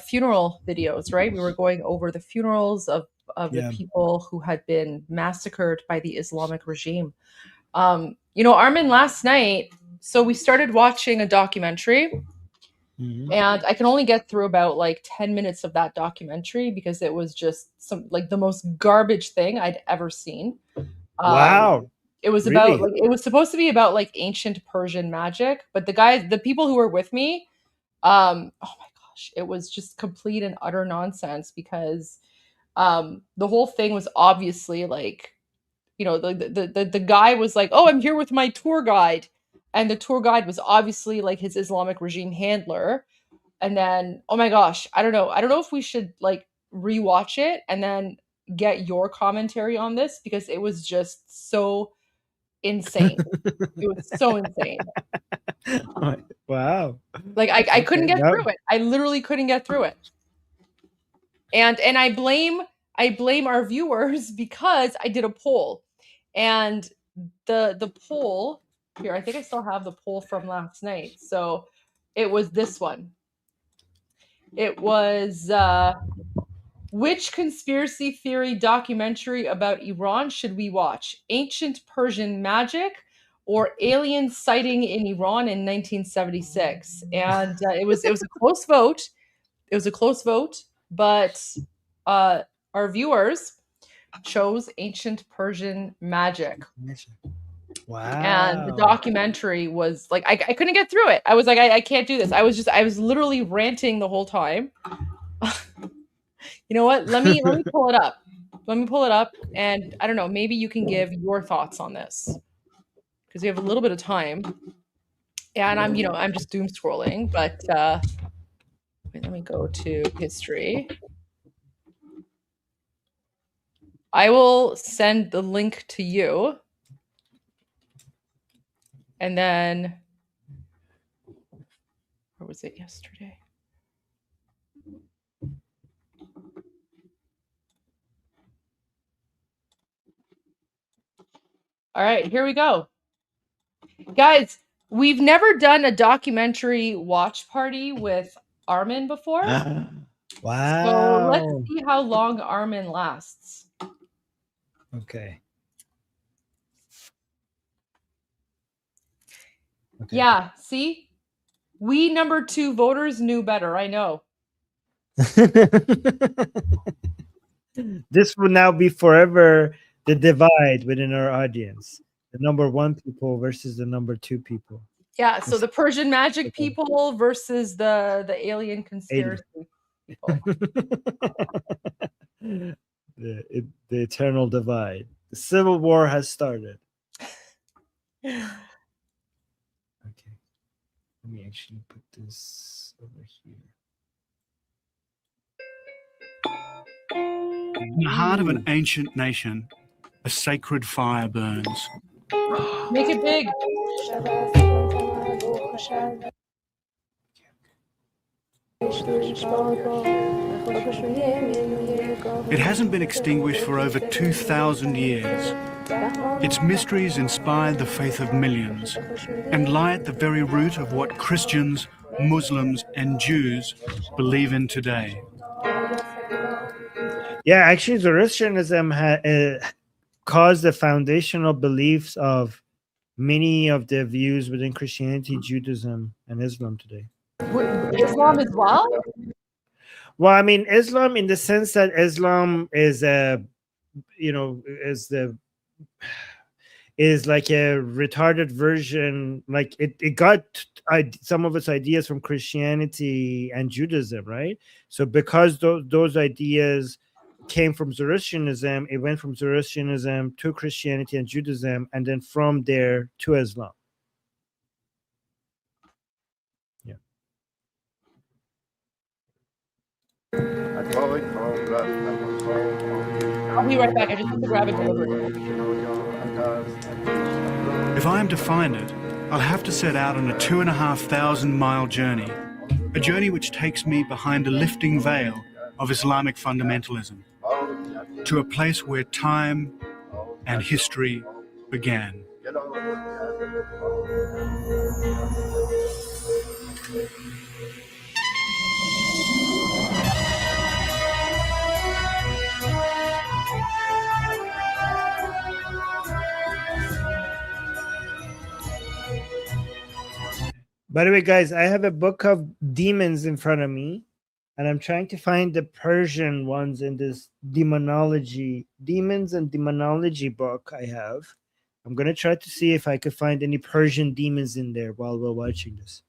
funeral videos, right? We were going over the funerals of the people who had been massacred by the Islamic regime. Armin, last night, so we started watching a documentary. Mm-hmm. And I can only get through about like 10 minutes of that documentary because it was just the most garbage thing I'd ever seen. Wow. It was about it was supposed to be about like ancient Persian magic, but the people who were with me, oh my gosh, it was just complete and utter nonsense because the whole thing was obviously like, the guy was like, oh, I'm here with my tour guide. And the tour guide was obviously like his Islamic regime handler. And then, oh my gosh, I don't know if we should like rewatch it and then get your commentary on this because it was just so insane. It was so insane. Wow. Like I couldn't get through it. I literally couldn't get through it. And I blame our viewers because I did a poll. And the poll here, I think I still have the poll from last night. So it was this one. It was which conspiracy theory documentary about Iran should we watch? Ancient Persian Magic or Alien Sighting in Iran in 1976? And it was a close vote. It was a close vote, but our viewers chose ancient Persian magic. Wow. And the documentary was like, I couldn't get through it. I was like, I can't do this. I was literally ranting the whole time. You know what? Let me pull it up. Let me pull it up. And I don't know, maybe you can give your thoughts on this. Because we have a little bit of time. Yeah, and I'm just doom scrolling, but wait, let me go to history. I will send the link to you. And then, where was it yesterday? All right, here we go. Guys, we've never done a documentary watch party with Armin before. Wow. So let's see how long Armin lasts. Okay. Yeah, see? We number 2 voters knew better, I know. This will now be forever the divide within our audience. The number 1 people versus the number 2 people. Yeah, so the Persian magic people versus the alien conspiracy people. The eternal divide. The civil war has started. Okay. Let me actually put this over here. In the heart of an ancient nation, a sacred fire burns. Make it big. It hasn't been extinguished for over 2,000 years. Its mysteries inspired the faith of millions and lie at the very root of what Christians, Muslims, and Jews believe in today. Yeah, actually, Zoroastrianism caused the foundational beliefs of many of the views within Christianity, Judaism, and Islam today. Islam as well? Well, I mean, Islam in the sense that Islam is is like a retarded version. Like it got some of its ideas from Christianity and Judaism, right? So because those ideas came from Zoroastrianism, it went from Zoroastrianism to Christianity and Judaism, and then from there to Islam. Yeah. I'll be right back. I just have to grab a delivery. If I am to find it, I'll have to set out on a 2,500-mile journey, a journey which takes me behind a lifting veil of Islamic fundamentalism, to a place where time and history began. By the way, guys, I have a book of demons in front of me, and I'm trying to find the Persian ones in this demons and demonology book I have. I'm going to try to see if I could find any Persian demons in there while we're watching this.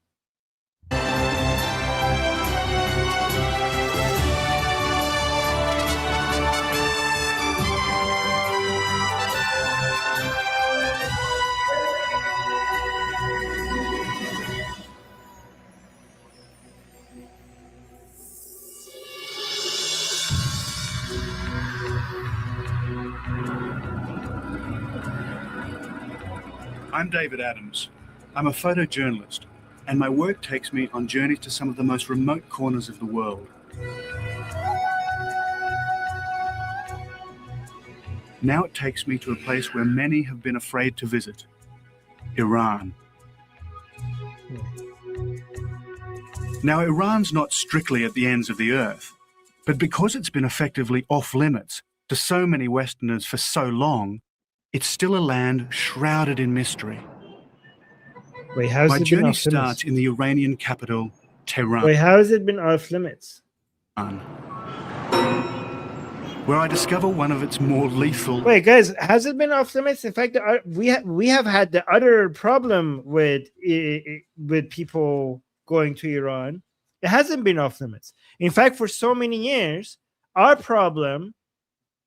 I'm David Adams. I'm a photojournalist, and my work takes me on journeys to some of the most remote corners of the world. Now it takes me to a place where many have been afraid to visit, Iran. Now, Iran's not strictly at the ends of the earth, but because it's been effectively off limits to so many Westerners for so long, it's still a land shrouded in mystery. Wait, how's My it been journey off starts limits? in the Iranian capital, Tehran. Wait, how has it been off limits? where I discover one of its more lethal. Wait, guys, has it been off limits? In fact, we have had the other problem with people going to Iran. It hasn't been off limits. In fact, for so many years, our problem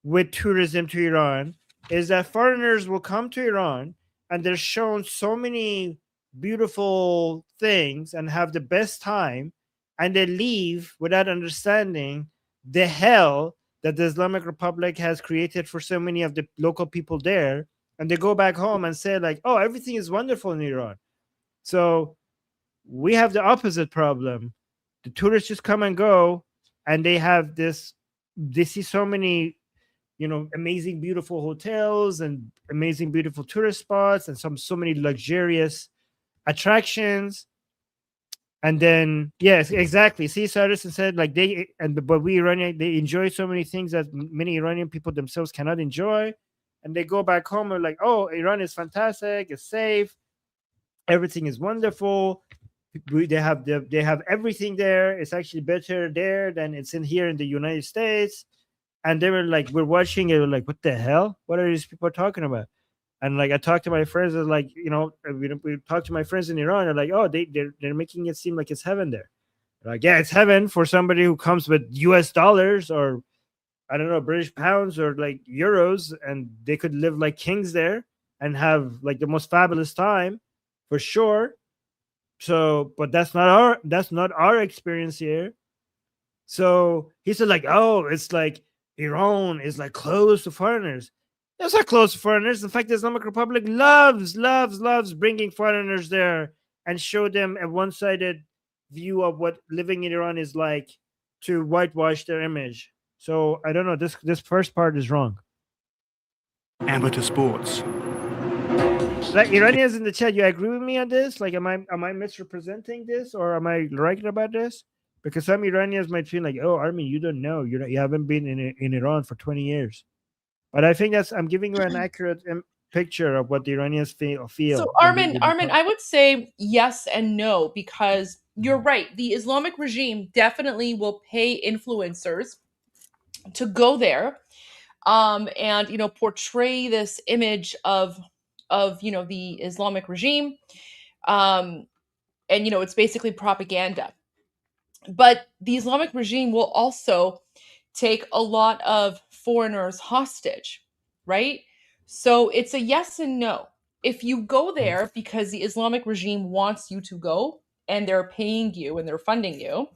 with tourism to Iran is that foreigners will come to Iran and they're shown so many beautiful things and have the best time, and they leave without understanding the hell that the Islamic Republic has created for so many of the local people there, and they go back home and say like, oh, everything is wonderful in Iran. So we have the opposite problem. The tourists just come and go, and they see so many, amazing, beautiful hotels and amazing, beautiful tourist spots and so many luxurious attractions. And then, yes, exactly. See, Cyrus said like but we Iranian, they enjoy so many things that many Iranian people themselves cannot enjoy. And they go back home and like, oh, Iran is fantastic, it's safe, everything is wonderful. They have everything there. It's actually better there than it's in here in the United States. And they were like, we're watching it, we're like, what the hell? What are these people talking about? And like I talked to my friends, like, we talked to my friends in Iran, and like, oh, they're making it seem like it's heaven there. Like, yeah, it's heaven for somebody who comes with US dollars or I don't know, British pounds or like euros, and they could live like kings there and have like the most fabulous time for sure. So, but that's not our experience here. So he said like, oh, it's like Iran is like closed to foreigners. It's not closed to foreigners. In fact, the Islamic Republic loves bringing foreigners there and show them a one-sided view of what living in Iran is like to whitewash their image. So I don't know. This first part is wrong. Amateur sports. Like Iranians in the chat, you agree with me on this? Like, am I misrepresenting this, or am I right about this? Because some Iranians might feel like, oh, Armin, you don't know. You haven't been in Iran for 20 years. But I think I'm giving you an accurate picture of what the Iranians feel. So Armin, I would say yes and no, because you're right. The Islamic regime definitely will pay influencers to go there, and portray this image of the Islamic regime, and it's basically propaganda. But the Islamic regime will also take a lot of foreigners hostage, right? So it's a yes and no. If you go there because the Islamic regime wants you to go and they're paying you and they're funding you,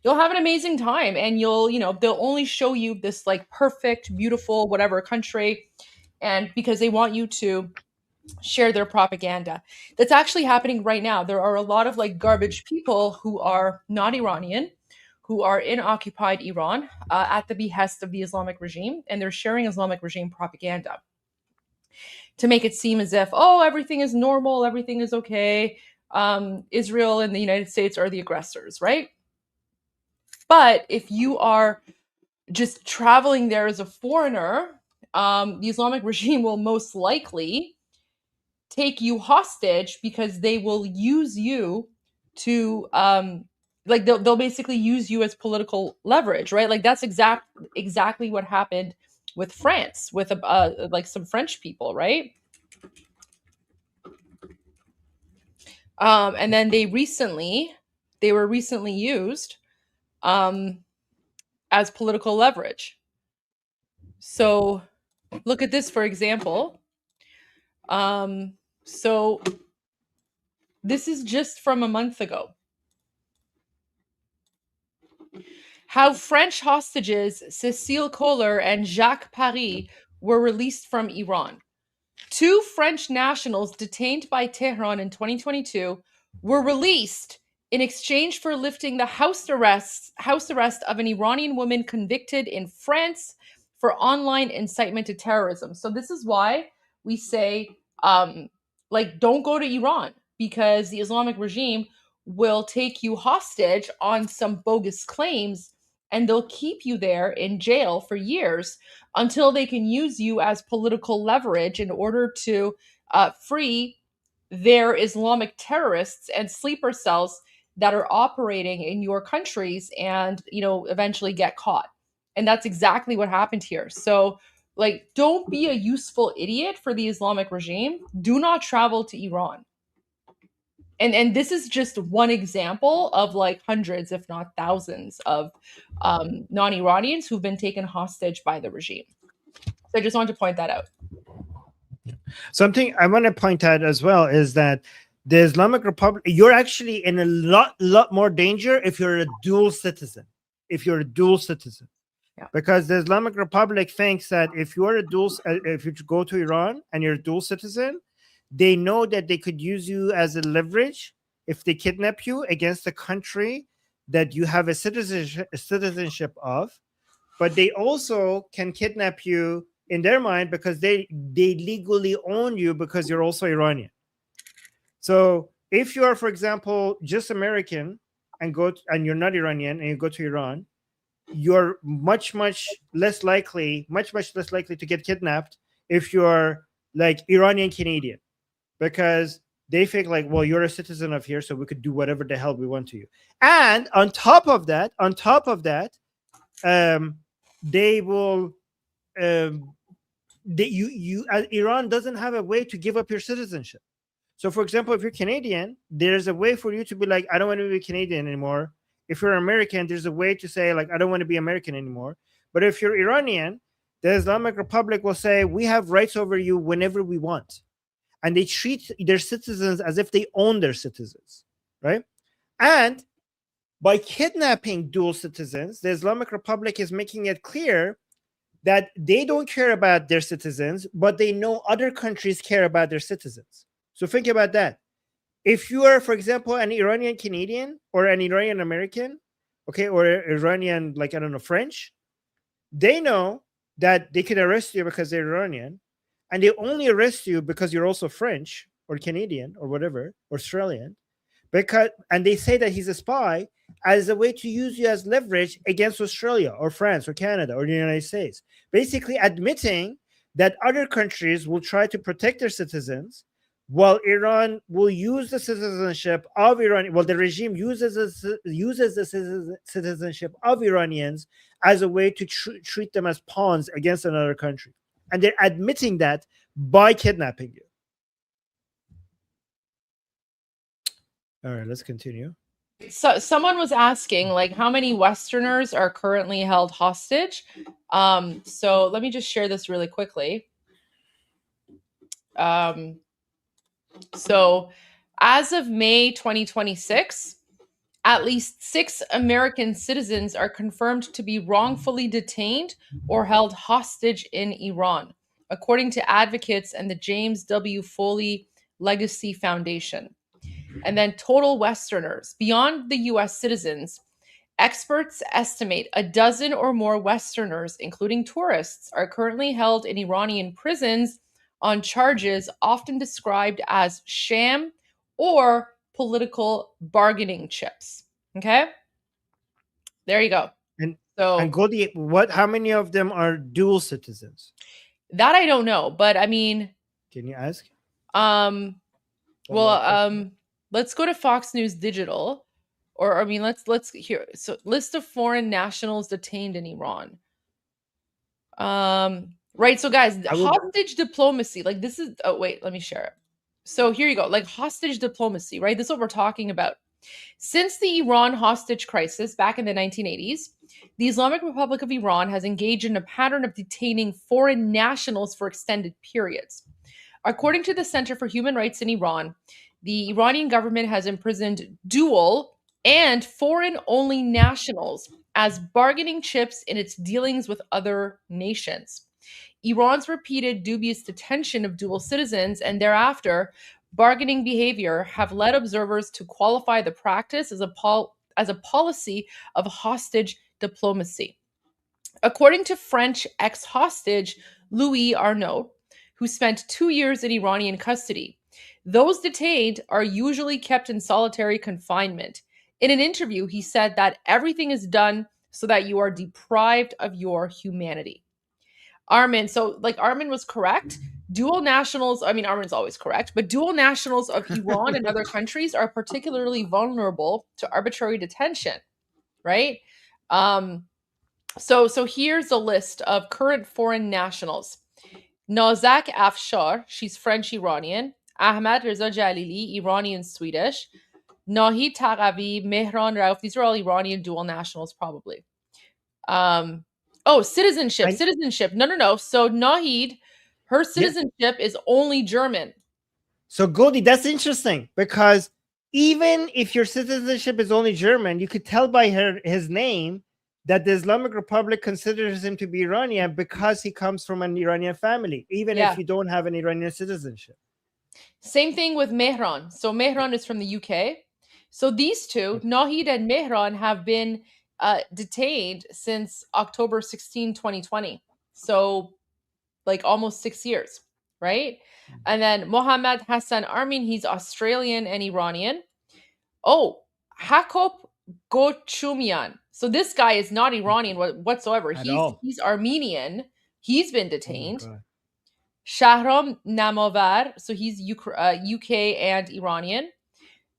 you'll have an amazing time, and they'll only show you this like perfect, beautiful, whatever country, and because they want you to share their propaganda. That's actually happening right now. There are a lot of like garbage people who are not Iranian, who are in occupied Iran at the behest of the Islamic regime, and they're sharing Islamic regime propaganda to make it seem as if, oh, everything is normal, everything is okay. Israel and the United States are the aggressors, right? But if you are just traveling there as a foreigner, the Islamic regime will most likely take you hostage because they will use you to like they'll basically use you as political leverage, right? Like that's exactly what happened with France with like some French people, right? And then they were recently used as political leverage. So look at this, for example. So this is just from a month ago. How French hostages Cécile Kohler and Jacques Paris were released from Iran. 2 French nationals detained by Tehran in 2022 were released in exchange for lifting the house arrest of an Iranian woman convicted in France for online incitement to terrorism. So this is why we say, don't go to Iran, because the Islamic regime will take you hostage on some bogus claims, and they'll keep you there in jail for years until they can use you as political leverage in order to free their Islamic terrorists and sleeper cells that are operating in your countries and, eventually get caught And that's exactly what happened here. So, like, don't be a useful idiot for the Islamic regime. Do not travel to Iran. And this is just one example of like hundreds, if not thousands, of non-Iranians who've been taken hostage by the regime. So I just wanted to point that out. Something I want to point out as well is that the Islamic Republic, you're actually in a lot more danger if you're a dual citizen. If you're a dual citizen, because the Islamic Republic thinks that if you go to Iran and you're a dual citizen, they know that they could use you as a leverage if they kidnap you against the country that you have a citizenship of. But they also can kidnap you in their mind because they legally own you because you're also Iranian. So if you are, for example, just American and you're not Iranian and you go to Iran, you're much less likely to get kidnapped if you're like Iranian Canadian, because they think like, well, you're a citizen of here, so we could do whatever the hell we want to you. And on top of that, they will Iran doesn't have a way to give up your citizenship. So for example, if you're Canadian, there's a way for you to be like, I don't want to be Canadian anymore. If you're American, there's a way to say like, I don't want to be American anymore. But if you're Iranian, the Islamic Republic will say, we have rights over you whenever we want. And they treat their citizens as if they own their citizens, right? And by kidnapping dual citizens, the Islamic Republic is making it clear that they don't care about their citizens, but they know other countries care about their citizens. So think about that. If you are, for example, an Iranian Canadian or an Iranian American, okay, or Iranian, like, I don't know, French, they know that they can arrest you because they're Iranian, and they only arrest you because you're also French or Canadian or whatever, or Australian, and they say that he's a spy as a way to use you as leverage against Australia or France or Canada or the United States, basically admitting that other countries will try to protect their citizens, while Iran will use the citizenship of Iran. Well, the regime uses the citizenship of Iranians as a way to treat them as pawns against another country. And they're admitting that by kidnapping you. All right, let's continue. So someone was asking, like, how many Westerners are currently held hostage? So let me just share this really quickly. So as of May 2026, at least 6 American citizens are confirmed to be wrongfully detained or held hostage in Iran, according to advocates and the James W. Foley Legacy Foundation. And then total Westerners, beyond the US citizens, experts estimate a dozen or more Westerners, including tourists, are currently held in Iranian prisons on charges often described as sham or political bargaining chips. Okay? There you go. And so, how many of them are dual citizens? That I don't know, but I mean, can you ask? Let's go to Fox News Digital, or I mean, let's hear. So, list of foreign nationals detained in Iran. Right. So, guys, hostage diplomacy. Like, this is. Oh, wait. Let me share it. So here you go. Like, hostage diplomacy. Right. This is what we're talking about. Since the Iran hostage crisis back in the 1980s, the Islamic Republic of Iran has engaged in a pattern of detaining foreign nationals for extended periods. According to the Center for Human Rights in Iran, the Iranian government has imprisoned dual and foreign-only nationals as bargaining chips in its dealings with other nations. Iran's repeated dubious detention of dual citizens and thereafter bargaining behavior have led observers to qualify the practice as a policy of hostage diplomacy. According to French ex-hostage Louis Arnault, who spent 2 years in Iranian custody, those detained are usually kept in solitary confinement. In an interview, he said that everything is done so that you are deprived of your humanity. Armin, so like Armin was correct. Dual nationals, I mean, Armin's always correct, but dual nationals of Iran and other countries are particularly vulnerable to arbitrary detention, right? So here's a list of current foreign nationals. Nazak Afshar, she's French Iranian. Ahmad Reza Jalili, Iranian Swedish. Nahid Taghavi, Mehran Rauf. These are all Iranian dual nationals, probably. Citizenship. No. So Nahid, her citizenship is only German. So Goldie, that's interesting because even if your citizenship is only German, you could tell by his name that the Islamic Republic considers him to be Iranian because he comes from an Iranian family, even if you don't have an Iranian citizenship. Same thing with Mehran. So Mehran is from the UK. So these two, Nahid and Mehran, have been detained since October 16, 2020. So like almost 6 years, right? And then Mohammad Hassan Armin, he's Australian and Iranian. Oh, Hakop Gochumian. So this guy is not Iranian whatsoever. He's Armenian. He's been detained. Shahram Namovar, so he's UK and Iranian.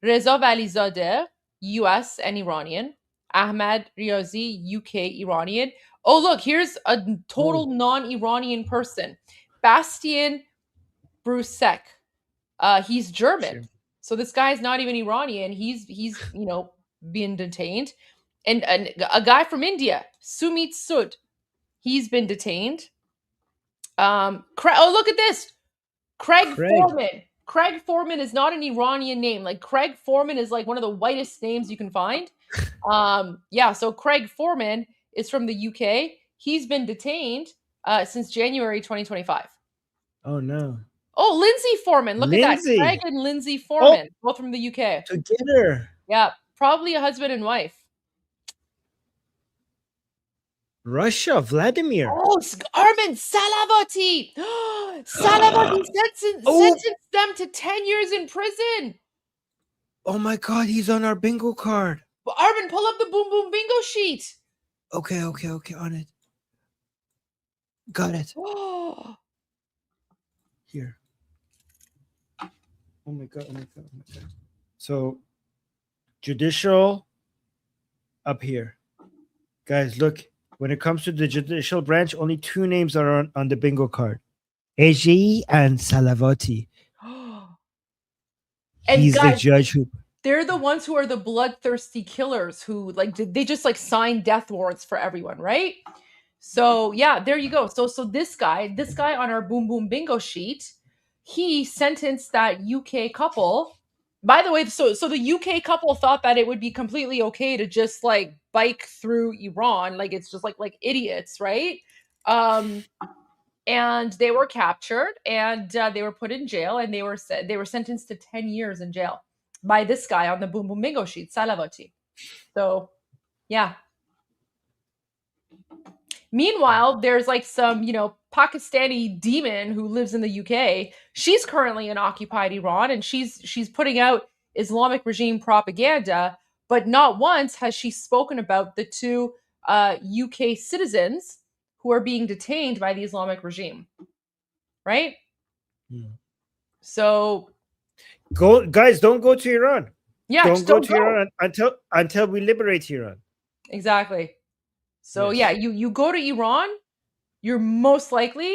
Reza Valizadeh, US and Iranian. Ahmad Riazi, UK, Iranian. Oh, look, here's a total non-Iranian person. Bastian Brusek. He's German. So this guy is not even Iranian. He's being detained. And a guy from India, Sumit Sood. He's been detained. Look at this. Craig Foreman. Craig Foreman is not an Iranian name. Like Craig Foreman is like one of the whitest names you can find. So Craig Foreman is from the UK. He's been detained since January 2025. Oh no. Oh, Lindsay Foreman. Look at that. Craig and Lindsay Foreman, both from the UK. Together. Yeah, probably a husband and wife. Russia, Vladimir. Oh, Armin Salavati. Salavati sentenced them to 10 years in prison. Oh my God, he's on our bingo card. Well, Armin, pull up the Boom Boom Bingo sheet. Okay, on it. Got it. Here. Oh my God. So, judicial up here. Guys, look. When it comes to the judicial branch, only 2 names are on the bingo card. Eji and Salavati. And he's guys, the judge who... They're the ones who are the bloodthirsty killers who, like, they just, like, sign death warrants for everyone, right? So, yeah, there you go. So this guy on our Boom Boom Bingo sheet, he sentenced that UK couple. By the way, so the UK couple thought that it would be completely okay to just like bike through Iran, like it's just like idiots, right? And they were captured and they were put in jail and they were sentenced to 10 years in jail by this guy on the Boom Boom Bingo sheet, Salavati. So, yeah. Meanwhile, there's like some, Pakistani demon who lives in the UK. She's currently in occupied Iran and she's putting out Islamic regime propaganda, but not once has she spoken about the 2 UK citizens who are being detained by the Islamic regime. Right? Yeah. So guys, don't go to Iran. Yeah, don't go to Iran until we liberate Iran. Exactly. So yeah, you go to Iran, you're most likely,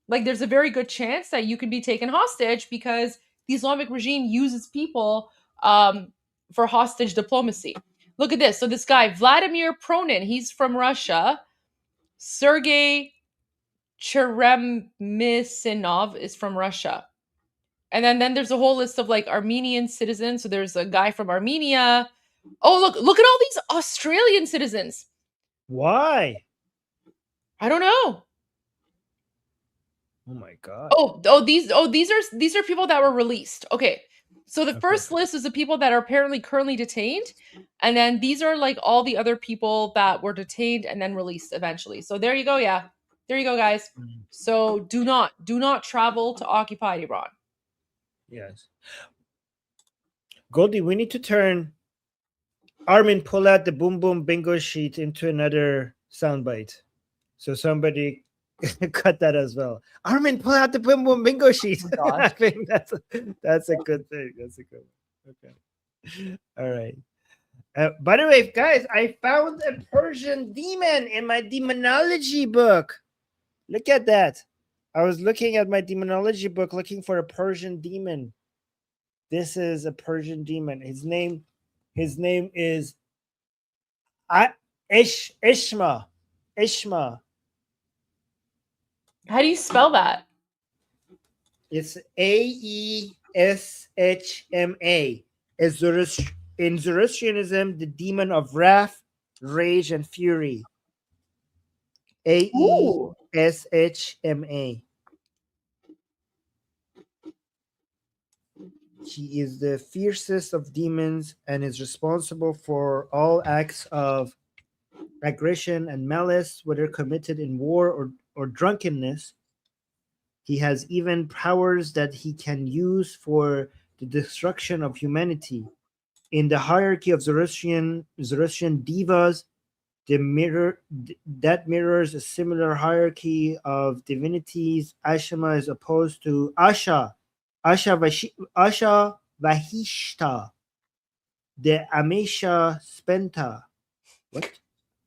like there's a very good chance that you can be taken hostage because the Islamic regime uses people for hostage diplomacy. Look at this. So this guy, Vladimir Pronin, he's from Russia. Sergei Cheremisinov is from Russia. And then there's a whole list of like Armenian citizens. So there's a guy from Armenia. Oh, look at all these Australian citizens. Why? I don't know. Oh my God. These are people that were released. Okay. So the first list is the people that are apparently currently detained. And then these are like all the other people that were detained and then released eventually. So there you go. Yeah. There you go, guys. So do not travel to occupied Iran. Yes. Goldie, we need to turn Armin, pull out the Boom Boom Bingo sheet into another soundbite. So somebody cut that as well. Armin, pull out the Boom Boom Bingo sheet. Oh, I think that's a good thing. That's a good one. Okay. All right. By the way, guys, I found a Persian demon in my demonology book. Look at that. I was looking at my demonology book looking for a Persian demon. This is a Persian demon. His name is Ishma. Ishma. How do you spell that? It's Aeshma. In Zoroastrianism, the demon of wrath, rage, and fury. Aeshma. He is the fiercest of demons and is responsible for all acts of aggression and malice, whether committed in war or drunkenness. He has even powers that he can use for the destruction of humanity. In the hierarchy of Zoroastrian divas, that mirrors a similar hierarchy of divinities. Ashama is opposed to Asha Vahishta, the Amesha Spenta. What?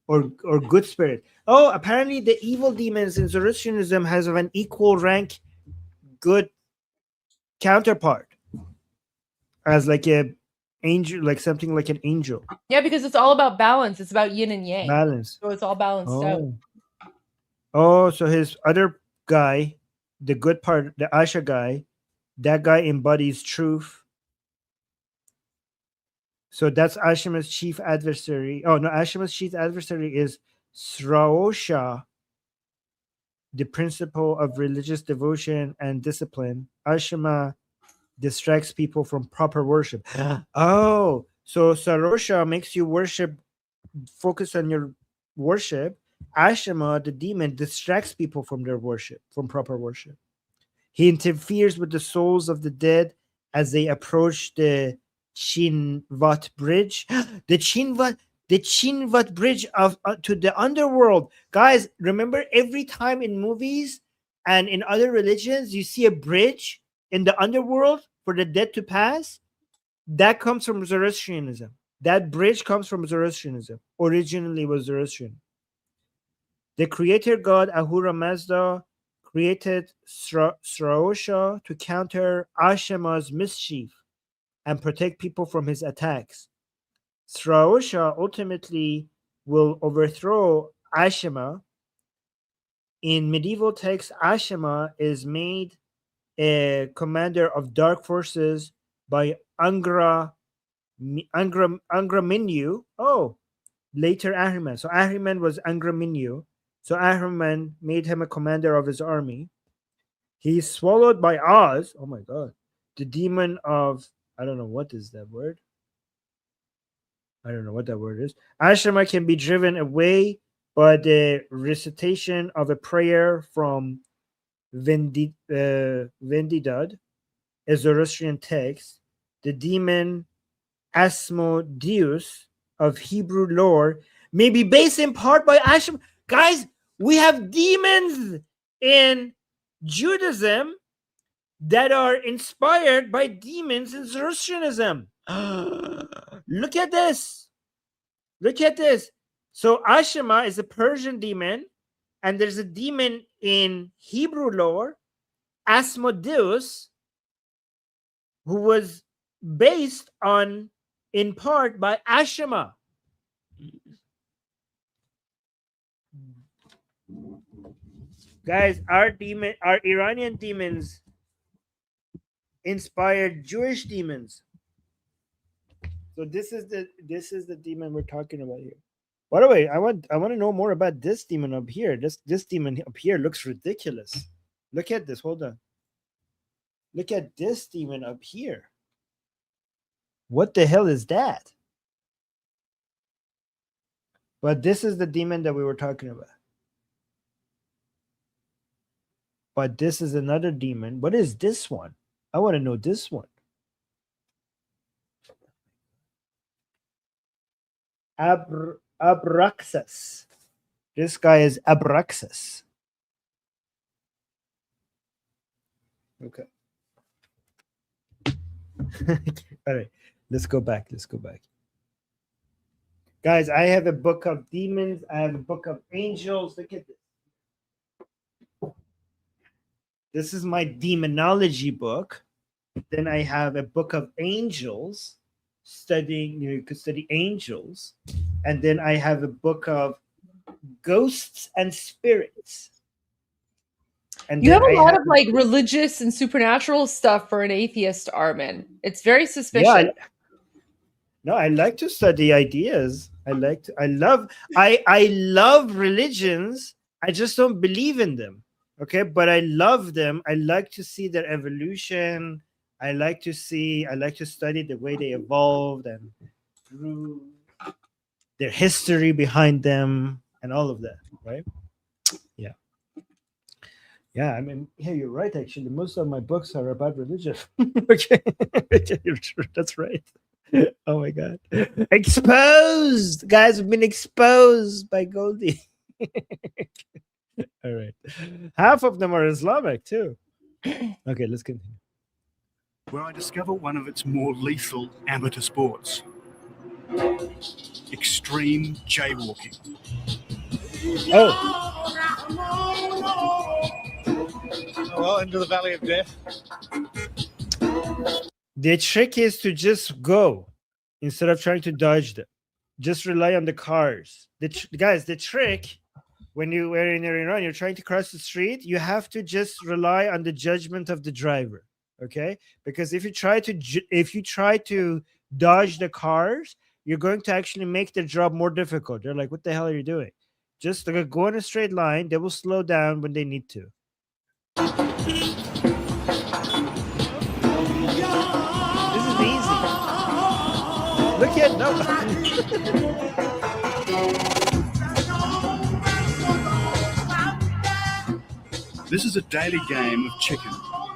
Or good spirit. Oh, apparently the evil demons in Zoroastrianism has an equal rank good counterpart as like a angel, like something like an angel. Yeah, because it's all about balance. It's about yin and yang. Balance. So it's all balanced out. Oh, so his other guy, the good part, the Asha guy, that guy embodies truth. So that's Ashama's chief adversary. Oh no, Ashama's chief adversary is Sraosha, the principle of religious devotion and discipline. Ashama distracts people from proper worship. Oh, so Sarosha makes you worship, focus on your worship. Ashama, the demon, distracts people from their worship, from proper worship. He interferes with the souls of the dead as they approach the Chinvat bridge. The Chinvat bridge of to the underworld. Guys, remember every time in movies and in other religions you see a bridge in the underworld for the dead to pass? That comes from Zoroastrianism. That bridge comes from Zoroastrianism. Originally was Zoroastrian. The creator god Ahura Mazda created Sraosha to counter Ashama's mischief and protect people from his attacks. Sraosha ultimately will overthrow Ashama. In medieval texts, Ashama is made a commander of dark forces by Angra Minyu. Oh, later Ahriman. So Ahriman was Angra Minyu. So Ahriman made him a commander of his army. He's swallowed by Oz. Oh my god. The demon of, I don't know what is that word. I don't know what that word is. Ashama can be driven away by the recitation of a prayer from Vendidad, a Zoroastrian text. The demon Asmodeus of Hebrew lore may be based in part by Ashama. Guys, we have demons in Judaism that are inspired by demons in Zoroastrianism. Look at this. Look at this. So Ashama is a Persian demon, and there's a demon in Hebrew lore, Asmodeus, who was based on, in part, by Ashama. Guys, our Iranian demons inspired Jewish demons. So this is the demon we're talking about here. By the way, I want to know more about this demon up here. This demon up here looks ridiculous. Look at this. Hold on. Look at this demon up here. What the hell is that? But this is the demon that we were talking about. But this is another demon. What is this one? I want to know this one. Abraxas. This guy is Abraxas. Okay. All right. Let's go back. Guys, I have a book of demons. I have a book of angels. Look at this. This is my demonology book. Then I have a book of angels, studying, you could study angels. And then I have a book of ghosts and spirits. And You then have a I lot have of like religious and supernatural stuff for an atheist, Armin. It's very suspicious. Yeah, I like to study ideas. I love religions. I just don't believe in them. Okay, but I love them. I like to see their evolution. I like to study the way they evolved and through their history behind them and all of that, right? Yeah. Yeah, I mean, yeah, you're right, actually. Most of my books are about religion. Okay. You're true. That's right. Oh my God. Exposed! Guys have been exposed by Goldie. All right. Half of them are Islamic too. Okay, let's continue. Where I discover one of its more lethal amateur sports. Extreme jaywalking. Well, into the valley of death. The trick is to just go instead of trying to dodge them. Just rely on the cars. Guys, the trick when you were in Iran, you're trying to cross the street, you have to just rely on the judgment of the driver. Okay, because if you try to dodge the cars, you're going to actually make their job more difficult. They're like, what the hell are you doing? Just go in a straight line. They will slow down when they need to. This is easy. Look at This is a daily game of chicken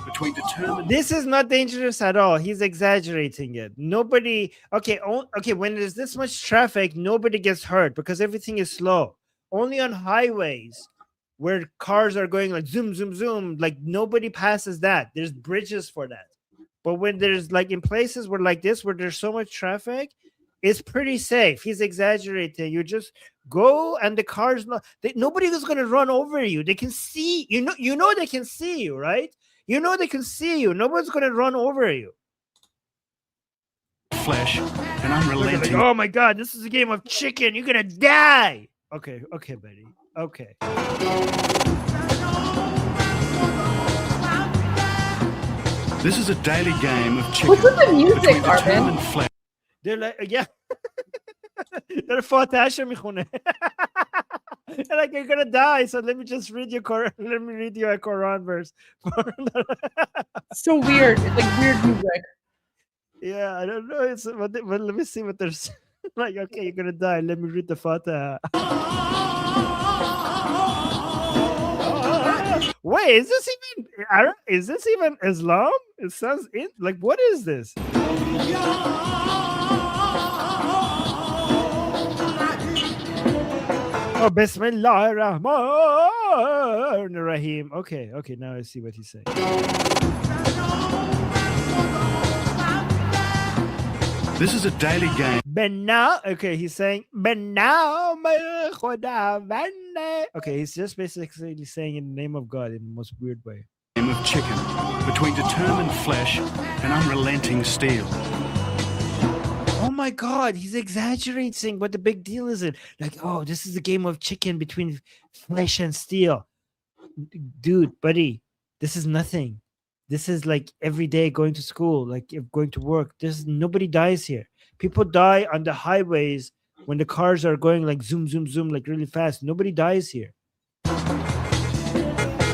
between determined. This is not dangerous at all. He's exaggerating it. Nobody. Okay. When there's this much traffic, nobody gets hurt because everything is slow. Only on highways where cars are going like zoom, zoom, zoom, like nobody passes that. There's bridges for that. But when there's like in places where like this, where there's so much traffic, it's pretty safe. He's exaggerating. You just go and the cars, nobody is going to run over you. They can see, you know they can see you, right? You know they can see you. Nobody's going to run over you. Flesh and unrelenting. Like, oh my God, this is a game of chicken. You're going to die. Okay, buddy. Okay. This is a daily game of chicken. What's with the music, Armin? They're like, yeah. They're Fatash میخونه. Like, you're gonna die, so let me just read you a Quran verse. So weird. It's like weird music. Yeah, I don't know. But let me see what there's like. Okay, you're gonna die. Let me read the Fatiha. Wait, is this even Islam? It sounds like, what is this? Oh, Bismillah Rahman Rahim. Okay, now I see what he's saying. This is a daily game. Okay, he's saying okay, he's just basically saying in the name of God in the most weird way. Game of chicken between determined flesh and unrelenting steel. Oh my God, he's exaggerating. What the big deal is it? Like, oh, this is a game of chicken between flesh and steel. Dude, buddy, this is nothing. This is like every day going to school, like going to work. Nobody dies here. People die on the highways when the cars are going like zoom, zoom, zoom, like really fast. Nobody dies here.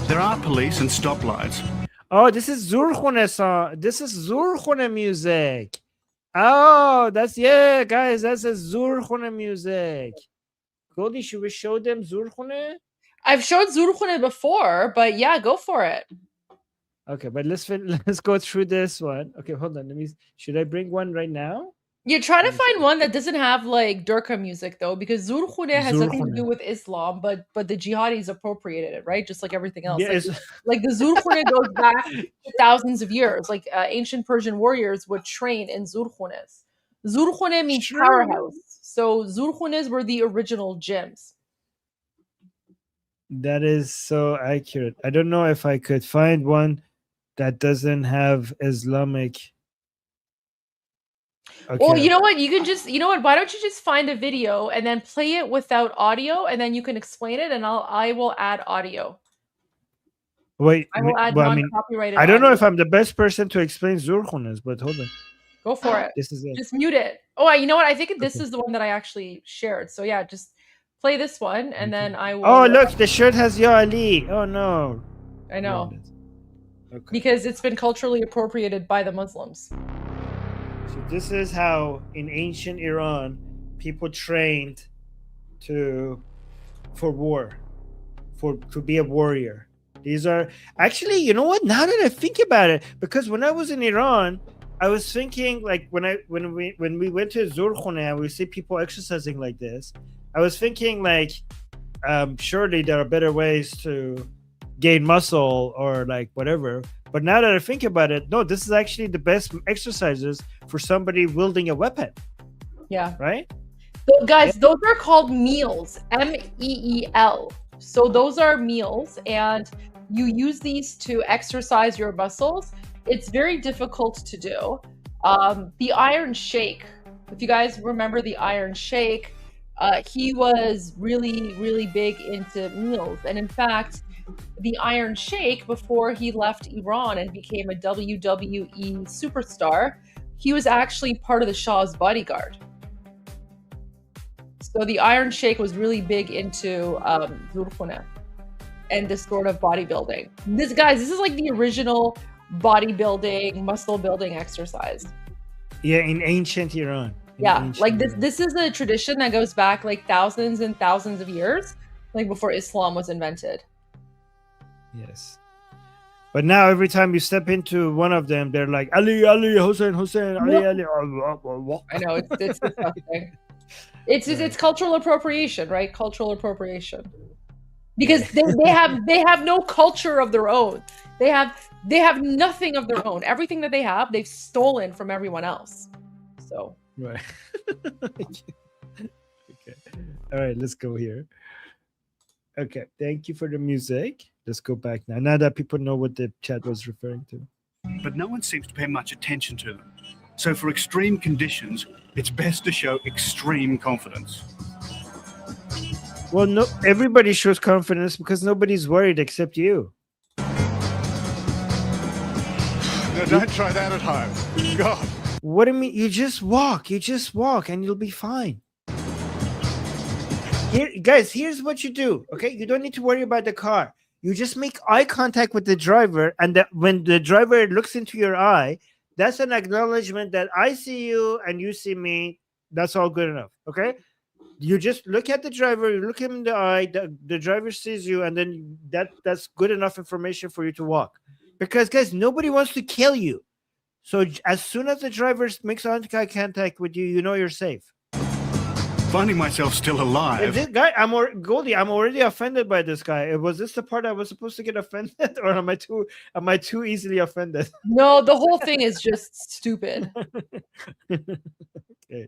There are police and stoplights. Oh, this is Zurkhune song. This is Zurkhune music. Oh, guys, that's a Zurkhune music. Goldie, should we show them Zurkhune? I've showed Zurkhune before, but yeah, go for it. Okay, but let's go through this one. Okay, hold on. Should I bring one right now? You try to find one that doesn't have like Durka music though, because Zurkhune has nothing to do with Islam, but the jihadis appropriated it, right? Just like everything else. Yes. Like the Zurkhune goes back to thousands of years. Like ancient Persian warriors would train in Zurkhunes. Zurkhune means powerhouse. So Zurkhunes were the original gyms. That is so accurate. I don't know if I could find one that doesn't have Islamic. Okay. Well, you know what? You know what? Why don't you just find a video and then play it without audio, and then you can explain it, and I will add audio. Wait, I will add well, I mean, non-copyrighted I don't know audio. if I'm the best person to explain Zurkhunes, but hold on. Go for it. This is it. Just mute it. Oh, you know what? I think this is the one that I actually shared. So yeah, just play this one, and then I will. Oh, look, the shirt has Ya Ali. Oh no. I know. Okay. Because it's been culturally appropriated by the Muslims. So this is how in ancient Iran people trained for war, to be a warrior. These are actually, you know what? Now that I think about it, because when I was in Iran, I was thinking like when we went to Zurkhune and we see people exercising like this, I was thinking like surely there are better ways to gain muscle or like whatever. But now that I think about it, no, this is actually the best exercises for somebody wielding a weapon. Yeah. Right? So guys, those are called meals. MEEL. So those are meals, and you use these to exercise your muscles. It's very difficult to do. The Iron Sheikh, if you guys remember the Iron Sheikh, he was really, really big into meals. And in fact, the Iron Sheikh, before he left Iran and became a WWE superstar, he was actually part of the Shah's bodyguard. So the Iron Sheikh was really big into Zurkhune and this sort of bodybuilding. This is like the original bodybuilding, muscle building exercise. Yeah, in ancient Iran. This is a tradition that goes back like thousands and thousands of years, like before Islam was invented. Yes. But now every time you step into one of them, they're like Ali, Ali, Hussein, Hussein, Ali, Ali. I know, it's disgusting. It's cultural appropriation, right? Cultural appropriation. Because they have no culture of their own. They have nothing of their own. Everything that they have, they've stolen from everyone else. So right. Okay. All right, let's go here. Okay, thank you for the music. Let's go back now. Now that people know what the chat was referring to. But no one seems to pay much attention to them. So for extreme conditions, it's best to show extreme confidence. Well, no, everybody shows confidence because nobody's worried except you. No, don't try that at home. God. What do you mean? You just walk and you'll be fine. Here, guys, here's what you do, okay? You don't need to worry about the car. You just make eye contact with the driver, and when the driver looks into your eye, that's an acknowledgement that I see you and you see me. That's all good enough, okay? You just look at the driver, you look him in the eye, the driver sees you, and then that's good enough information for you to walk. Because, guys, nobody wants to kill you. So as soon as the driver makes eye contact with you, you know you're safe. Finding myself still alive. This guy, Goldie, I'm already offended by this guy. Was this the part I was supposed to get offended, or am I too easily offended? No, the whole thing is just stupid. Okay.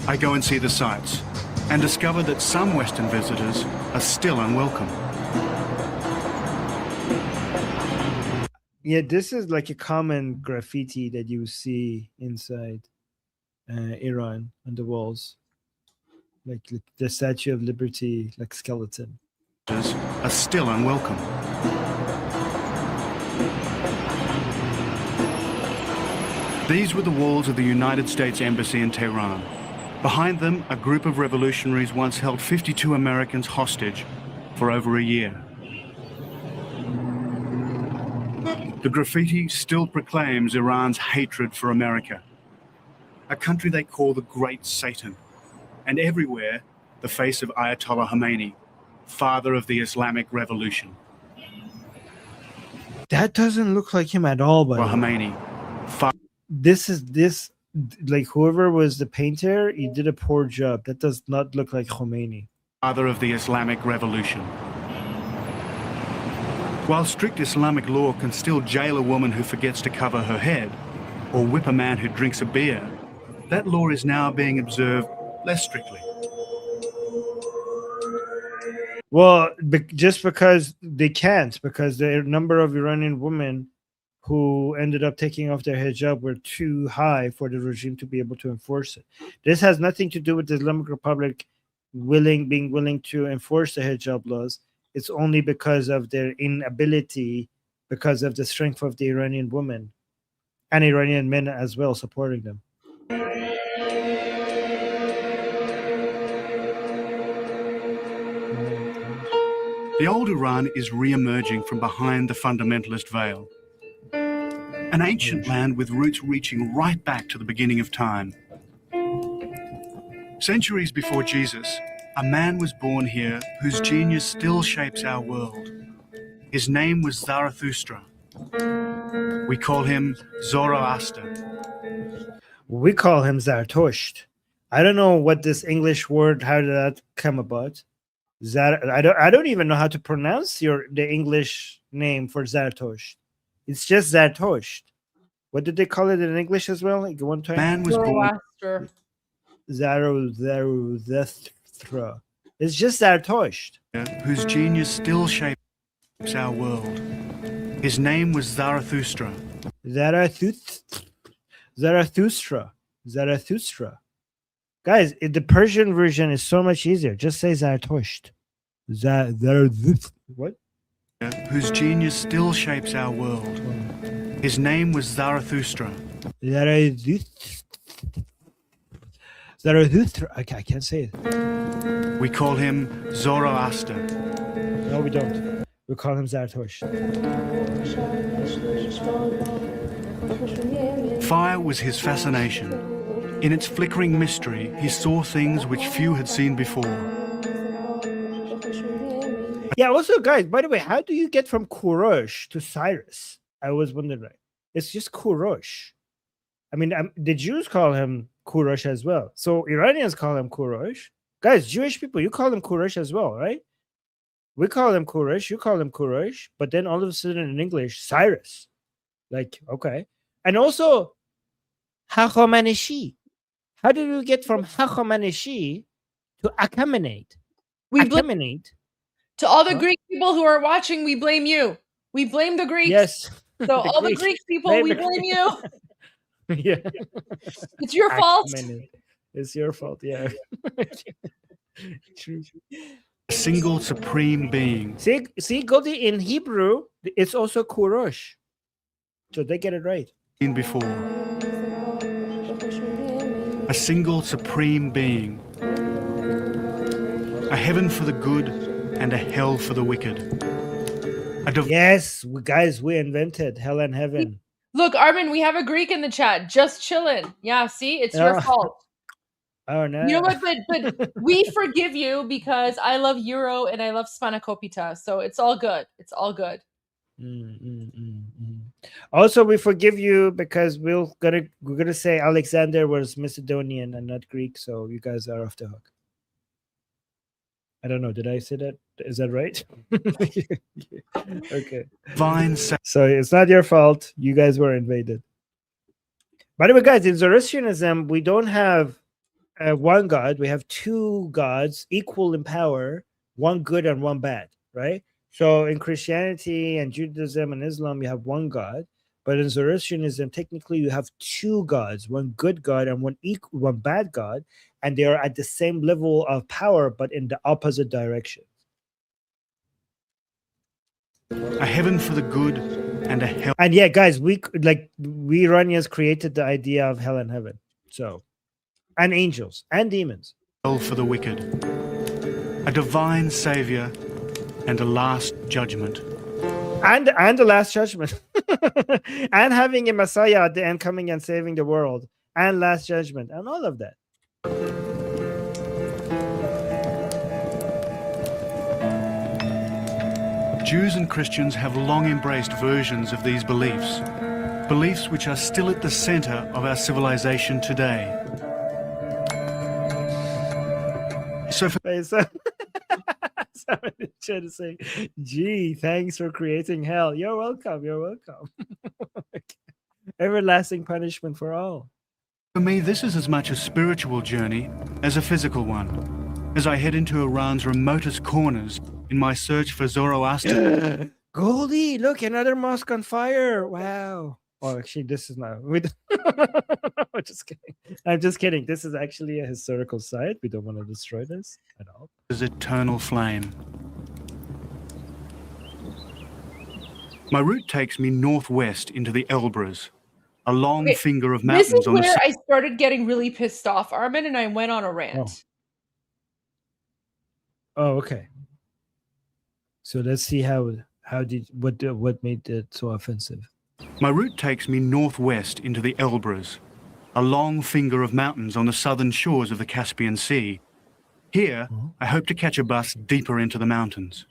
I go and see the sights and discover that some Western visitors are still unwelcome. Yeah, this is like a common graffiti that you see inside Iran on the walls. Like the Statue of Liberty, like skeleton. Are still unwelcome. These were the walls of the United States Embassy in Tehran. Behind them, a group of revolutionaries once held 52 Americans hostage for over a year. The graffiti still proclaims Iran's hatred for America, a country they call the Great Satan, and everywhere the face of Ayatollah Khomeini, father of the Islamic Revolution. That doesn't look like him at all, but Khomeini. This like whoever was the painter, he did a poor job. That does not look like Khomeini. Father of the Islamic Revolution. While strict Islamic law can still jail a woman who forgets to cover her head or whip a man who drinks a beer, that law is now being observed less strictly. Well, just because they can't, because the number of Iranian women who ended up taking off their hijab were too high for the regime to be able to enforce it. This has nothing to do with the Islamic Republic being willing to enforce the hijab laws. It's only because of their inability, because of the strength of the Iranian women and Iranian men as well supporting them. The old Iran is re-emerging from behind the fundamentalist veil. An ancient land with roots reaching right back to the beginning of time. Centuries before Jesus, a man was born here whose genius still shapes our world. His name was Zarathustra. We call him Zoroaster. We call him Zarathustra. I don't know what this English word, how did that come about? I don't even know how to pronounce the English name for Zarathustra. It's just Zarathustra. What did they call it in English as well? Like one time? Man was born. Zarathustra. It's just Zarathustra. Whose genius still shapes our world. His name was Zarathustra. Zarathustra. Guys, the Persian version is so much easier. Just say Zarathustra. Zarathustra. What? Whose genius still shapes our world. His name was Zarathustra. Zarathustra. Okay, I can't say it. We call him Zoroaster. No, we don't. We call him Zarathustra. Fire was his fascination. In its flickering mystery, he saw things which few had seen before. Yeah, also, guys, by the way, how do you get from Kurosh to Cyrus? I was wondering. It's just Kurosh. I mean, the Jews call him Kurosh as well. So Iranians call him Kurosh. Guys, Jewish people, you call him Kurosh as well, right? We call him Kurosh, you call him Kurosh, but then all of a sudden in English, Cyrus. Like, okay. And also, Hachamaneshi. How did you get from Hachamaneshi to Achaemenid? To all the Greek people who are watching, we blame you. We blame the Greeks. Yes. So all the Greek people, we blame you. Yeah. It's your fault. It's your fault, yeah. True. A single supreme being. See, Godi, in Hebrew, it's also Kurosh. So they get it right. Before. A single supreme being. A heaven for the good and a hell for the wicked. Yes, guys, we invented hell and heaven. Look, Armin, we have a Greek in the chat. Just chilling. Yeah, see? It's your fault. Oh, no. You know what? But we forgive you because I love Euro and I love Spanakopita. So it's all good. It's all good. Also, we forgive you because we're gonna say Alexander was Macedonian and not Greek, so you guys are off the hook. I don't know. Did I say that? Is that right? Okay. So it's not your fault. You guys were invaded. By the way, guys, in Zoroastrianism, we don't have one God. We have two gods equal in power, one good and one bad, right? So in Christianity and Judaism and Islam, you have one God. But in Zoroastrianism, technically, you have two gods, one good God and one bad God. And they are at the same level of power, but in the opposite direction. A heaven for the good and a hell. And yeah, guys, we Iranians created the idea of hell and heaven. So, and angels and demons. Hell for the wicked. A divine savior and a last judgment. And the last judgment. And having a Messiah at the end coming and saving the world. And last judgment. And all of that. Jews and Christians have long embraced versions of these beliefs, beliefs which are still at the center of our civilization today. So Someone is trying to say, gee, thanks for creating hell. You're welcome. You're welcome. Everlasting punishment for all. For me, this is as much a spiritual journey as a physical one, as I head into Iran's remotest corners in my search for Zoroaster. Goldie, look, another mosque on fire. Wow. Oh, actually, this is not. I'm just kidding. I'm just kidding. This is actually a historical site. We don't want to destroy this at all. As eternal flame. My route takes me northwest into the Elbrus, a long finger of mountains This is on where the I started getting really pissed off, Armin, and I went on a rant. Oh, okay. So let's see what made it so offensive. My route takes me northwest into the Elbrus, a long finger of mountains on the southern shores of the Caspian Sea. Here, I hope to catch a bus deeper into the mountains.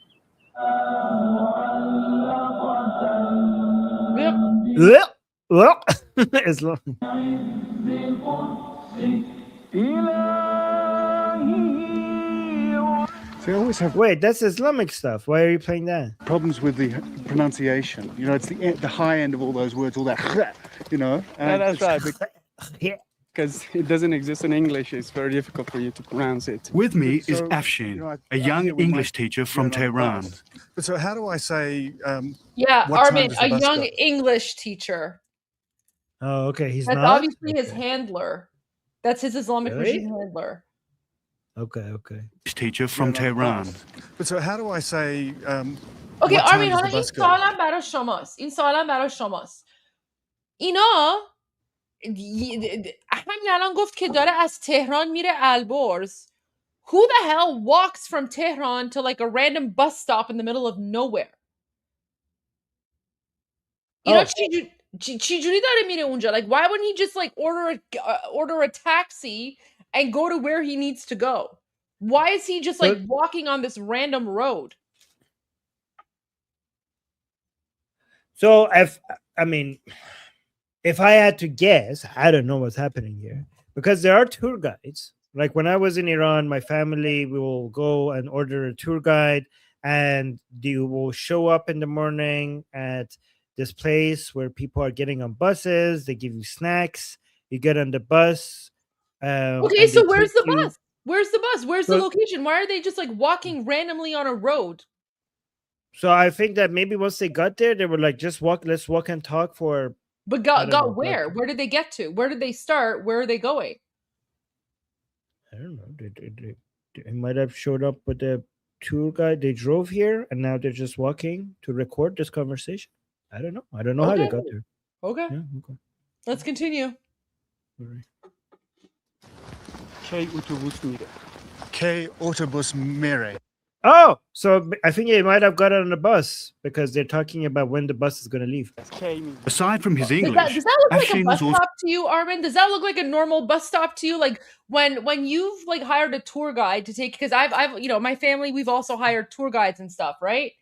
Islam. They always have Wait, that's Islamic stuff. Why are you playing that? problems with the pronunciation. You know, it's the high end of all those words, all that, you know. Yeah, that's right. Because it doesn't exist in English, it's very difficult for you to pronounce it. With me is So, Afshin, you know, a I young think with English my- teacher from Tehran. But so how do I say? Yeah, what time Armin, does the a bus young go? English teacher. Oh, okay. He's That's not. obviously his handler. That's his Islamic Really? regime handler. Okay. Teacher from Tehran. But so how do I say? اوکی what time آرمین does حالا the این bus go? سوالم برای شماست اینا همین الان گفت که داره از تهران میره البرز. Who the hell walks from Tehran to like a random bus stop in the middle of nowhere? اینا چی جوری داره میره اونجا? Like why wouldn't he just like order a taxi and go to where he needs to go? Why is he just like walking on this random road? So if I had to guess, I don't know what's happening here because there are tour guides. Like when I was in Iran, my family will go and order a tour guide, and they will show up in the morning at this place where people are getting on buses. They give you snacks. You get on the bus. Okay, so where's the bus? Where's the bus? Where's the So- location? Why are they just like walking randomly on a road? So I think that maybe once they got there, they were like, "Just walk. Let's walk and talk for." But I don't know, got where? Where did they get to? Where did they start? Where are they going? I don't know. They might have showed up with a tour guide. They drove here, and now they're just walking to record this conversation. I don't know. I don't know how they got there. Okay. Yeah, okay. Let's continue. K autobus mere. Oh, so I think they might have got on the bus because they're talking about when the bus is going to leave. Aside from his Does English, that look like a Afshin bus was also stop to you, Armin? Does that look like a normal bus stop to you? Like when you've like hired a tour guide to take, because I've you know, my family, we've also hired tour guides and stuff, right?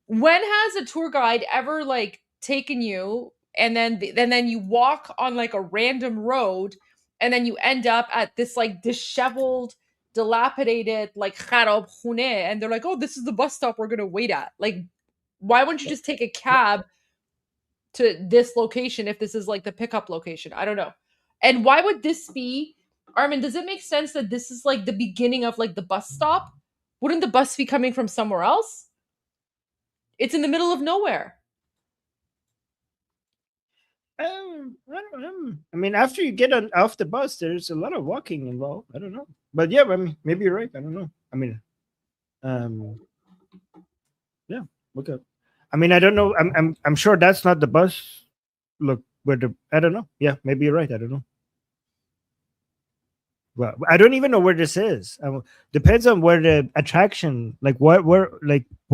When has a tour guide ever like taken you and then you walk on like a random road and then you end up at this like disheveled, dilapidated like kharab khune, and they're like, oh, this is the bus stop we're gonna wait at? Like, why wouldn't you just take a cab to this location if this is like the pickup location? I don't know. And why would this be, Armin, does it make sense that this is like the beginning of like the bus stop? Wouldn't the bus be coming from somewhere else? It's in the middle of nowhere. I mean, after you get off the bus, there's a lot of walking involved. I don't know, but yeah, I mean, maybe you're right. I don't know. I mean, yeah, look up. I mean, I don't know. I'm sure that's not the bus. Look, where I don't know. Yeah, maybe you're right. I don't know. Well, I don't even know where this is. Depends on where the attraction, like what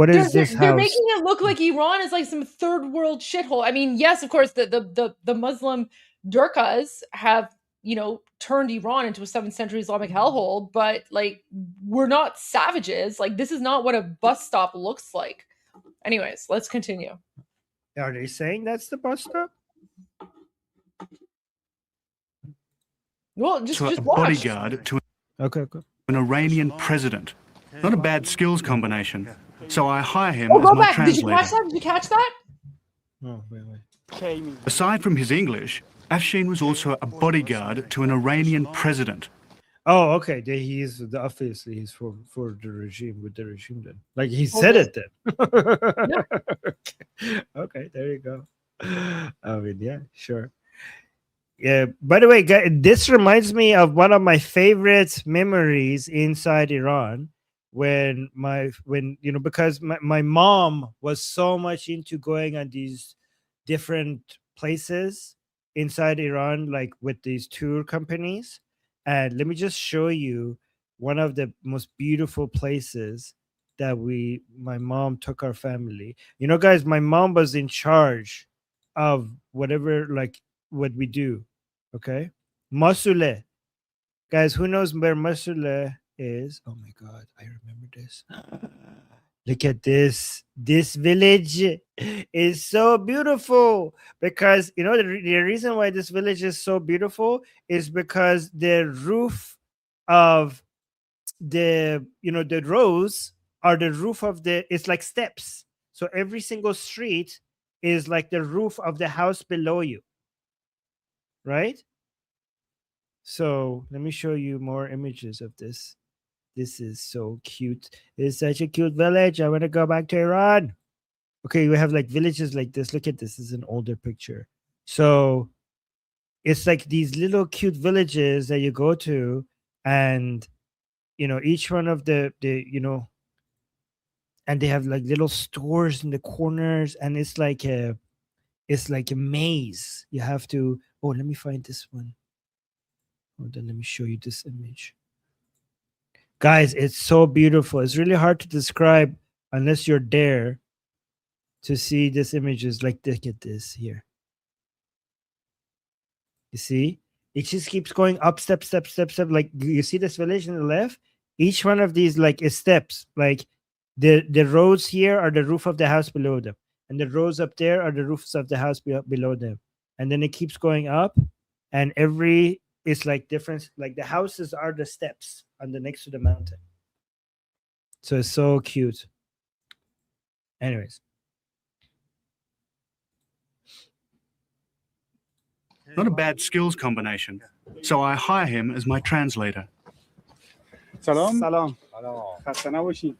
is this house? They're making it look like Iran is like some third world shithole. I mean, yes, of course, the Muslim Durkas have, you know, turned Iran into a 7th century Islamic hellhole, but like we're not savages. Like this is not what a bus stop looks like. Anyways, let's continue. Are they saying that's the bus stop? Well, just a watch. bodyguard to an Iranian president. Not a bad skills combination. So I hire him Oh, as go my back. Did you translator. catch that? Did you catch that? Oh, wait. Aside from his English, Afshin was also a bodyguard to an Iranian president. Oh, okay. He's obviously he's for the regime, with the regime then. Like he said it then. Okay, there you go. I mean, yeah, sure. Yeah. By the way, guys, this reminds me of one of my favorite memories inside Iran when because my mom was so much into going on these different places inside Iran, like with these tour companies. And let me just show you one of the most beautiful places that my mom took our family. Guys, my mom was in charge of whatever, like what we do. Okay. Masule. Guys, who knows where Masule is? Oh my God, I remember this. Look at this. This village is so beautiful because, the reason why this village is so beautiful is because the roof of the rows are the roof of it's like steps. So every single street is like the roof of the house below you. Right? So let me show you more images of this. This is so cute. It's such a cute village. I want to go back to Iran. Okay, we have like villages like this. Look at this. This is an older picture. So it's like these little cute villages that you go to, and each one of the and they have like little stores in the corners, and it's like a maze. You have to. Oh, let me find this one. Hold on, let me show you this image. Guys, it's so beautiful. It's really hard to describe unless you're there to see this images. Like, look at this here. You see? It just keeps going up, step. Like, you see this village on the left? Each one of these, like, is steps. Like, the roads here are the roof of the house below them. And the rows up there are the roofs of the house below them. And then it keeps going up. And it's like different. Like, the houses are the steps on the next to the mountain. So it's so cute. Anyways. Not a bad skills combination. So I hire him as my translator. Salam. خسته نباشید.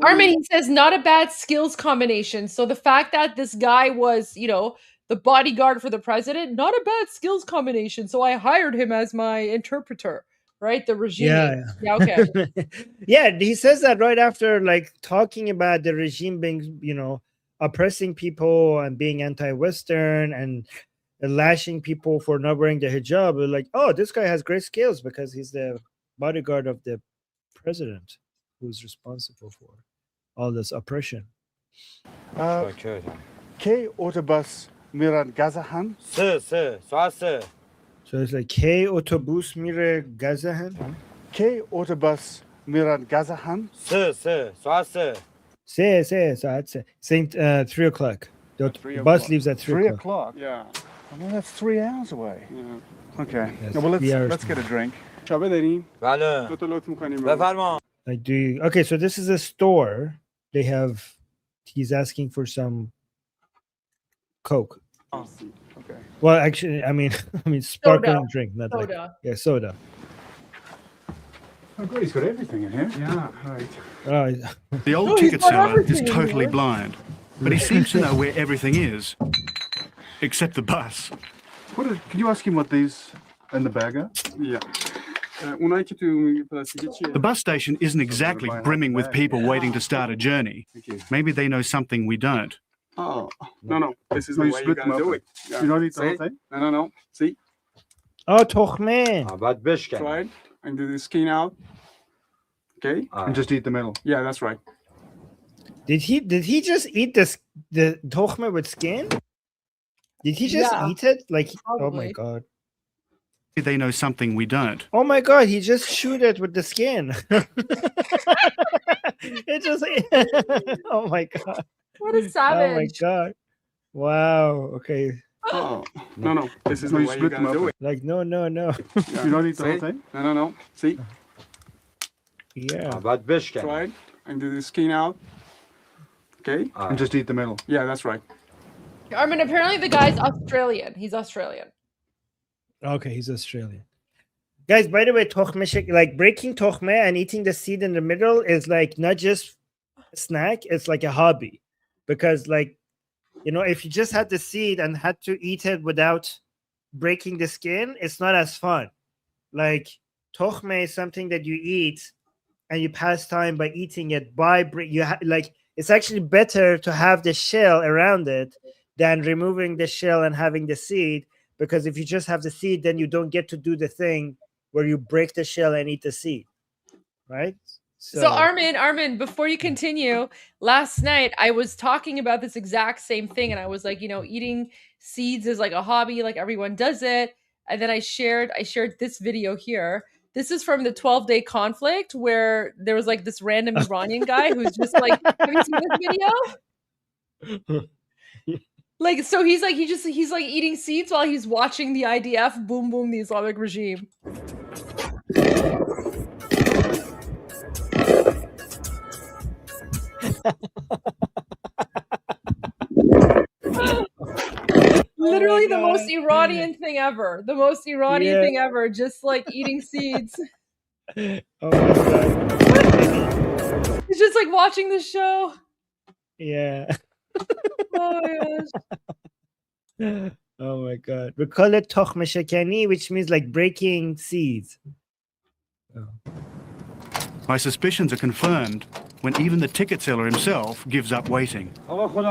Armin, he says, not a bad skills combination. So the fact that this guy was, the bodyguard for the president, not a bad skills combination. So I hired him as my interpreter, right? The regime. Yeah, okay. Yeah, he says that right after, like, talking about the regime being, oppressing people and being anti-Western and lashing people for not wearing the hijab. They're like, oh, this guy has great skills because he's the bodyguard of the president who's responsible for all this oppression. کی اتوبوس میرن گازهن؟ ساعت 3. So it's like کی اتوبوس میره گازهن؟ کی اتوبوس میرن گازهن؟ ساعت 3. ساعت 3. Saying 3 o'clock. The bus leaves at 3 o'clock. Yeah. Well, that's 3 hours away. Yeah. Okay. Yes, Well, 3 hours. let's get a drink. شبه داریم؟ بله. دو تا لطف می‌کنیم. Like, okay, so this is a store. They have, he's asking for some Coke. Okay. Well, actually, I mean sparkling drink, not Soda. like soda. Oh, great. He's got everything in here. Yeah, right. The old ticket seller is totally blind, but he seems to know where everything is, except the bus. Can you ask him what these in the bag are? Yeah. اونایی که تو پلاستیکی چیه؟ The bus station isn't exactly brimming with people waiting to start a journey. Maybe they know something we don't. Oh, no. This is the way you're going to do it. Yeah. You don't eat the whole thing? No. See? Oh, تخمه. Try it and do the skin out. Okay? And just eat the middle. Yeah, that's right. Did he just eat the tokhme with skin? Did he just eat it? Like, Probably. Oh my god. They know something we don't. Oh my god, he just chewed it with the skin. It just oh my god. What a savage. Oh my god. Wow. Okay. Oh, no. This is the way you're going to do it. Like, no. Yeah. You don't eat the See? whole thing? No. See? Yeah. Try it and do the skin out. Okay? And just eat the middle. Yeah, that's right. Armin, apparently the guy's Australian. He's Australian. Okay, he's Australian. Guys, by the way, tokhme, like breaking tokhme and eating the seed in the middle is like not just a snack, it's like a hobby. Because like, you know, if you just had the seed and had to eat it without breaking the skin, it's not as fun. Like tokhme is something that you eat and you pass time by eating it by like it's actually better to have the shell around it than removing the shell and having the seed, because if you just have the seed, then you don't get to do the thing where you break the shell and eat the seed, right? So Armin, before you continue, last night I was talking about this exact same thing, and I was like, you know, eating seeds is like a hobby, like everyone does it. And then I shared this video here. This is from the 12-day conflict where there was like this random Iranian guy who's just like, have you seen this video? Like, so he's like eating seeds while he's watching the IDF boom the Islamic regime. Literally the most Iranian thing ever. The most Iranian thing ever. Just like eating seeds. Oh my god. He's just like watching the show. Yeah. Oh my gosh. Oh my god. We call it tokhme shekani, which means like breaking seeds. Oh. My suspicions are confirmed when even the ticket seller himself gives up waiting. It looks as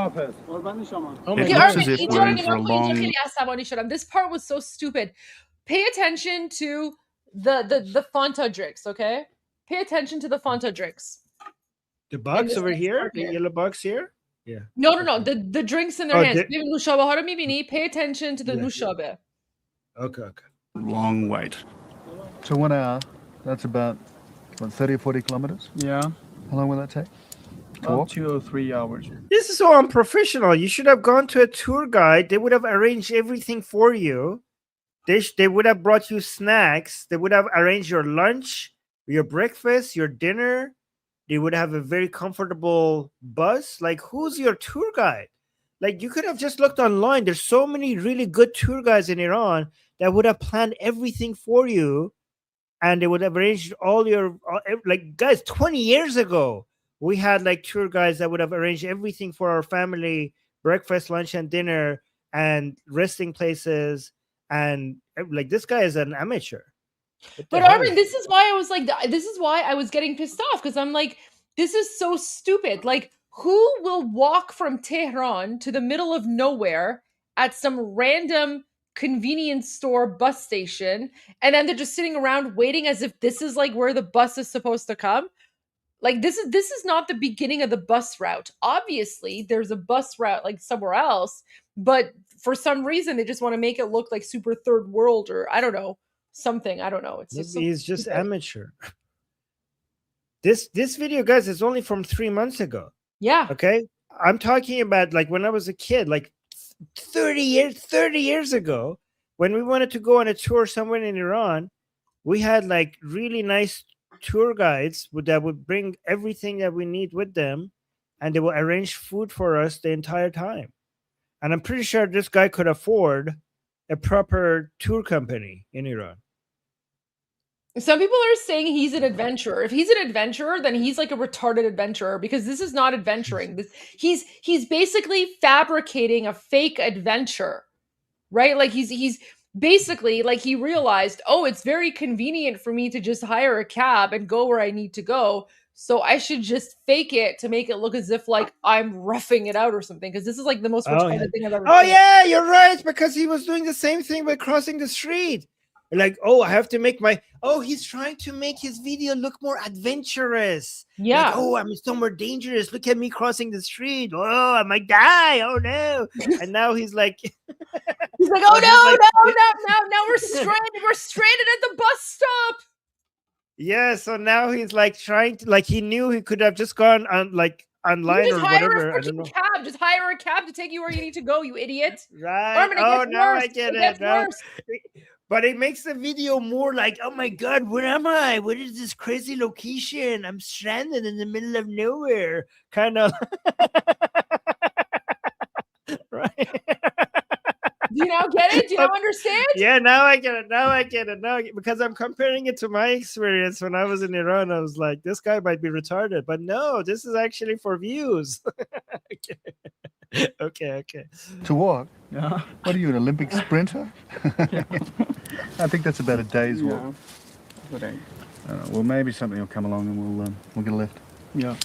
if we're in for a long... This part was so stupid. Pay attention to the Fanta drinks, okay? Pay attention to the Fanta drinks. The box over here? The yellow box here? Yeah. No. The drinks in their hands. Pay attention to the nushabe. Okay. Long wait. So 1 hour, that's about, what, 30 or 40 kilometers? Yeah. How long will that take? Up 2 or 3 hours. This is so unprofessional. You should have gone to a tour guide. They would have arranged everything for you. They would have brought you snacks. They would have arranged your lunch, your breakfast, your dinner. They would have a very comfortable bus. Like, who's your tour guide? Like, you could have just looked online. There's so many really good tour guides in Iran that would have planned everything for you. And they would have arranged like, guys, 20 years ago, we had like tour guides that would have arranged everything for our family, breakfast, lunch, and dinner, and resting places. And like, this guy is an amateur. But Armin, this is why I was getting pissed off, because I'm like, this is so stupid. Like, who will walk from Tehran to the middle of nowhere at some random convenience store bus station, and then they're just sitting around waiting as if this is like where the bus is supposed to come? Like, this is not the beginning of the bus route. Obviously, there's a bus route like somewhere else, but for some reason they just want to make it look like super third world, or I don't know. Something, I don't know. It's just he's just amateur. This video, guys, is only from 3 months ago. Yeah. Okay. I'm talking about like when I was a kid, like 30 years ago, when we wanted to go on a tour somewhere in Iran, we had like really nice tour guides that would bring everything that we need with them, and they will arrange food for us the entire time. And I'm pretty sure this guy could afford a proper tour company in Iran. Some people are saying he's an adventurer. If he's an adventurer, then he's like a retarded adventurer, because this is not adventuring. He's basically fabricating a fake adventure, right? Like he's basically like, he realized, oh, it's very convenient for me to just hire a cab and go where I need to go. So I should just fake it to make it look as if like I'm roughing it out or something, because this is like the most retarded thing I've ever seen. Yeah, you're right, because he was doing the same thing by crossing the street. Like, oh, I have to make he's trying to make his video look more adventurous. Yeah. Like, oh, I'm somewhere dangerous. Look at me crossing the street. Oh, I might die. Oh no. And now he's like he's like, oh no, now we're stranded. We're stranded at the bus stop. Yeah, so now he's like trying to, like, he knew he could have just gone on like online or whatever. I don't know. Just hire a cab to take you where you need to go, you idiot. Right. Armin, I get it. No. But it makes the video more like, oh my God, where am I? What is this crazy location? I'm stranded in the middle of nowhere. Kind of. Right. now get it? Do you now understand? Yeah, now I get it. Because I'm comparing it to my experience when I was in Iran. I was like, this guy might be retarded, but no, this is actually for views. Okay. To walk? Yeah. What are you, an Olympic sprinter? I think that's about a day's walk. Well, maybe something will come along and we'll get a lift. Yeah.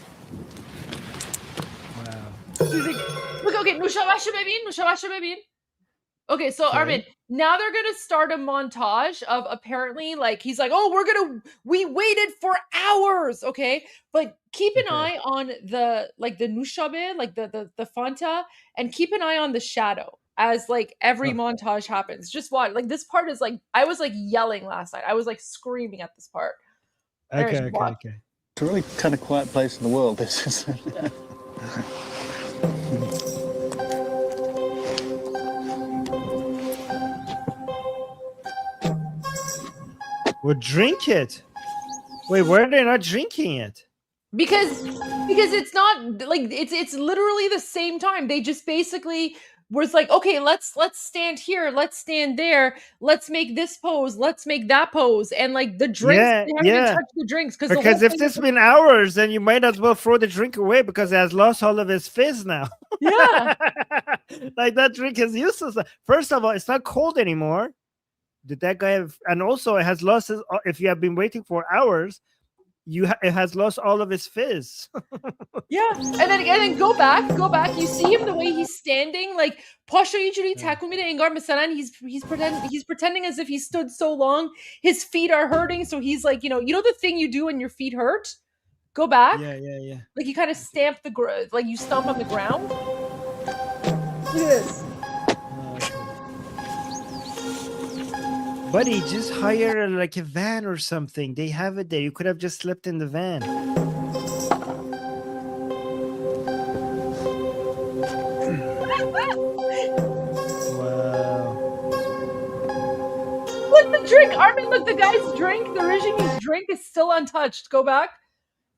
Look, okay, نوشابهشو ببین. Okay, so Armin, now they're gonna start a montage of apparently like he's like, oh, we waited for hours, okay? But keep an eye on the Nushabeh, like the Fanta, and keep an eye on the shadow as like every montage happens. Just watch. Like this part is like I was like yelling last night. I was like screaming at this part. Okay. It's a really kind of quiet place in the world, this isn't it? Well, drink it. Wait, why are they not drinking it? Because it's not like it's literally the same time. They just basically was like, okay, let's stand here, let's stand there, let's make this pose, let's make that pose, and like the drinks, they haven't even touched the drinks because if it's been hours, then you might as well throw the drink away because it has lost all of its fizz now. Yeah, like that drink is useless. First of all, it's not cold anymore. Did that guy have? And also, it has lost. If you have been waiting for hours, it has lost all of its fizz. Yeah, and then go back. You see him the way he's standing, like Pasha usually takumide engar misalan. He's pretending as if he stood so long. His feet are hurting, so he's like, you know the thing you do when your feet hurt. Go back. Yeah. Like you kind of stamp like you stomp on the ground. Look at this. Buddy, just hire like a van or something. They have it there. You could have just slept in the van. Wow. Look, the drink. Armin, look, the guy's drink. The regime's drink is still untouched. Go back.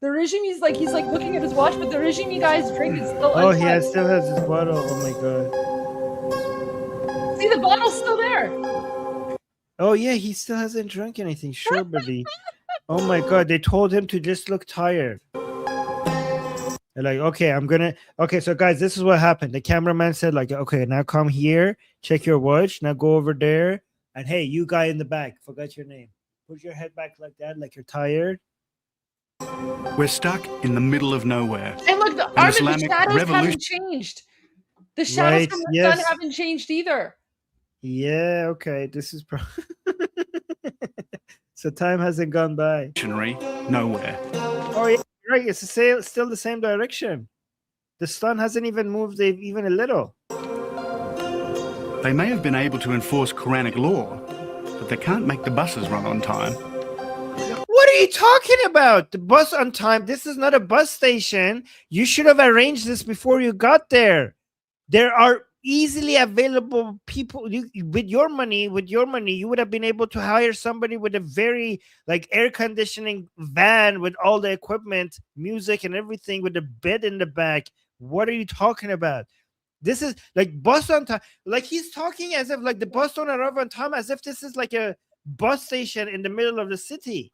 The regime, he's like looking at his watch, but the regime guy's drink is still untouched. Oh, he still has his bottle. Oh my god. See, the bottle's still there. Oh yeah, he still hasn't drunk anything. Sure, buddy. Oh my god, they told him to just look tired. They're like, okay, so guys, this is what happened. The cameraman said, like, okay, now come here, check your watch, now go over there, and hey, you guy in the back, forgot your name. Put your head back like that, like you're tired. We're stuck in the middle of nowhere. And look, the shadows haven't changed. The shadows from the sun haven't changed either. Yeah, okay, this is so time hasn't gone by. Nowhere. Oh yeah, right. It's still the same direction. The sun hasn't even moved even a little. They may have been able to enforce Quranic law, but they can't make the buses run on time. What are you talking about? The bus on time? This is not a bus station. You should have arranged this before you got there. There are easily available people with your money, you would have been able to hire somebody with a very like air conditioning van with all the equipment, music and everything, with a bed in the back. What are you talking about? This is like bus on time. Like he's talking as if like the bus don't arrive on time, as if this is like a bus station in the middle of the city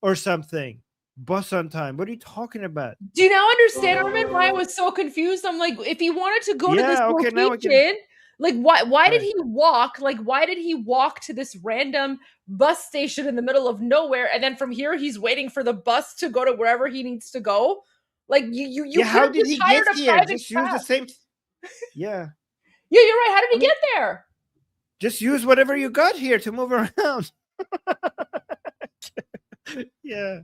or something. Bus on time. What are you talking about? Do you now understand, Armin, why I was so confused? I'm like, if he wanted to go to this location, like why did he walk? Like, why did he walk to this random bus station in the middle of nowhere? And then from here, he's waiting for the bus to go to wherever he needs to go. Like you how did he get here? Just use the same. Yeah. Yeah, you're right. How did he get there? Just use whatever you got here to move around. Yeah.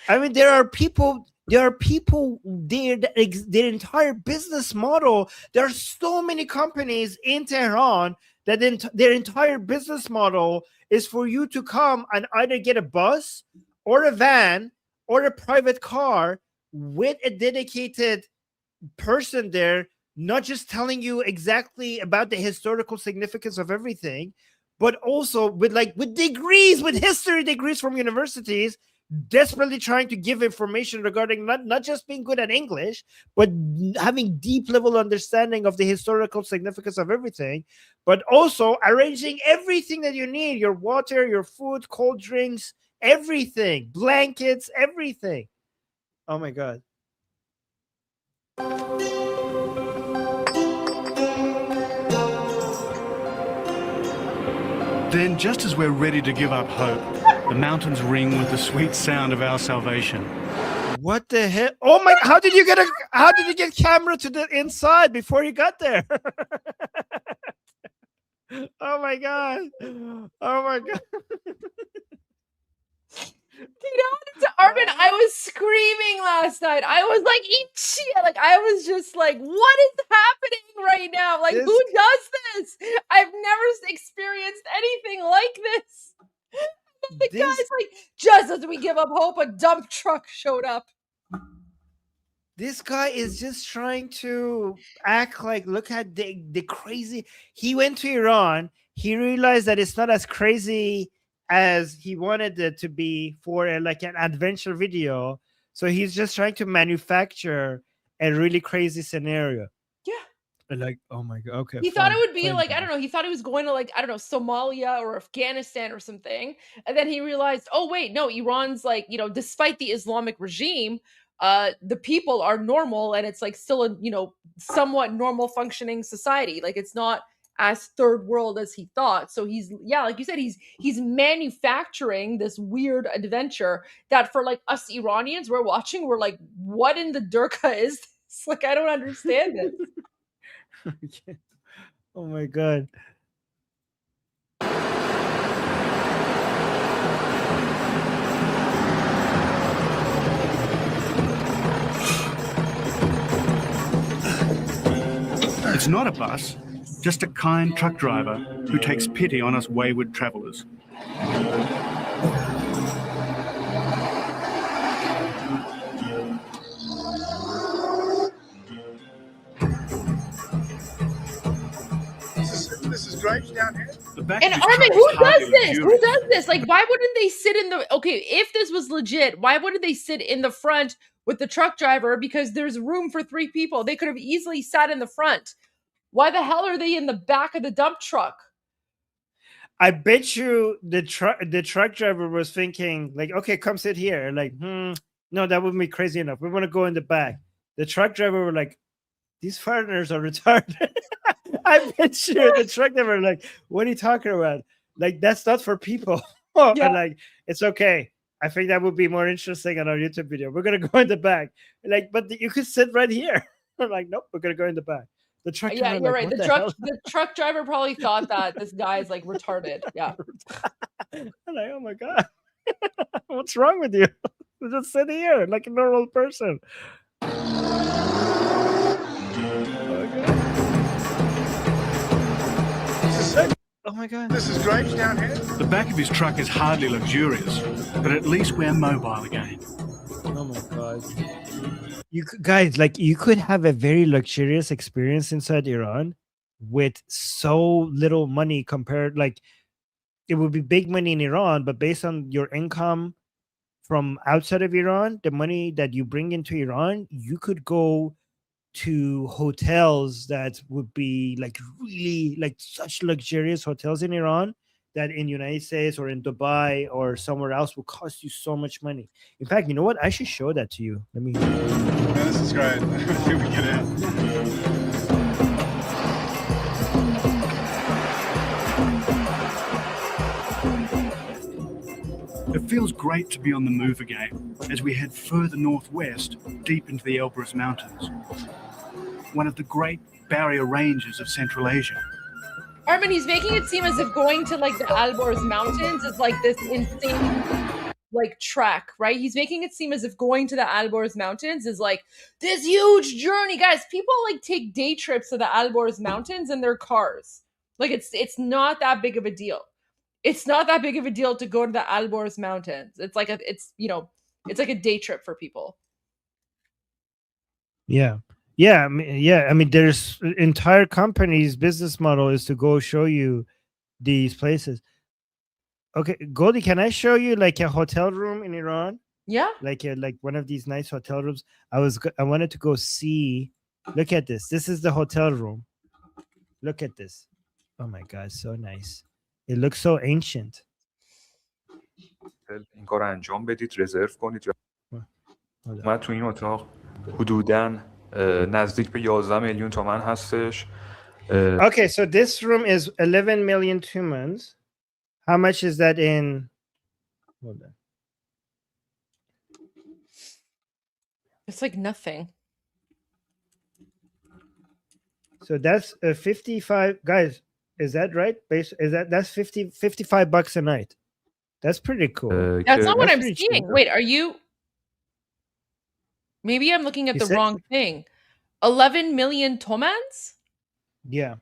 I mean, there are people, their entire business model. There are so many companies in Tehran that their entire business model is for you to come and either get a bus or a van or a private car with a dedicated person there, not just telling you exactly about the historical significance of everything, but also with history degrees from universities, desperately trying to give information regarding not just being good at English, but having deep level understanding of the historical significance of everything, but also arranging everything that you need, your water, your food, cold drinks, everything, blankets, everything. Oh my God. Then, just as we're ready to give up hope, the mountains ring with the sweet sound of our salvation. What the hell? Oh my! How did you get camera to the inside before you got there? Oh my God! Oh my God! Armin, I was screaming last night. I was like, eat shit. Like, I was just like, what is happening right now? Like, who does this? I've never experienced anything like this. The guy's like, just as we give up hope, a dump truck showed up. This guy is just trying to act like, look at the crazy. He went to Iran. He realized that it's not as crazy as he wanted it to be for like an adventure video. So he's just trying to manufacture a really crazy scenario. Yeah. Like, oh my God. Okay. He thought it would be like, I don't know. He thought he was going to like, I don't know, Somalia or Afghanistan or something. And then he realized, oh, wait, no, Iran's like, you know, despite the Islamic regime, the people are normal and it's like still a, you know, somewhat normal functioning society. Like it's not as third world as he thought. So he's, yeah, like you said, he's manufacturing this weird adventure that for like us Iranians, we're watching, we're like, what in the Durka is this? Like, I don't understand it. Oh my God. It's not a bus, just a kind truck driver who takes pity on us wayward travelers. This is drapes down here. And Armin, who does this? Who does this? Like, why wouldn't they sit in the, okay, if this was legit, why wouldn't they sit in the front with the truck driver? Because there's room for 3 people. They could have easily sat in the front. Why the hell are they in the back of the dump truck? I bet you the truck driver was thinking like, okay, come sit here. Like, no, that would be crazy enough. We want to go in the back. The truck driver were like, these foreigners are retarded. I bet you the truck driver like, what are you talking about? Like, that's not for people. Yeah. And like, it's okay. I think that would be more interesting on our YouTube video. We're gonna go in the back. Like, but you could sit right here. I'm like, nope, we're gonna go in the back. The truck yeah, driver, you're like, right. The truck driver probably thought that this guy's like retarded. Yeah. I'm like, oh my God, what's wrong with you? Just sit here like a normal person. Oh my God. This is drapes down here. The back of his truck is hardly luxurious, but at least we're mobile again. Oh my God. You guys, like, you could have a very luxurious experience inside Iran with so little money compared, like, it would be big money in Iran, but based on your income from outside of Iran, the money that you bring into Iran, you could go to hotels that would be like really like such luxurious hotels in Iran that in United States or in Dubai or somewhere else will cost you so much money. In fact, you know what? I should show that to you. Let me. Yeah, this is great. Here we get out. It feels great to be on the move again as we head further northwest, deep into the Elbrus Mountains, one of the great barrier ranges of Central Asia. Armin, he's making it seem as if going to like the Alborz Mountains is like this insane like trek, right? He's making it seem as if going to the Alborz Mountains is like this huge journey. Guys, people like take day trips to the Alborz Mountains in their cars. Like it's not that big of a deal. It's not that big of a deal to go to the Alborz Mountains. It's like it's like a day trip for people. Yeah. I mean, there's entire companies' business model is to go show you these places. Okay, Goldie, can I show you like a hotel room in Iran? Yeah. Like one of these nice hotel rooms. I wanted to go see. Look at this. This is the hotel room. Look at this. Oh my god, so nice. It looks so ancient. این کار انجام بدید رزرو کنید من تو این اتاق حدوداً نزدیک به 11 میلیون تومان هستش. Okay, so this room is 11 million tumans. How much is that in? Hold on. It's like nothing. So that's 55 guys. Is that right? That's 55 bucks a night. That's pretty cool. That's not what I'm seeing. Wait, are you? Maybe I'm looking at the wrong thing. 11 million tomans? Yeah.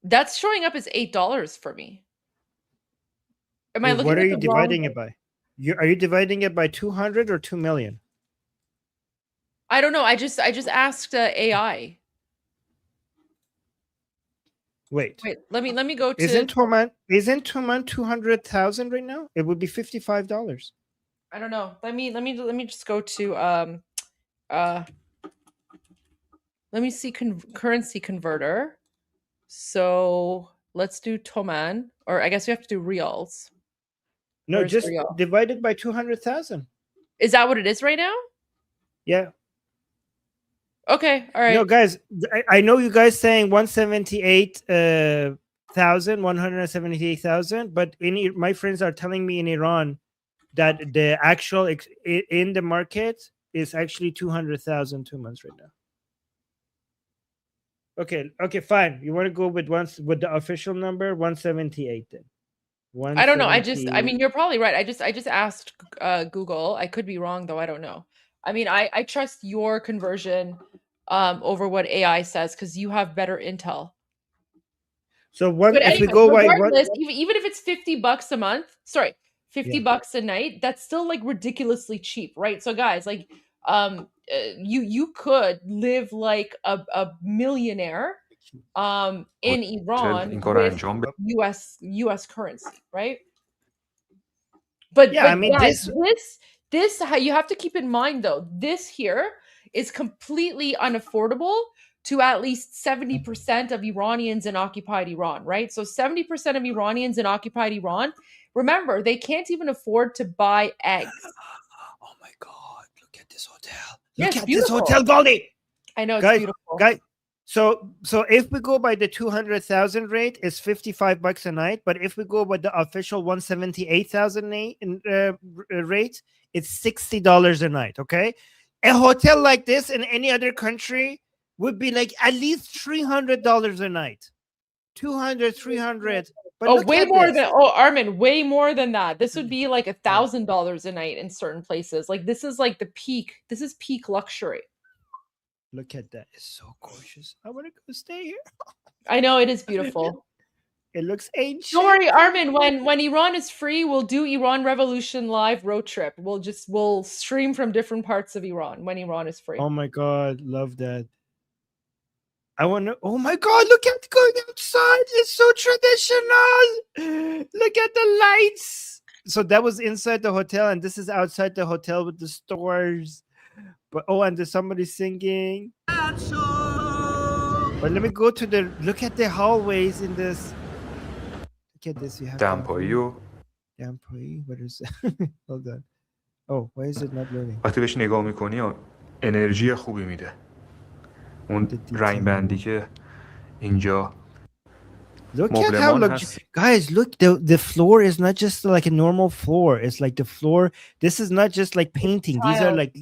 That's showing up as $8 for me. Am I looking what at are you the dividing wrong... it by? Are you dividing it by 200 or 2 million? I don't know. I just asked AI. Wait, let me go to... Isn't Toman 200,000 right now? It would be $55. I don't know. Let me just go to let me see currency converter. So let's do Toman, or I guess we have to do reals. No, Where's just real? divide it by 200,000. Is that what it is right now? Yeah. Okay, all right. No, guys, I know you guys saying 178,000, but my friends are telling me in Iran that the actual in the market is actually 200,000 2 months right now. Okay, fine. You want to go with the official number 178 then? I don't know. I mean, you're probably right. I just asked Google. I could be wrong though. I don't know. I mean, I trust your conversion over what AI says because you have better intel. So if we go by even if it's $50 a month, sorry, $50 a night, that's still like ridiculously cheap, right? So guys, like you could live like a millionaire in Iran with US currency, right? But yeah, I mean guys, this you have to keep in mind though, this here is completely unaffordable to at least 70% of Iranians in occupied Iran, right? So 70% of Iranians in occupied Iran, remember, they can't even afford to buy eggs. Oh my God, look at this hotel. Look at this hotel, Goldie. I know, it's guys, beautiful. Guys, so if we go by the 200,000 rate, it's $55 a night. But if we go by the official 178,000 rate, it's $60 a night, okay? A hotel like this in any other country would be like at least $300 a night. 200, 300. But way more than Armin, way more than that. This would be like $1,000 a night in certain places. Like this is like the peak. This is peak luxury. Look at that. It's so gorgeous. I want to go stay here. I know, it is beautiful. It looks ancient. Don't worry, Armin. When Iran is free, we'll do Iran Revolution live road trip. We'll stream from different parts of Iran when Iran is free. Oh my God, love that. I want to. Oh my God, look at going outside. It's so traditional. Look at the lights. So that was inside the hotel, and this is outside the hotel with the stores. But and there's somebody singing. But let me go to look at the hallways in this. Look at this. You have دمپایی what is that? Hold on. Oh, why is it not loading? وقتی بهش نگاه میکنی انرژی خوبی میده. اون رنگ بندی که اینجا Look at how guys, look, the floor is not just like a normal floor. It's like the floor. This is not just like painting. These are like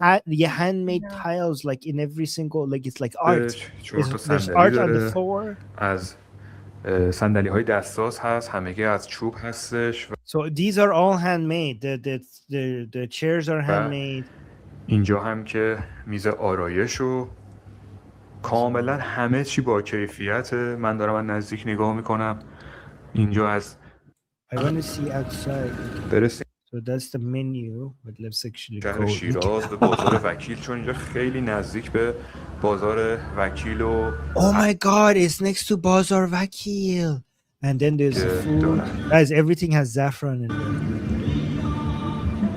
handmade tiles, like in every single, like it's like art. There's art on the floor. از صندلی های دستساز هست، همگی از چوب هستش. So these are all handmade. The chairs are handmade. اینجا هم که میز آرایش و کاملا همه چی با کیفیت. من دارم از نزدیک نگاه میکنم. اینجا از I want to see outside. برسیم. So that's the menu. But let's actually شهر شیراز به بازار وکیل، چون اینجا خیلی نزدیک به بازار وکیل و Oh my God, it's next to Bazar Vakil. And then there's که food. دارن. Guys, everything has saffron in it.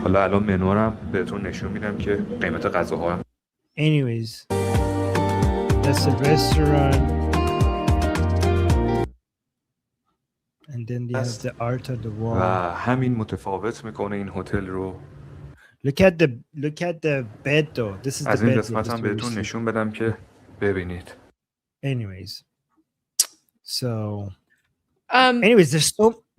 حالا الان منوارم بهتون نشون میدم که قیمت غذاها. Anyways, that's a restaurant. And then they have the art on the wall. و همین متفاوت میکنه این هتل رو. Look at the bed though. This is the از این bed. قسمت هم بهتون نشون بدم که ببینید. Anyways, so anyways,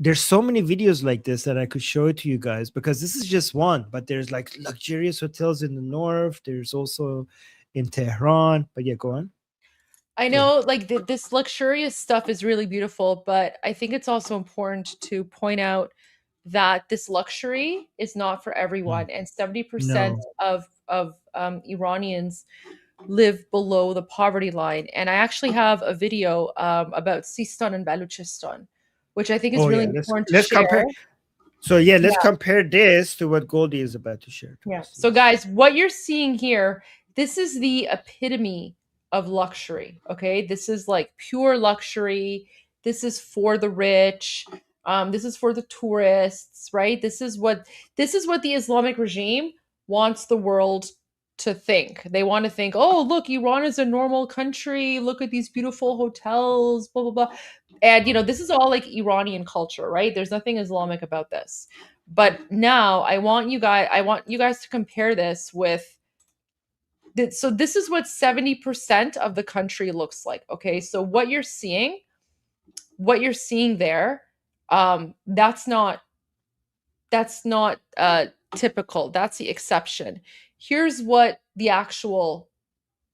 there's so many videos like this that I could show it to you guys, because this is just one, but there's like luxurious hotels in the north. There's also in Tehran. But yeah, go on. I know, like this luxurious stuff is really beautiful, but I think it's also important to point out that this luxury is not for everyone, and 70% of Iranians live below the poverty line. And I actually have a video about Sistan and Baluchistan, which I think is really important to share. Compare. So let's compare this to what Goldie is about to share. So guys, what you're seeing here, this is the epitome of luxury. Okay, this is like pure luxury. This is for the rich. This is for the tourists, right? This is what the Islamic regime wants the world to think. They want to think, oh, look, Iran is a normal country. Look at these beautiful hotels, blah blah blah. And this is all like Iranian culture, right? There's nothing Islamic about this. But now I want you guys to compare this with. So this is what 70% of the country looks like. Okay, so what you're seeing there, that's not typical. That's the exception. Here's what the actual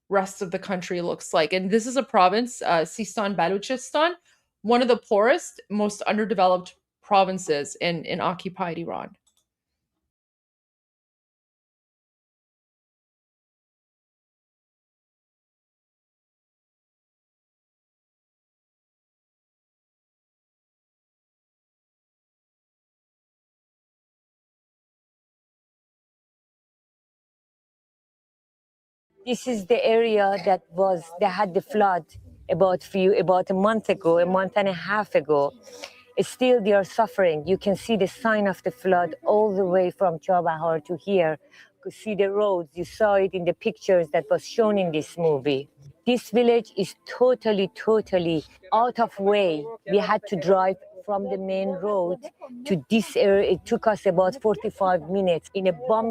rest of the country looks like, and this is a province, Sistan Baluchistan, one of the poorest, most underdeveloped provinces in occupied Iran. This is the area that they had the flood about a month and a half ago. Still, they are suffering. You can see the sign of the flood all the way from Chabahar to here. You could see the roads. You saw it in the pictures that was shown in this movie. This village is totally out of way. We had to drive from the main road to this area. It took us about 45 minutes in a bomb.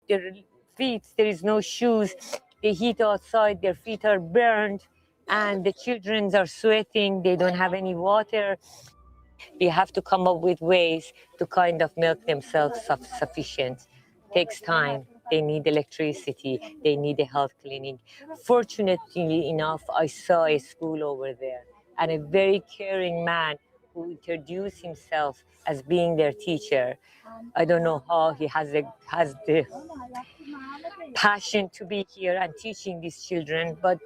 Their feet, there is no shoes. The heat outside, their feet are burned, and the children are sweating. They don't have any water. They have to come up with ways to kind of make themselves sufficient. Takes time. They need electricity. They need a health clinic. Fortunately enough, I saw a school over there, and a very caring man who introduced himself as being their teacher. I don't know how he has the passion to be here and teaching these children, but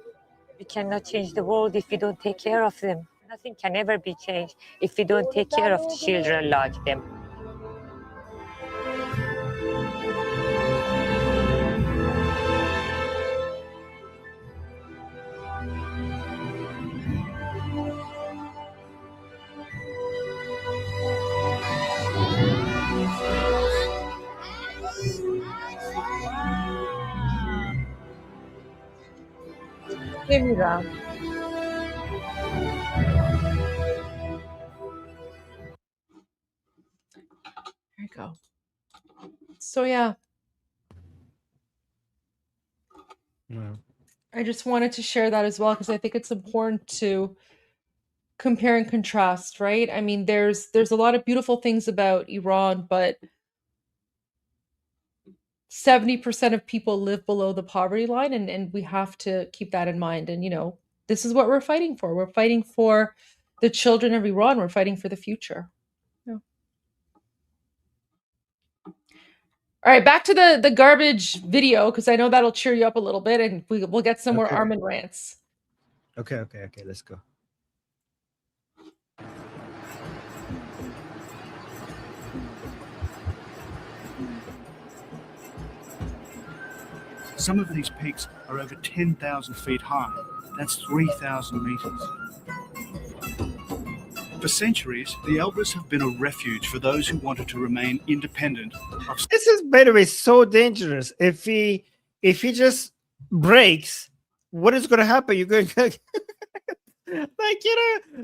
we cannot change the world if we don't take care of them. Nothing can ever be changed if we don't take care of the children like them. نمیرم. There you go. So yeah. I just wanted to share that as well because I think it's important to compare and contrast, right? I mean, there's a lot of beautiful things about Iran, but 70% of people live below the poverty line, and we have to keep that in mind. And this is what we're fighting for. We're fighting for the children of Iran. We're fighting for the future. Yeah. All right, back to the garbage video because I know that'll cheer you up a little bit, and we'll get some more Armin rants. Okay, let's go. Some of these peaks are over 10,000 feet high. That's 3,000 meters. For centuries, the Elbrus have been a refuge for those who wanted to remain independent of... This is, by the way, so dangerous. If he just breaks, what is going to happen? You're going to...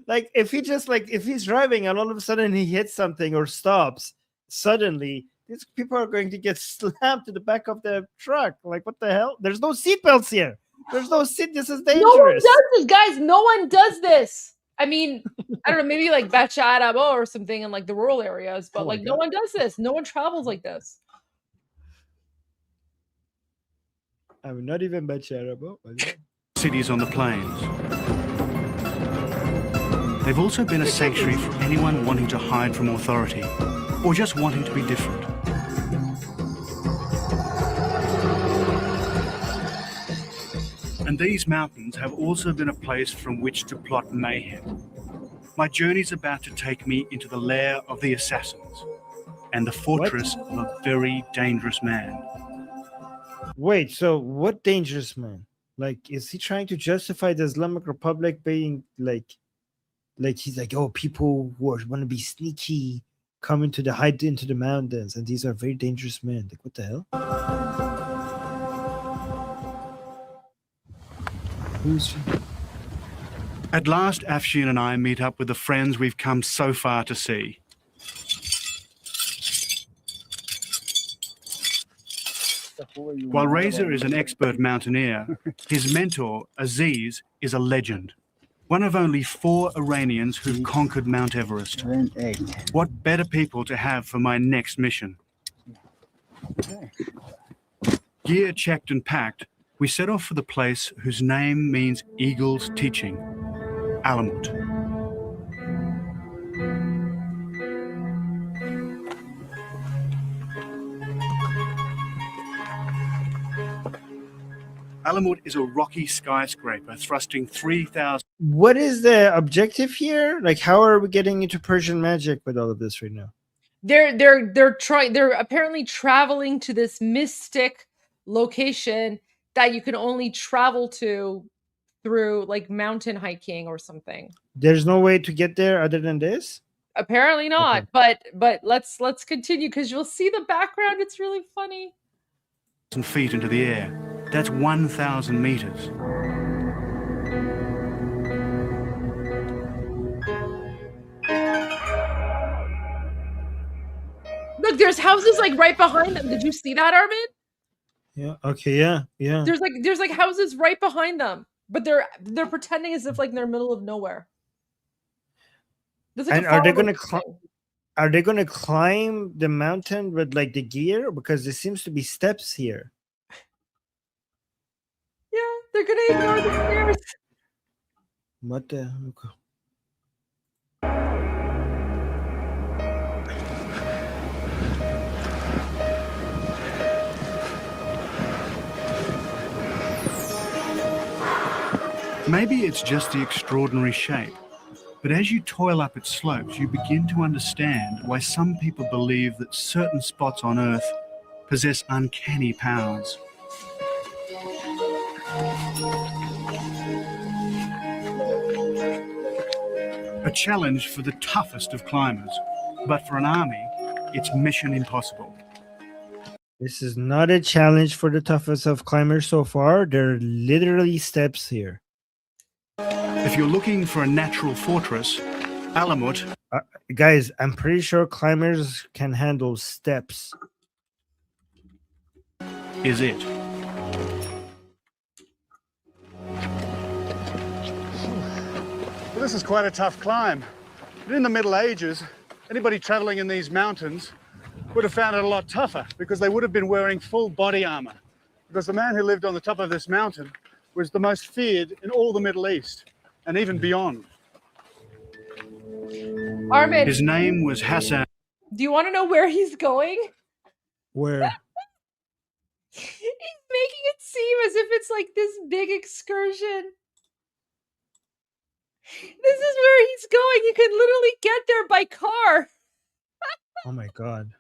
like if he's driving and all of a sudden he hits something or stops, suddenly these people are going to get slammed to the back of the truck. Like, what the hell? There's no seatbelts here. There's no seat. This is dangerous. No one does this, guys. No one does this. I mean, I don't know, maybe like Bacha Arabo or something in like the rural areas, but like no one does this. No one travels like this. I'm not even Bacha Arabo. Cities on the plains. They've also been a sanctuary for anyone wanting to hide from authority or just wanting to be different. And these mountains have also been a place from which to plot mayhem. My journey's about to take me into the lair of the assassins and the fortress of a very dangerous man. Wait, so what dangerous man? Like, is he trying to justify the Islamic Republic being like he's like, oh, people who want to be sneaky come into the mountains, and these are very dangerous men. Like, what the hell? Who's... At last, Afshin and I meet up with the friends we've come so far to see. While Reza is an expert mountaineer, his mentor, Aziz, is a legend. One of only 4 Iranians who've conquered Mount Everest. What better people to have for my next mission? Gear checked and packed, we set off for the place whose name means eagle's teaching, Alamut. Alamut is a rocky skyscraper thrusting 3,000. What is the objective here? Like, how are we getting into Persian magic with all of this right now? They're apparently traveling to this mystic location that you can only travel to through like mountain hiking or something. There's no way to get there other than this? Apparently not. Okay. But let's continue because you'll see the background. It's really funny. Feet into the air. That's 1,000 meters. Look, there's houses like right behind them. Did you see that, Armin? Yeah. Okay. Yeah. There's like houses right behind them, but they're pretending as if like they're middle of nowhere. Like, and are they going to climb the mountain with like the gear? Because there seems to be steps here. Yeah, they're going to ignore the stairs. What the? Maybe it's just the extraordinary shape, but as you toil up its slopes, you begin to understand why some people believe that certain spots on Earth possess uncanny powers. A challenge for the toughest of climbers, but for an army, it's mission impossible. This is not a challenge for the toughest of climbers so far. There are literally steps here. If you're looking for a natural fortress, Alamut... guys, I'm pretty sure climbers can handle steps. Is it. this is quite a tough climb. But in the Middle Ages, anybody traveling in these mountains would have found it a lot tougher because they would have been wearing full body armor. Because the man who lived on the top of this mountain was the most feared in all the Middle East and even beyond. Armin, His name was Hassan. do you want to know where he's going? Where? He's making it seem as if it's like this big excursion. This is where he's going. You can literally get there by car. Oh my God.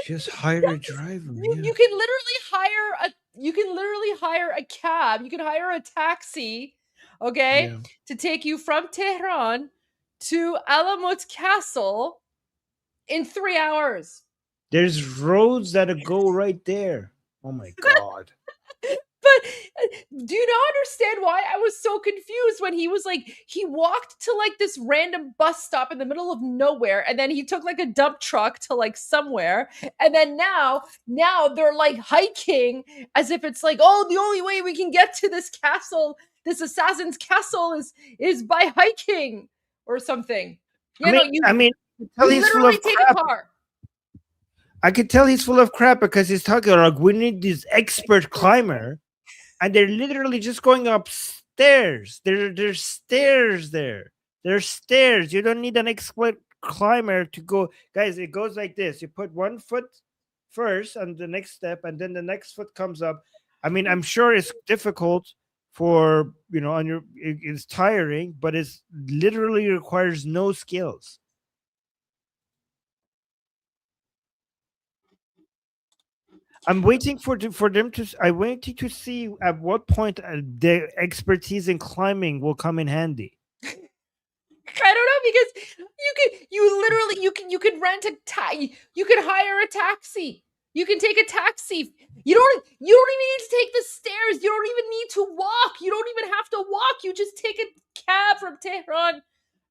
Just hire a driver. You can literally hire a cab. You can hire a taxi, okay, to take you from Tehran to Alamut Castle in 3 hours. There's roads that go right there. Oh my God. But do you not understand why I was so confused when he was like, he walked to like this random bus stop in the middle of nowhere, and then he took like a dump truck to like somewhere, and then now they're like hiking as if it's like, oh, the only way we can get to this castle, this assassin's castle, is by hiking or something. You literally take a car. I could tell he's full of crap because he's talking like, we need this expert climber, and they're literally just going upstairs. There's stairs there. There's stairs. You don't need an expert climber to go. Guys, it goes like this. You put one foot first on the next step, and then the next foot comes up. I mean, I'm sure it's difficult for, it's tiring, but it's literally requires no skills. I'm waiting for them to. I'm waiting to see at what point their expertise in climbing will come in handy. I don't know, because you could rent a you could hire a taxi. You can take a taxi. You don't even need to take the stairs. You don't even need to walk. You don't even have to walk. You just take a cab from Tehran,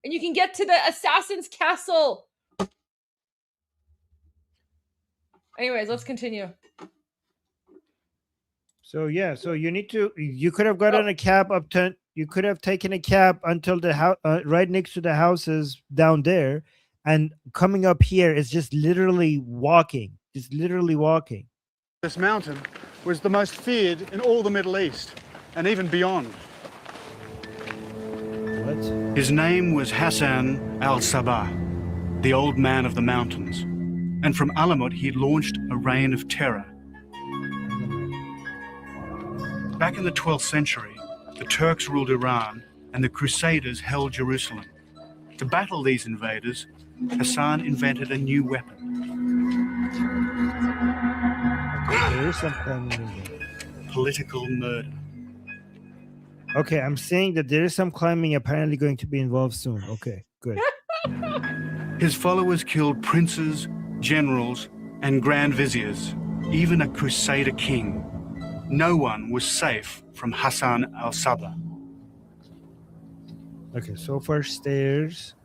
and you can get to the assassin's castle. Anyways, let's continue. So you could have gotten a cab up to, you could have taken a cab until the house, right next to the houses down there, and coming up here is just literally walking. This mountain was the most feared in all the Middle East and even beyond. What? His name was Hassan al-Sabah, the old man of the mountains. And from Alamut, he launched a reign of terror. Back in the 12th century, the Turks ruled Iran and the Crusaders held Jerusalem. To battle these invaders, Hassan invented a new weapon. Political murder. Okay, I'm saying that there is some climbing apparently going to be involved soon. Okay, good. His followers killed princes, generals, and grand viziers, even a crusader king. No one was safe from Hassan al-Sabah. Okay, so far stairs.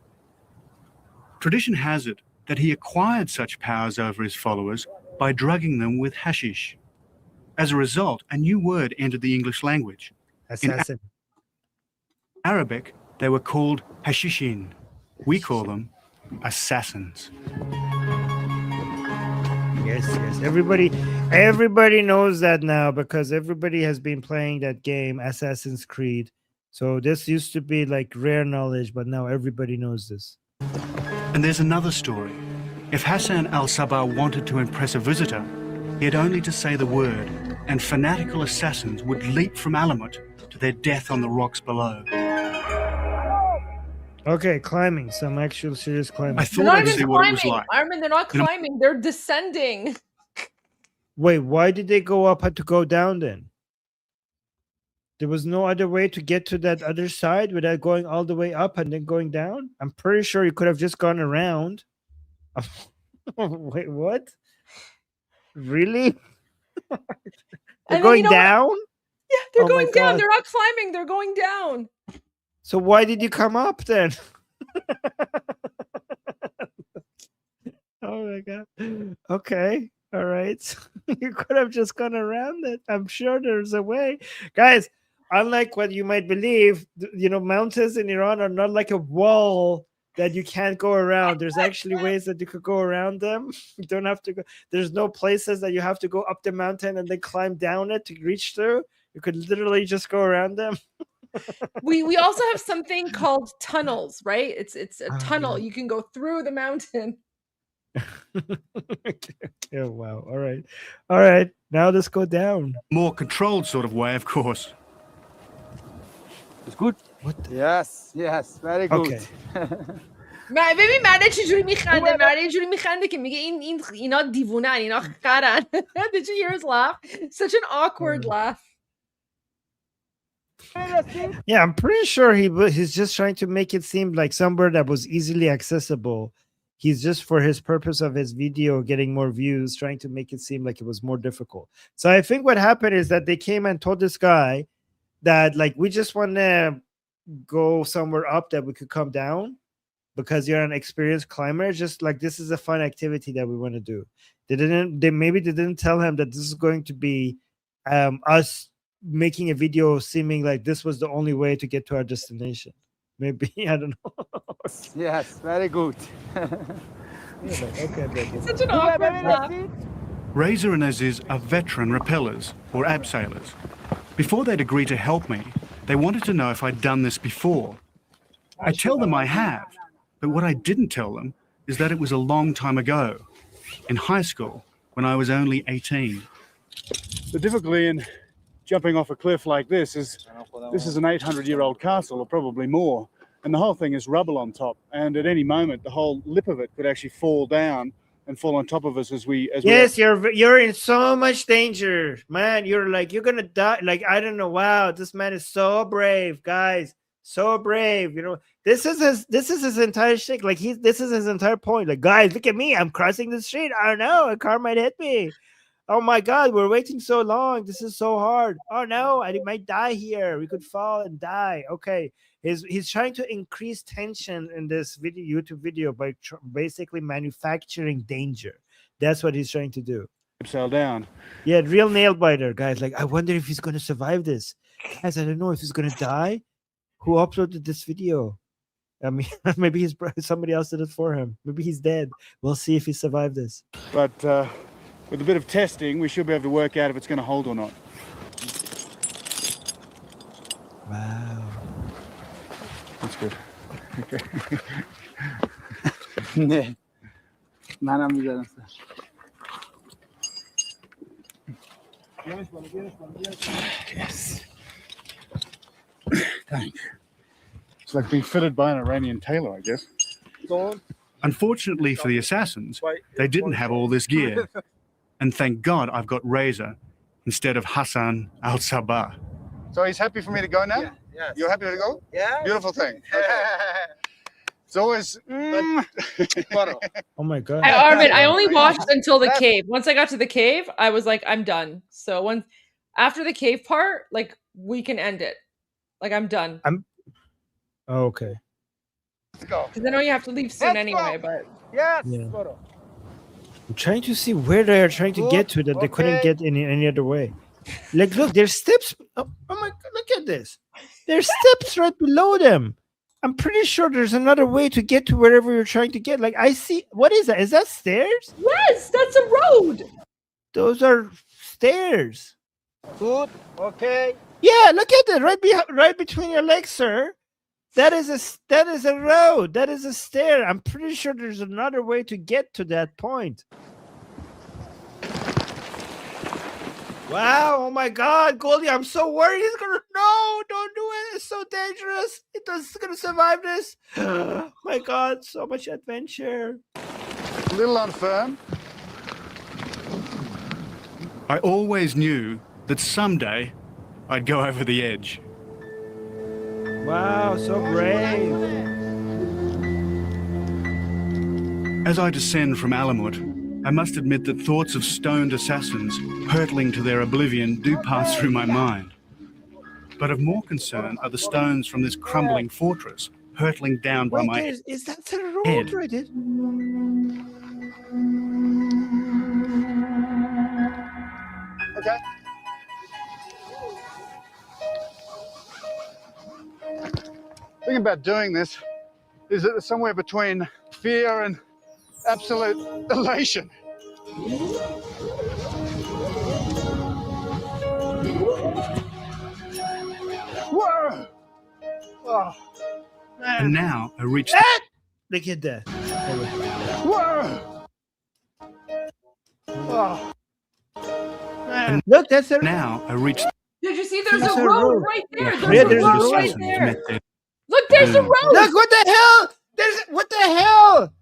Tradition has it that he acquired such powers over his followers by drugging them with hashish. As a result, a new word entered the English language. Assassin. In Arabic, they were called hashishin. We call them assassins. Yes. Everybody knows that now because everybody has been playing that game, Assassin's Creed. So this used to be like rare knowledge, but now everybody knows this. And there's another story. If Hassan al-Sabah wanted to impress a visitor, he had only to say the word, and fanatical assassins would leap from Alamut to their death on the rocks below. Okay, climbing. Some actual serious climbing. I thought I'd see what it was like. Armin, they're not climbing. They're descending. Wait, why did they go up had to go down then? There was no other way to get to that other side without going all the way up and then going down? I'm pretty sure you could have just gone around. Wait, what? Really? They're going down? Yeah, they're going down. They're not climbing. They're going down. So why did you come up then? Oh my God. Okay. All right. You could have just gone around it. I'm sure there's a way. Guys, unlike what you might believe, mountains in Iran are not like a wall that you can't go around. There's actually ways that you could go around them. You don't have to go. There's no places that you have to go up the mountain and then climb down it to reach through. You could literally just go around them. We also have something called tunnels, right? It's a tunnel. You can go through the mountain. Oh, wow. All right. Now let's go down. More controlled sort of way, of course. It's good. What? Yes, very good. Okay. ببین مرد چجوری میخنده. مرد اینجوری میخنده که میگه اینا دیوونن، اینا خرن. Did you hear his laugh? Such an awkward laugh. Yeah, I'm pretty sure he's just trying to make it seem like somewhere that was easily accessible. He's just, for his purpose of his video, getting more views, trying to make it seem like it was more difficult. So I think what happened is that they came and told this guy that, like, we just want to go somewhere up that we could come down because you're an experienced climber. Just like, this is a fun activity that we want to do. They didn't tell him that this is going to be us making a video seeming like this was the only way to get to our destination. Maybe, I don't know. Yes, very good. Okay. Such an awkward laugh. Reza and Aziz are veteran rappellers, or abseilers. Before they'd agree to help me, they wanted to know if I'd done this before. I tell them I have, but what I didn't tell them is that it was a long time ago, in high school, when I was only 18. The difficulty in jumping off a cliff like this is an 800-year-old castle, or probably more, and the whole thing is rubble on top, and at any moment the whole lip of it could actually fall down and fall on top of us as we you're in so much danger, man. You're gonna die. Like, I don't know. Wow, this man is so brave, guys. So brave. This is his entire shtick. Like, this is his entire point. Like, guys, look at me. I'm crossing the street. I don't know. A car might hit me. Oh my God, we're waiting so long. This is so hard. Oh no, I might die here. We could fall and die. Okay. He's trying to increase tension in this YouTube video by basically manufacturing danger. That's what he's trying to do. Sail down. Yeah, real nail biter, guys. Like, I wonder if he's going to survive this. Guys, I don't know if he's going to die. Who uploaded this video? I mean, maybe somebody else did it for him. Maybe he's dead. We'll see if he survived this. But with a bit of testing, we should be able to work out if it's going to hold or not. Wow. That's good. Okay. Yes. Thank you. It's like being fitted by an Iranian tailor, I guess. Unfortunately for the assassins, they didn't have all this gear. And thank God I've got Reza instead of Hassan al-Sabah. So he's happy for me to go now? Yeah. You're happy to go? Yeah. Beautiful thing. Okay. It's always... Oh my God. Armin, I only watched until the cave. Once I got to the cave, I was like, I'm done. So after the cave part, like, we can end it. Like, I'm done. Okay. Let's go. Because I know you have to leave soon anyway, but... Yes. Yeah. I'm trying to see where they are trying to get to that they couldn't get any other way. Like, look, there's steps. Oh my God, look at this. There's steps right below them. I'm pretty sure there's another way to get to wherever you're trying to get. Like, I see. What is that? Is that stairs? Yes, that's a road. Those are stairs. Good. Okay. Yeah, look at that. Right between your legs, sir. That is a road. That is a stair. I'm pretty sure there's another way to get to that point. Wow. Oh my God, Goldie, I'm so worried he's gonna... No, don't do it. It's so dangerous. It's gonna survive this. Oh my God, so much adventure. A little unfirm. I always knew that someday I'd go over the edge. Wow, so brave. As I descend from Alamut, I must admit that thoughts of stoned assassins hurtling to their oblivion do pass through my mind. But of more concern are the stones from this crumbling fortress hurtling down by my head. Is that the road right there? Okay? The thing about doing this is that it's somewhere between fear and absolute elation. Whoa! Oh, man. And now I reach. Look at that. Whoa! Oh. Man. Look, that's a. Now I reach. Did you see? There's There's a a road road. right there. Yeah, There's a road right there. Look, there's a road. Look, what the hell? What the hell?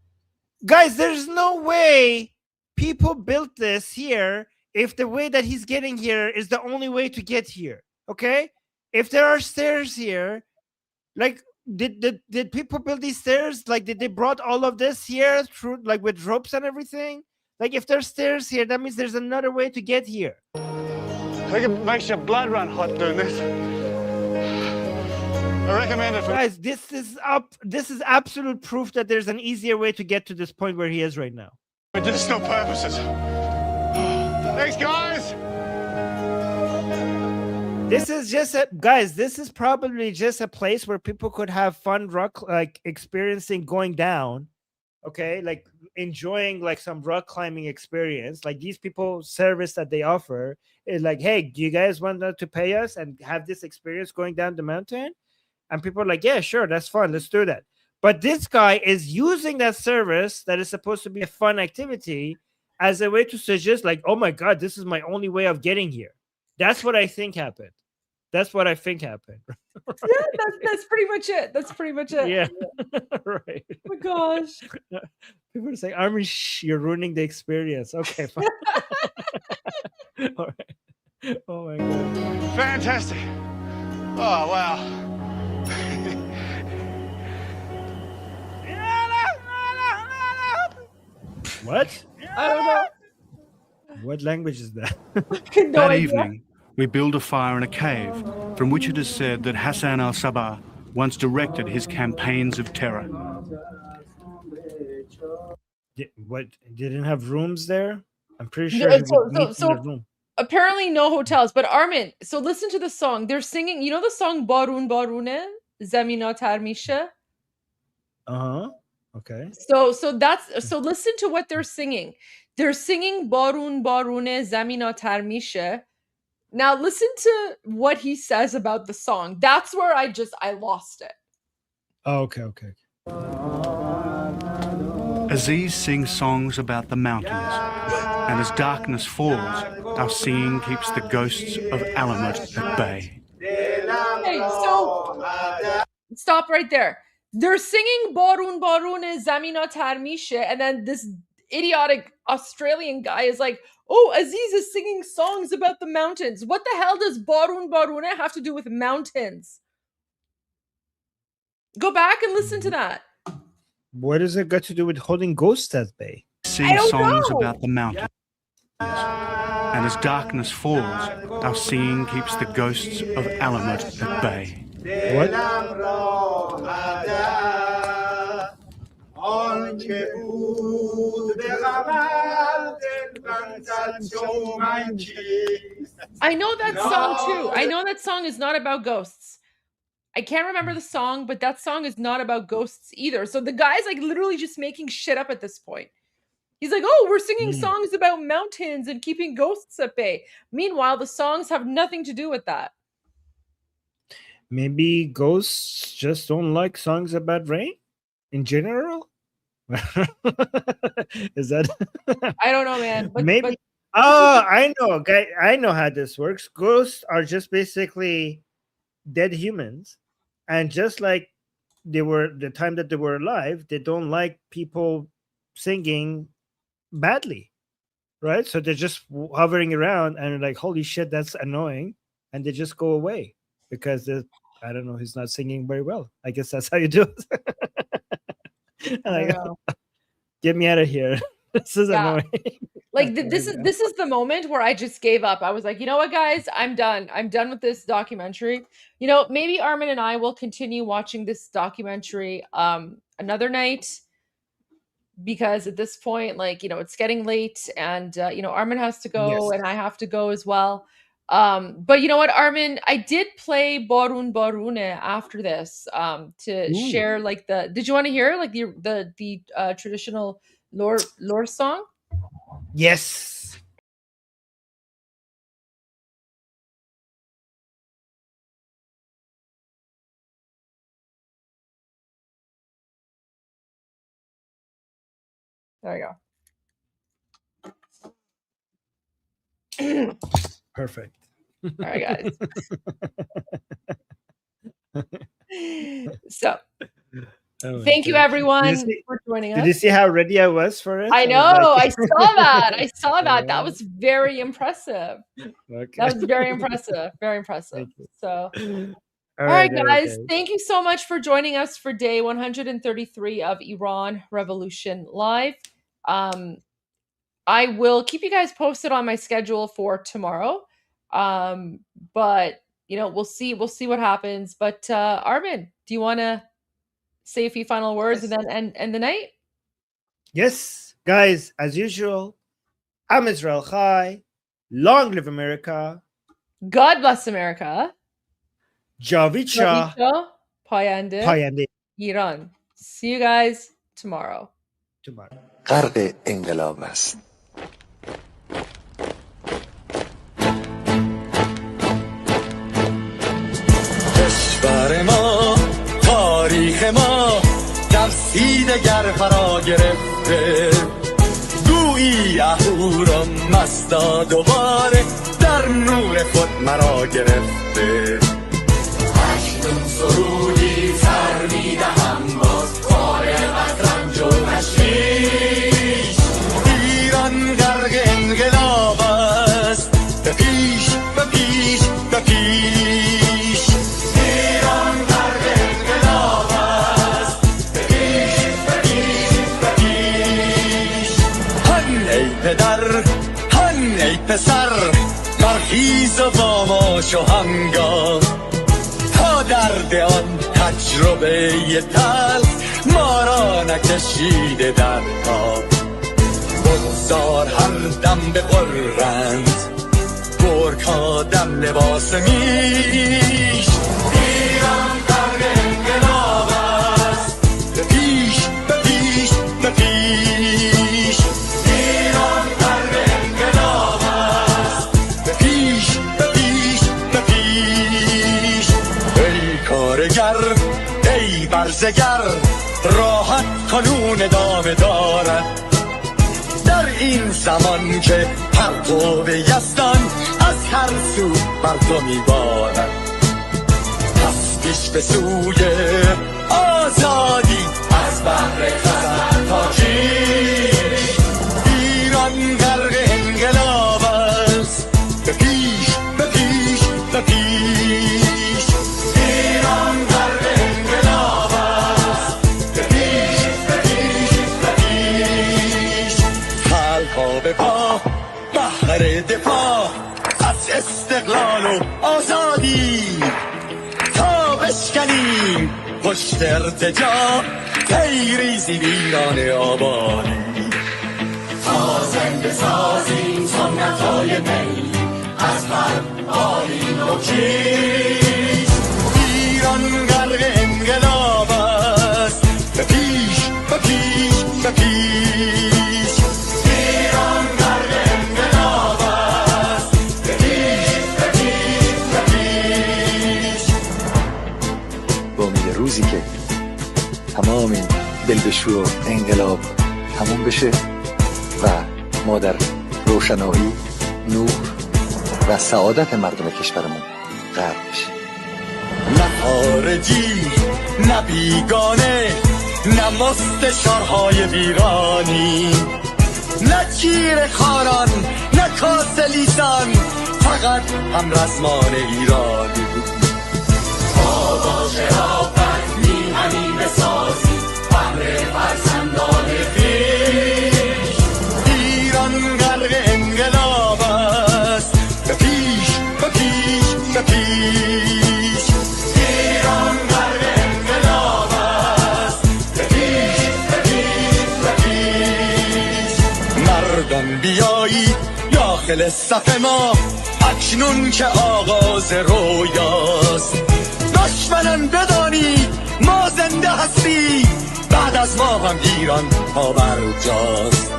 Guys, there's no way people built this here if the way that he's getting here is the only way to get here. Okay? If there are stairs here, like did people build these stairs? Like did they brought all of this here through like with ropes and everything? Like if there's stairs here, that means there's another way to get here. I think it makes your blood run hot doing this. I recommend it for guys. This is absolute proof that there's an easier way to get to this point where he is right now. medicinal purposes. Thanks, guys. This is just guys. This is probably just a place where people could have fun rock like experiencing going down. Okay, like enjoying like some rock climbing experience. Like these people service that they offer is like, hey, do you guys want to pay us and have this experience going down the mountain? And people are like, yeah, sure, that's fun. Let's do that. But this guy is using that service that is supposed to be a fun activity as a way to suggest like, oh my God, this is my only way of getting here. That's what I think happened. That's what I think happened. Yeah, that's pretty much it. That's pretty much it. Yeah, right. Oh my gosh. People are saying, Armin, you're ruining the experience. Okay, fine. All right. Oh my God. Fantastic. Oh, wow. What? I don't know. What language is that? That evening, we build a fire in a cave from which it is said that Hassan al-Sabah once directed his campaigns of terror. What? Didn't have rooms there? I'm pretty sure he would meet in a room. Apparently no hotels, but Armin, so listen to the song. They're singing, you know the song Barun Barune? Zamina Tarmisha? Uh-huh. Okay. So listen to what they're singing. They're singing Barun Barune Zamina Tarmisha. Now listen to what he says about the song. That's where I lost it. Oh, okay. Aziz sings songs about the mountains, and as darkness falls, our singing keeps the ghosts of Alamut at bay. Okay, so stop right there. They're singing Barun Barune Zamina Tarmisha, and then this idiotic Australian guy is like, oh, Aziz is singing songs about the mountains. What the hell does Barun Barune have to do with mountains? Go back and listen to that. What does it got to do with holding ghosts at bay? Sing songs about the mountains, and as darkness falls, our singing keeps the ghosts of Alamut at bay. What? I know that song too. I know that song is not about ghosts. I can't remember the song, but that song is not about ghosts either. So the guy's like literally just making shit up at this point. He's like, oh, we're singing songs about mountains and keeping ghosts at bay. Meanwhile, the songs have nothing to do with that. Maybe ghosts just don't like songs about rain in general? Is that? I don't know, man. But, maybe. I know. I know how this works. Ghosts are just basically dead humans, and just like they were the time that they were alive, they don't like people singing badly, right? So they're just hovering around and like, holy shit, that's annoying, and they just go away because I don't know, he's not singing very well. I guess that's how you do it. Like, get me out of here. This is annoying. Like this is the moment where I just gave up. I was like, you know what, guys, I'm done. I'm done with this documentary. You know, maybe Armin and I will continue watching this documentary another night. because at this point, like, it's getting late, and Armin has to go, Yes. and I have to go as well. But you know what, Armin, I did play Barun Barune after this to share like did you want to hear like the traditional lore song? Yes. There you go. Perfect. All right, guys. So thank you, everyone, for joining us. Did you see how ready I was for it? I know. I saw that. I saw that. That was very impressive. Okay. That was very impressive. Very impressive. So, All right, right, guys. Thank you so much for joining us for day 133 of Iran Revolution Live. I will keep you guys posted on my schedule for tomorrow. But we'll see what happens. But Armin, do you want to say a few final words and then end the night? Yes, guys, as usual, I'm Israel Chai. Long live America. God bless America. Javid Shah. Payande Iran. See you guys tomorrow. غرق انقلاب است. کشور ما، تاریخ ما در سینگر فرا گرفته، گویی اهورا مستا دوباره در نور خود مرا گرفته. اکنون سرودی سر میدهم باز فارغ از رنج و تشویش. ایران غرق انقلاب است، به پیش به پیش به پیش. ایران غرق انقلاب است، به پیش به پیش به پیش. هن ای پدر، هن ای پسر، برخیز و با ما شو همگام، تا درد آن تجربه تلخ ما را نکشیده در خواب. بگذار هر دم بغرند گرگ‌ها دم لباس میش. ایران غرق انقلاب است، به پیش به پیش به پیش. ایران غرق انقلاب است، به پیش به پیش به پیش. ای کارگر، ای برزگر، راحت کنون ادامه دارد در این زمان که پرتو یزدان از هر سو بر تو میبارد. پس پیش به سوی آزادی از بحر خزر تا کیش. ایران غرق انقلاب است، به پیش به پیش به پیش. ایران غرق انقلاب است، به پیش به پیش به پیش. خلق‌ها به پا، بهر دفاع از استقلال و آزادی، تا بشکنیم پشت ارتجاع پیریزی ویران آبادی. تا زنده سازیم سنت‌های می از هر آیین و کیش. ایران غرق انقلاب است، به پیش به پیش به پیش. ایران غرق انقلاب است، به پیش به پیش به پیش. با امید روزی که تمام این دلبشو و انقلاب تموم بشه و ما در روشنایی، نور و سعادت مردم کشورمون غرق بشیم. نه خارجی، نه بیگانه، نه مستشارهای ویرانی، نه چیر خاران، نه کاسلیسان، فقط هم رزمان ایرانی. با شرافت میهنی بسازی بهر فرزندان خویش. ایران غرق انقلاب است، به پیش به پیش به پیش. ایران غرق انقلاب است، به پیش به پیش به پیش. بیایی داخل صف ما اکنون که آغاز رویاست. دشمنان بدانی ما زنده هستی، بعد از ما هم ایران پابرجاست.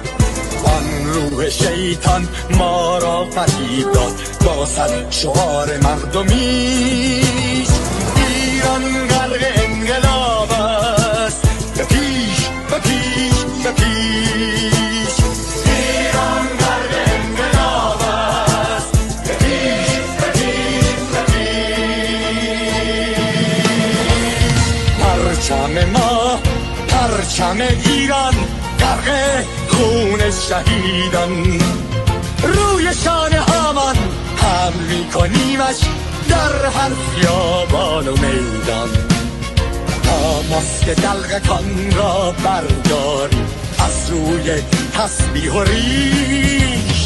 آن روح شیطان ما را فریب داد با صد شعار مردمی. ایران غرق انقلاب است، به پیش به پیش به پیش. ایران غرق انقلاب است، به پیش به پیش به پیش. پرچم ما پرچم ایران غرق خون شهیدان، روی شانه هامان هم میکنیمش در هر خیابان و میدان. تا ماسک دلقکان را برداریم از روی تسبیح و ریش.